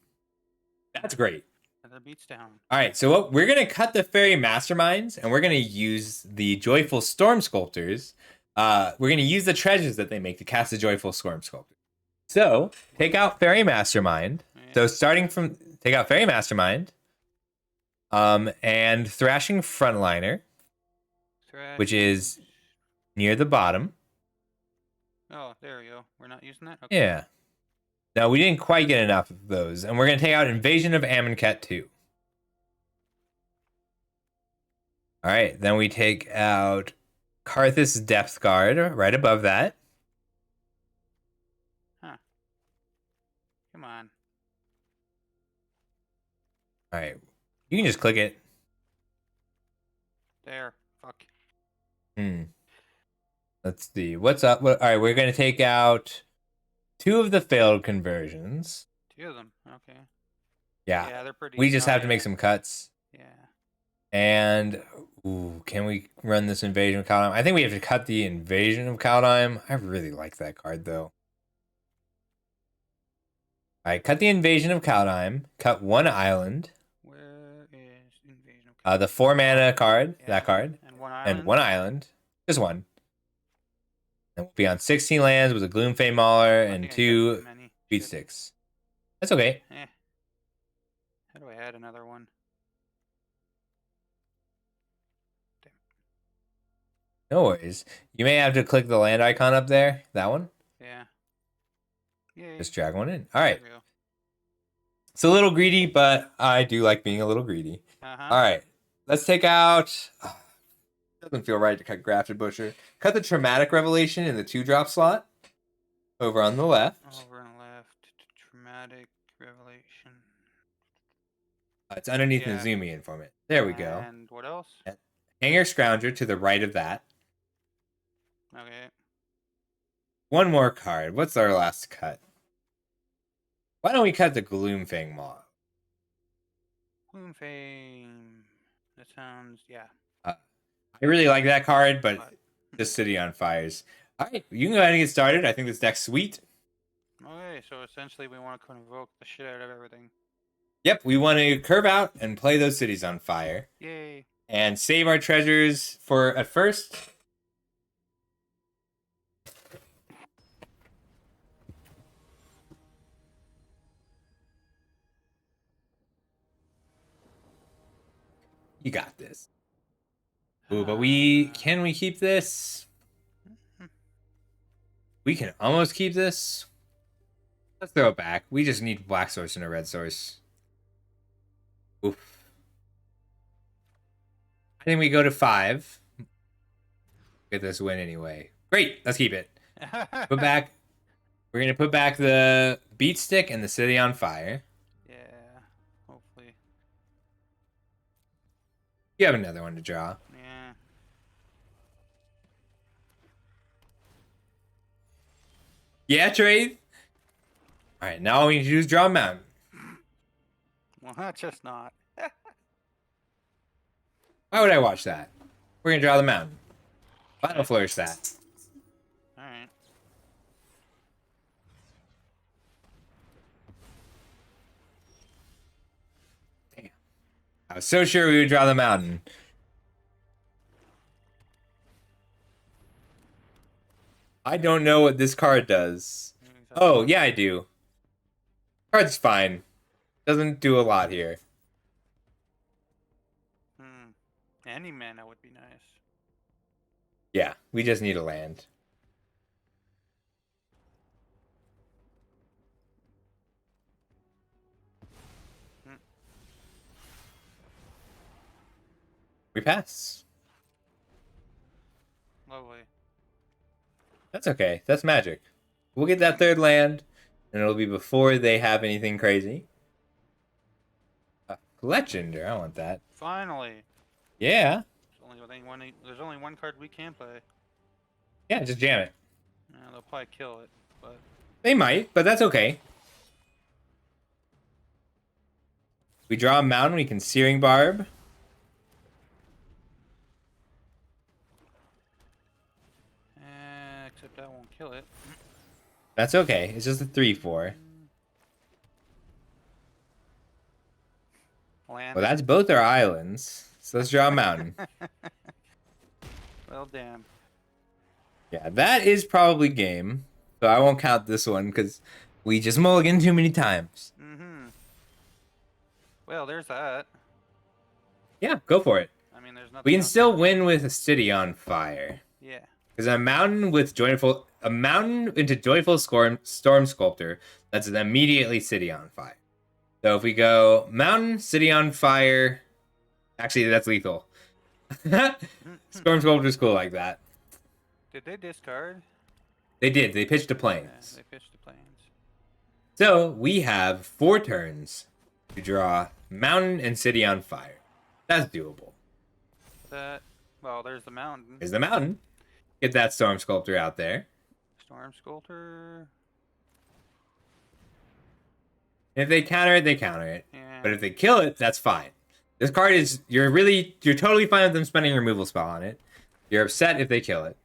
[SPEAKER 1] That's great.
[SPEAKER 3] Another beats down.
[SPEAKER 1] All right, so we're gonna cut the Fairy Masterminds, and we're gonna use the Joyful Storm Sculptors. We're gonna use the treasures that they make to cast the Joyful Storm Sculptor. So take out Fairy Mastermind.
[SPEAKER 3] Yeah.
[SPEAKER 1] So starting from take out Fairy Mastermind, and Thrashing Frontliner, which is near the bottom.
[SPEAKER 3] Oh, there we go. We're not using that? Okay.
[SPEAKER 1] Yeah. No, we didn't quite get enough of those. And we're going to take out Invasion of Amonkhet 2. All right. Then we take out Karthus Depth Guard right above that.
[SPEAKER 3] Huh. Come on.
[SPEAKER 1] All right. You can just click it.
[SPEAKER 3] There. Fuck.
[SPEAKER 1] Let's see. What's up? All right. We're going to take out 2 of the failed conversions.
[SPEAKER 3] 2 of them. Okay.
[SPEAKER 1] Yeah.
[SPEAKER 3] Yeah, they're pretty.
[SPEAKER 1] We just have to make some cuts.
[SPEAKER 3] Yeah.
[SPEAKER 1] And ooh, can we run this Invasion of Kaldheim? I think we have to cut the Invasion of Kaldheim. I really like that card though. All right, cut the Invasion of Kaldheim. Cut 1 island.
[SPEAKER 3] Where is Invasion of Kaldheim?
[SPEAKER 1] The 4-mana card.
[SPEAKER 3] Yeah.
[SPEAKER 1] That card.
[SPEAKER 3] And 1 island.
[SPEAKER 1] And 1 island. Just 1. And we'll be on 16 lands with a Gloomfey Mauler and 2 Beat Sticks. That's okay.
[SPEAKER 3] How do I add another one?
[SPEAKER 1] No worries. You may have to click the land icon up there. That one.
[SPEAKER 3] Yeah. Yay.
[SPEAKER 1] Just drag one in. All right.
[SPEAKER 3] There we go.
[SPEAKER 1] It's a little greedy, but I do like being a little greedy.
[SPEAKER 3] Uh-huh.
[SPEAKER 1] All right. Let's take out... doesn't feel right to cut Grafted Butcher. Cut the Traumatic Revelation in the 2-drop slot. Over on the left.
[SPEAKER 3] Over on the left. Traumatic Revelation.
[SPEAKER 1] It's underneath
[SPEAKER 3] Yeah.
[SPEAKER 1] Nizumi Informant. There we go.
[SPEAKER 3] And what else?
[SPEAKER 1] Hanger Scrounger to the right of that.
[SPEAKER 3] Okay.
[SPEAKER 1] 1 more card. What's our last cut? Why don't we cut the Gloomfang Maw?
[SPEAKER 3] Gloomfang. That sounds, yeah.
[SPEAKER 1] I really like that card, but the City on Fires. All right, you can go ahead and get started. I think this deck's sweet.
[SPEAKER 3] Okay, so essentially we want to convoke the shit out of everything.
[SPEAKER 1] Yep, we want to curve out and play those cities on fire.
[SPEAKER 3] Yay.
[SPEAKER 1] And save our treasures for at first. You got this. Ooh, but can we keep this? We can almost keep this. Let's throw it back. We just need black source and a red source. Oof. I think we go to 5. Get this win anyway. Great. Let's keep it. Put back. We're gonna put back the Beat Stick and the City on Fire.
[SPEAKER 3] Yeah. Hopefully.
[SPEAKER 1] You have another one to draw.
[SPEAKER 3] Yeah.
[SPEAKER 1] Yeah, Trade. All right, now all we need to do is draw a mountain.
[SPEAKER 3] Well, that's just not.
[SPEAKER 1] Why would I watch that? We're gonna draw the mountain. Final flourish that.
[SPEAKER 3] Alright.
[SPEAKER 1] Damn. I was so sure we would draw the mountain. I don't know what this card does. Oh, yeah, I do. Card's fine. Doesn't do a lot here.
[SPEAKER 3] Any mana would be nice.
[SPEAKER 1] Yeah, we just need a land. We pass.
[SPEAKER 3] Lovely.
[SPEAKER 1] That's okay. That's Magic. We'll get that third land, and it'll be before they have anything crazy. Legender, I want that.
[SPEAKER 3] Finally.
[SPEAKER 1] Yeah.
[SPEAKER 3] There's only one card we can play.
[SPEAKER 1] Yeah, just jam it.
[SPEAKER 3] Yeah, they'll probably kill it, but
[SPEAKER 1] They might, but that's okay. We draw a mountain, we can Searing Barb.
[SPEAKER 3] except that won't kill it.
[SPEAKER 1] That's okay. It's just a 3/4.
[SPEAKER 3] Land.
[SPEAKER 1] Well, that's both our islands. So let's draw a mountain.
[SPEAKER 3] Well, damn.
[SPEAKER 1] Yeah, that is probably game. So I won't count this one because we just mulligan too many times.
[SPEAKER 3] Well, there's that.
[SPEAKER 1] Yeah, go for it.
[SPEAKER 3] I mean, there's nothing.
[SPEAKER 1] We can
[SPEAKER 3] else.
[SPEAKER 1] still win with a city on fire.
[SPEAKER 3] Yeah.
[SPEAKER 1] Because a mountain into joyful storm sculptor, that's an immediately city on fire. So if we go mountain, city on fire, actually that's lethal. Storm sculptor's cool like that.
[SPEAKER 3] Did they discard?
[SPEAKER 1] They did. They pitched to
[SPEAKER 3] Yeah,
[SPEAKER 1] planes.
[SPEAKER 3] they pitched the planes.
[SPEAKER 1] So we have 4 turns to draw mountain and city on fire. That's doable.
[SPEAKER 3] Well, there's the mountain.
[SPEAKER 1] Here's the mountain. Get that storm sculptor out there.
[SPEAKER 3] Storm Sculptor.
[SPEAKER 1] If they counter it, they counter it.
[SPEAKER 3] Yeah.
[SPEAKER 1] But if they kill it, that's fine. This card is you're totally fine with them spending a removal spell on it. You're upset if they kill it.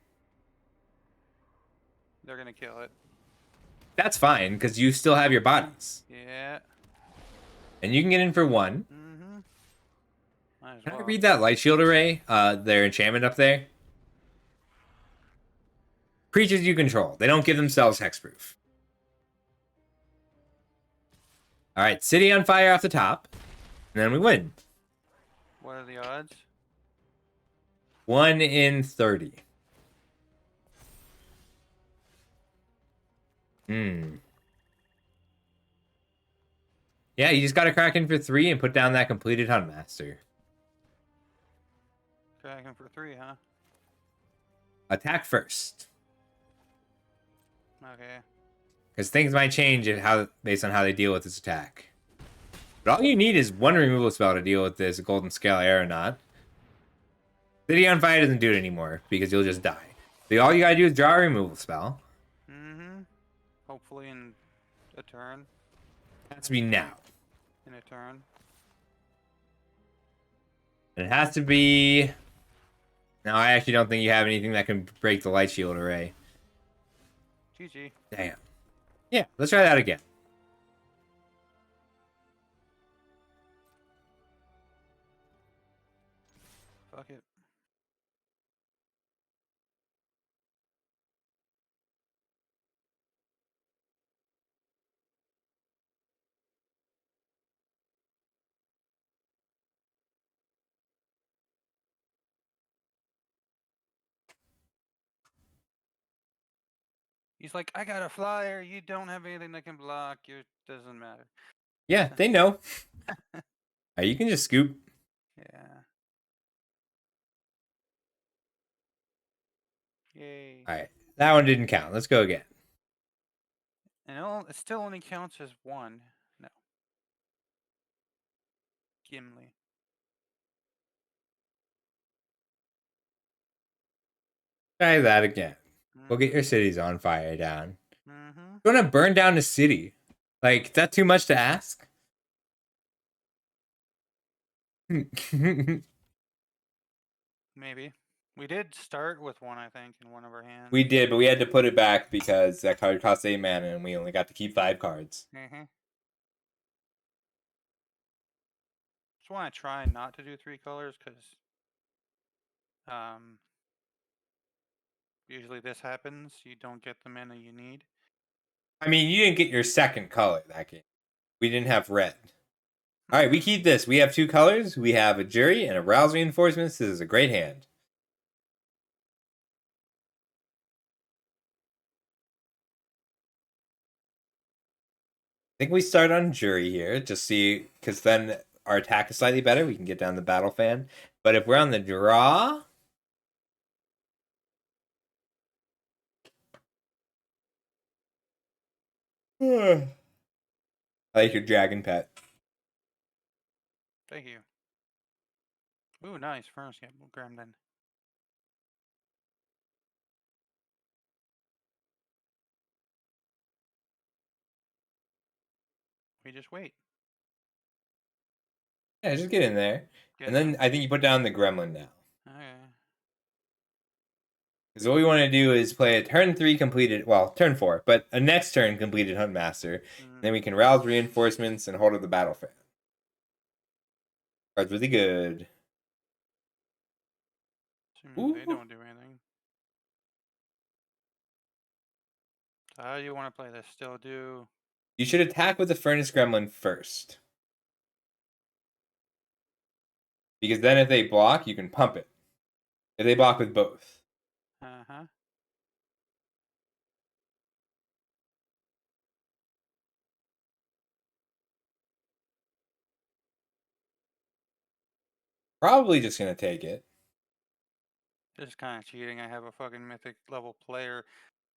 [SPEAKER 3] They're gonna kill it.
[SPEAKER 1] That's fine, because you still have your bodies.
[SPEAKER 3] Yeah.
[SPEAKER 1] And you can get in for 1.
[SPEAKER 3] Might as
[SPEAKER 1] Can I
[SPEAKER 3] well.
[SPEAKER 1] read that Light Shield Array? Their enchantment up there. Creatures you control. They don't give themselves hexproof. Alright, city on fire off the top. And then we win.
[SPEAKER 3] What are the odds?
[SPEAKER 1] 1 in 30. Yeah, you just gotta crack in for 3 and put down that completed Huntmaster.
[SPEAKER 3] Cracking for 3, huh?
[SPEAKER 1] Attack first.
[SPEAKER 3] Okay.
[SPEAKER 1] Because things might change based on how they deal with this attack. But all you need is 1 removal spell to deal with this Golden Scale Aeronaut. City on Fire doesn't do it anymore because you'll just die. So all you gotta do is draw a removal spell.
[SPEAKER 3] Hopefully in a turn.
[SPEAKER 1] It has to be now.
[SPEAKER 3] In a turn.
[SPEAKER 1] And it has to be... No, I actually don't think you have anything that can break the Light Shield Array.
[SPEAKER 3] GG.
[SPEAKER 1] Damn. Yeah, let's try that again.
[SPEAKER 3] Fuck it. He's like, I got a flyer. You don't have anything that can block. It doesn't matter.
[SPEAKER 1] Yeah, they know. You can just scoop.
[SPEAKER 3] Yeah. Yay.
[SPEAKER 1] Alright, that one didn't count. Let's go again.
[SPEAKER 3] And it still only counts as 1. No. Gimli.
[SPEAKER 1] Try that again. We'll get your cities on fire down.
[SPEAKER 3] Mm-hmm.
[SPEAKER 1] You want to burn down the city? Like, is that too much to ask?
[SPEAKER 3] Maybe. We did start with one, I think, in one of our hands.
[SPEAKER 1] We did, but we had to put it back because that card cost 8 mana and we only got to keep 5 cards.
[SPEAKER 3] Mm-hmm. Just want to try not to do 3 colors because usually this happens. You don't get the mana you need.
[SPEAKER 1] I mean, you didn't get your second color that game. We didn't have red. All right, we keep this. We have 2 colors. We have a Jury and a Rouse Reinforcements. This is a great hand. I think we start on Jury here, just see, because then our attack is slightly better. We can get down the battle fan. But if we're on the draw, I like your dragon pet.
[SPEAKER 3] Thank you. Ooh, nice. Furnace Gamble, Gremlin. We just wait.
[SPEAKER 1] Yeah, just get in there.
[SPEAKER 3] Get
[SPEAKER 1] And then
[SPEAKER 3] in.
[SPEAKER 1] I think you put down the gremlin now.
[SPEAKER 3] Okay.
[SPEAKER 1] Because what we want to do is play a turn 3 completed, well, turn 4, but a next turn completed Huntmaster. Then we can rouse reinforcements and hold up the battle fan. Card's really good.
[SPEAKER 3] Assuming they don't do anything. So how do you want to play this? Still do...
[SPEAKER 1] You should attack with the Furnace Gremlin first. Because then if they block, you can pump it. If they block with both.
[SPEAKER 3] Uh-huh.
[SPEAKER 1] Probably just going to take it.
[SPEAKER 3] This is kind of cheating. I have a fucking Mythic level player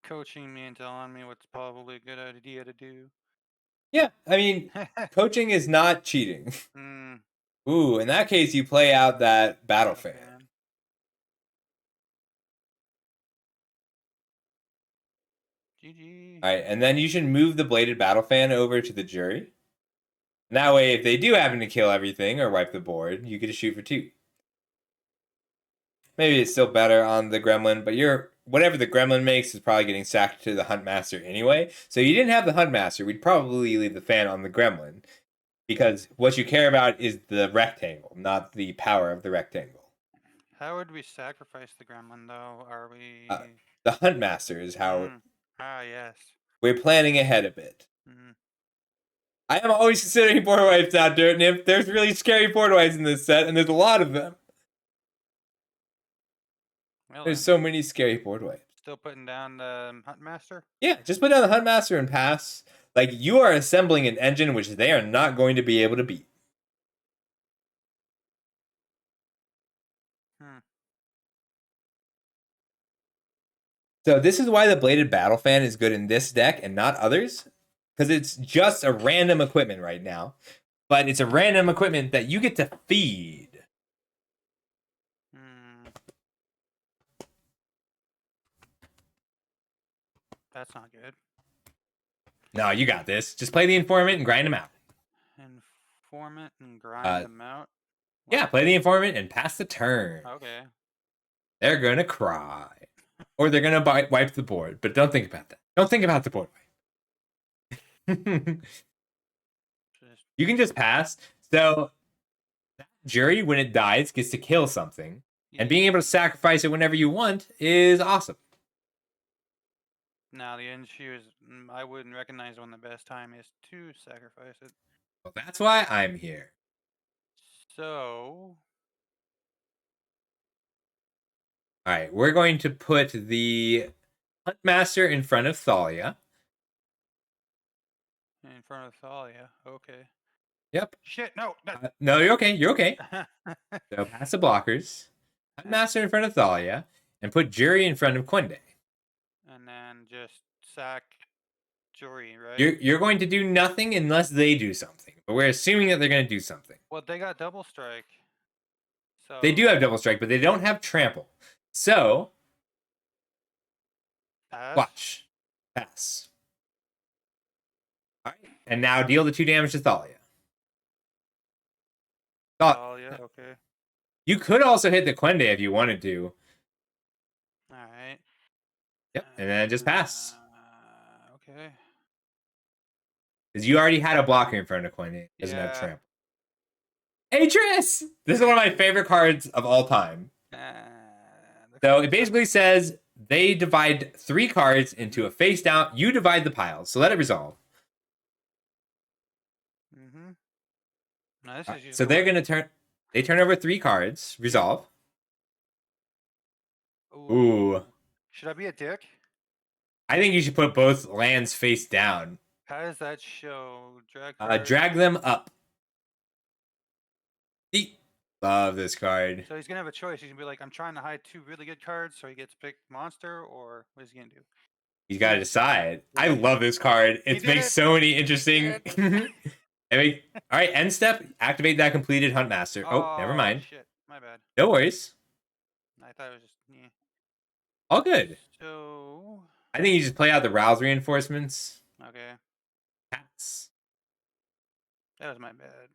[SPEAKER 3] coaching me and telling me what's probably a good idea to do.
[SPEAKER 1] Yeah, I mean, coaching is not cheating.
[SPEAKER 3] Mm.
[SPEAKER 1] Ooh, in that case, you play out that battle fan.
[SPEAKER 3] GG.
[SPEAKER 1] Alright, and then you should move the bladed battle fan over to the Jury. And that way, if they do happen to kill everything or wipe the board, you get to shoot for 2. Maybe it's still better on the Gremlin, but whatever the Gremlin makes is probably getting sacked to the Huntmaster anyway. So you didn't have the Huntmaster, we'd probably leave the fan on the Gremlin. Because what you care about is the rectangle, not the power of the rectangle.
[SPEAKER 3] How would we sacrifice the gremlin, though? Are we...
[SPEAKER 1] the Huntmaster is how...
[SPEAKER 3] Ah, yes.
[SPEAKER 1] We're planning ahead a bit.
[SPEAKER 3] Mm.
[SPEAKER 1] I am always considering board wipes out, Dirt Nymph. There's really scary board wipes in this set, and there's a lot of them.
[SPEAKER 3] Well,
[SPEAKER 1] there's so many scary board wipes.
[SPEAKER 3] Still putting down the Huntmaster?
[SPEAKER 1] Yeah, just put down the Huntmaster and pass. Like, you are assembling an engine which they are not going to be able to beat. So this is why the Bladed Battle Fan is good in this deck and not others. Because it's just a random equipment right now. But it's a random equipment that you get to feed.
[SPEAKER 3] That's not good.
[SPEAKER 1] No, you got this. Just play the Informant and grind them out.
[SPEAKER 3] Informant and grind them out?
[SPEAKER 1] What? Yeah, play the Informant and pass the turn.
[SPEAKER 3] Okay.
[SPEAKER 1] They're going to cry. Or they're going to wipe the board. But don't think about that. Don't think about the board wipe. You can just pass. So, that Jury, when it dies, gets to kill something. Yeah. And being able to sacrifice it whenever you want is awesome.
[SPEAKER 3] Now, the issue is I wouldn't recognize when the best time is to sacrifice it.
[SPEAKER 1] Well, that's why I'm here.
[SPEAKER 3] So...
[SPEAKER 1] Alright, we're going to put the Huntmaster in front of Thalia.
[SPEAKER 3] In front of Thalia, okay.
[SPEAKER 1] Yep.
[SPEAKER 3] Shit, no!
[SPEAKER 1] No, you're okay, you're okay. So pass the blockers. Huntmaster in front of Thalia. And put Jury in front of Quende.
[SPEAKER 3] And then just sack Jury, right?
[SPEAKER 1] You're going to do nothing unless they do something. But we're assuming that they're going to do something.
[SPEAKER 3] Well, they got double strike. So...
[SPEAKER 1] They do have double strike, but they don't have trample. So...
[SPEAKER 3] Pass?
[SPEAKER 1] Watch. Pass. Alright. And now deal the 2 damage to Thalia.
[SPEAKER 3] Thalia, okay.
[SPEAKER 1] You could also hit the Quende if you wanted to. Yep, and then just pass.
[SPEAKER 3] Okay.
[SPEAKER 1] Because you already had a blocker in front of Quinn. It doesn't have
[SPEAKER 3] Yeah.
[SPEAKER 1] trample. Atris! This is one of my favorite cards of all time. So it basically says they divide 3 cards into a face down. You divide the piles. So let it resolve.
[SPEAKER 3] Mm-hmm. No, this is
[SPEAKER 1] So they're going to turn... They turn over 3 cards. Resolve. Ooh.
[SPEAKER 3] Should I be a dick?
[SPEAKER 1] I think you should put both lands face down.
[SPEAKER 3] How does that show?
[SPEAKER 1] Drag them up. Love this card.
[SPEAKER 3] So he's gonna have a choice. He's gonna be like, I'm trying to hide 2 really good cards, so he gets picked monster, or what is he gonna do?
[SPEAKER 1] He's got to decide. I love this card. It makes so many interesting... All right, end step. Activate that completed Huntmaster. Oh, never mind.
[SPEAKER 3] Shit, my bad.
[SPEAKER 1] No worries.
[SPEAKER 3] I thought it was just... Yeah.
[SPEAKER 1] All good.
[SPEAKER 3] So...
[SPEAKER 1] I think you just play out the Rouse reinforcements.
[SPEAKER 3] Okay.
[SPEAKER 1] Cats.
[SPEAKER 3] That was my bad.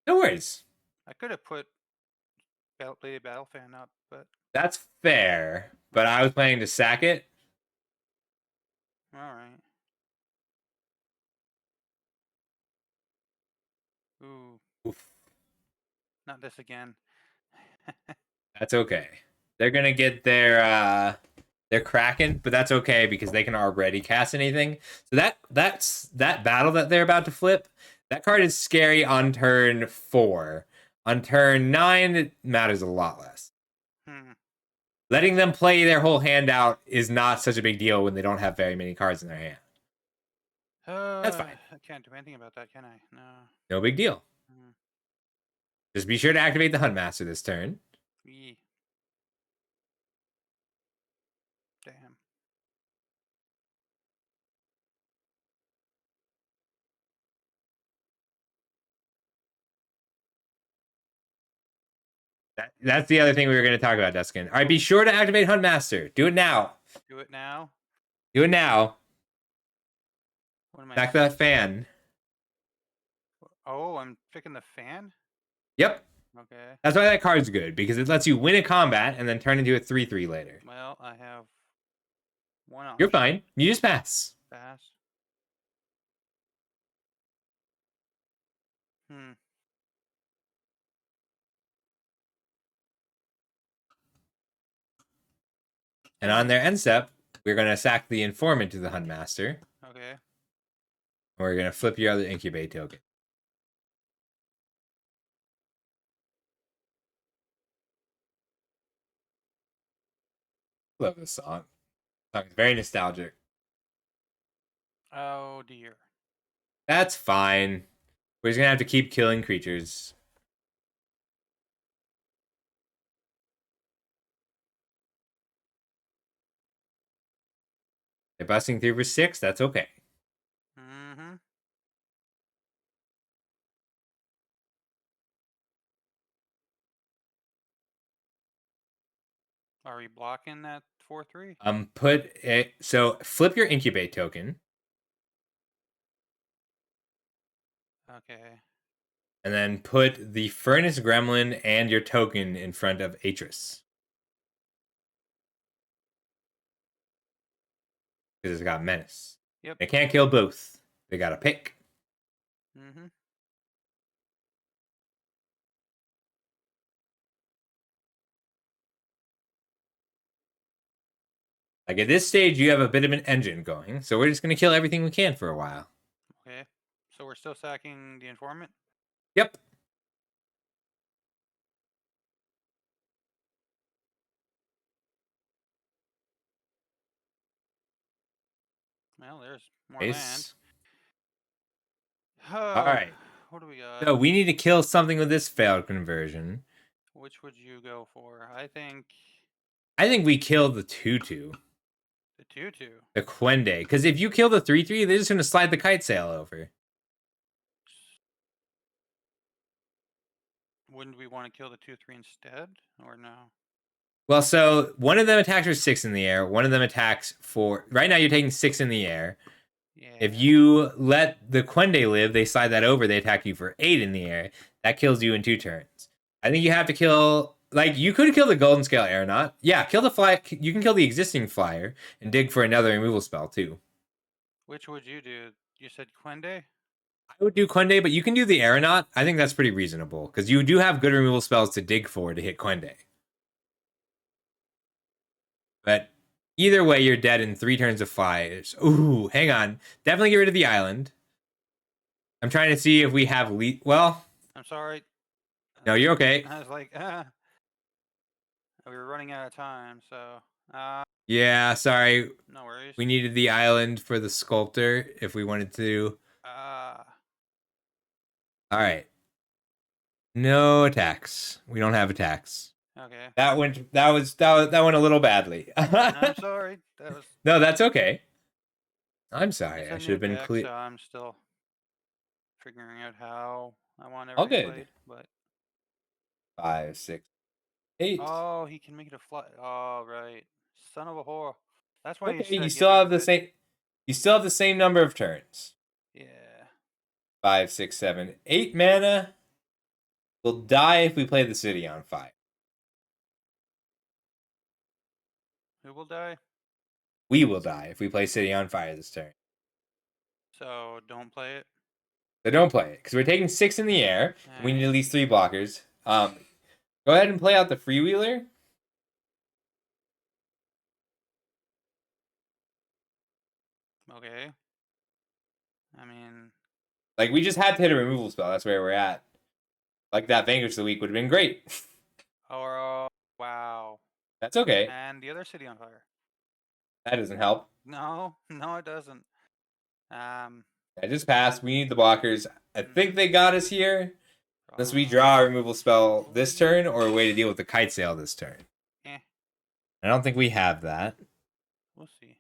[SPEAKER 1] No worries.
[SPEAKER 3] I could have put Lady Battlefan up, but...
[SPEAKER 1] That's fair. But I was planning to sack it.
[SPEAKER 3] Alright. Ooh.
[SPEAKER 1] Oof.
[SPEAKER 3] Not this again.
[SPEAKER 1] That's okay. They're going to get their Kraken, but that's okay because they can already cast anything. So that battle that they're about to flip, that card is scary on turn 4. On turn 9, it matters a lot less. Letting them play their whole hand out is not such a big deal when they don't have very many cards in their hand. That's fine.
[SPEAKER 3] I can't do anything about that, can I? No.
[SPEAKER 1] No big deal. Just be sure to activate the Huntmaster this turn.
[SPEAKER 3] Damn.
[SPEAKER 1] That's the other thing we were going to talk about, Duskin. All right, be sure to activate Huntmaster. Do it now.
[SPEAKER 3] Do it now?
[SPEAKER 1] Do it now.
[SPEAKER 3] What am I...
[SPEAKER 1] Back that fan.
[SPEAKER 3] Oh, I'm picking the fan?
[SPEAKER 1] Yep.
[SPEAKER 3] Okay.
[SPEAKER 1] That's why that card's good, because it lets you win a combat and then turn into a 3/3 later.
[SPEAKER 3] Well, I have one option.
[SPEAKER 1] You're fine. You just pass.
[SPEAKER 3] Pass.
[SPEAKER 1] And on their end step, we're going to sack the Informant to the Huntmaster.
[SPEAKER 3] Okay.
[SPEAKER 1] We're going to flip your other Incubate token. Love this song. It's very nostalgic.
[SPEAKER 3] Oh, dear.
[SPEAKER 1] That's fine. We're just going to have to keep killing creatures. They're busting through for 6. That's okay.
[SPEAKER 3] Mm-hmm. Are we blocking that 4/3?
[SPEAKER 1] Put it... So, flip your Incubate token.
[SPEAKER 3] Okay.
[SPEAKER 1] And then put the Furnace Gremlin and your token in front of Atris. Because it's got Menace.
[SPEAKER 3] Yep.
[SPEAKER 1] They can't kill both. They got to pick.
[SPEAKER 3] Mm-hmm.
[SPEAKER 1] Like at this stage, you have a bit of an engine going. So we're just going to kill everything we can for a while.
[SPEAKER 3] Okay. So we're still sacking the Informant?
[SPEAKER 1] Yep.
[SPEAKER 3] Well, there's more land.
[SPEAKER 1] All right.
[SPEAKER 3] What do we got?
[SPEAKER 1] So we need to kill something with this failed conversion.
[SPEAKER 3] Which would you go for? I think
[SPEAKER 1] we kill the 2/2.
[SPEAKER 3] the 2/2.
[SPEAKER 1] The Quende. Because if you kill the 3/3, they're just going to slide the Kite Sail over.
[SPEAKER 3] Wouldn't we want to kill the 2/3 instead? Or no?
[SPEAKER 1] Well, so one of them attacks for 6 in the air. One of them attacks for... Right now, you're taking 6 in the air.
[SPEAKER 3] Yeah.
[SPEAKER 1] If you let the Quende live, they slide that over. They attack you for 8 in the air. That kills you in 2 turns. I think you have to kill like you could kill the Golden Scale Aeronaut. Yeah, kill the fly. You can kill the existing flyer and dig for another removal spell too.
[SPEAKER 3] Which would you do? You said Quende?
[SPEAKER 1] I would do Quende, but you can do the Aeronaut. I think that's pretty reasonable because you do have good removal spells to dig for to hit Quende. But either way, you're dead in 3 turns of flyers. Ooh, hang on. Definitely get rid of the island. I'm trying to see if we have well.
[SPEAKER 3] I'm sorry.
[SPEAKER 1] No, you're okay.
[SPEAKER 3] I was like, we were running out of time, so
[SPEAKER 1] Yeah, sorry.
[SPEAKER 3] no worries.
[SPEAKER 1] We needed the island for the sculptor if we wanted to. All right. No attacks. We don't have attacks.
[SPEAKER 3] Okay.
[SPEAKER 1] That went a little badly.
[SPEAKER 3] I'm sorry. That was
[SPEAKER 1] No, that's okay. I'm sorry.
[SPEAKER 3] it's a
[SPEAKER 1] I should
[SPEAKER 3] new
[SPEAKER 1] have been
[SPEAKER 3] deck,
[SPEAKER 1] clear.
[SPEAKER 3] so I'm still figuring out how I want
[SPEAKER 1] All
[SPEAKER 3] everything
[SPEAKER 1] good.
[SPEAKER 3] played. But
[SPEAKER 1] 5, 6, 8.
[SPEAKER 3] oh, he can make it a fly. Oh, right. Son of a whore. That's why you
[SPEAKER 1] Okay,
[SPEAKER 3] said
[SPEAKER 1] you
[SPEAKER 3] get
[SPEAKER 1] still
[SPEAKER 3] rid
[SPEAKER 1] have
[SPEAKER 3] of
[SPEAKER 1] the
[SPEAKER 3] it.
[SPEAKER 1] same. You still have the same number of turns.
[SPEAKER 3] Yeah.
[SPEAKER 1] 5, 6, 7, 8 mana. We'll die if we play the city on fire.
[SPEAKER 3] Who will die?
[SPEAKER 1] We will die if we play city on fire this turn.
[SPEAKER 3] So don't play it.
[SPEAKER 1] So don't play it because we're taking 6 in the air. And we need
[SPEAKER 3] Alright.
[SPEAKER 1] at least 3 blockers. Go ahead and play out the freewheeler.
[SPEAKER 3] Okay. I mean,
[SPEAKER 1] Like we just had to hit a removal spell. That's where we're at. Like that Vanquish the Week would have been great.
[SPEAKER 3] oh wow.
[SPEAKER 1] That's okay.
[SPEAKER 3] And the other city on fire.
[SPEAKER 1] That doesn't help.
[SPEAKER 3] No, no, it doesn't.
[SPEAKER 1] I just passed. We need the blockers. I think they got us here. Unless we draw a removal spell this turn or a way to deal with the kite sail this turn. I don't think we have that.
[SPEAKER 3] We'll see.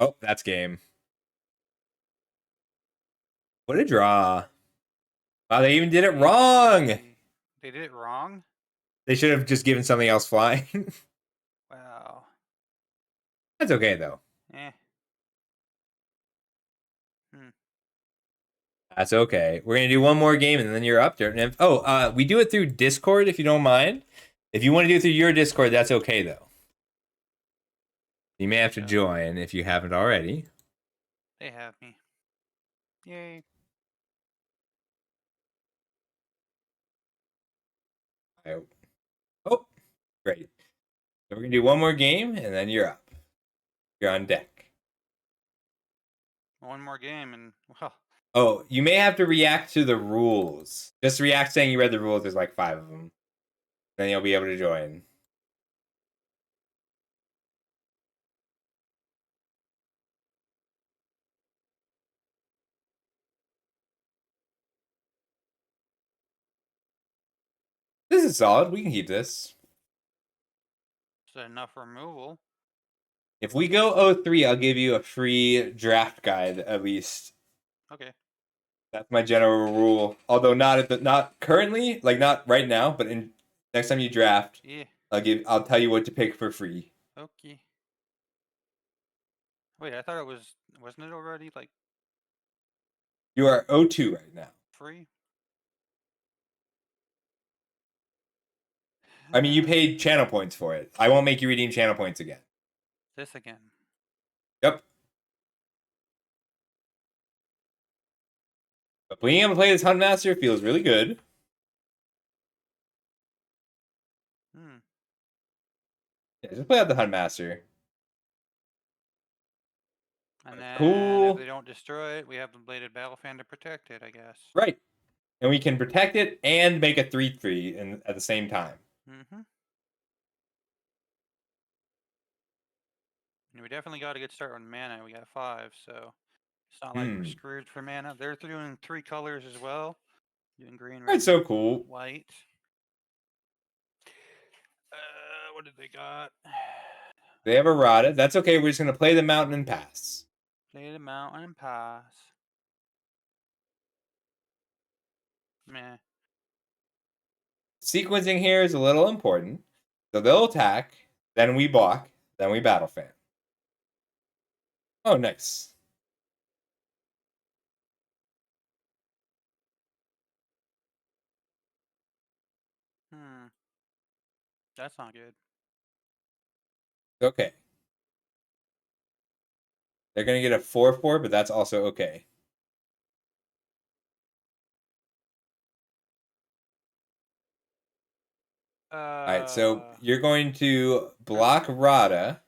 [SPEAKER 1] Oh, that's game. What a draw. Wow, they even did it wrong.
[SPEAKER 3] They did it wrong?
[SPEAKER 1] They should have just given something else flying.
[SPEAKER 3] Wow.
[SPEAKER 1] That's okay, though. That's okay. We're going to do one more game, and then you're up there. We do it through Discord, if you don't mind. If you want to do it through your Discord, that's okay, though. You may have to join if you haven't already.
[SPEAKER 3] They have me. Yay.
[SPEAKER 1] Oh, great. So we're going to do one more game, and then you're up. You're on deck.
[SPEAKER 3] One more game, and well.
[SPEAKER 1] Oh, you may have to react to the rules. Just react saying you read the rules. There's like 5 of them. Then you'll be able to join. This is solid. We can keep this.
[SPEAKER 3] Is that enough removal?
[SPEAKER 1] If we go 03, I'll give you a free draft guide at least.
[SPEAKER 3] Okay.
[SPEAKER 1] That's my general rule. Although not currently, like not right now, but in next time you draft,
[SPEAKER 3] Yeah.
[SPEAKER 1] I'll tell you what to pick for free.
[SPEAKER 3] Okay. Wait, I thought wasn't it already like
[SPEAKER 1] You are 02 right now.
[SPEAKER 3] free?
[SPEAKER 1] I mean, you paid channel points for it. I won't make you redeem channel points again.
[SPEAKER 3] This again.
[SPEAKER 1] Yep. But being able to play this Huntmaster feels really good. Yeah, just play out the Huntmaster.
[SPEAKER 3] And then
[SPEAKER 1] cool.
[SPEAKER 3] If they don't destroy it, we have the Bladed Battle Fan to protect it, I guess.
[SPEAKER 1] Right. And we can protect it and make a 3/3 at the same time.
[SPEAKER 3] Mm-hmm. And we definitely got a good start on mana. We got 5, so it's not like we're screwed for mana. They're doing 3 colors as well. Doing green, red,
[SPEAKER 1] That's so cool.
[SPEAKER 3] White. What did they got?
[SPEAKER 1] They have errata. That's okay. We're just going to play the mountain and pass.
[SPEAKER 3] Play the mountain and pass. Meh.
[SPEAKER 1] Sequencing here is a little important. So they'll attack, then we block, then we battle fan. Oh, nice.
[SPEAKER 3] That's not good.
[SPEAKER 1] Okay. They're going to get a 4/4, but that's also okay. All right, so you're going to block Rada.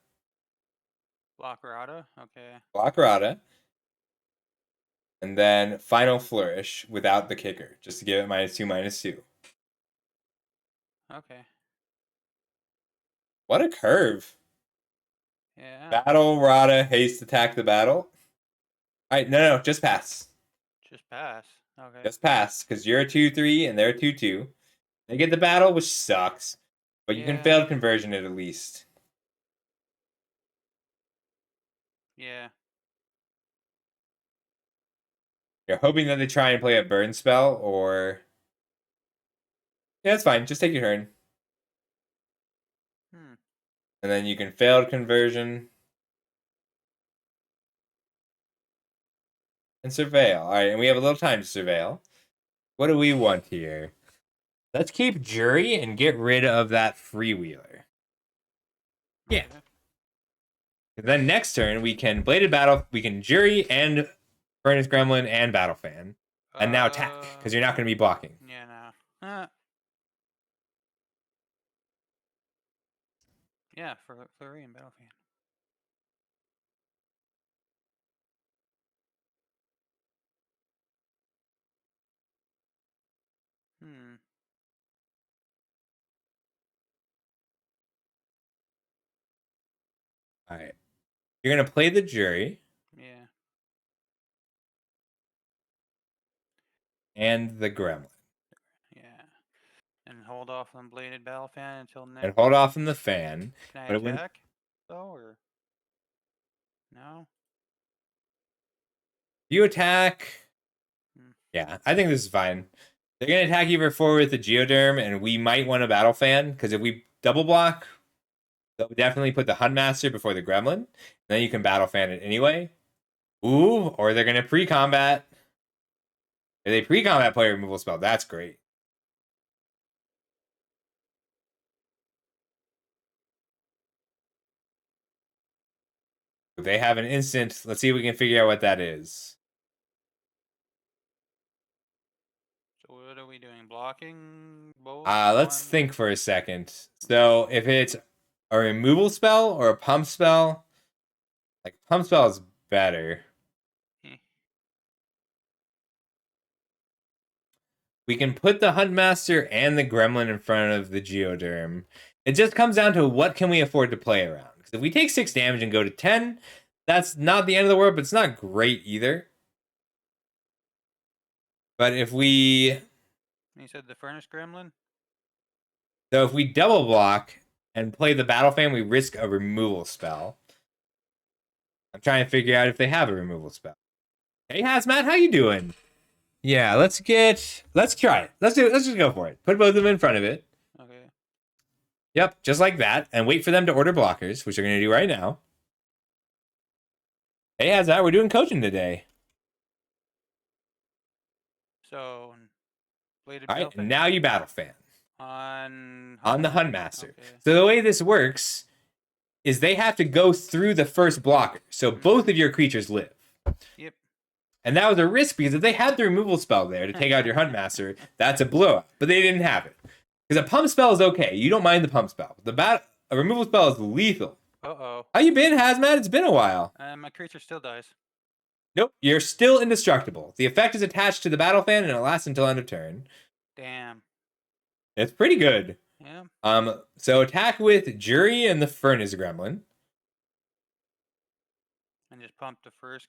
[SPEAKER 3] Block Rada? Okay.
[SPEAKER 1] Block Rada. And then Final Flourish without the kicker, just to give it -2/-2.
[SPEAKER 3] Okay.
[SPEAKER 1] What a curve.
[SPEAKER 3] Yeah.
[SPEAKER 1] Battle, Rada, haste, attack the battle. All right, no, just pass.
[SPEAKER 3] Just pass. Okay.
[SPEAKER 1] Just pass, because you're a 2/3 and they're a 2/2. They get the battle, which sucks. But you can fail the conversion at least.
[SPEAKER 3] Yeah.
[SPEAKER 1] You're hoping that they try and play a burn spell, or... Yeah, that's fine. Just take your turn. And then you can fail conversion. And surveil. All right, and we have a little time to surveil. What do we want here? Let's keep Jury and get rid of that freewheeler. Yeah.
[SPEAKER 3] Okay.
[SPEAKER 1] And then next turn, we can Bladed Battle, we can Jury and Furnace Gremlin and Battle Fan. And now attack, because you're not going to be blocking.
[SPEAKER 3] Yeah, no. Yeah, for Flurry and Battle Fan.
[SPEAKER 1] All right. You're going to play the Jury.
[SPEAKER 3] Yeah.
[SPEAKER 1] And the Gremlin.
[SPEAKER 3] Yeah. And hold off on Bladed Battle Fan until next.
[SPEAKER 1] And hold off on the fan.
[SPEAKER 3] Can I attack? Though, or no?
[SPEAKER 1] You attack. Yeah, I think this is fine. They're going to attack you for 4 with the Geoderm, and we might want a Battle Fan, because if we double block, they'll definitely put the Huntmaster before the Gremlin, and then you can Battle Fan it anyway. Ooh, or they're going to pre-combat. If they pre-combat player removal spell, that's great. If they have an instant, let's see if we can figure out what that is.
[SPEAKER 3] So what are we doing? Blocking both?
[SPEAKER 1] Let's think for a second. So if it's a removal spell or a pump spell, like pump spell is better. We can put the Huntmaster and the Gremlin in front of the Geoderm. It just comes down to what can we afford to play around. Because if we take 6 damage and go to 10, that's not the end of the world, but it's not great either. But if we...
[SPEAKER 3] You said the Furnace Gremlin?
[SPEAKER 1] So if we double block and play the Battle Fan, we risk a removal spell. I'm trying to figure out if they have a removal spell. Hey, Hazmat, how you doing? Yeah, let's try it. Let's just go for it. Put both of them in front of it.
[SPEAKER 3] Okay.
[SPEAKER 1] Yep, just like that. And wait for them to order blockers, which they're going to do right now. Hey, Hazmat, we're doing coaching today.
[SPEAKER 3] So, Bladed
[SPEAKER 1] All right, now you Battle Fan.
[SPEAKER 3] On
[SPEAKER 1] the Huntmaster.
[SPEAKER 3] Okay.
[SPEAKER 1] So the way this works is they have to go through the first blocker. So both of your creatures live.
[SPEAKER 3] Yep.
[SPEAKER 1] And that was a risk because if they had the removal spell there to take out your Huntmaster, that's a blowout. But they didn't have it. Because a pump spell is okay. You don't mind the pump spell. A removal spell is lethal.
[SPEAKER 3] Uh-oh.
[SPEAKER 1] How you been, Hazmat? It's been a while.
[SPEAKER 3] My creature still dies.
[SPEAKER 1] Nope, you're still indestructible. The effect is attached to the Battle Fan and it lasts until end of turn.
[SPEAKER 3] Damn.
[SPEAKER 1] It's pretty good.
[SPEAKER 3] Yeah.
[SPEAKER 1] So attack with Jury and the Furnace Gremlin.
[SPEAKER 3] And just pump the first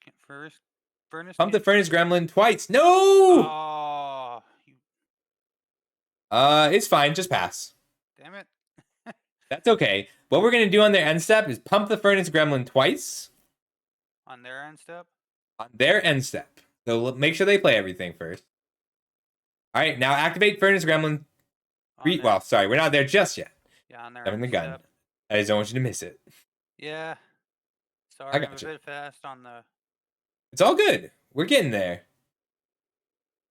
[SPEAKER 3] Furnace.
[SPEAKER 1] Pump the Furnace Gremlin twice. No!
[SPEAKER 3] Oh.
[SPEAKER 1] It's fine. Just pass.
[SPEAKER 3] Damn it.
[SPEAKER 1] That's okay. What we're going to do on their end step is pump the Furnace Gremlin twice.
[SPEAKER 3] On their end step?
[SPEAKER 1] On their end step. So make sure they play everything first. All right, now activate Furnace Gremlin. Well, sorry, we're not there just yet.
[SPEAKER 3] Yeah, on their
[SPEAKER 1] Having the gun.
[SPEAKER 3] step.
[SPEAKER 1] I just don't want you to miss it.
[SPEAKER 3] Yeah. Sorry,
[SPEAKER 1] I
[SPEAKER 3] I'm a
[SPEAKER 1] gotcha.
[SPEAKER 3] bit fast on the...
[SPEAKER 1] It's all good. We're getting there.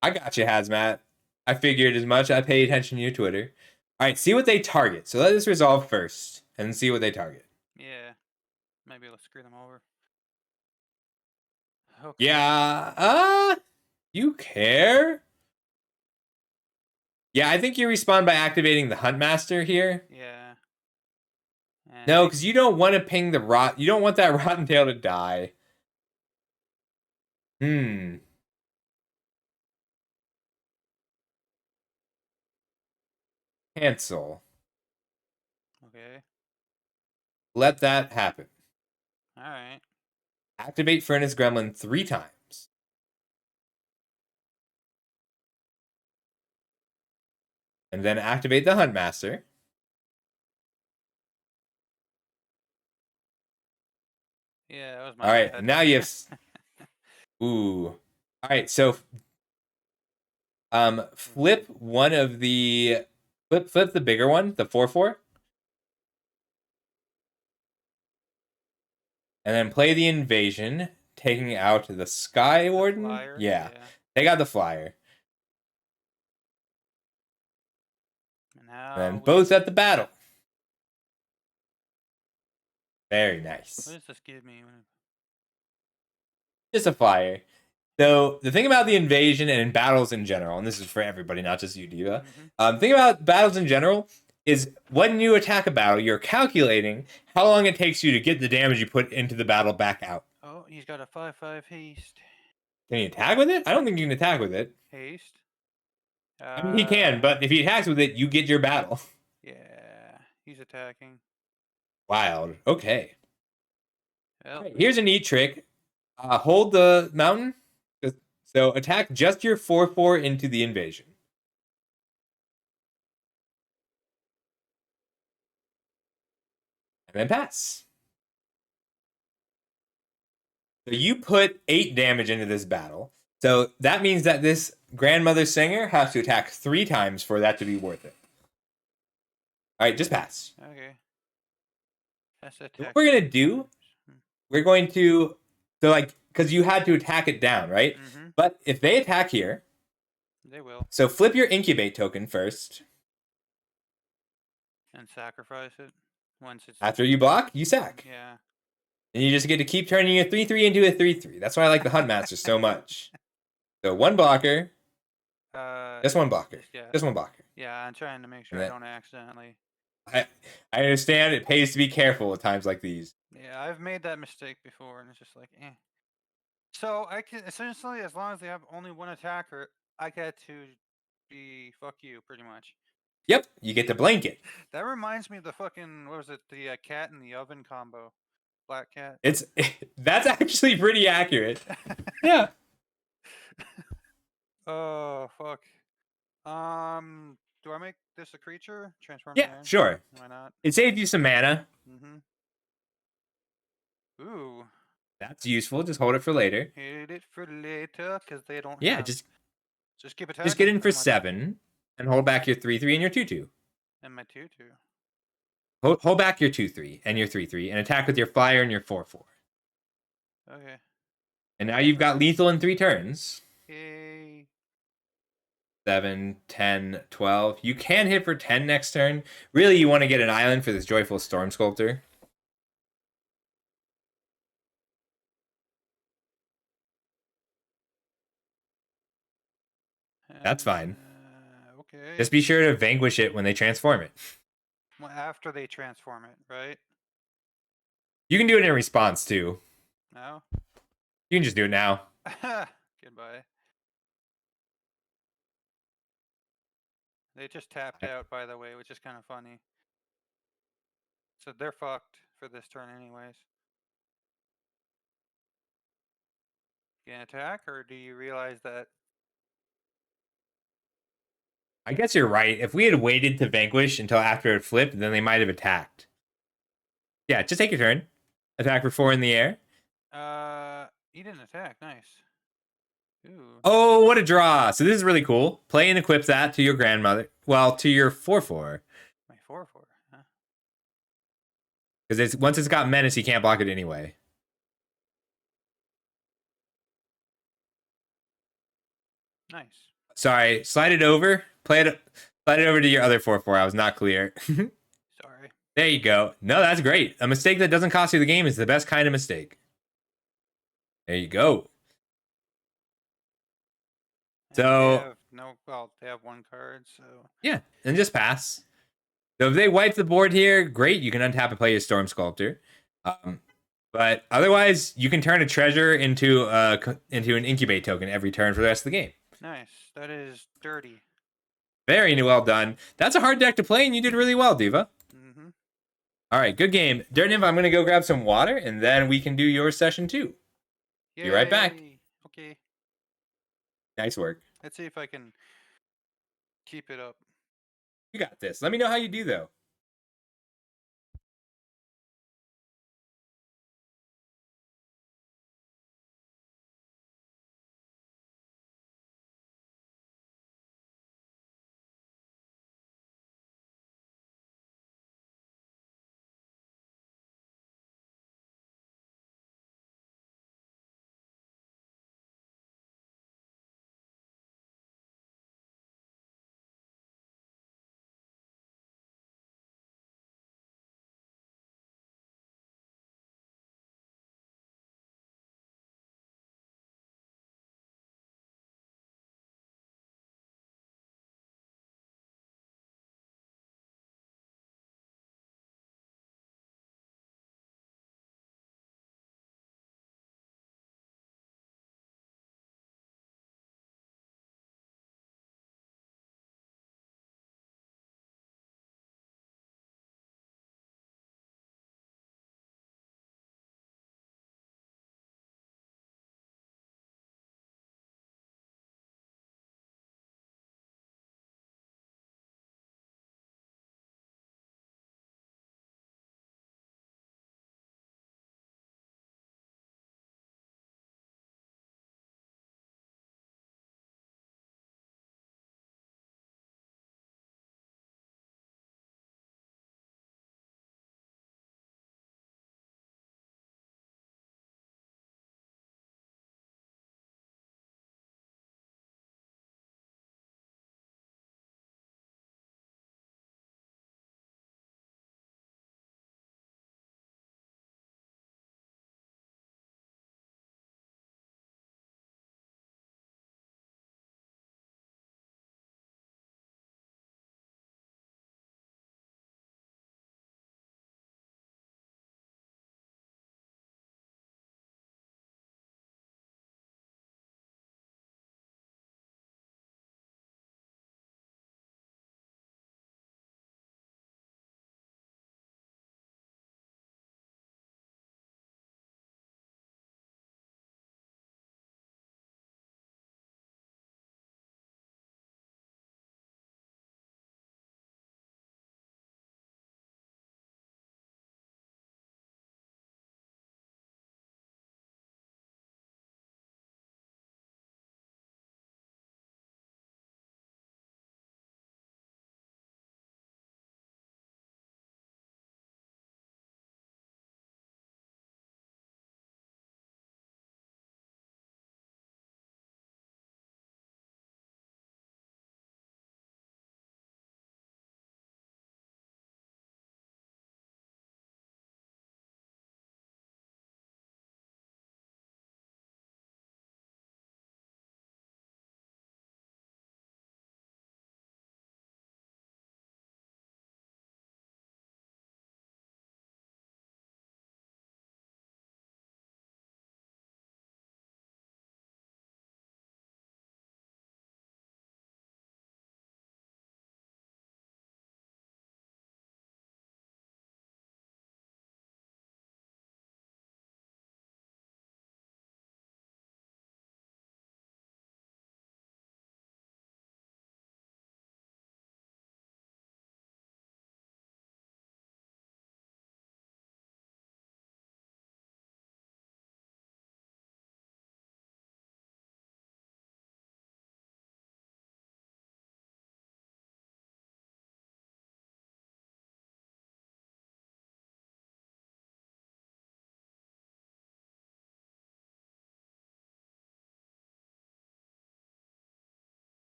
[SPEAKER 1] I got you, Hazmat. I figured as much. I pay attention to your Twitter. All right, see what they target. So let this resolve first and see what they target.
[SPEAKER 3] Yeah. Maybe let's screw them over. Okay.
[SPEAKER 1] Yeah. You care? Yeah, I think you respawn by activating the Huntmaster here.
[SPEAKER 3] Yeah. And
[SPEAKER 1] No, because you don't want to ping the rot. You don't want that rotten tail to die. Cancel.
[SPEAKER 3] Okay.
[SPEAKER 1] Let that happen.
[SPEAKER 3] All right.
[SPEAKER 1] Activate Furnace Gremlin 3 times. And then activate the Huntmaster.
[SPEAKER 3] Yeah, that was my
[SPEAKER 1] All right,
[SPEAKER 3] bad.
[SPEAKER 1] now you have. Ooh. All right, so flip one of the flip the bigger one, the 4/4, and then play the invasion, taking out the Sky Warden.
[SPEAKER 3] Flyer?
[SPEAKER 1] Yeah, take out the flyer,
[SPEAKER 3] And now
[SPEAKER 1] and then both at the battle. Very nice.
[SPEAKER 3] What does this give me?
[SPEAKER 1] Just a flyer. So the thing about the invasion and in battles in general, and this is for everybody, not just you, Diva. Thing about battles in general is when you attack a battle, you're calculating how long it takes you to get the damage you put into the battle back out.
[SPEAKER 3] Oh, he's got a 5/5 haste.
[SPEAKER 1] Can he attack with it? I don't think you can attack with it.
[SPEAKER 3] Haste?
[SPEAKER 1] I mean, he can, but if he attacks with it, you get your battle.
[SPEAKER 3] Yeah, he's attacking.
[SPEAKER 1] Wild. Okay.
[SPEAKER 3] Well,
[SPEAKER 1] Right, here's a neat trick. Hold the mountain. So attack just your 4/4 into the invasion. And then pass. So you put 8 damage into this battle. So that means that this Grandmother Singer has to attack 3 times for that to be worth it. All right, just pass.
[SPEAKER 3] Okay. That's
[SPEAKER 1] So what we're going to do, we're going to, so like, because you had to attack it down, right? But if they attack here,
[SPEAKER 3] they will.
[SPEAKER 1] So flip your incubate token first.
[SPEAKER 3] And sacrifice it once it's.
[SPEAKER 1] After you block, you sack.
[SPEAKER 3] Yeah.
[SPEAKER 1] And you just get to keep turning your 3/3 into a 3/3. That's why I like the Huntmaster so much. So one blocker. Just one blocker. Just one blocker.
[SPEAKER 3] Yeah, I'm trying to make sure I don't accidentally.
[SPEAKER 1] I understand it pays to be careful at times like these.
[SPEAKER 3] Yeah, I've made that mistake before, and it's just like, eh. So I can essentially, as long as they have only one attacker, I get to be fuck you pretty much.
[SPEAKER 1] Yep, you get the blanket.
[SPEAKER 3] That reminds me of the fucking what was it? The cat in the oven combo, black cat.
[SPEAKER 1] That's actually pretty accurate. Yeah.
[SPEAKER 3] Oh fuck. Do I make this a creature? Transform?
[SPEAKER 1] Yeah, sure.
[SPEAKER 3] Why not?
[SPEAKER 1] It saved you some mana.
[SPEAKER 3] Ooh.
[SPEAKER 1] That's useful. Just hold it for later.
[SPEAKER 3] Hit it for later, because they don't.
[SPEAKER 1] Yeah,
[SPEAKER 3] have...
[SPEAKER 1] just
[SPEAKER 3] keep attacking.
[SPEAKER 1] Just get in for 7 and hold back your 3/3 and your 2/2.
[SPEAKER 3] And my 2/2.
[SPEAKER 1] Hold back your 2/3 and your 3/3 and attack with your flyer and your 4/4.
[SPEAKER 3] Okay.
[SPEAKER 1] And now you've got lethal in 3 turns.
[SPEAKER 3] Yay.
[SPEAKER 1] 7, 10, 12. You can hit for 10 next turn. Really, you want to get an island for this Joyful Storm Sculptor. That's fine.
[SPEAKER 3] Okay.
[SPEAKER 1] Just be sure to vanquish it when they transform it.
[SPEAKER 3] Well, after they transform it, right?
[SPEAKER 1] You can do it in response, too.
[SPEAKER 3] No?
[SPEAKER 1] You can just do it now.
[SPEAKER 3] Goodbye. They just tapped out, by the way, which is kind of funny. So they're fucked for this turn anyways. You can attack, or do you realize that...
[SPEAKER 1] I guess you're right. If we had waited to vanquish until after it flipped, then they might have attacked. Yeah, just take your turn. Attack for 4 in the air.
[SPEAKER 3] He didn't attack. Nice. Ooh.
[SPEAKER 1] Oh, what a draw. So this is really cool. Play and equip that to your grandmother. Well, to your 4/4.
[SPEAKER 3] My 4/4, huh?
[SPEAKER 1] Because once it's got menace, you can't block it anyway.
[SPEAKER 3] Nice.
[SPEAKER 1] Sorry, slide it over. Play it. Slide it over to your other 4-4. I was not clear.
[SPEAKER 3] Sorry.
[SPEAKER 1] There you go. No, that's great. A mistake that doesn't cost you the game is the best kind of mistake. There you go.
[SPEAKER 3] And
[SPEAKER 1] So
[SPEAKER 3] they have one card, so
[SPEAKER 1] yeah, and just pass. So if they wipe the board here, great. You can untap and play a Storm Sculptor. But otherwise, you can turn a treasure into an incubate token every turn for the rest of the game.
[SPEAKER 3] nice. That is dirty.
[SPEAKER 1] Very well done. That's a hard deck to play, and you did really well, Diva.
[SPEAKER 3] Mm-hmm.
[SPEAKER 1] All right, good game. Dirt Nymph, I'm going to go grab some water, and then we can do your session too. Be right back.
[SPEAKER 3] Okay.
[SPEAKER 1] Nice work.
[SPEAKER 3] Let's see if I can keep it up.
[SPEAKER 1] You got this. Let me know how you do, though.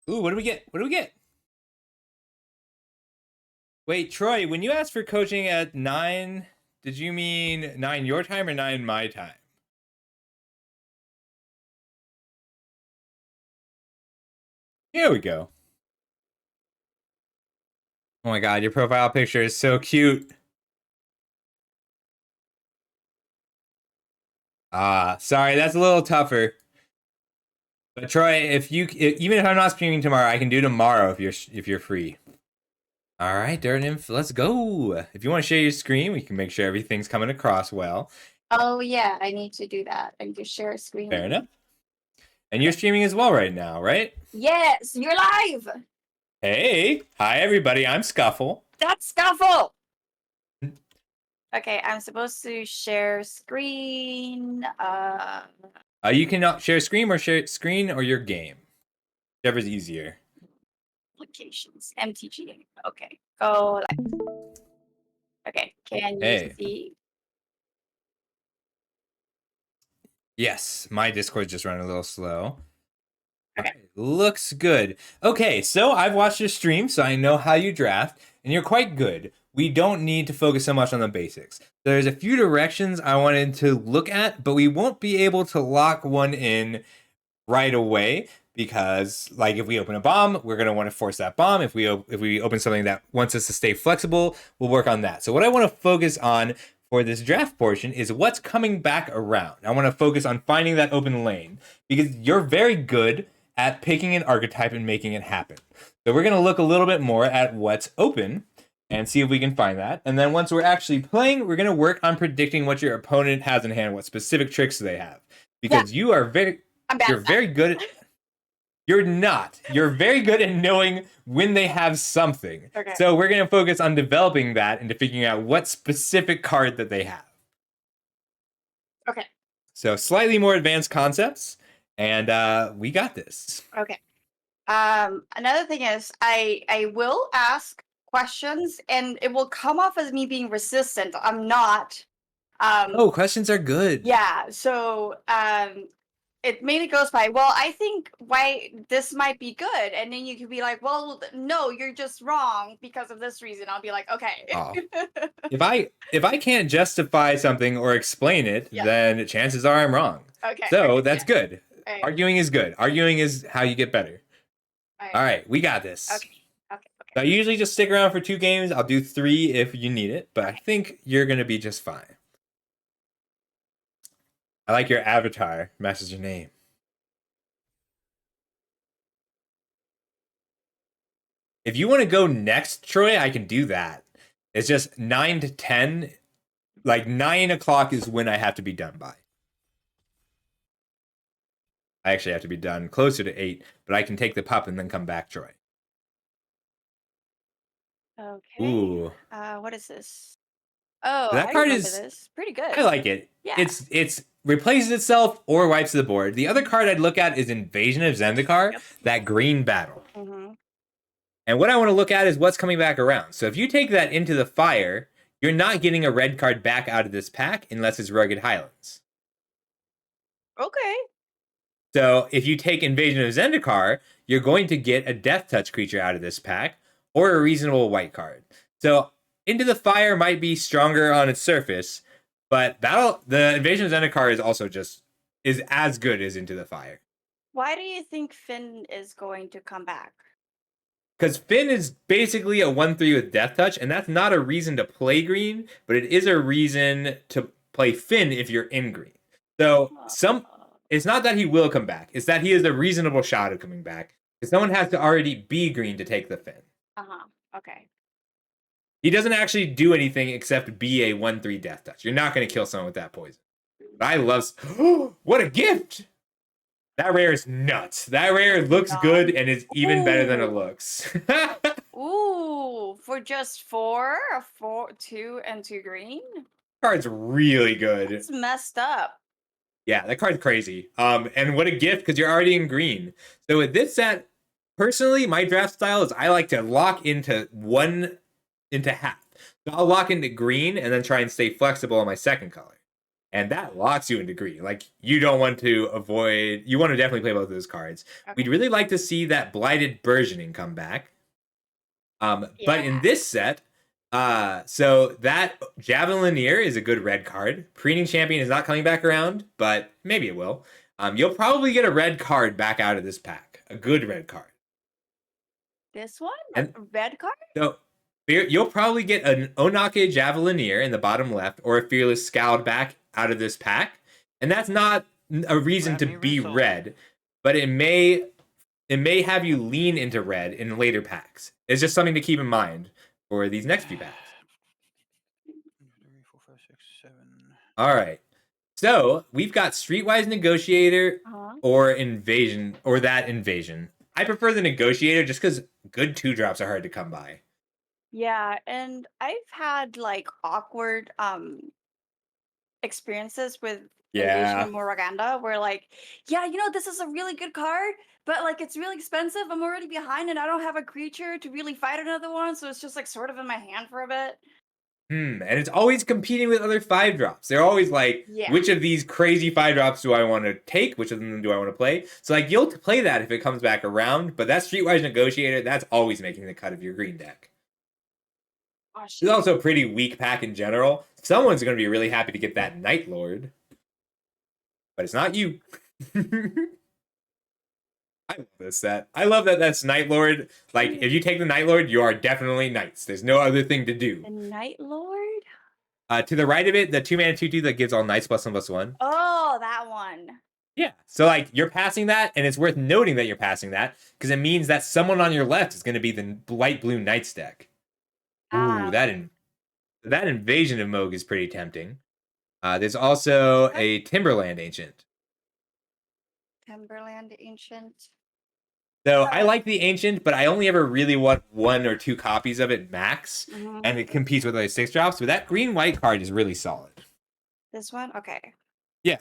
[SPEAKER 1] Ooh, what do we get? What do we get? Wait, Troy, when you asked for coaching at 9, did you mean 9 your time or 9 my time? Here we go. Oh my god, your profile picture is so cute. Sorry, that's a little tougher. But Troy, even if I'm not streaming tomorrow, I can do tomorrow if you're free. All right, Dirtinf, let's go. If you want to share your screen, we can make sure everything's coming across well.
[SPEAKER 4] Oh yeah, I need to do that. I need to share a screen.
[SPEAKER 1] Fair enough. And you're streaming as well right now, right?
[SPEAKER 4] Yes, you're live.
[SPEAKER 1] Hey, hi everybody. I'm Scuffle.
[SPEAKER 4] That's Scuffle. Okay, I'm supposed to share screen.
[SPEAKER 1] You cannot share screen or your game, whichever's easier.
[SPEAKER 4] Applications, MTG. Okay, go live. Okay, can you see?
[SPEAKER 1] Yes, my Discord's just running a little slow.
[SPEAKER 4] Okay.
[SPEAKER 1] Right, looks good. Okay, so I've watched your stream, so I know how you draft, and you're quite good. We don't need to focus so much on the basics. There's a few directions I wanted to look at, but we won't be able to lock one in right away because, like, if we open a bomb, we're gonna want to force that bomb. If we open something that wants us to stay flexible, we'll work on that. So what I want to focus on for this draft portion is what's coming back around. I want to focus on finding that open lane because you're very good at picking an archetype and making it happen. So we're going to look a little bit more at what's open and see if we can find that. And then once we're actually playing, we're going to work on predicting what your opponent has in hand, what specific tricks they have. Because you are you're very good at, you're not. You're very good at knowing when they have something.
[SPEAKER 4] Okay.
[SPEAKER 1] So we're going to focus on developing that into figuring out what specific card that they have.
[SPEAKER 4] Okay.
[SPEAKER 1] So slightly more advanced concepts. And we got this.
[SPEAKER 4] Okay. Another thing is I will ask questions and it will come off as me being resistant. I'm not.
[SPEAKER 1] Questions are good.
[SPEAKER 4] Yeah. So it mainly goes by, well, I think why this might be good, and then you could be like, well, no, you're just wrong because of this reason. I'll be like, okay.
[SPEAKER 1] Oh. If I can't justify something or explain it, then chances are I'm wrong.
[SPEAKER 4] Okay.
[SPEAKER 1] So that's good.
[SPEAKER 4] Right.
[SPEAKER 1] Arguing is good. Arguing is how you get better. All right, we got this.
[SPEAKER 4] Okay.
[SPEAKER 1] So I usually just stick around for 2 games. I'll do 3 if you need it, but I think you're gonna be just fine. I like your avatar. Matches your name. If you want to go next, Troy, I can do that. It's just 9 to 10. Like 9 o'clock is when I have to be done by. I actually have to be done closer to 8, but I can take the pup and then come back, Troy.
[SPEAKER 4] Okay.
[SPEAKER 1] Ooh.
[SPEAKER 4] What is this? Oh,
[SPEAKER 1] that
[SPEAKER 4] I
[SPEAKER 1] card
[SPEAKER 4] remember
[SPEAKER 1] is
[SPEAKER 4] this. Pretty good.
[SPEAKER 1] I like it.
[SPEAKER 4] Yeah.
[SPEAKER 1] It's replaces itself or wipes the board. The other card I'd look at is Invasion of Zendikar, that green battle.
[SPEAKER 4] Mm-hmm.
[SPEAKER 1] And what I want to look at is what's coming back around. So if you take that into the fire, you're not getting a red card back out of this pack unless it's Rugged Highlands.
[SPEAKER 4] Okay.
[SPEAKER 1] So if you take Invasion of Zendikar, you're going to get a Death Touch creature out of this pack or a reasonable white card. So Into the Fire might be stronger on its surface, but the Invasion of Zendikar is also is as good as Into the Fire.
[SPEAKER 4] Why do you think Finn is going to come back?
[SPEAKER 1] Because Finn is basically a 1/3 with Death Touch, and that's not a reason to play green, but it is a reason to play Finn if you're in green. So it's not that he will come back, it's that he has a reasonable shot of coming back. Because someone has to already be green to take the Finn.
[SPEAKER 4] Okay.
[SPEAKER 1] He doesn't actually do anything except be a 1/3 Death Touch. You're not going to kill someone with that poison. But I love... what a gift! That rare is nuts. That rare looks good and is even better than it looks.
[SPEAKER 4] Ooh, for just 4, 2 and 2 green?
[SPEAKER 1] Card's really good.
[SPEAKER 4] It's messed up.
[SPEAKER 1] Yeah, that card's crazy. And what a gift, because you're already in green. So with this set, personally, my draft style is I like to lock into half. So I'll lock into green and then try and stay flexible on my second color. and that locks you into green. Like, you don't want to avoid. You want to definitely play both of those cards.
[SPEAKER 4] Okay.
[SPEAKER 1] We'd really like to see that Blighted Burgeoning come back. But in this set, so that Javelineer is a good red card. Preening Champion is not coming back around, but maybe it will. You'll probably get a red card back out of this pack. A good red card.
[SPEAKER 4] This one?
[SPEAKER 1] And
[SPEAKER 4] a red card?
[SPEAKER 1] So you'll probably get an Onake Javelineer in the bottom left or a Fearless Scowled back out of this pack. And that's not a reason to be red, but it may have you lean into red in later packs. It's just something to keep in mind for these next few packs.
[SPEAKER 3] 3, 4, 5, 6, 7.
[SPEAKER 1] All right. So we've got Streetwise Negotiator or Invasion, or that Invasion. I prefer the Negotiator just because good 2-drops are hard to come by.
[SPEAKER 4] Yeah, and I've had like awkward experiences with Invasion of Moraganda where like, yeah, you know, this is a really good card, but like it's really expensive. I'm already behind and I don't have a creature to really fight another one, so it's just like sort of in my hand for a bit.
[SPEAKER 1] And it's always competing with other 5-drops. They're always like, which of these crazy 5-drops do I want to take? Which of them do I want to play? So like, you'll play that if it comes back around, but that Streetwise Negotiator, that's always making the cut of your green deck. It's also a pretty weak pack in general. Someone's going to be really happy to get that Night Lord. But it's not you. I love this set. I love that that's Night Lord. Like, if you take the Night Lord, you are definitely Knights. There's no other thing to do.
[SPEAKER 4] The Night Lord?
[SPEAKER 1] To the right of it, the 2-mana 2/2 that gives all Knights +1/+1.
[SPEAKER 4] Oh, that one.
[SPEAKER 1] Yeah. So, like, you're passing that, and it's worth noting that you're passing that, because it means that someone on your left is going to be the light blue Knights deck. Ooh, that Invasion of Moog is pretty tempting. There's also a Timberland Ancient.
[SPEAKER 4] Timberland Ancient.
[SPEAKER 1] So I like the Ancient, but I only ever really want 1 or 2 copies of it max, and it competes with other 6-drops. But that green-white card is really solid.
[SPEAKER 4] This one? Okay.
[SPEAKER 1] Yeah.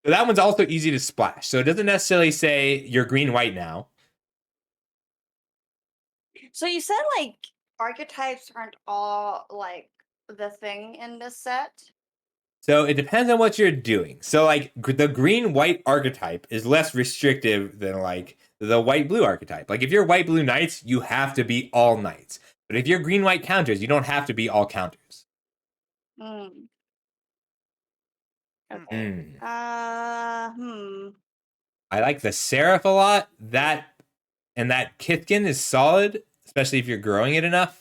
[SPEAKER 1] So that one's also easy to splash. So it doesn't necessarily say you're green-white now.
[SPEAKER 4] So you said, like, archetypes aren't all, like, the thing in this set?
[SPEAKER 1] So it depends on what you're doing. So, like, the green-white archetype is less restrictive than, like, the white-blue archetype. Like, if you're white-blue Knights, you have to be all Knights. But if you're green-white counters, you don't have to be all counters.
[SPEAKER 4] Okay.
[SPEAKER 1] I like the Seraph a lot. That Kithkin is solid, especially if you're growing it enough.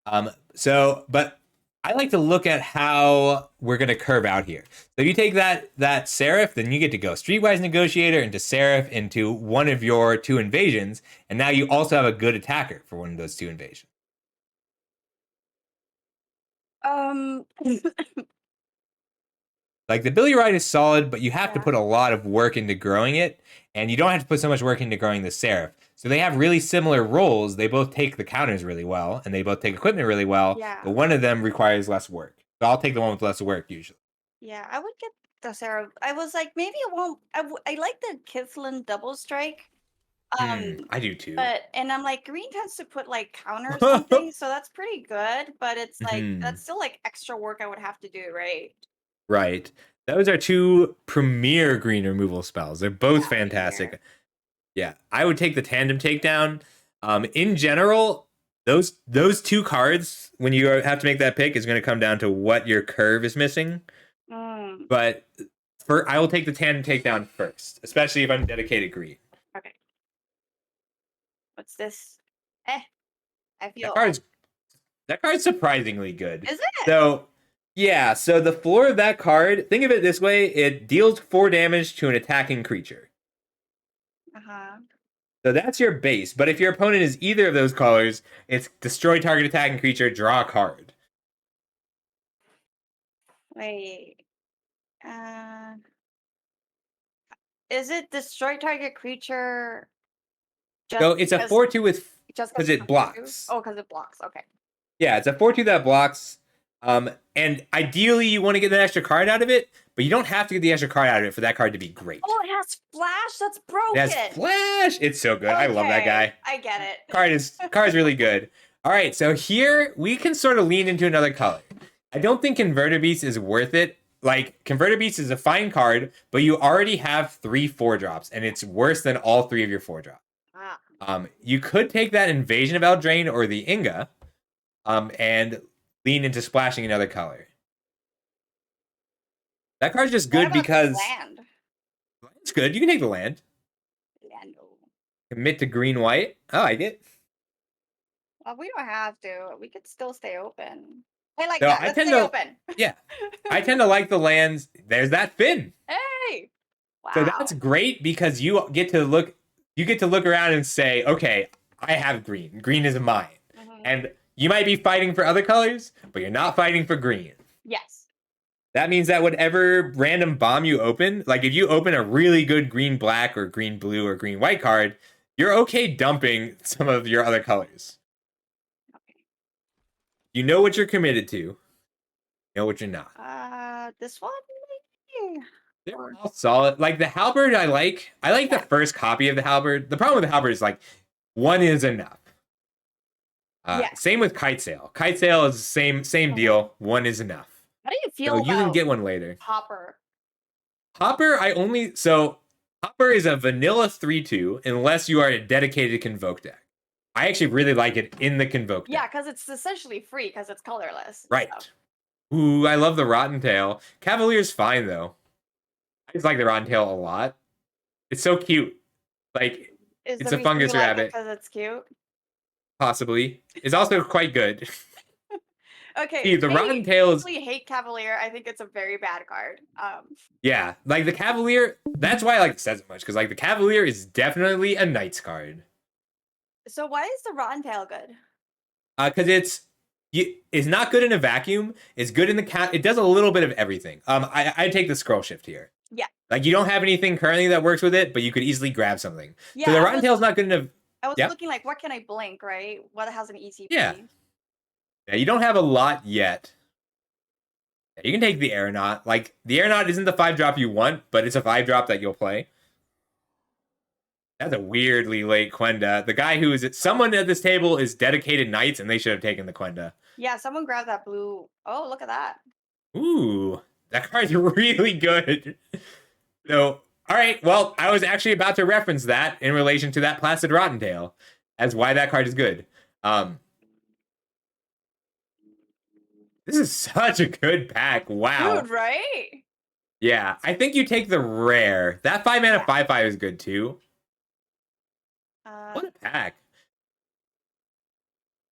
[SPEAKER 1] But I like to look at how we're going to curve out here. So if you take that Seraph, then you get to go Streetwise Negotiator into Seraph into one of your 2 invasions, and now you also have a good attacker for one of those 2 invasions. Like, the Billy Ride is solid, but you have to put a lot of work into growing it, and you don't have to put so much work into growing the Seraph. So they have really similar roles. They both take the counters really well, and they both take equipment really well, but one of them requires less work. So I'll take the one with less work, usually.
[SPEAKER 4] Yeah, I would get the Seraph. I was like, maybe it won't... I like the Kithlin Double Strike.
[SPEAKER 1] I do too.
[SPEAKER 4] And I'm like, green tends to put, like, counters on things, so that's pretty good, but it's like, that's still, like, extra work I would have to do, right?
[SPEAKER 1] Right. Those are 2 premier green removal spells. They're both fantastic. Yeah, I would take the Tandem Takedown. In general, those 2 cards, when you have to make that pick, is going to come down to what your curve is missing. But I will take the Tandem Takedown first, especially if I'm dedicated green.
[SPEAKER 4] Okay. What's this? I feel...
[SPEAKER 1] That card's surprisingly good.
[SPEAKER 4] Is it?
[SPEAKER 1] So... yeah, so the floor of that card, think of it this way, it deals 4 damage to an attacking creature. So that's your base, but if your opponent is either of those colors, it's destroy target attacking creature, draw a card.
[SPEAKER 4] Wait. Is it destroy target creature?
[SPEAKER 1] So it's a 4/2 with... because it blocks.
[SPEAKER 4] Oh, because it blocks, okay.
[SPEAKER 1] Yeah, it's a 4/2 that blocks. And ideally you want to get that extra card out of it, but you don't have to get the extra card out of it for that card to be great.
[SPEAKER 4] Oh, it has flash? That's broken.
[SPEAKER 1] It has flash. It's so good. Okay. I love that guy.
[SPEAKER 4] I get it.
[SPEAKER 1] Card's really good. All right, so here we can sort of lean into another color. I don't think Converter Beast is worth it like Converter Beast is a fine card, but you already have 3 4-drops, and it's worse than all 3 of your 4-drops. You could take that Invasion of Eldraine or the Inga, and lean into splashing another color. That card's just good because
[SPEAKER 4] land?
[SPEAKER 1] It's good. You can take the land.
[SPEAKER 4] Lando.
[SPEAKER 1] Commit to green-white. I like it.
[SPEAKER 4] Well, we don't have to. We could still stay open. I like
[SPEAKER 1] So
[SPEAKER 4] that.
[SPEAKER 1] I
[SPEAKER 4] Let's
[SPEAKER 1] tend
[SPEAKER 4] stay
[SPEAKER 1] to-
[SPEAKER 4] open.
[SPEAKER 1] Yeah. I tend to like the lands. There's that Finn.
[SPEAKER 4] Hey. Wow.
[SPEAKER 1] So that's great because you get to look around and say, okay, I have green. Green is mine.
[SPEAKER 4] Mhm.
[SPEAKER 1] And you might be fighting for other colors, but you're not fighting for green.
[SPEAKER 4] Yes.
[SPEAKER 1] That means that whatever random bomb you open, like if you open a really good green-black or green-blue or green-white card, you're okay dumping some of your other colors.
[SPEAKER 4] Okay.
[SPEAKER 1] You know what you're committed to. You know what you're not.
[SPEAKER 4] This one? Maybe?
[SPEAKER 1] They're all solid. Like the halberd, I like. I like the first copy of the halberd. The problem with the halberd is like one is enough.
[SPEAKER 4] Yeah.
[SPEAKER 1] Same with kite sail. Kite sail is the same deal. One is enough.
[SPEAKER 4] How do you feel
[SPEAKER 1] So
[SPEAKER 4] about
[SPEAKER 1] you can get one later.
[SPEAKER 4] Hopper?
[SPEAKER 1] Hopper, Hopper is a vanilla 3/2 unless you are a dedicated Convoke deck. I actually really like it in the Convoke deck.
[SPEAKER 4] Yeah, because it's essentially free because it's colorless.
[SPEAKER 1] Right.
[SPEAKER 4] So.
[SPEAKER 1] Ooh, I love the Rotten Tail. Cavalier's fine though. I just like the Rotten Tail a lot. It's so cute. Like
[SPEAKER 4] Is
[SPEAKER 1] it's
[SPEAKER 4] the
[SPEAKER 1] a
[SPEAKER 4] reason
[SPEAKER 1] fungus
[SPEAKER 4] you like it
[SPEAKER 1] rabbit.
[SPEAKER 4] because it's cute?
[SPEAKER 1] Possibly. It's also quite good.
[SPEAKER 4] Okay.
[SPEAKER 1] See, the Rotten Tail is...
[SPEAKER 4] I hate Cavalier. I think it's a very bad card.
[SPEAKER 1] Yeah, like the Cavalier, that's why I like says it much, because like the Cavalier is definitely a Knights card.
[SPEAKER 4] So why is the Rotten Tail good?
[SPEAKER 1] Because it's not good in a vacuum. It's good in the it does a little bit of everything. I take the scroll shift here.
[SPEAKER 4] Yeah.
[SPEAKER 1] Like you don't have anything currently that works with it, but you could easily grab something.
[SPEAKER 4] Yeah,
[SPEAKER 1] so the Rotten Tail's not good enough.
[SPEAKER 4] I was looking like, what can I blink, right? What has an ECP?
[SPEAKER 1] Yeah. Yeah, you don't have a lot yet. Yeah, you can take the Aeronaut. Like, the Aeronaut isn't the 5-drop you want, but it's a 5-drop that you'll play. That's a weirdly late Quenda. The guy who is... Someone at this table is dedicated Knights, and they should have taken the Quenda.
[SPEAKER 4] Yeah, someone grabbed that blue. Oh, look at that.
[SPEAKER 1] Ooh, that card's really good. So, all right, well, I was actually about to reference that in relation to that Placid Rotten Tail as why that card is good. This is such a good pack. Wow.
[SPEAKER 4] Dude, right?
[SPEAKER 1] Yeah, I think you take the rare. That 5-mana 5/5 is good too. What a pack.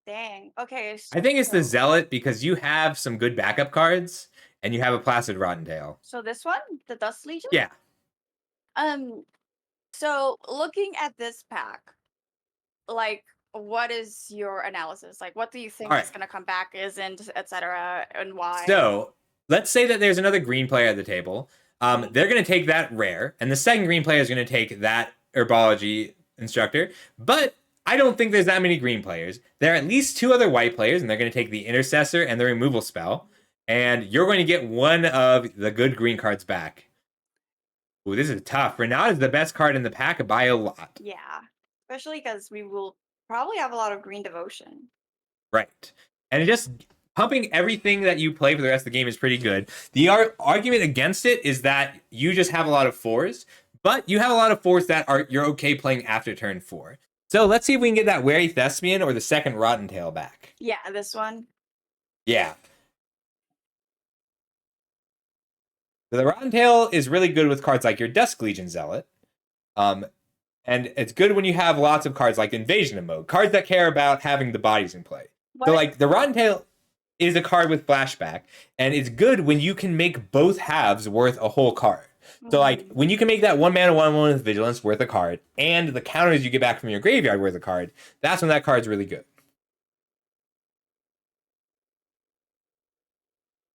[SPEAKER 4] Dang. Okay. So,
[SPEAKER 1] I think it's the Zealot because you have some good backup cards and you have a Placid Rotten Tail.
[SPEAKER 4] So this one, the Dust Legion?
[SPEAKER 1] Yeah.
[SPEAKER 4] So looking at this pack, like, what is your analysis? Like, what do you think is going to come back, isn't, etc., and why?
[SPEAKER 1] So let's say that there's another green player at the table. They're going to take that rare, and the second green player is going to take that Herbology Instructor. But I don't think there's that many green players. There are at least 2 other white players, and they're going to take the Intercessor and the Removal Spell. And you're going to get one of the good green cards back. Ooh, this is tough. Renat is the best card in the pack by a lot.
[SPEAKER 4] Yeah, especially because we will probably have a lot of green devotion.
[SPEAKER 1] Right. And just pumping everything that you play for the rest of the game is pretty good. The argument against it is that you just have a lot of 4s, but you have a lot of 4s that you're okay playing after turn 4. So let's see if we can get that Wary Thespian or the second Rotten Tail back.
[SPEAKER 4] Yeah, this one.
[SPEAKER 1] Yeah. The Rotten Tail is really good with cards like your Dusk Legion Zealot. And it's good when you have lots of cards like Invasion of Mode, cards that care about having the bodies in play.
[SPEAKER 4] What?
[SPEAKER 1] So like the Rotten Tail is a card with flashback, and it's good when you can make both halves worth a whole card. So like when you can make that 1-mana 1/1 with Vigilance worth a card, and the counters you get back from your graveyard worth a card, that's when that card's really good.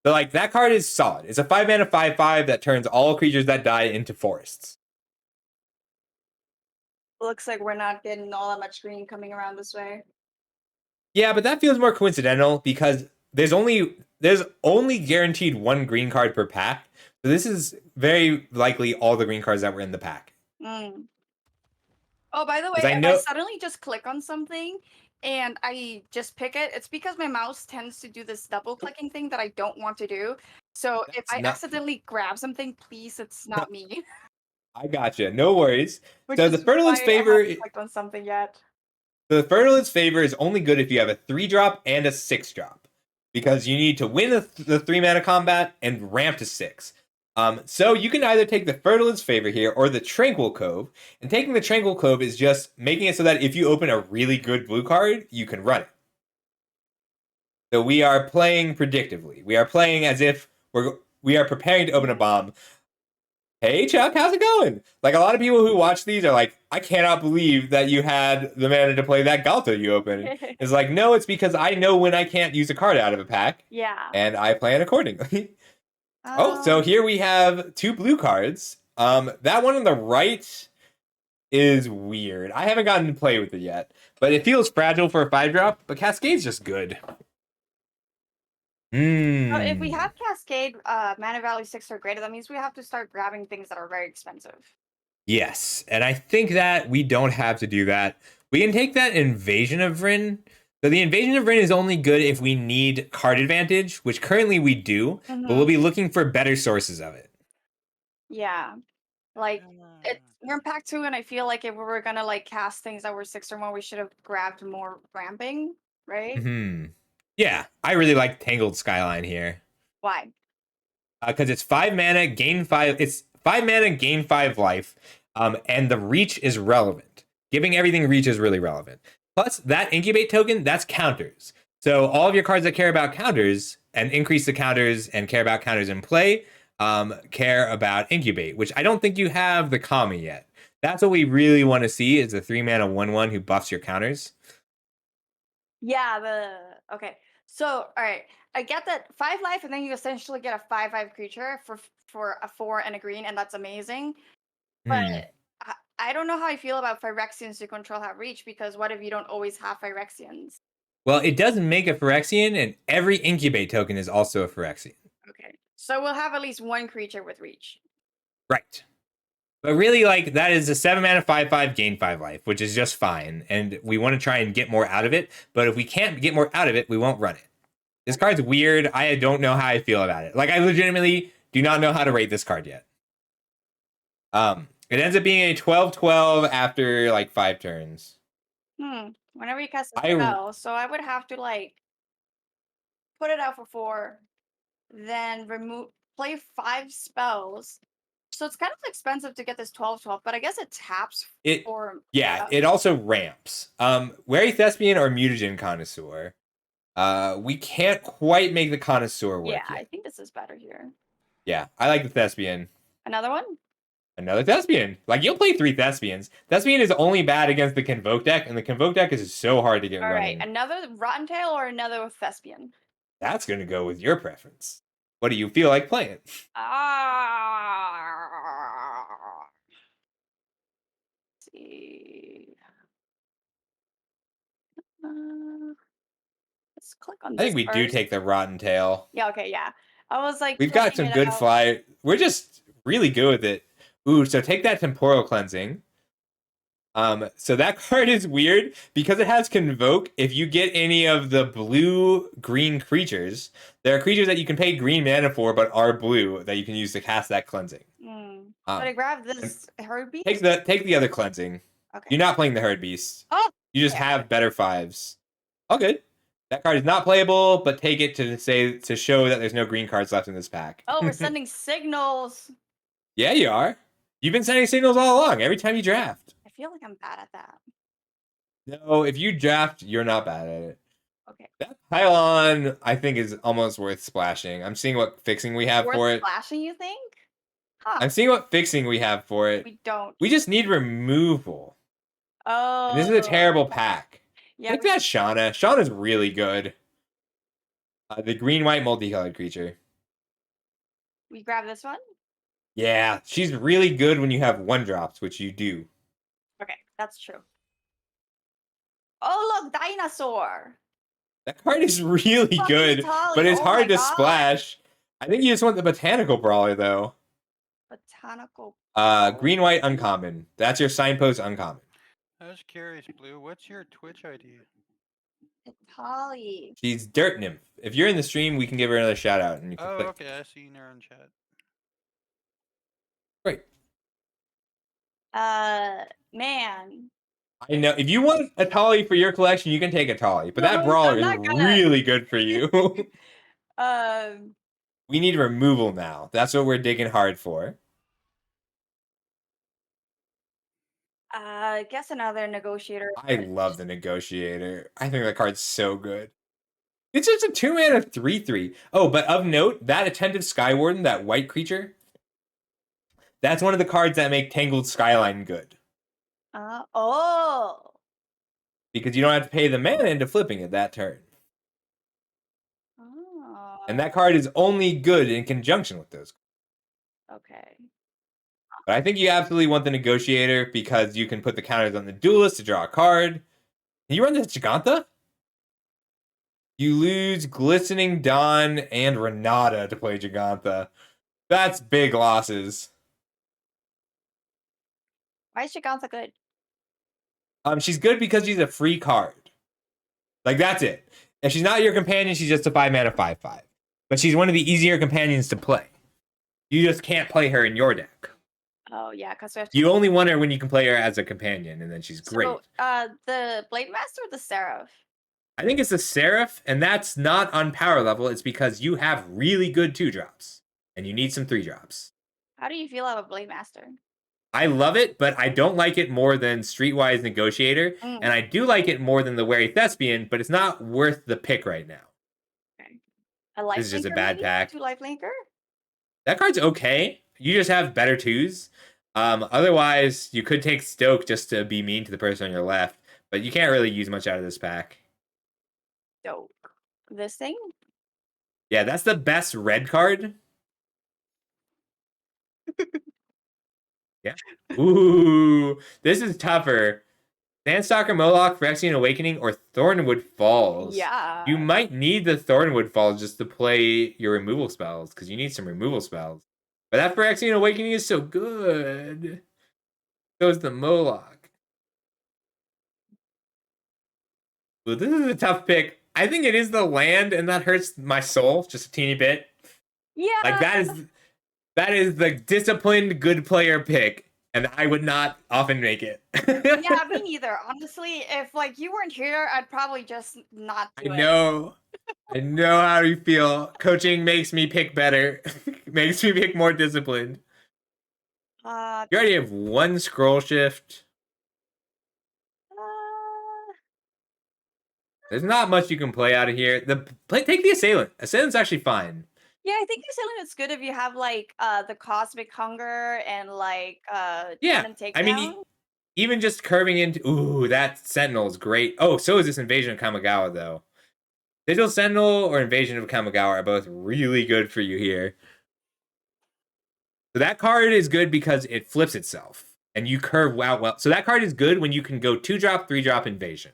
[SPEAKER 1] So like that card is solid. It's a 5-mana 5/5 that turns all creatures that die into forests.
[SPEAKER 4] Looks like we're not getting all that much green coming around this way.
[SPEAKER 1] Yeah, but that feels more coincidental because there's only guaranteed 1 green card per pack. So this is very likely all the green cards that were in the pack.
[SPEAKER 4] Oh, by the way,
[SPEAKER 1] I
[SPEAKER 4] if I suddenly just click on something, and I just pick it, it's because my mouse tends to do this double clicking thing that I don't want to do. So if I accidentally grab something, please, it's not me.
[SPEAKER 1] I gotcha. No worries.
[SPEAKER 4] Which
[SPEAKER 1] So
[SPEAKER 4] is
[SPEAKER 1] the Fertilized
[SPEAKER 4] why I
[SPEAKER 1] Favor.
[SPEAKER 4] haven't clicked on something yet.
[SPEAKER 1] The Fertilized Favor is only good if you have a 3-drop and a 6-drop, because you need to win the 3-mana combat and ramp to 6. So you can either take the Fertilized Favor here or the Tranquil Cove, and taking the Tranquil Cove is just making it so that if you open a really good blue card, you can run it. So we are playing predictively. We are playing as if we are preparing to open a bomb. Hey Chuck, how's it going? Like, a lot of people who watch these are like, I cannot believe that you had the mana to play that Galto you opened. It's like, no, it's because I know when I can't use a card out of a pack.
[SPEAKER 4] Yeah.
[SPEAKER 1] And I plan accordingly. So here we have 2 blue cards. That one on the right is weird. I haven't gotten to play with it yet, but it feels fragile for a 5-drop, but Cascade's just good.
[SPEAKER 4] If we have Cascade, mana value 6 or greater, that means we have to start grabbing things that are very expensive.
[SPEAKER 1] Yes, and I think that we don't have to do that. We can take that Invasion of Vryn. So the Invasion of Vryn is only good if we need card advantage, which currently we do, but we'll be looking for better sources of it.
[SPEAKER 4] Yeah. Like, we're in pack 2, and I feel like if we were gonna like cast things that were 6 or more, we should have grabbed more ramping, right?
[SPEAKER 1] Yeah, I really like Tangled Skyline here.
[SPEAKER 4] Why?
[SPEAKER 1] Because it's 5 mana, gain 5. It's 5 mana, gain 5 life, and the reach is relevant. Giving everything reach is really relevant. Plus, that incubate token, that's counters. So all of your cards that care about counters and increase the counters and care about counters in play, care about incubate, which I don't think you have the Kami yet. That's what we really want to see, is the 3 mana 1/1 who buffs your counters.
[SPEAKER 4] Yeah, okay. So, all right, I get that 5 life, and then you essentially get a 5/5 creature for a 4 and a green, and that's amazing. But I don't know how I feel about Phyrexians to control have reach, because what if you don't always have Phyrexians?
[SPEAKER 1] Well, it does make a Phyrexian, and every incubate token is also a Phyrexian.
[SPEAKER 4] Okay, so we'll have at least one creature with reach.
[SPEAKER 1] Right. But really, like, that is a 7 mana 5/5 gain 5 life, which is just fine. And we want to try and get more out of it. But if we can't get more out of it, we won't run it. This card's weird. I don't know how I feel about it. Like, I legitimately do not know how to rate this card yet. It ends up being a 12/12 after like 5 turns.
[SPEAKER 4] Whenever you cast a spell, so I would have to like put it out for 4, then play 5 spells. So it's kind of expensive to get this 12/12, but I guess it taps for...
[SPEAKER 1] Yeah, it also ramps. Wary Thespian or Mutagen Connoisseur. We can't quite make the Connoisseur work yet.
[SPEAKER 4] I think this is better here.
[SPEAKER 1] Yeah, I like the Thespian.
[SPEAKER 4] Another one?
[SPEAKER 1] Another Thespian. Like, you'll play 3 Thespians. Thespian is only bad against the Convoke deck, and the Convoke deck is so hard to get running.
[SPEAKER 4] Alright, another Rotten Tail or another Thespian?
[SPEAKER 1] That's going to go with your preference. What do you feel like playing?
[SPEAKER 4] Let's see. Let's click on this.
[SPEAKER 1] I think we do take the Rotten Tail.
[SPEAKER 4] Yeah, okay, yeah. I was like...
[SPEAKER 1] We've got some good fly. We're just really good with it. Ooh, so take that Temporal Cleansing. So that card is weird because it has Convoke. If you get any of the blue-green creatures, there are creatures that you can pay green mana for but are blue that you can use to cast that cleansing.
[SPEAKER 4] But I grab this Herd Beast?
[SPEAKER 1] Take the other cleansing. Okay. You're not playing the Herd Beast.
[SPEAKER 4] Oh!
[SPEAKER 1] You just have better 5s. All good. That card is not playable, but take it to show that there's no green cards left in this pack.
[SPEAKER 4] Oh, we're sending signals.
[SPEAKER 1] Yeah, you are. You've been sending signals all along, every time you draft.
[SPEAKER 4] I feel like I'm bad at that.
[SPEAKER 1] No, if you draft, you're not bad at it.
[SPEAKER 4] Okay.
[SPEAKER 1] That pylon, I think, is almost worth splashing. I'm seeing what fixing we have for it.
[SPEAKER 4] Splashing, you think? Huh.
[SPEAKER 1] I'm seeing what fixing we have for it.
[SPEAKER 4] We don't.
[SPEAKER 1] We just need removal.
[SPEAKER 4] Oh.
[SPEAKER 1] And this is a terrible pack.
[SPEAKER 4] Yeah,
[SPEAKER 1] take that Shauna. Shauna's really good. The green-white multicolored creature.
[SPEAKER 4] We grab this one?
[SPEAKER 1] Yeah, she's really good when you have 1-drops, which you do.
[SPEAKER 4] Okay, that's true. Oh, look, Dinosaur!
[SPEAKER 1] That card is really good, but it's hard to splash. I think you just want the Botanical Brawler, though.
[SPEAKER 4] Botanical
[SPEAKER 1] Green-white uncommon. That's your signpost uncommon.
[SPEAKER 3] I was curious, Blue. What's your Twitch ID?
[SPEAKER 4] Holly.
[SPEAKER 1] She's Dirt Nymph. If you're in the stream, we can give her another shout out and you can
[SPEAKER 3] Oh,
[SPEAKER 1] click.
[SPEAKER 3] okay. I see her in chat.
[SPEAKER 1] Great.
[SPEAKER 4] Man.
[SPEAKER 1] I know. If you want a Tolly for your collection, you can take a Tolly. But that
[SPEAKER 4] No,
[SPEAKER 1] brawler
[SPEAKER 4] I'm
[SPEAKER 1] is
[SPEAKER 4] not gonna.
[SPEAKER 1] really good for you.
[SPEAKER 4] Um.
[SPEAKER 1] We need removal now. That's what we're digging hard for.
[SPEAKER 4] Guess another negotiator.
[SPEAKER 1] I love the Negotiator. I think that card's so good. It's just a 2-mana 3/3. Oh, but of note, that Attentive Skywarden, that white creature, that's one of the cards that make Tangled Skyline good.
[SPEAKER 4] Oh.
[SPEAKER 1] Because you don't have to pay the mana into flipping it that turn.
[SPEAKER 4] Oh.
[SPEAKER 1] And that card is only good in conjunction with those.
[SPEAKER 4] Okay.
[SPEAKER 1] But I think you absolutely want the Negotiator because you can put the counters on the Duelist to draw a card. Can you run this Giganta? You lose Glistening Dawn and Renata to play Giganta. That's big losses.
[SPEAKER 4] Why is Giganta good?
[SPEAKER 1] She's good because she's a free card. Like, that's it. If she's not your companion, she's just a 5-mana 5/5. But she's one of the easier companions to play. You just can't play her in your deck.
[SPEAKER 4] Oh yeah, because we have to.
[SPEAKER 1] You only want her when you can play her as a companion, and then she's great.
[SPEAKER 4] So, the Blade Master or the Seraph?
[SPEAKER 1] I think it's the Seraph, and that's not on power level. It's because you have really good 2-drops, and you need some 3-drops.
[SPEAKER 4] How do you feel about Blade Master?
[SPEAKER 1] I love it, but I don't like it more than Streetwise Negotiator, and I do like it more than the Wary Thespian, but it's not worth the pick right now.
[SPEAKER 4] Okay. A life
[SPEAKER 1] This is just a
[SPEAKER 4] linker,
[SPEAKER 1] bad
[SPEAKER 4] maybe?
[SPEAKER 1] pack.
[SPEAKER 4] 2 life linker?
[SPEAKER 1] That card's okay. You just have better 2s. Otherwise, you could take Stoke just to be mean to the person on your left, but you can't really use much out of this pack.
[SPEAKER 4] Dope. This thing?
[SPEAKER 1] Yeah, that's the best red card. Yeah. Ooh, this is tougher. Sandstalker Moloch, Phyrexian Awakening, or Thornwood Falls.
[SPEAKER 4] Yeah.
[SPEAKER 1] You might need the Thornwood Falls just to play your removal spells, because you need some removal spells. But that Phyrexian Awakening is so good. So is the Moloch. Well, this is a tough pick. I think it is the land, and that hurts my soul just a teeny bit.
[SPEAKER 4] Yeah.
[SPEAKER 1] Like, that is the disciplined good player pick, and I would not often make it.
[SPEAKER 4] Yeah, me neither. Honestly, if like you weren't here, I'd probably just not do
[SPEAKER 1] I know. I know how you feel. Coaching makes me pick better. Makes me pick more disciplined.
[SPEAKER 4] it.
[SPEAKER 1] You already have 1 scroll shift. There's not much you can play out of here. Take the Assailant. Assailant's actually fine.
[SPEAKER 4] Yeah, I think Assailant is good if you have like the Cosmic Hunger and like
[SPEAKER 1] Yeah,
[SPEAKER 4] Demon Takedown.
[SPEAKER 1] I mean, even just curving into... Ooh, that Sentinel is great. Oh, so is this Invasion of Kamigawa, though. Digital Sentinel or Invasion of Kamigawa are both really good for you here. So that card is good because it flips itself. And you curve out well. So that card is good when you can go 2-drop, 3-drop Invasion.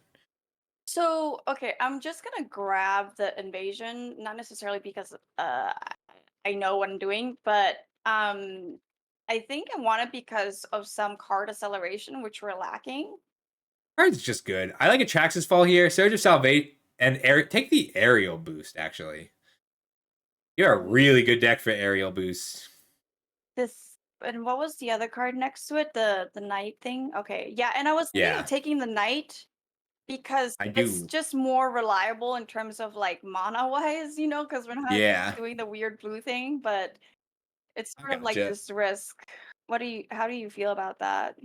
[SPEAKER 4] So, okay, I'm just gonna grab the Invasion, not necessarily because I know what I'm doing, but I think I want it because of some card acceleration which we're lacking.
[SPEAKER 1] Card's just good. I like Atrax's Fall here. Surge of Salvate and take the Aerial Boost, actually. You're a really good deck for Aerial Boost.
[SPEAKER 4] And what was the other card next to it? The Knight thing? Okay, yeah, and I was thinking of taking the Knight because it's just more reliable in terms of like mana wise, you know, because we're not doing the weird blue thing, but it's sort of like this risk. How do you feel about that?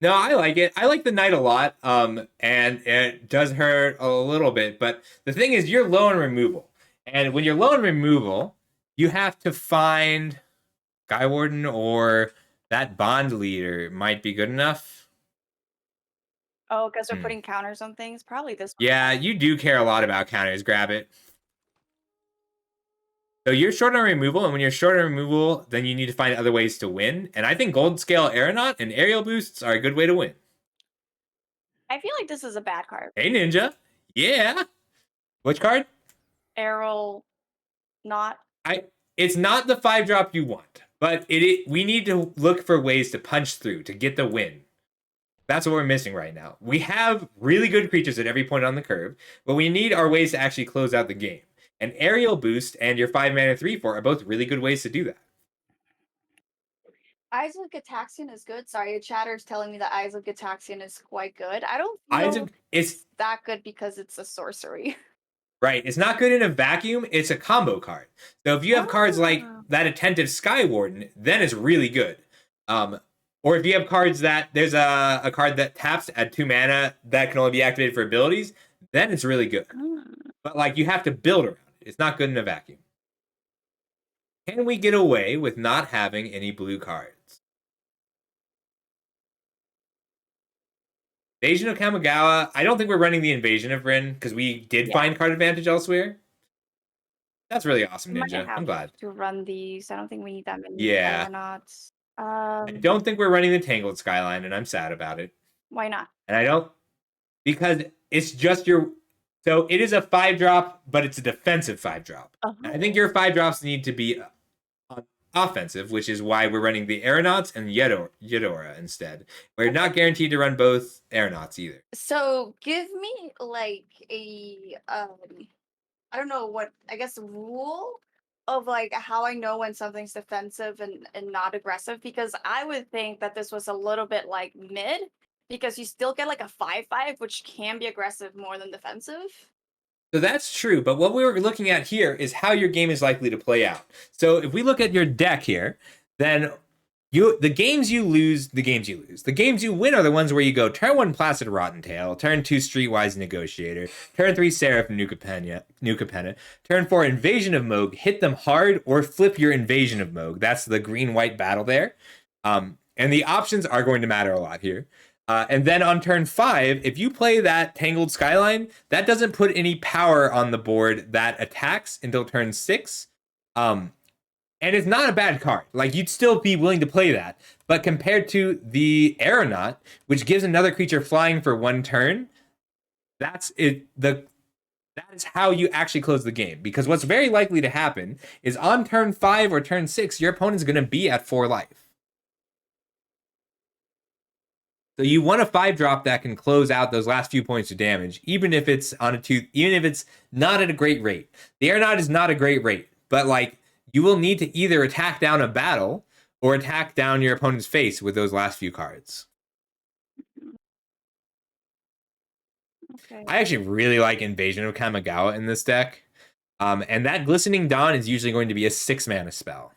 [SPEAKER 1] No, I like it. I like the Knight a lot. And it does hurt a little bit, but the thing is you're low on removal. And when you're low on removal, you have to find Skywarden or that Bond Leader might be good enough.
[SPEAKER 4] Oh, because we're putting counters on things? Probably this one.
[SPEAKER 1] Yeah, you do care a lot about counters. Grab it. So you're short on removal, and when you're short on removal, then you need to find other ways to win. And I think Gold Scale Aeronaut and Aerial Boosts are a good way to win.
[SPEAKER 4] I feel like this is a bad card.
[SPEAKER 1] Hey, Ninja. Yeah. Which card?
[SPEAKER 4] Aerial Not.
[SPEAKER 1] It's not the 5-drop you want, but we need to look for ways to punch through to get the win. That's what we're missing right now. We have really good creatures at every point on the curve, but we need our ways to actually close out the game. And Aerial Boost and your 5-mana 3/4 are both really good ways to do that.
[SPEAKER 4] Eyes of Gataxian is good. Sorry, chatter's telling me that Eyes of Gataxian is quite good. I don't know
[SPEAKER 1] it's
[SPEAKER 4] that good because it's a sorcery.
[SPEAKER 1] Right. It's not good in a vacuum. It's a combo card. So if you have cards like that Attentive Sky Warden, then it's really good. Or if you have cards that there's a card that taps at 2 mana that can only be activated for abilities, then it's really good. But like you have to build around it. It's not good in a vacuum. Can we get away with not having any blue cards? Invasion of Kamigawa. I don't think we're running the Invasion of Rin because we did find card advantage elsewhere. That's really awesome, Ninja. I'm glad.
[SPEAKER 4] To run these. I don't think we need that many
[SPEAKER 1] Aeronauts.
[SPEAKER 4] I
[SPEAKER 1] don't think we're running the Tangled Skyline, and I'm sad about it.
[SPEAKER 4] Why not?
[SPEAKER 1] And I don't... Because it's just your... So it is a 5-drop, but it's a defensive 5-drop. I think your 5-drops need to be offensive, which is why we're running the Aeronauts and Eudora instead. We're not guaranteed to run both Aeronauts either.
[SPEAKER 4] So give me like a I don't know what, I guess, rule of like how I know when something's defensive and not aggressive, because I would think that this was a little bit like mid, because you still get like a 5/5, which can be aggressive more than defensive.
[SPEAKER 1] So that's true, but what we were looking at here is how your game is likely to play out. So if we look at your deck here, then the games you lose, the games you lose. The games you win are the ones where you go turn 1 Placid Rottentail, turn 2 Streetwise Negotiator, turn 3 Seraph Nuka-Penna, turn 4 Invasion of Moog, hit them hard, or flip your Invasion of Moog. That's the green-white battle there. And the options are going to matter a lot here. And then on turn 5, if you play that Tangled Skyline, that doesn't put any power on the board that attacks until turn 6. And it's not a bad card. Like, you'd still be willing to play that. But compared to the Aeronaut, which gives another creature flying for 1 turn, that's it. That is how you actually close the game. Because what's very likely to happen is on turn 5 or turn 6, your opponent's going to be at 4 life. So you want a 5-drop that can close out those last few points of damage, even if it's on a 2, even if it's not at a great rate. The Aeronaut is not a great rate, but like you will need to either attack down a battle or attack down your opponent's face with those last few cards. Okay. I actually really like Invasion of Kamigawa in this deck. And that Glistening Dawn is usually going to be a 6-mana spell.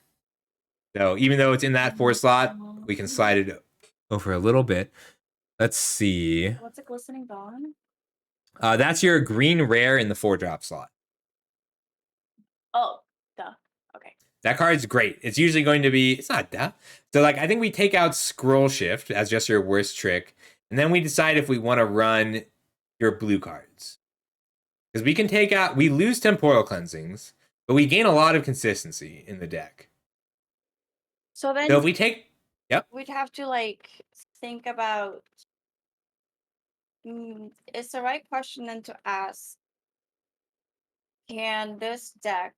[SPEAKER 1] So even though it's in that 4 slot, we can slide it over a little bit. Let's see.
[SPEAKER 4] What's a Glistening Dawn?
[SPEAKER 1] That's your green rare in the 4-drop slot.
[SPEAKER 4] Oh, duh. Okay.
[SPEAKER 1] That card's great. It's usually going to be... It's not duh. So, like, I think we take out Scroll Shift as just your worst trick, and then we decide if we want to run your blue cards. Because we can take out... We lose Temporal Cleansings, but we gain a lot of consistency in the deck.
[SPEAKER 4] So then...
[SPEAKER 1] So if we take... Yep.
[SPEAKER 4] We'd have to, like, think about... It's the right question then to ask. Can this deck,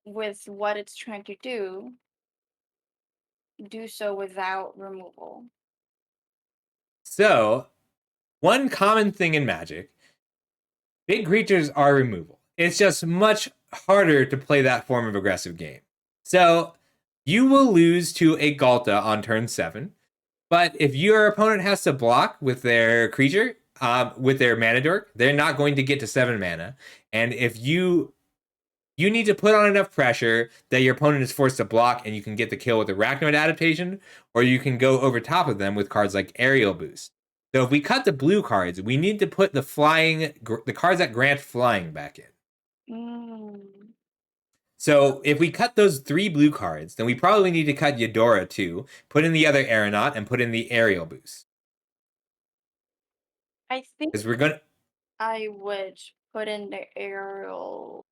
[SPEAKER 4] with what it's trying to do so without removal?
[SPEAKER 1] So, one common thing in Magic, big creatures are removal. It's just much harder to play that form of aggressive game. So, you will lose to a Galta on turn 7, but if your opponent has to block with their creature, with their mana dork, they're not going to get to 7 mana. And if you need to put on enough pressure that your opponent is forced to block and you can get the kill with Arachnoid Adaptation, or you can go over top of them with cards like Aerial Boost. So if we cut the blue cards, we need to put the cards that grant flying back in. So if we cut those 3 blue cards, then we probably need to cut Eudora too, put in the other Aeronaut, and put in the Aerial Boost.
[SPEAKER 4] I think
[SPEAKER 1] because we're gonna.
[SPEAKER 4] I would put in the Aerial.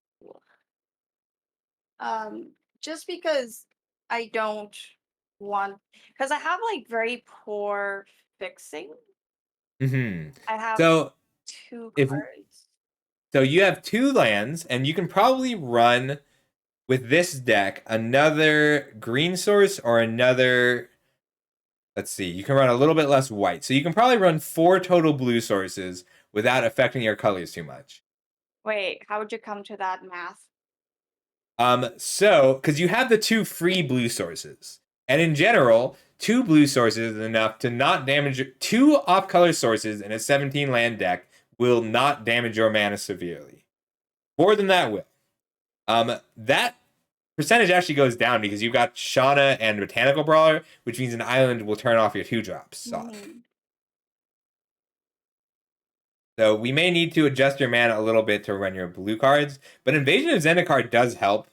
[SPEAKER 4] Just because I don't want, because I have like very poor fixing.
[SPEAKER 1] Mm-hmm.
[SPEAKER 4] I have 2 cards.
[SPEAKER 1] So you have 2 lands, and you can probably run with this deck another green source or another let's see. You can run a little bit less white. So you can probably run 4 total blue sources without affecting your colors too much.
[SPEAKER 4] Wait, how would you come to that math?
[SPEAKER 1] So, because you have the 2 free blue sources. And in general, 2 blue sources is enough to not damage 2 off-color sources in a 17-land deck will not damage your mana severely. More than that will. That percentage actually goes down because you've got Shauna and Botanical Brawler, which means an island will turn off your 2-drops off. So we may need to adjust your mana a little bit to run your blue cards, but Invasion of Zendikar does help.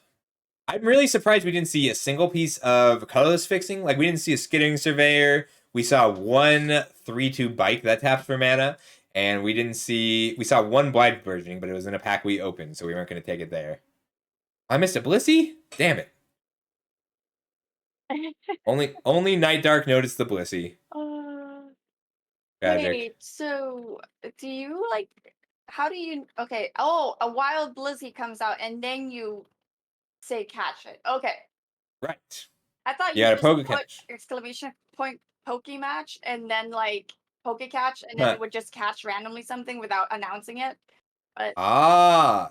[SPEAKER 1] I'm really surprised we didn't see a single piece of colorless fixing. Like, we didn't see a Skittering Surveyor. We saw one 3/2 bike that taps for mana, and we saw one Blind Versioning, but it was in a pack we opened, so we weren't going to take it there. I missed a Blissey? Damn it. only Night Dark noticed the Blissey. Tragic.
[SPEAKER 4] Wait, so do you like, how do you, okay, oh, a wild Blissey comes out and then you say catch it. Okay.
[SPEAKER 1] Right.
[SPEAKER 4] I thought
[SPEAKER 1] You
[SPEAKER 4] you
[SPEAKER 1] got a
[SPEAKER 4] just put
[SPEAKER 1] Pokecatch.
[SPEAKER 4] exclamation point Poke Match and then like Pokecatch and then it would just catch randomly something without announcing it. But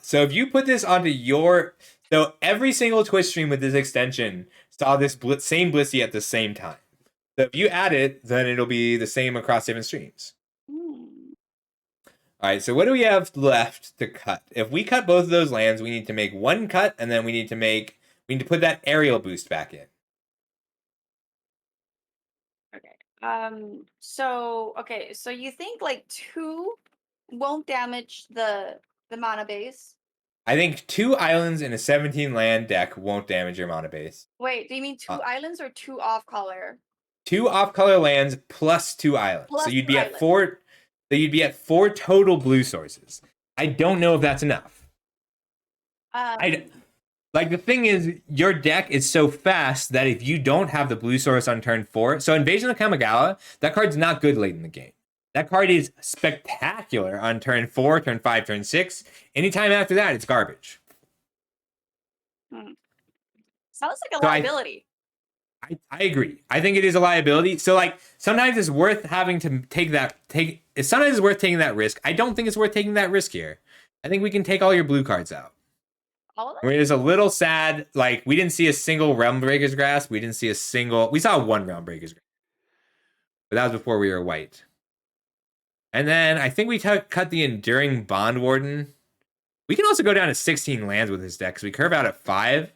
[SPEAKER 1] So if you put this onto your... So every single Twitch stream with this extension saw this same Blissey at the same time. So if you add it, then it'll be the same across different streams. All right, so what do we have left to cut? If we cut both of those lands, we need to make 1 cut, and then we need to put that aerial boost back in.
[SPEAKER 4] okay. So you think like 2 won't damage the mana base?
[SPEAKER 1] I think 2 islands in a 17-land deck won't damage your mana base.
[SPEAKER 4] Wait, do you mean 2 islands or 2 off-color?
[SPEAKER 1] 2 off-color lands plus 2 islands.
[SPEAKER 4] Plus
[SPEAKER 1] so you'd
[SPEAKER 4] 2
[SPEAKER 1] be
[SPEAKER 4] islands.
[SPEAKER 1] at 4. So you'd be at 4 total blue sources. I don't know if that's enough. Like, the thing is, your deck is so fast that if you don't have the blue source on turn 4, so Invasion of Kamigawa, that card's not good late in the game. That card is spectacular on turn 4, turn 5, turn 6. Anytime after that, it's garbage.
[SPEAKER 4] Sounds like a liability.
[SPEAKER 1] I agree. I think it is a liability. So, like, sometimes it's worth having to sometimes it's worth taking that risk. I don't think it's worth taking that risk here. I think we can take all your blue cards out.
[SPEAKER 4] All of them?
[SPEAKER 1] I mean, it is a little sad. Like, we didn't see a single Realm Breaker's Grasp. We saw 1 Realm Breaker's Grasp. But that was before we were white. And then I think we cut the Enduring Bond Warden. We can also go down to 16 lands with this deck because we curve out at 5.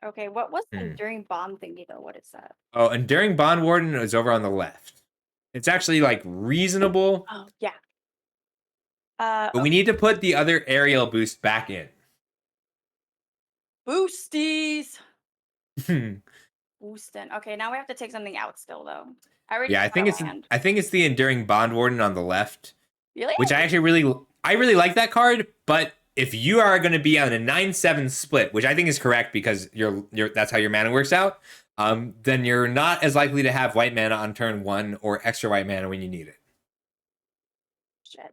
[SPEAKER 4] Okay, what was the Enduring Bond thingy though? What is that?
[SPEAKER 1] Oh, Enduring Bond Warden is over on the left. It's actually like reasonable.
[SPEAKER 4] Oh, yeah.
[SPEAKER 1] But we need to put the other aerial boost back in.
[SPEAKER 4] Boosties. Boostin'. Okay, now we have to take something out still though.
[SPEAKER 1] I think it's the Enduring Bond Warden on the left.
[SPEAKER 4] Really?
[SPEAKER 1] Which I really like that card, but if you are going to be on a 9/7 split, which I think is correct because that's how your mana works out, then you're not as likely to have white mana on turn 1 or extra white mana when you need it.
[SPEAKER 4] Shit.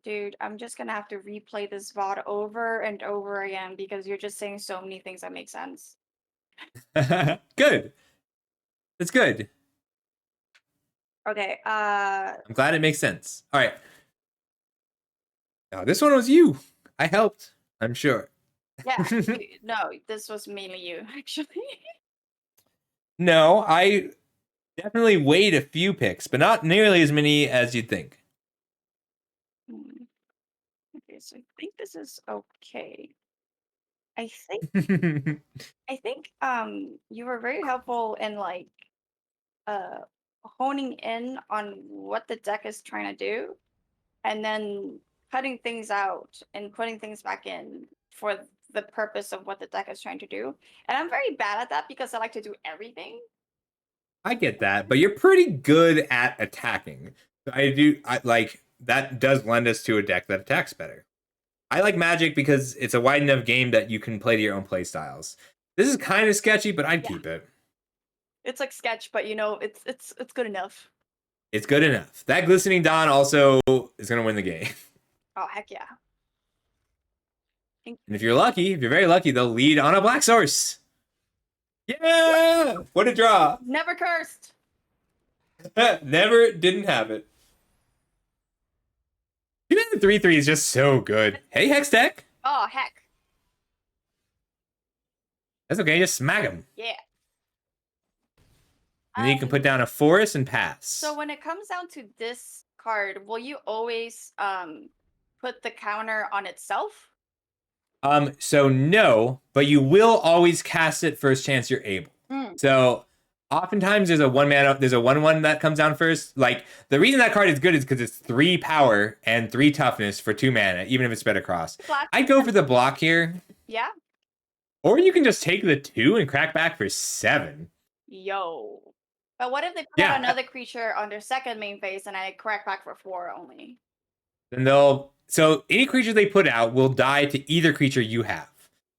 [SPEAKER 4] Dude, I'm just going to have to replay this VOD over and over again because you're just saying so many things that make sense.
[SPEAKER 1] Good. That's good.
[SPEAKER 4] Okay,
[SPEAKER 1] I'm glad it makes sense. All right. Now, this one was you. I helped, I'm sure.
[SPEAKER 4] Yeah, no, this was mainly you, actually.
[SPEAKER 1] No, I definitely weighed a few picks, but not nearly as many as you'd think.
[SPEAKER 4] Okay, so I think this is okay. I think you were very helpful in like honing in on what the deck is trying to do and then cutting things out and putting things back in for the purpose of what the deck is trying to do. And I'm very bad at that because I like to do everything.
[SPEAKER 1] I get that, but you're pretty good at attacking. That does lend us to a deck that attacks better. I like Magic because it's a wide enough game that you can play to your own play styles. This is kind of sketchy, but I'd keep it.
[SPEAKER 4] It's like sketch, but it's good enough.
[SPEAKER 1] It's good enough. That Glistening Dawn also is going to win the game.
[SPEAKER 4] Oh, heck yeah. Thank
[SPEAKER 1] And if you're lucky, if you're very lucky, they'll lead on a black source. Yeah! What a draw.
[SPEAKER 4] Never cursed.
[SPEAKER 1] Never didn't have it. Even the 3/3 is just so good. Hey, Hextech.
[SPEAKER 4] Oh, heck.
[SPEAKER 1] That's okay, just smack him.
[SPEAKER 4] Yeah.
[SPEAKER 1] And then you can put down a forest and pass.
[SPEAKER 4] So when it comes down to this card, will you always put the counter on itself?
[SPEAKER 1] So no, but you will always cast it first chance you're able. So oftentimes there's a 1/1 that comes down first. Like the reason that card is good is because it's 3 power and 3 toughness for 2 mana, even if it's spread across. I'd go for the block here.
[SPEAKER 4] Yeah.
[SPEAKER 1] Or you can just take the 2 and crack back for 7.
[SPEAKER 4] Yo. But what if they put out another creature on their second main phase and I crack back for 4 only?
[SPEAKER 1] Then so any creature they put out will die to either creature you have.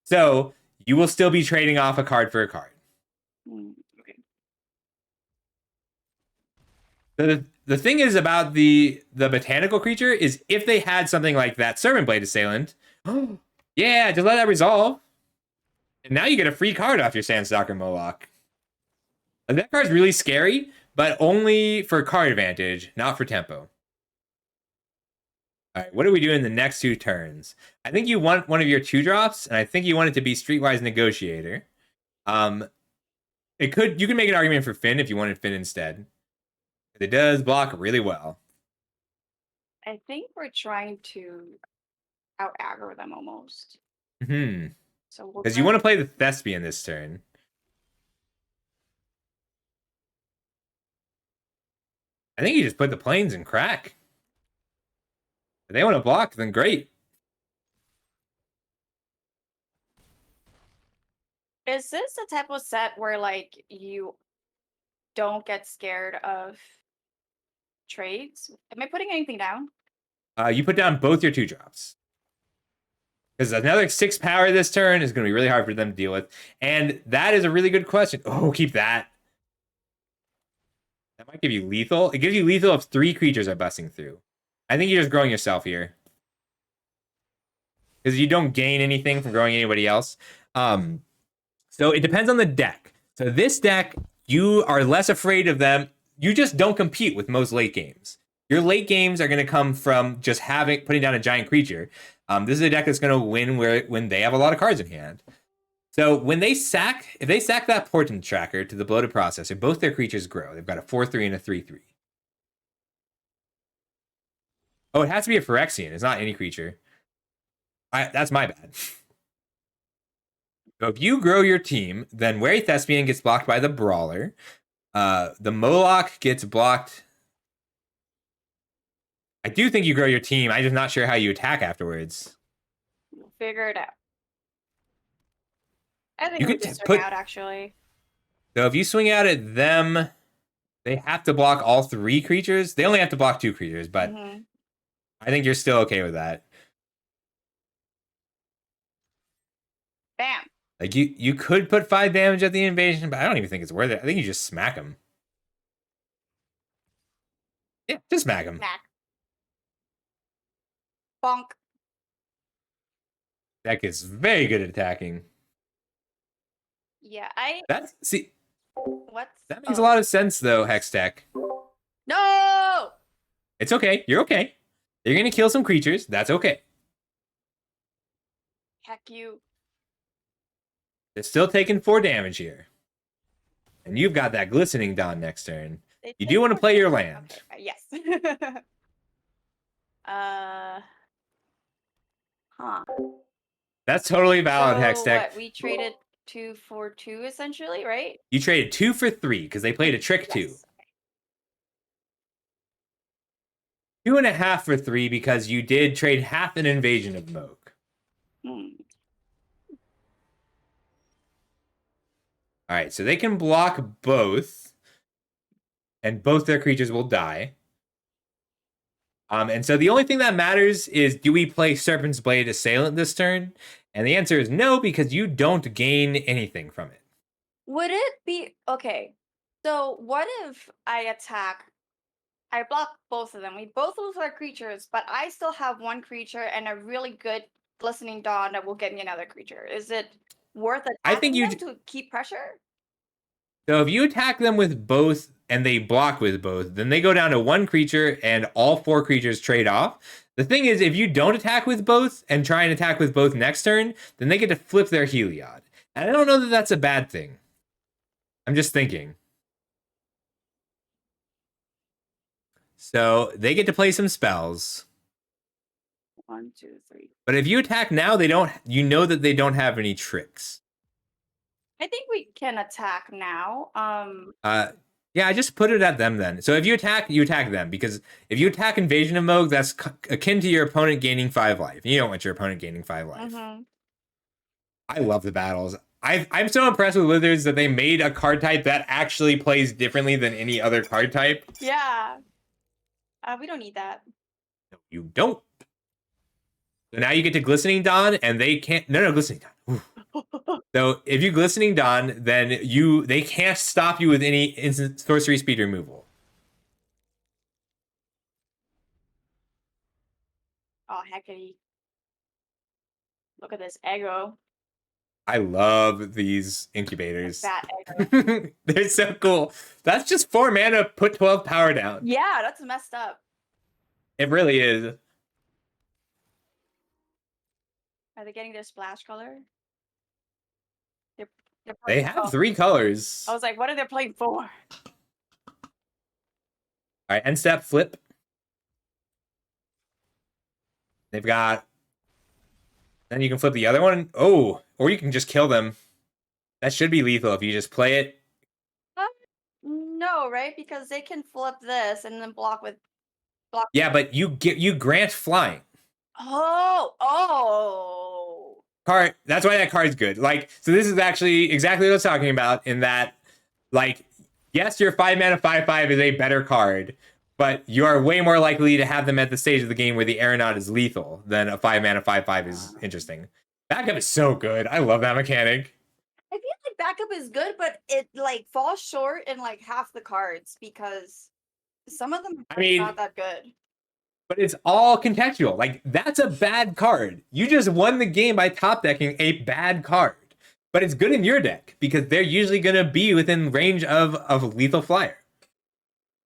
[SPEAKER 1] So you will still be trading off a card for a card.
[SPEAKER 4] Okay.
[SPEAKER 1] The thing is about the botanical creature is if they had something like that Servant Blade Assailant, yeah, just let that resolve. And now you get a free card off your Sandstalker Moloch. And that card's really scary, but only for card advantage, not for tempo. All right, what do we do in the next 2 turns? I think you want one of your 2-drops, and I think you want it to be Streetwise Negotiator. You can make an argument for Finn if you wanted Finn instead. It does block really well.
[SPEAKER 4] I think we're trying to out aggro them almost. So
[SPEAKER 1] because you want to play the Thespian this turn. I think you just put the planes and crack. If they want to block, then great.
[SPEAKER 4] Is this the type of set where like you don't get scared of trades? Am I putting anything down?
[SPEAKER 1] You put down both your 2-drops. Because another 6 power this turn is going to be really hard for them to deal with. And that is a really good question. Oh, keep that. That might give you lethal. It gives you lethal if 3 creatures are busting through. I think you're just growing yourself here. Because you don't gain anything from growing anybody else. So it depends on the deck. So this deck, you are less afraid of them. You just don't compete with most late games. Your late games are going to come from just putting down a giant creature. This is a deck that's going to win when they have a lot of cards in hand. So if they sack that Portent Tracker to the Bloated Processor, both their creatures grow. They've got a 4/3 and a 3/3. Oh, it has to be a Phyrexian. It's not any creature. That's my bad. So if you grow your team, then Wary Thespian gets blocked by the Brawler. The Moloch gets blocked. I do think you grow your team. I'm just not sure how you attack afterwards.
[SPEAKER 4] We'll figure it out. I think
[SPEAKER 1] You
[SPEAKER 4] we
[SPEAKER 1] could
[SPEAKER 4] can
[SPEAKER 1] put
[SPEAKER 4] swing out actually.
[SPEAKER 1] So if you swing out at them, they have to block all 3 creatures. They only have to block 2 creatures, but I think you're still okay with that.
[SPEAKER 4] Bam.
[SPEAKER 1] Like you could put 5 damage at the invasion, but I don't even think it's worth it. I think you just smack them. Yeah, just smack them.
[SPEAKER 4] Smack. Bonk.
[SPEAKER 1] Deck is very good at attacking.
[SPEAKER 4] Yeah,
[SPEAKER 1] That makes a
[SPEAKER 4] Oh.
[SPEAKER 1] lot of sense though, Hextech.
[SPEAKER 4] No!
[SPEAKER 1] It's okay. You're okay. You're gonna kill some creatures. That's okay.
[SPEAKER 4] Heck you.
[SPEAKER 1] They're still taking 4 damage here. And you've got that Glistening Dawn next turn. You do want to play your land.
[SPEAKER 4] Okay, yes.
[SPEAKER 1] That's totally valid,
[SPEAKER 4] So
[SPEAKER 1] Hextech.
[SPEAKER 4] what, we traded 2 for 2 essentially, right?
[SPEAKER 1] You traded 2 for 3 because they played a trick 2.
[SPEAKER 4] Yes.
[SPEAKER 1] 2.5 for 3 because you did trade half an invasion of Moog. All right, so they can block both, and both their creatures will die. And so the only thing that matters is, do we play Serpent's Blade Assailant this turn? And the answer is no, because you don't gain anything from it.
[SPEAKER 4] Would it be okay? So what if I block both of them? We both lose our creatures, but I still have one creature and a really good Glistening Dawn that will get me another creature? Is it worth
[SPEAKER 1] I think
[SPEAKER 4] attacking them to keep pressure?
[SPEAKER 1] So if you attack them with both and they block with both, then they go down to 1 creature and all 4 creatures trade off. The thing is, if you don't attack with both and try and attack with both next turn, then they get to flip their Heliod. And I don't know that that's a bad thing. I'm just thinking. So they get to play some spells.
[SPEAKER 4] 1, 2, 3.
[SPEAKER 1] But if you attack now, they don't. You know that they don't have any tricks.
[SPEAKER 4] I think we can attack now.
[SPEAKER 1] Yeah, I just put it at them then. So if you attack them, because if you attack Invasion of Moog, that's akin to your opponent gaining 5 life. You don't want your opponent gaining 5 life. I love the battles. I'm so impressed with Wizards that they made a card type that actually plays differently than any other card type.
[SPEAKER 4] Yeah. We don't need that.
[SPEAKER 1] No, you don't. So now you get to Glistening Dawn, and they can't. No, Glistening Dawn. So if you Glistening Dawn, then they can't stop you with any instant sorcery speed removal.
[SPEAKER 4] Oh, heckity. Look at this aggro.
[SPEAKER 1] I love these incubators.
[SPEAKER 4] That aggro.
[SPEAKER 1] They're so cool. That's just 4 mana, put 12 power down.
[SPEAKER 4] Yeah, that's messed up.
[SPEAKER 1] It really is.
[SPEAKER 4] Are they getting their splash color?
[SPEAKER 1] They have 3 colors.
[SPEAKER 4] I was like, what are they playing for?
[SPEAKER 1] All right, end step, flip. They've got... Then you can flip the other one. Oh, or you can just kill them. That should be lethal if you just play it.
[SPEAKER 4] No, right? Because they can flip this and then block with...
[SPEAKER 1] Yeah, but you grant flying.
[SPEAKER 4] Oh.
[SPEAKER 1] Card. That's why that card's good. Like, so this is actually exactly what I was talking about in that, like, yes, your 5 mana 5/5 is a better card, but you are way more likely to have them at the stage of the game where the Aeronaut is lethal than a 5 mana 5/5 is interesting. Backup is so good. I love that mechanic.
[SPEAKER 4] I feel like backup is good, but it like falls short in like half the cards because some of them are not that good.
[SPEAKER 1] But it's all contextual. Like, that's a bad card. You just won the game by top decking a bad card. But it's good in your deck because they're usually going to be within range of lethal flyer.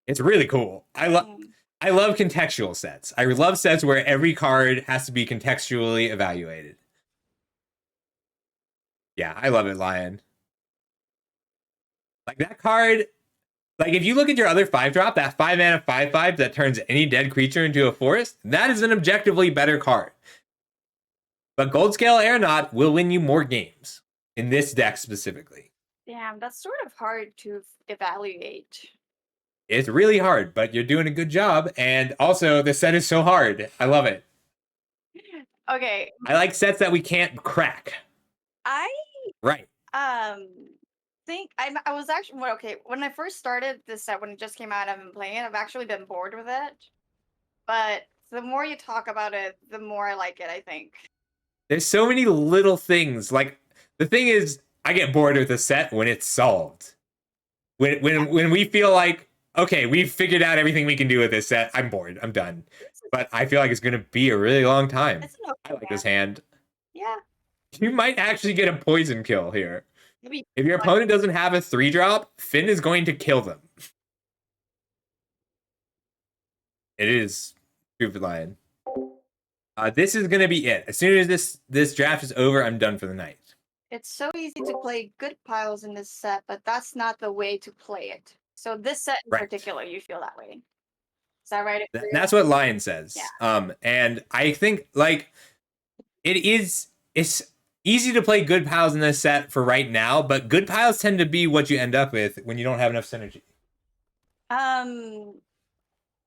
[SPEAKER 1] It's really cool. I love contextual sets. I love sets where every card has to be contextually evaluated. Yeah, I love it, Lion. Like, that card... Like, if you look at your other 5-drop, that 5 mana 5/5 that turns any dead creature into a forest, that is an objectively better card. But Gold Scale Aeronaut will win you more games. In this deck specifically.
[SPEAKER 4] Damn, that's sort of hard to evaluate.
[SPEAKER 1] It's really hard, but you're doing a good job. And also, the set is so hard. I love it.
[SPEAKER 4] Okay.
[SPEAKER 1] I like sets that we can't crack. Right.
[SPEAKER 4] Think I was actually okay when I first started this set when it just came out. I've been playing it. I've actually been bored with it, but the more you talk about it, the more I like it. I think
[SPEAKER 1] there's so many little things. Like, the thing is, I get bored with a set when it's solved. When we feel like, okay, we've figured out everything we can do with this set, I'm bored. I'm done. But I feel like it's gonna be a really long time. I like this hand.
[SPEAKER 4] Yeah.
[SPEAKER 1] You might actually get a poison kill here. If your opponent doesn't have a 3-drop, Finn is going to kill them. It is Stupid Lion. This is going to be it. As soon as this draft is over, I'm done for the night.
[SPEAKER 4] It's so easy to play good piles in this set, but that's not the way to play it. So this set in particular, you feel that way. Is that right?
[SPEAKER 1] That's what Lion says.
[SPEAKER 4] Yeah.
[SPEAKER 1] And I think, like, it's easy to play good piles in this set for right now, but good piles tend to be what you end up with when you don't have enough synergy.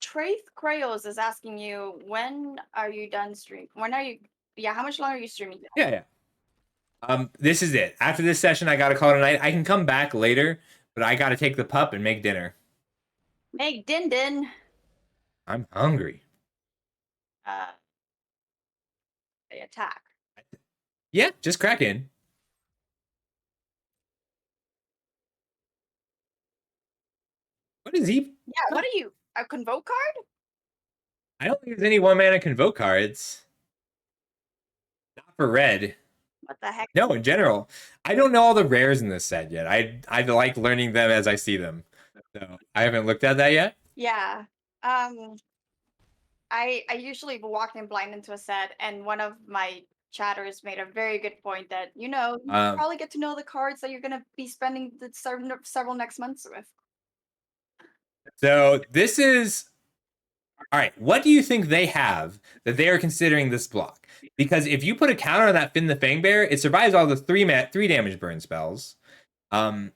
[SPEAKER 4] Traith Crayos is asking you, when are you done streaming? How much longer are you streaming?
[SPEAKER 1] Yeah. This is it. After this session, I gotta call it a night. I can come back later, but I gotta take the pup and make dinner.
[SPEAKER 4] Make din.
[SPEAKER 1] I'm hungry.
[SPEAKER 4] They attack.
[SPEAKER 1] Yeah, just crack in. What is he?
[SPEAKER 4] Yeah, what are you? A Convoke card?
[SPEAKER 1] I don't think there's any 1-mana Convoke cards. for red.
[SPEAKER 4] What the heck?
[SPEAKER 1] No, in general. I don't know all the rares in this set yet. I like learning them as I see them. So I haven't looked at that yet.
[SPEAKER 4] Yeah. I usually walk in blind into a set, and one of my chatters made a very good point that you probably get to know the cards that you're gonna be spending the several next months with.
[SPEAKER 1] So this is all right. What do you think they have that they are considering this block? Because if you put a counter on that Finn the Fangbear, it survives all the three damage burn spells.
[SPEAKER 4] I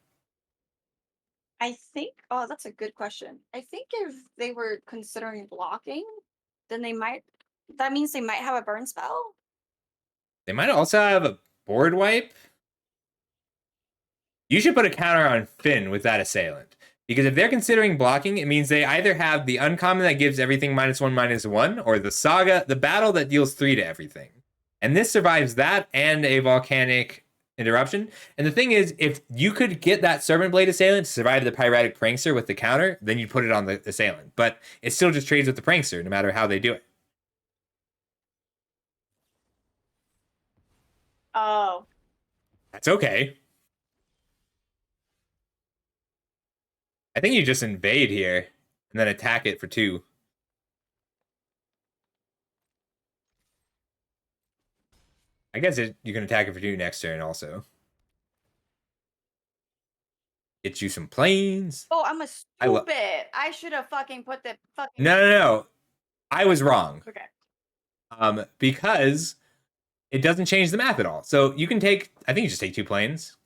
[SPEAKER 4] think. Oh, that's a good question. I think if they were considering blocking, then they might. That means they might have a burn spell.
[SPEAKER 1] They might also have a board wipe. You should put a counter on Finn with that assailant. Because if they're considering blocking, it means they either have the uncommon that gives everything -1/-1, or the saga, the battle that deals 3 to everything. And this survives that and a volcanic interruption. And the thing is, if you could get that Serpent Blade assailant to survive the Pyretic Prankster with the counter, then you'd put it on the assailant. But it still just trades with the Prankster, no matter how they do it.
[SPEAKER 4] Oh.
[SPEAKER 1] That's okay. I think you just invade here and then attack it for 2. I guess you can attack it for 2 next turn also. Get you some planes.
[SPEAKER 4] Oh, I'm a stupid. I should have fucking put the fucking.
[SPEAKER 1] No. I was wrong.
[SPEAKER 4] Okay.
[SPEAKER 1] Because it doesn't change the math at all. So you can take, I think you just take 2 planes.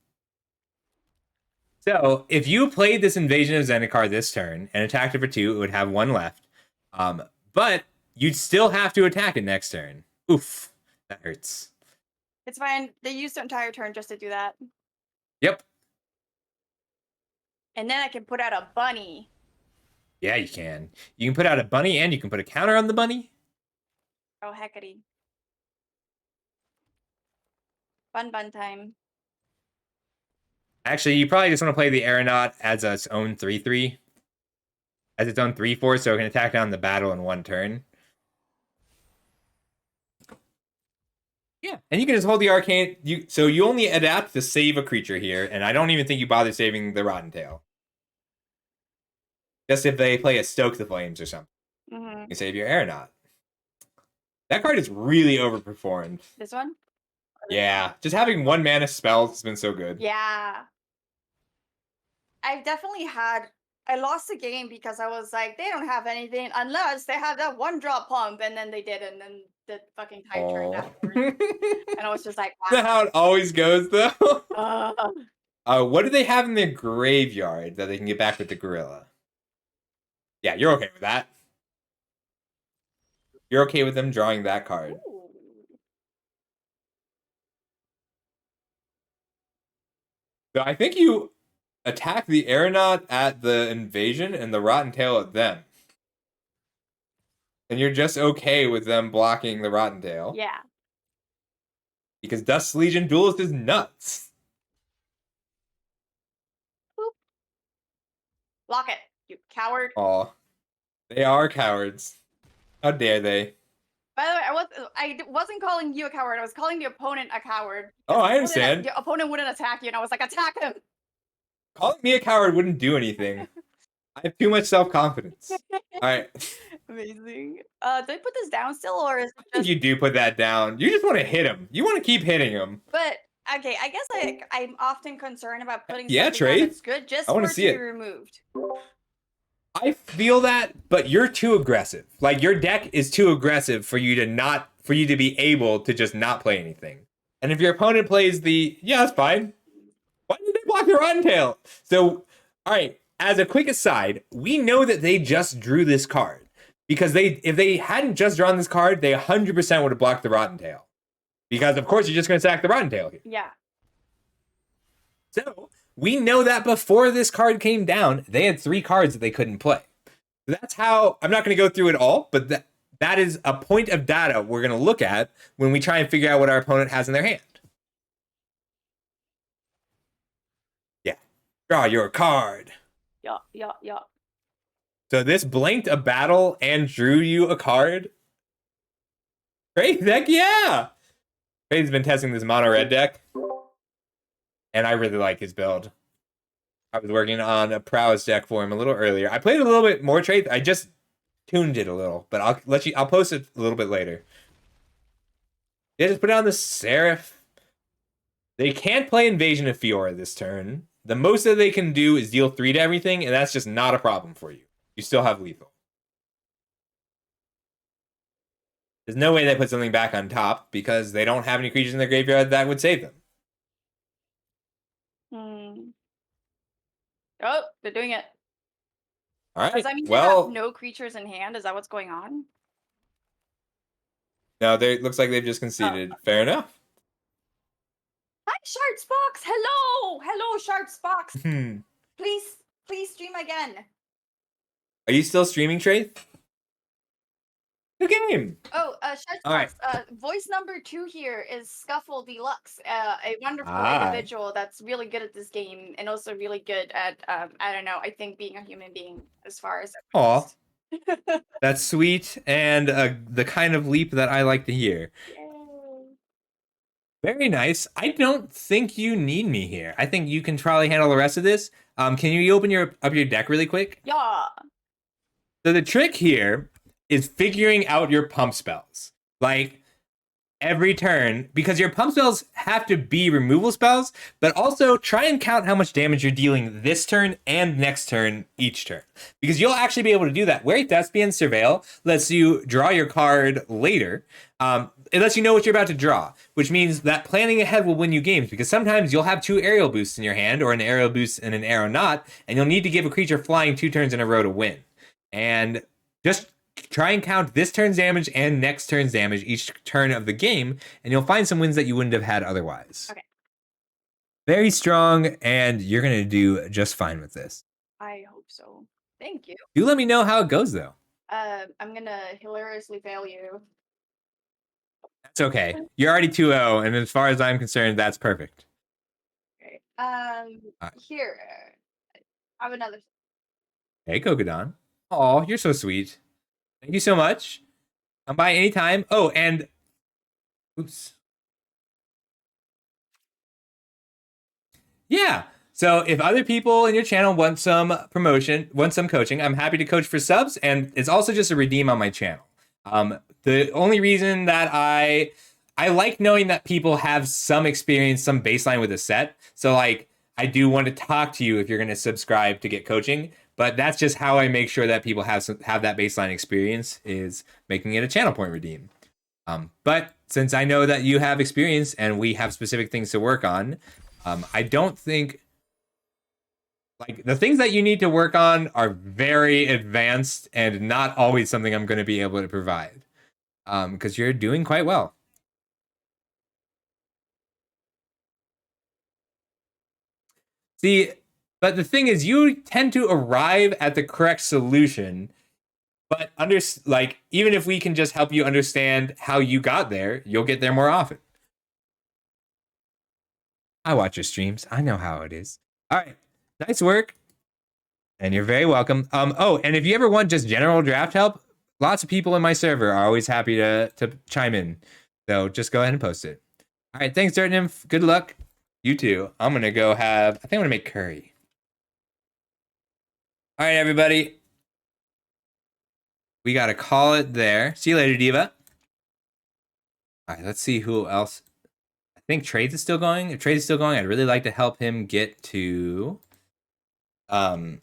[SPEAKER 1] So if you played this Invasion of Zendikar this turn and attacked it for 2, it would have 1 left. But you'd still have to attack it next turn. Oof, that hurts.
[SPEAKER 4] It's fine. They used the entire turn just to do that.
[SPEAKER 1] Yep.
[SPEAKER 4] And then I can put out a bunny.
[SPEAKER 1] Yeah, you can. You can put out a bunny and you can put a counter on the bunny.
[SPEAKER 4] Oh, heckity. Bun time.
[SPEAKER 1] Actually, you probably just want to play the Aeronaut as its own 3/3. As its own 3/4, so it can attack down the battle in 1 turn. Yeah, and you can just hold the Arcane. So you only adapt to save a creature here, and I don't even think you bother saving the Rotten Tail. Just if they play a Stoke the Flames or something.
[SPEAKER 4] Mm-hmm.
[SPEAKER 1] You can save your Aeronaut. That card is really overperformed.
[SPEAKER 4] This one?
[SPEAKER 1] Yeah, just having 1 mana spells has been so good.
[SPEAKER 4] Yeah. I've definitely had. I lost the game because I was like, they don't have anything unless they have that 1-drop pump, and then they did, and then the fucking tide turned afterwards. And I was just like, wow.
[SPEAKER 1] Is that how it always goes, though?
[SPEAKER 4] Uh,
[SPEAKER 1] What do they have in their graveyard that they can get back with the gorilla? Yeah, you're okay with that. You're okay with them drawing that card.
[SPEAKER 4] ooh.
[SPEAKER 1] So I think you attack the Aeronaut at the Invasion and the Rotten Tail at them. And you're just okay with them blocking the Rotten Tail.
[SPEAKER 4] Yeah.
[SPEAKER 1] Because Dust Legion Duelist is nuts.
[SPEAKER 4] Boop. Block it, you coward.
[SPEAKER 1] Aw. They are cowards. How dare they?
[SPEAKER 4] By the way, I wasn't calling you a coward. I was calling the opponent a coward.
[SPEAKER 1] Oh, I understand.
[SPEAKER 4] The opponent wouldn't attack you, and I was like, attack him.
[SPEAKER 1] Calling me a coward wouldn't do anything. I have too much self-confidence. Alright.
[SPEAKER 4] Amazing. Did I put this down still, or is it
[SPEAKER 1] I think
[SPEAKER 4] just...
[SPEAKER 1] you do put that down. You just want to hit him. You want to keep hitting him.
[SPEAKER 4] But, okay, I guess I'm often concerned about putting
[SPEAKER 1] Yeah,
[SPEAKER 4] something
[SPEAKER 1] Trey.
[SPEAKER 4] down that's good just
[SPEAKER 1] I
[SPEAKER 4] for
[SPEAKER 1] wanna
[SPEAKER 4] it to
[SPEAKER 1] see
[SPEAKER 4] be
[SPEAKER 1] it.
[SPEAKER 4] removed.
[SPEAKER 1] I feel that, but you're too aggressive. Like, your deck is too aggressive for you to be able to just not play anything. And if your opponent plays yeah, that's fine. Why did they block the Rotten Tail? So, all right, as a quick aside, we know that they just drew this card. Because if they hadn't just drawn this card, they 100% would have blocked the Rotten Tail. Because, of course, you're just going to sack the Rotten Tail here.
[SPEAKER 4] Yeah.
[SPEAKER 1] So, we know that before this card came down, they had 3 cards that they couldn't play. That's how, I'm not going to go through it all, but that is a point of data we're going to look at when we try and figure out what our opponent has in their hand. Yeah. Draw your card.
[SPEAKER 4] Yeah.
[SPEAKER 1] So this blanked a battle and drew you a card? Great, heck yeah! Trade's been testing this mono red deck, and I really like his build. I was working on a prowess deck for him a little earlier. I played a little bit more Trade. I just tuned it a little, but I'll post it a little bit later. Yeah, just put it on the Seraph. They can't play Invasion of Fiora this turn. The most that they can do is deal 3 to everything, and that's just not a problem for you. You still have lethal. There's no way they put something back on top because they don't have any creatures in their graveyard that would save them.
[SPEAKER 4] Oh, they're doing it.
[SPEAKER 1] All right.
[SPEAKER 4] Does that mean they have no creatures in hand? Is that what's going on?
[SPEAKER 1] No, it looks like they've just conceded.
[SPEAKER 4] Oh.
[SPEAKER 1] Fair enough.
[SPEAKER 4] Hi, Sharksbox. Hello, hello, Sharksbox. Please stream again.
[SPEAKER 1] Are you still streaming, Trace? Good game.
[SPEAKER 4] Oh, Sharksbox. Voice number 2 here is Scuffle Deluxe, a wonderful individual that's really good at this game and also really good at I don't know. I think being a human being as far as.
[SPEAKER 1] Aw. That's sweet and the kind of leap that I like to hear.
[SPEAKER 4] Yay.
[SPEAKER 1] Very nice. I don't think you need me here. I think you can probably handle the rest of this. Can you open up your deck really quick?
[SPEAKER 4] Yeah.
[SPEAKER 1] So the trick here is figuring out your pump spells. Like every turn, because your pump spells have to be removal spells, but also try and count how much damage you're dealing this turn and next turn each turn. Because you'll actually be able to do that. Where Thespian Surveil lets you draw your card later. It lets you know what you're about to draw, which means that planning ahead will win you games, because sometimes you'll have 2 aerial boosts in your hand, or an aerial boost and an arrow not, and you'll need to give a creature flying 2 turns in a row to win. And just try and count this turn's damage and next turn's damage each turn of the game, and you'll find some wins that you wouldn't have had otherwise.
[SPEAKER 4] Okay.
[SPEAKER 1] Very strong, and you're going to do just fine with this.
[SPEAKER 4] I hope so. Thank you.
[SPEAKER 1] Do let me know how it goes, though.
[SPEAKER 4] I'm going to hilariously fail you.
[SPEAKER 1] That's okay. You're already 2-0, and as far as I'm concerned, that's perfect.
[SPEAKER 4] Okay. Here. I have another.
[SPEAKER 1] Hey, Kokodon. Aw, you're so sweet. Thank you so much. Come by anytime. Oh, and oops. Yeah. So if other people in your channel want some promotion, want some coaching, I'm happy to coach for subs, and it's also just a redeem on my channel. The only reason that I like knowing that people have some experience, some baseline with a set. So like I do want to talk to you if you're going to subscribe to get coaching. But that's just how I make sure that people have that baseline experience, is making it a channel point redeem. But since I know that you have experience and we have specific things to work on, I don't think, like, the things that you need to work on are very advanced and not always something I'm going to be able to provide, because you're doing quite well. See, but the thing is, you tend to arrive at the correct solution, but even if we can just help you understand how you got there, you'll get there more often. I watch your streams. I know how it is. All right. Nice work. And you're very welcome. Oh, and if you ever want just general draft help, lots of people in my server are always happy to chime in. So just go ahead and post it. All right. Thanks, Dirt Nymph. Good luck. You too. I'm going to go I think I'm going to make curry. All right, everybody. We got to call it there. See you later, Diva. All right, let's see who else. I think Trades is still going. If Trades is still going, I'd really like to help him get to... Really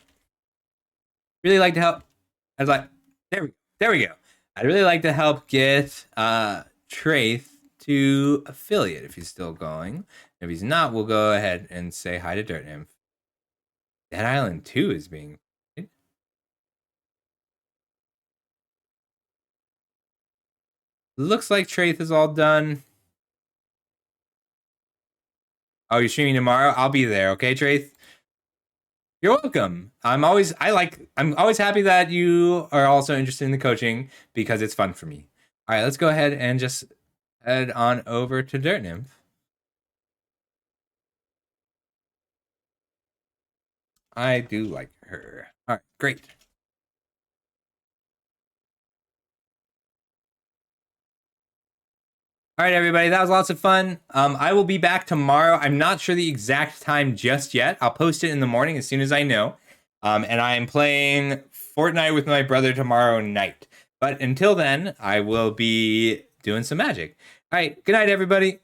[SPEAKER 1] like to help... There we go. I'd really like to help get Traith to affiliate if he's still going. If he's not, we'll go ahead and say hi to Dirt Nymph. Dead Island 2 is being... Looks like Traith is all done. Oh, you're streaming tomorrow? I'll be there, okay, Traith? You're welcome. I'm always happy that you are also interested in the coaching, because it's fun for me. All right, let's go ahead and just head on over to Dirt Nymph. I do like her. All right, great. All right, everybody, that was lots of fun. I will be back tomorrow. I'm not sure the exact time just yet. I'll post it in the morning as soon as I know. And I am playing Fortnite with my brother tomorrow night. But until then, I will be doing some magic. All right, good night, everybody.